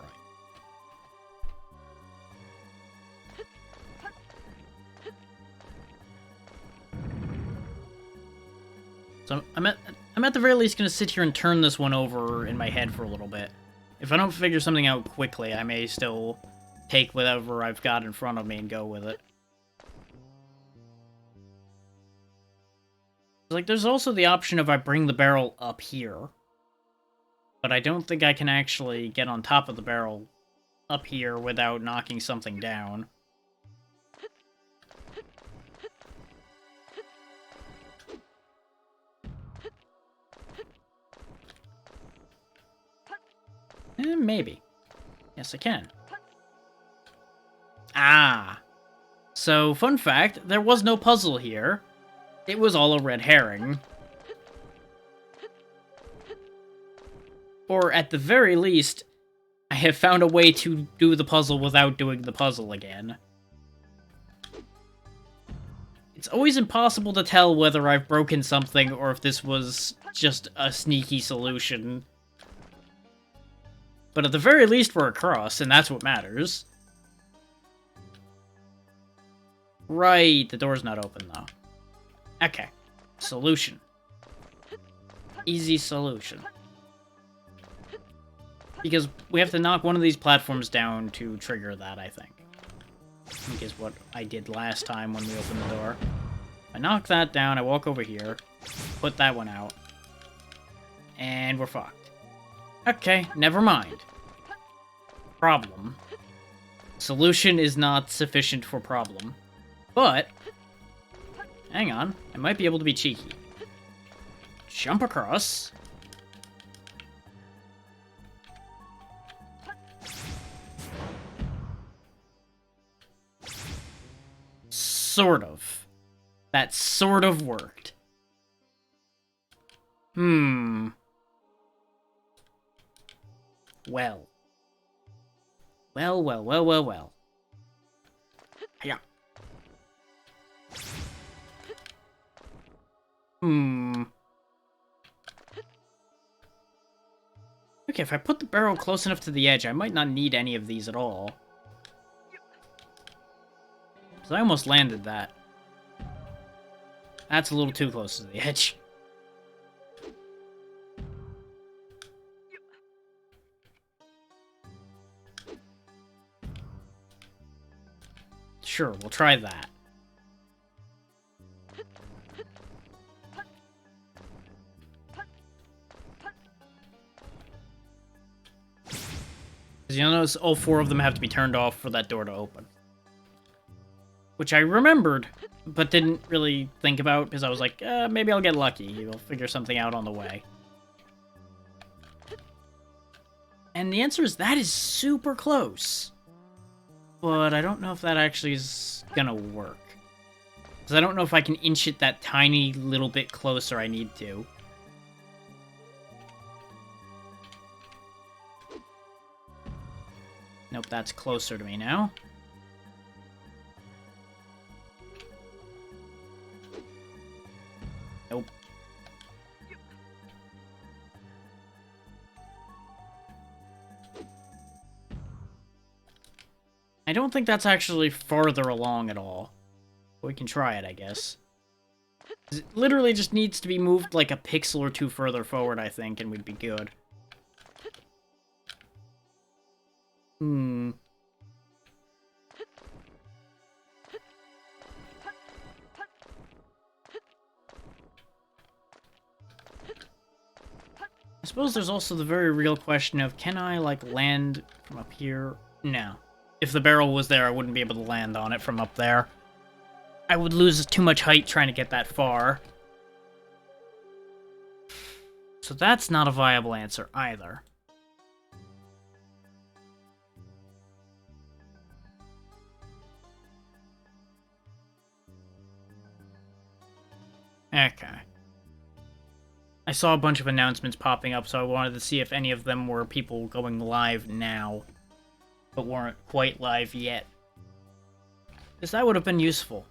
[SPEAKER 1] So I'm at the very least going to sit here and turn this one over in my head for a little bit. If I don't figure something out quickly, I may still take whatever I've got in front of me and go with it. Like, there's also the option if I bring the barrel up here. But I don't think I can actually get on top of the barrel up here without knocking something down. Maybe. Yes, I can. Ah. So, fun fact, there was no puzzle here. It was all a red herring. Or, at the very least, I have found a way to do the puzzle without doing the puzzle again. It's always impossible to tell whether I've broken something or if this was just a sneaky solution. But at the very least, we're across, and that's what matters. Right, the door's not open, though. Okay. Solution. Easy solution. Because we have to knock one of these platforms down to trigger that, I think. I think is what I did last time when we opened the door. I knock that down, I walk over here, put that one out, and we're fucked. Okay, never mind. Problem. Solution is not sufficient for problem. But, hang on, I might be able to be cheeky. Jump across. Sort of. That sort of worked. Well. Well. Yeah. Okay, if I put the barrel close enough to the edge, I might not need any of these at all. So I almost landed that. That's a little too close to the edge. Sure, we'll try that. Because you'll notice all 4 of them have to be turned off for that door to open. Which I remembered, but didn't really think about, because I was like, maybe I'll get lucky. We'll figure something out on the way. And the answer is that is super close. But I don't know if that actually is gonna work. Because I don't know if I can inch it that tiny little bit closer I need to. Nope, that's closer to me now. Nope. I don't think that's actually farther along at all. We can try it, I guess. It literally just needs to be moved like a pixel or 2 further forward, I think, and we'd be good. I suppose there's also the very real question of, can I, like, land from up here? No. If the barrel was there, I wouldn't be able to land on it from up there. I would lose too much height trying to get that far. So that's not a viable answer either. Okay. I saw a bunch of announcements popping up, so I wanted to see if any of them were people going live now, but weren't quite live yet. Because that would have been useful.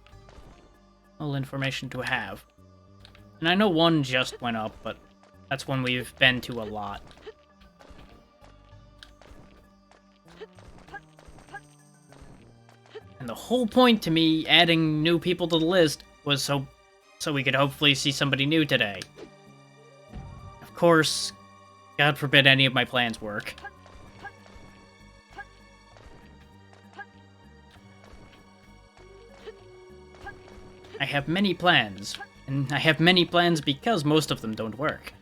[SPEAKER 1] A little information to have. And I know one just went up, but that's one we've been to a lot. And the whole point to me adding new people to the list was so we could hopefully see somebody new today. Of course, God forbid any of my plans work. I have many plans, and I have many plans because most of them don't work.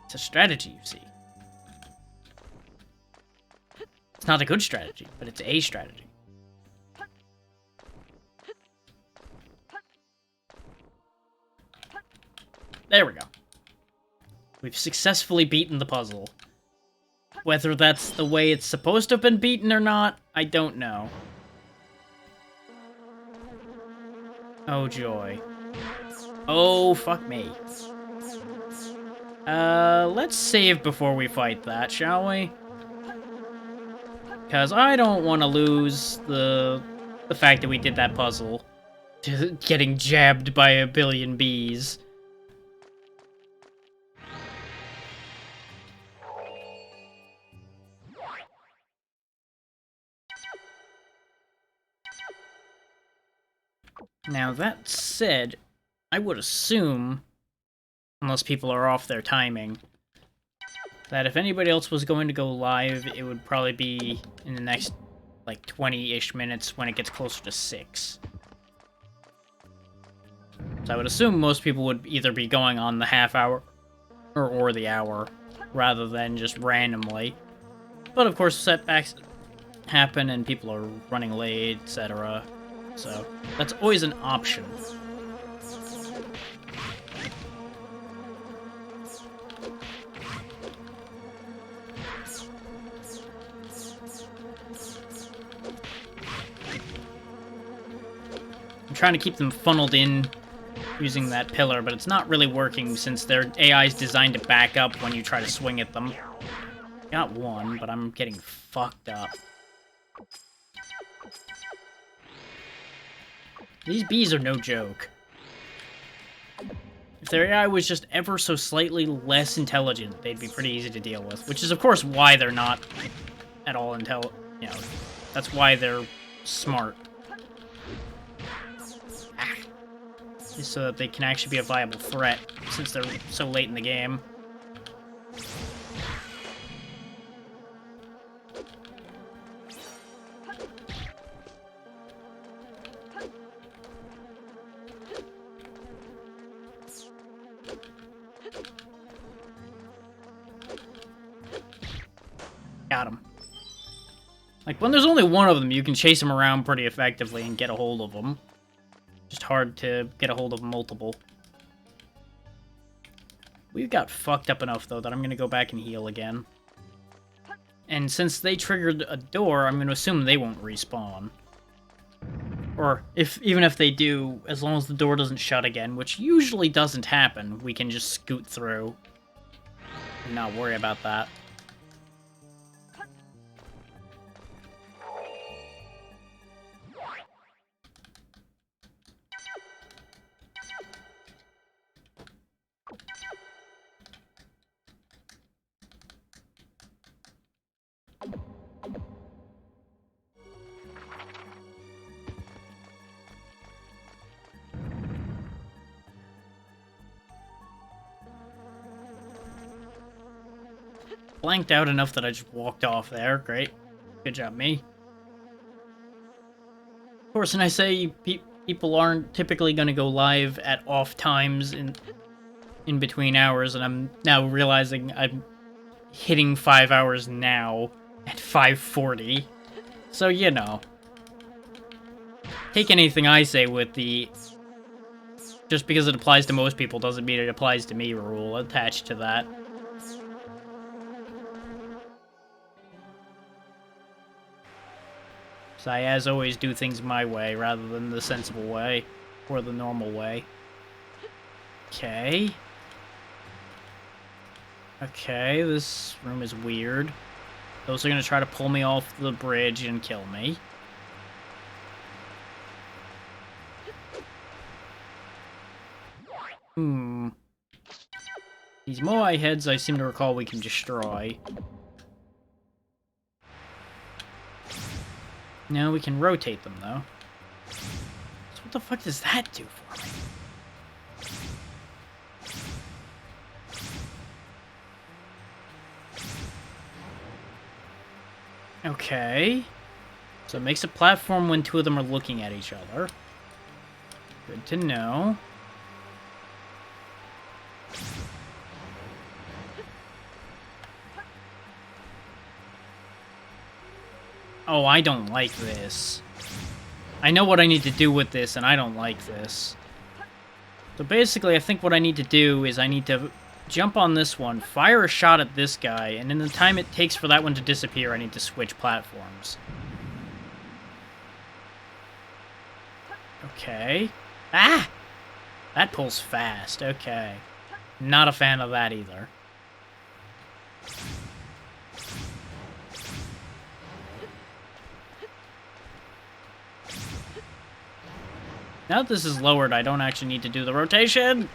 [SPEAKER 1] It's a strategy, you see. It's not a good strategy, but it's a strategy. There we go. We've successfully beaten the puzzle. Whether that's the way it's supposed to have been beaten or not, I don't know. Oh, joy. Oh, fuck me. Let's save before we fight that, shall we? Because I don't want to lose the fact that we did that puzzle to getting jabbed by a billion bees. Now, that said, I would assume, unless people are off their timing, that if anybody else was going to go live, it would probably be in the next, like, 20-ish minutes when it gets closer to 6. So I would assume most people would either be going on the half hour or the hour, rather than just randomly. But of course, setbacks happen and people are running late, etc. So that's always an option. I'm trying to keep them funneled in using that pillar, but it's not really working since their AI is designed to back up when you try to swing at them. Got one, but I'm getting fucked up. These bees are no joke. If their AI was just ever so slightly less intelligent, they'd be pretty easy to deal with. Which is, of course, why they're not at all you know, that's why they're smart. Just so that they can actually be a viable threat, since they're so late in the game. Got him. Like, when there's only one of them, you can chase them around pretty effectively and get a hold of them. Just hard to get a hold of multiple. We've got fucked up enough, though, that I'm gonna go back and heal again. And since they triggered a door, I'm gonna assume they won't respawn. Or, even if they do, as long as the door doesn't shut again, which usually doesn't happen, we can just scoot through and not worry about that. Blanked out enough that I just walked off there. Great. Good job, me. Of course, and I say people aren't typically going to go live at off times in between hours, and I'm now realizing I'm hitting 5 hours now at 5:40. So, you know. Take anything I say with the just because it applies to most people doesn't mean it applies to me rule attached to that. So I, as always, do things my way rather than the sensible way or the normal way. Okay. Okay, this room is weird. Those are gonna try to pull me off the bridge and kill me. These Moai heads I seem to recall we can destroy. No, we can rotate them, though. So what the fuck does that do for me? Okay. So it makes a platform when two of them are looking at each other. Good to know. Oh, I don't like this. I know what I need to do with this, and I don't like this. So basically, I think what I need to do is I need to jump on this one, fire a shot at this guy, and in the time it takes for that one to disappear, I need to switch platforms. Okay. Ah! That pulls fast. Okay. Not a fan of that either. Now that this is lowered, I don't actually need to do the rotation.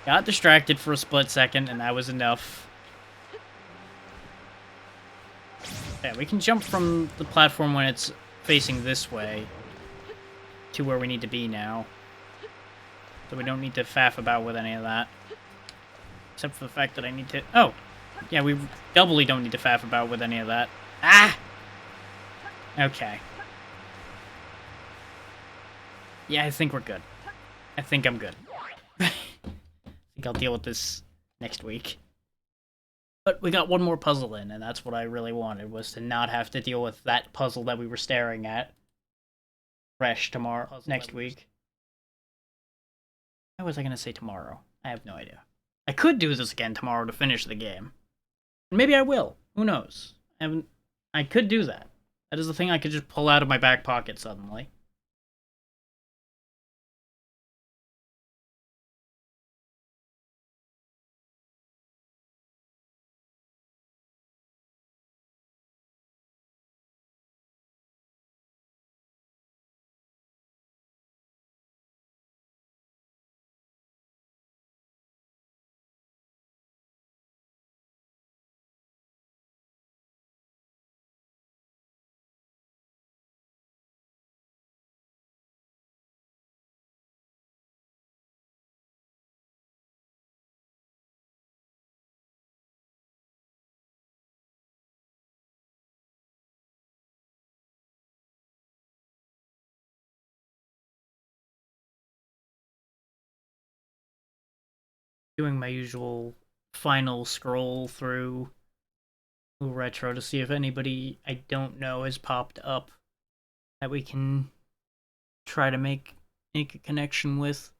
[SPEAKER 1] Got distracted for a split second, and that was enough. Yeah, we can jump from the platform when it's facing this way to where we need to be now. So we don't need to faff about with any of that. Except for the fact that I need to... Oh! Yeah, we doubly don't need to faff about with any of that. Ah! Okay. Yeah, I think we're good. I think I'm good. I think I'll deal with this next week. But we got one more puzzle in, and that's what I really wanted, was to not have to deal with that puzzle that we were staring at fresh tomorrow, next week. Why was I going to say tomorrow? I have no idea. I could do this again tomorrow to finish the game. Maybe I will. Who knows? I could do that. That is the thing I could just pull out of my back pocket suddenly. Doing my usual final scroll through Retro to see if anybody I don't know has popped up that we can try to make a connection with.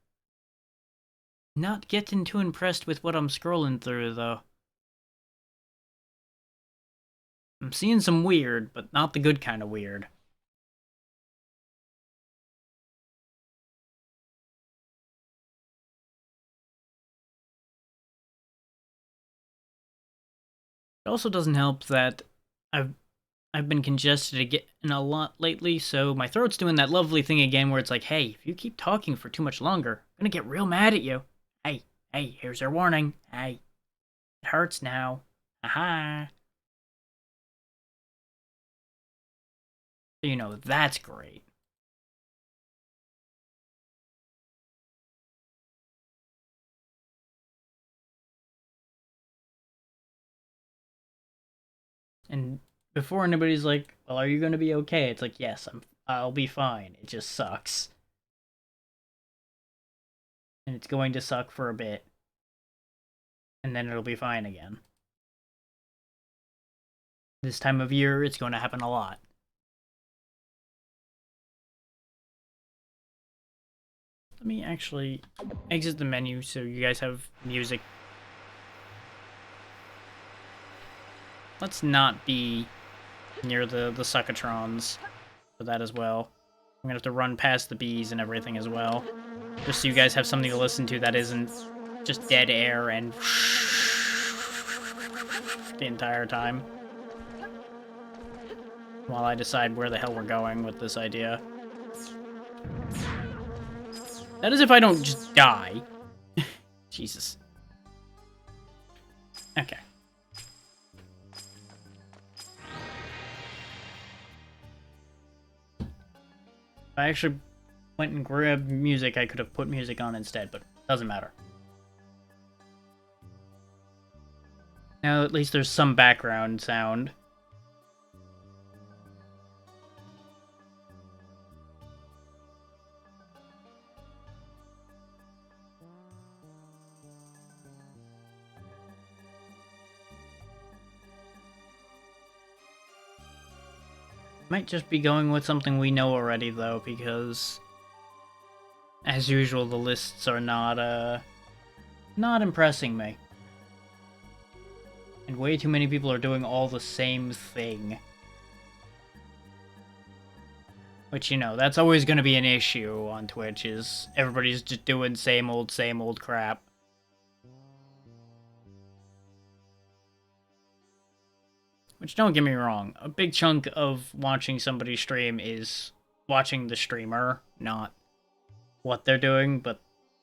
[SPEAKER 1] Not getting too impressed with what I'm scrolling through, though. I'm seeing some weird, but not the good kind of weird. It also doesn't help that I've been congested again a lot lately, so my throat's doing that lovely thing again where it's like, hey, if you keep talking for too much longer, I'm gonna get real mad at you. Hey, here's your warning. Hey, it hurts now. Aha. So you know, that's great. And before anybody's like, well, are you gonna be okay? It's like, yes, I'll be fine. It just sucks. And it's going to suck for a bit. And then it'll be fine again. This time of year, it's going to happen a lot. Let me actually exit the menu so you guys have music. Let's not be near the suckatrons for that as well. I'm gonna have to run past the bees and everything as well. Just so you guys have something to listen to that isn't just dead air and the entire time. While I decide where the hell we're going with this idea. That is if I don't just die. Jesus. Okay. If I actually went and grabbed music, I could have put music on instead, but doesn't matter. Now at least there's some background sound. Might just be going with something we know already, though, because as usual, the lists are not impressing me. And way too many people are doing all the same thing. Which, you know, that's always going to be an issue on Twitch, is everybody's just doing same old crap. Which, don't get me wrong, a big chunk of watching somebody stream is watching the streamer, not what they're doing, but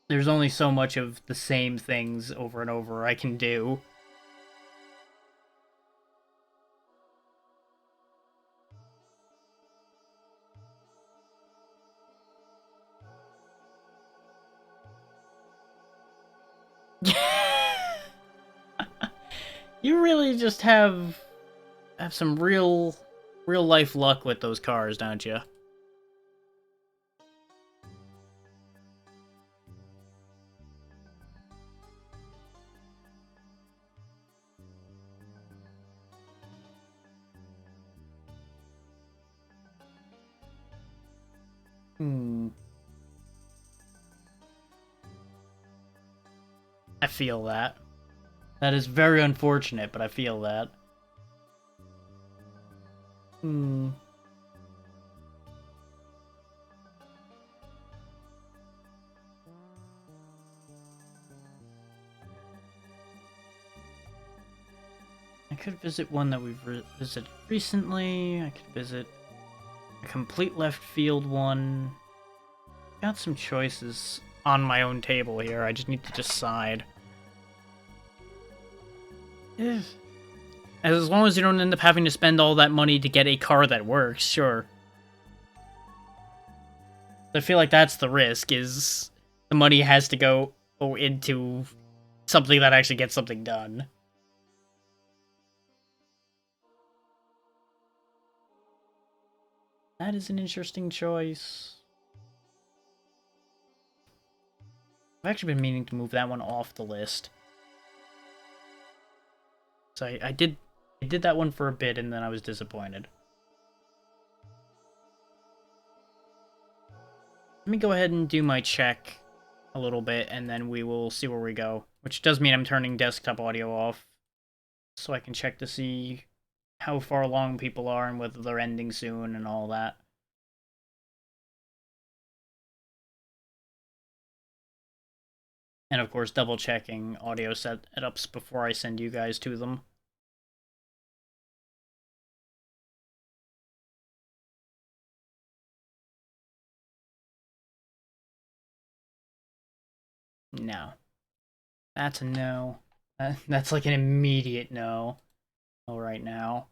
[SPEAKER 1] there's only so much of the same things over and over I can do. You really just have some real life luck with those cars, don't you? Hmm. I feel that. That is very unfortunate, but I feel that. Hmm. I could visit one that we've visited recently. I could visit a complete left field one. Got some choices on my own table here. I just need to decide. As long as you don't end up having to spend all that money to get a car that works, sure. I feel like that's the risk, is the money has to go into something that actually gets something done. That is an interesting choice. I've actually been meaning to move that one off the list. So I did that one for a bit, and then I was disappointed. Let me go ahead and do my check a little bit, and then we will see where we go. Which does mean I'm turning desktop audio off, so I can check to see how far along people are and whether they're ending soon and all that. And of course, double checking audio setups before I send you guys to them. No. That's a no. That's like an immediate no. All right now.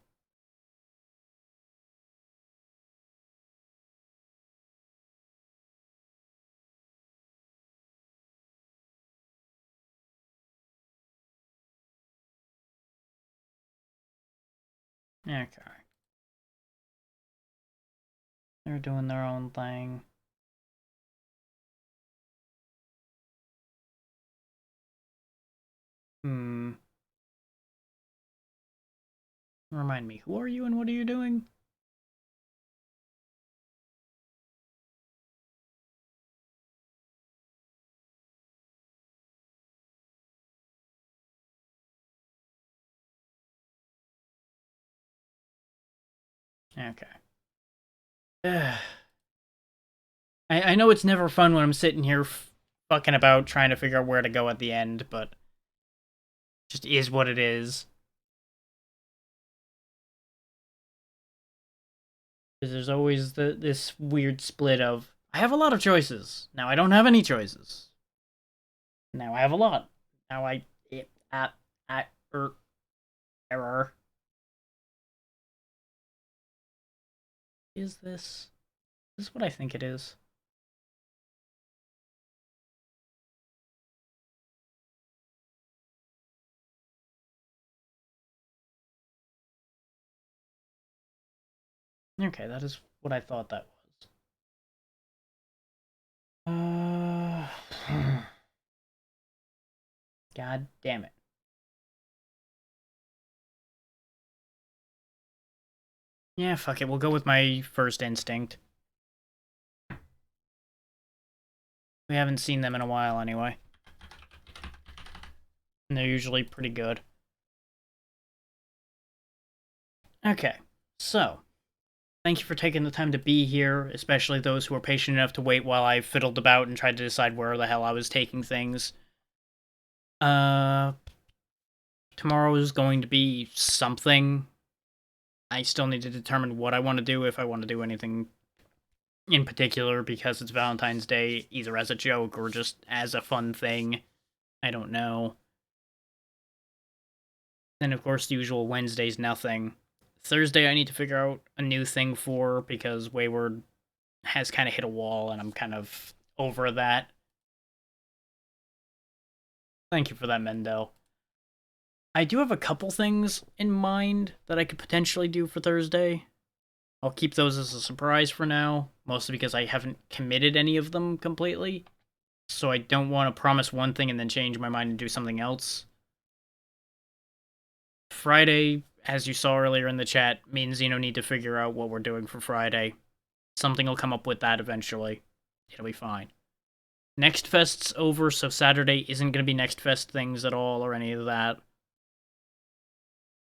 [SPEAKER 1] Okay. They're doing their own thing. Hmm. Remind me, who are you and what are you doing? Okay. I know it's never fun when I'm sitting here fucking about trying to figure out where to go at the end, but just is what it is. Because there's always this weird split of, I have a lot of choices. Now I don't have any choices. Now I have a lot. Now error. Is this? This is what I think it is. Okay, that is what I thought that was. God damn it. Yeah, fuck it. We'll go with my first instinct. We haven't seen them in a while anyway. And they're usually pretty good. Okay, so thank you for taking the time to be here, especially those who were patient enough to wait while I fiddled about and tried to decide where the hell I was taking things. Tomorrow is going to be something. I still need to determine what I want to do, if I want to do anything in particular, because it's Valentine's Day, either as a joke or just as a fun thing. I don't know. And of course, the usual Wednesday's nothing. Thursday, I need to figure out a new thing for, because Wayward has kind of hit a wall, and I'm kind of over that. Thank you for that, Mendel. I do have a couple things in mind that I could potentially do for Thursday. I'll keep those as a surprise for now, mostly because I haven't committed any of them completely. So I don't want to promise one thing and then change my mind and do something else. Friday, as you saw earlier in the chat, me and Xeno need to figure out what we're doing for Friday. Something will come up with that eventually. It'll be fine. Next Fest's over, so Saturday isn't going to be Next Fest things at all or any of that.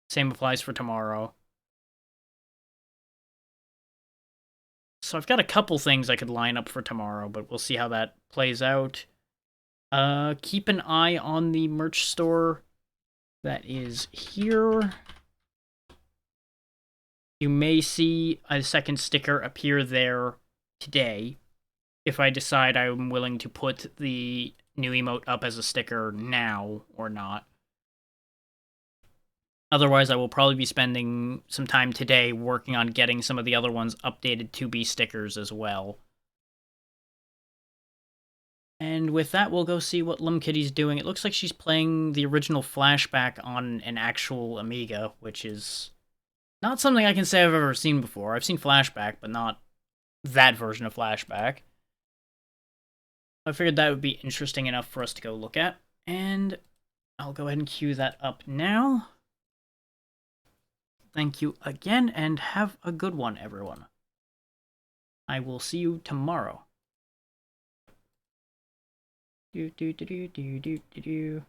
[SPEAKER 1] Same applies for tomorrow. So I've got a couple things I could line up for tomorrow, but we'll see how that plays out. Keep an eye on the merch store that is here. You may see a second sticker appear there today, if I decide I'm willing to put the new emote up as a sticker now or not. Otherwise, I will probably be spending some time today working on getting some of the other ones updated to be stickers as well. And with that, we'll go see what Kitty's doing. It looks like she's playing the original Flashback on an actual Amiga, which is not something I can say I've ever seen before. I've seen Flashback, but not that version of Flashback. I figured that would be interesting enough for us to go look at, and I'll go ahead and cue that up now. Thank you again, and have a good one, everyone. I will see you tomorrow. Do do do do do do do do.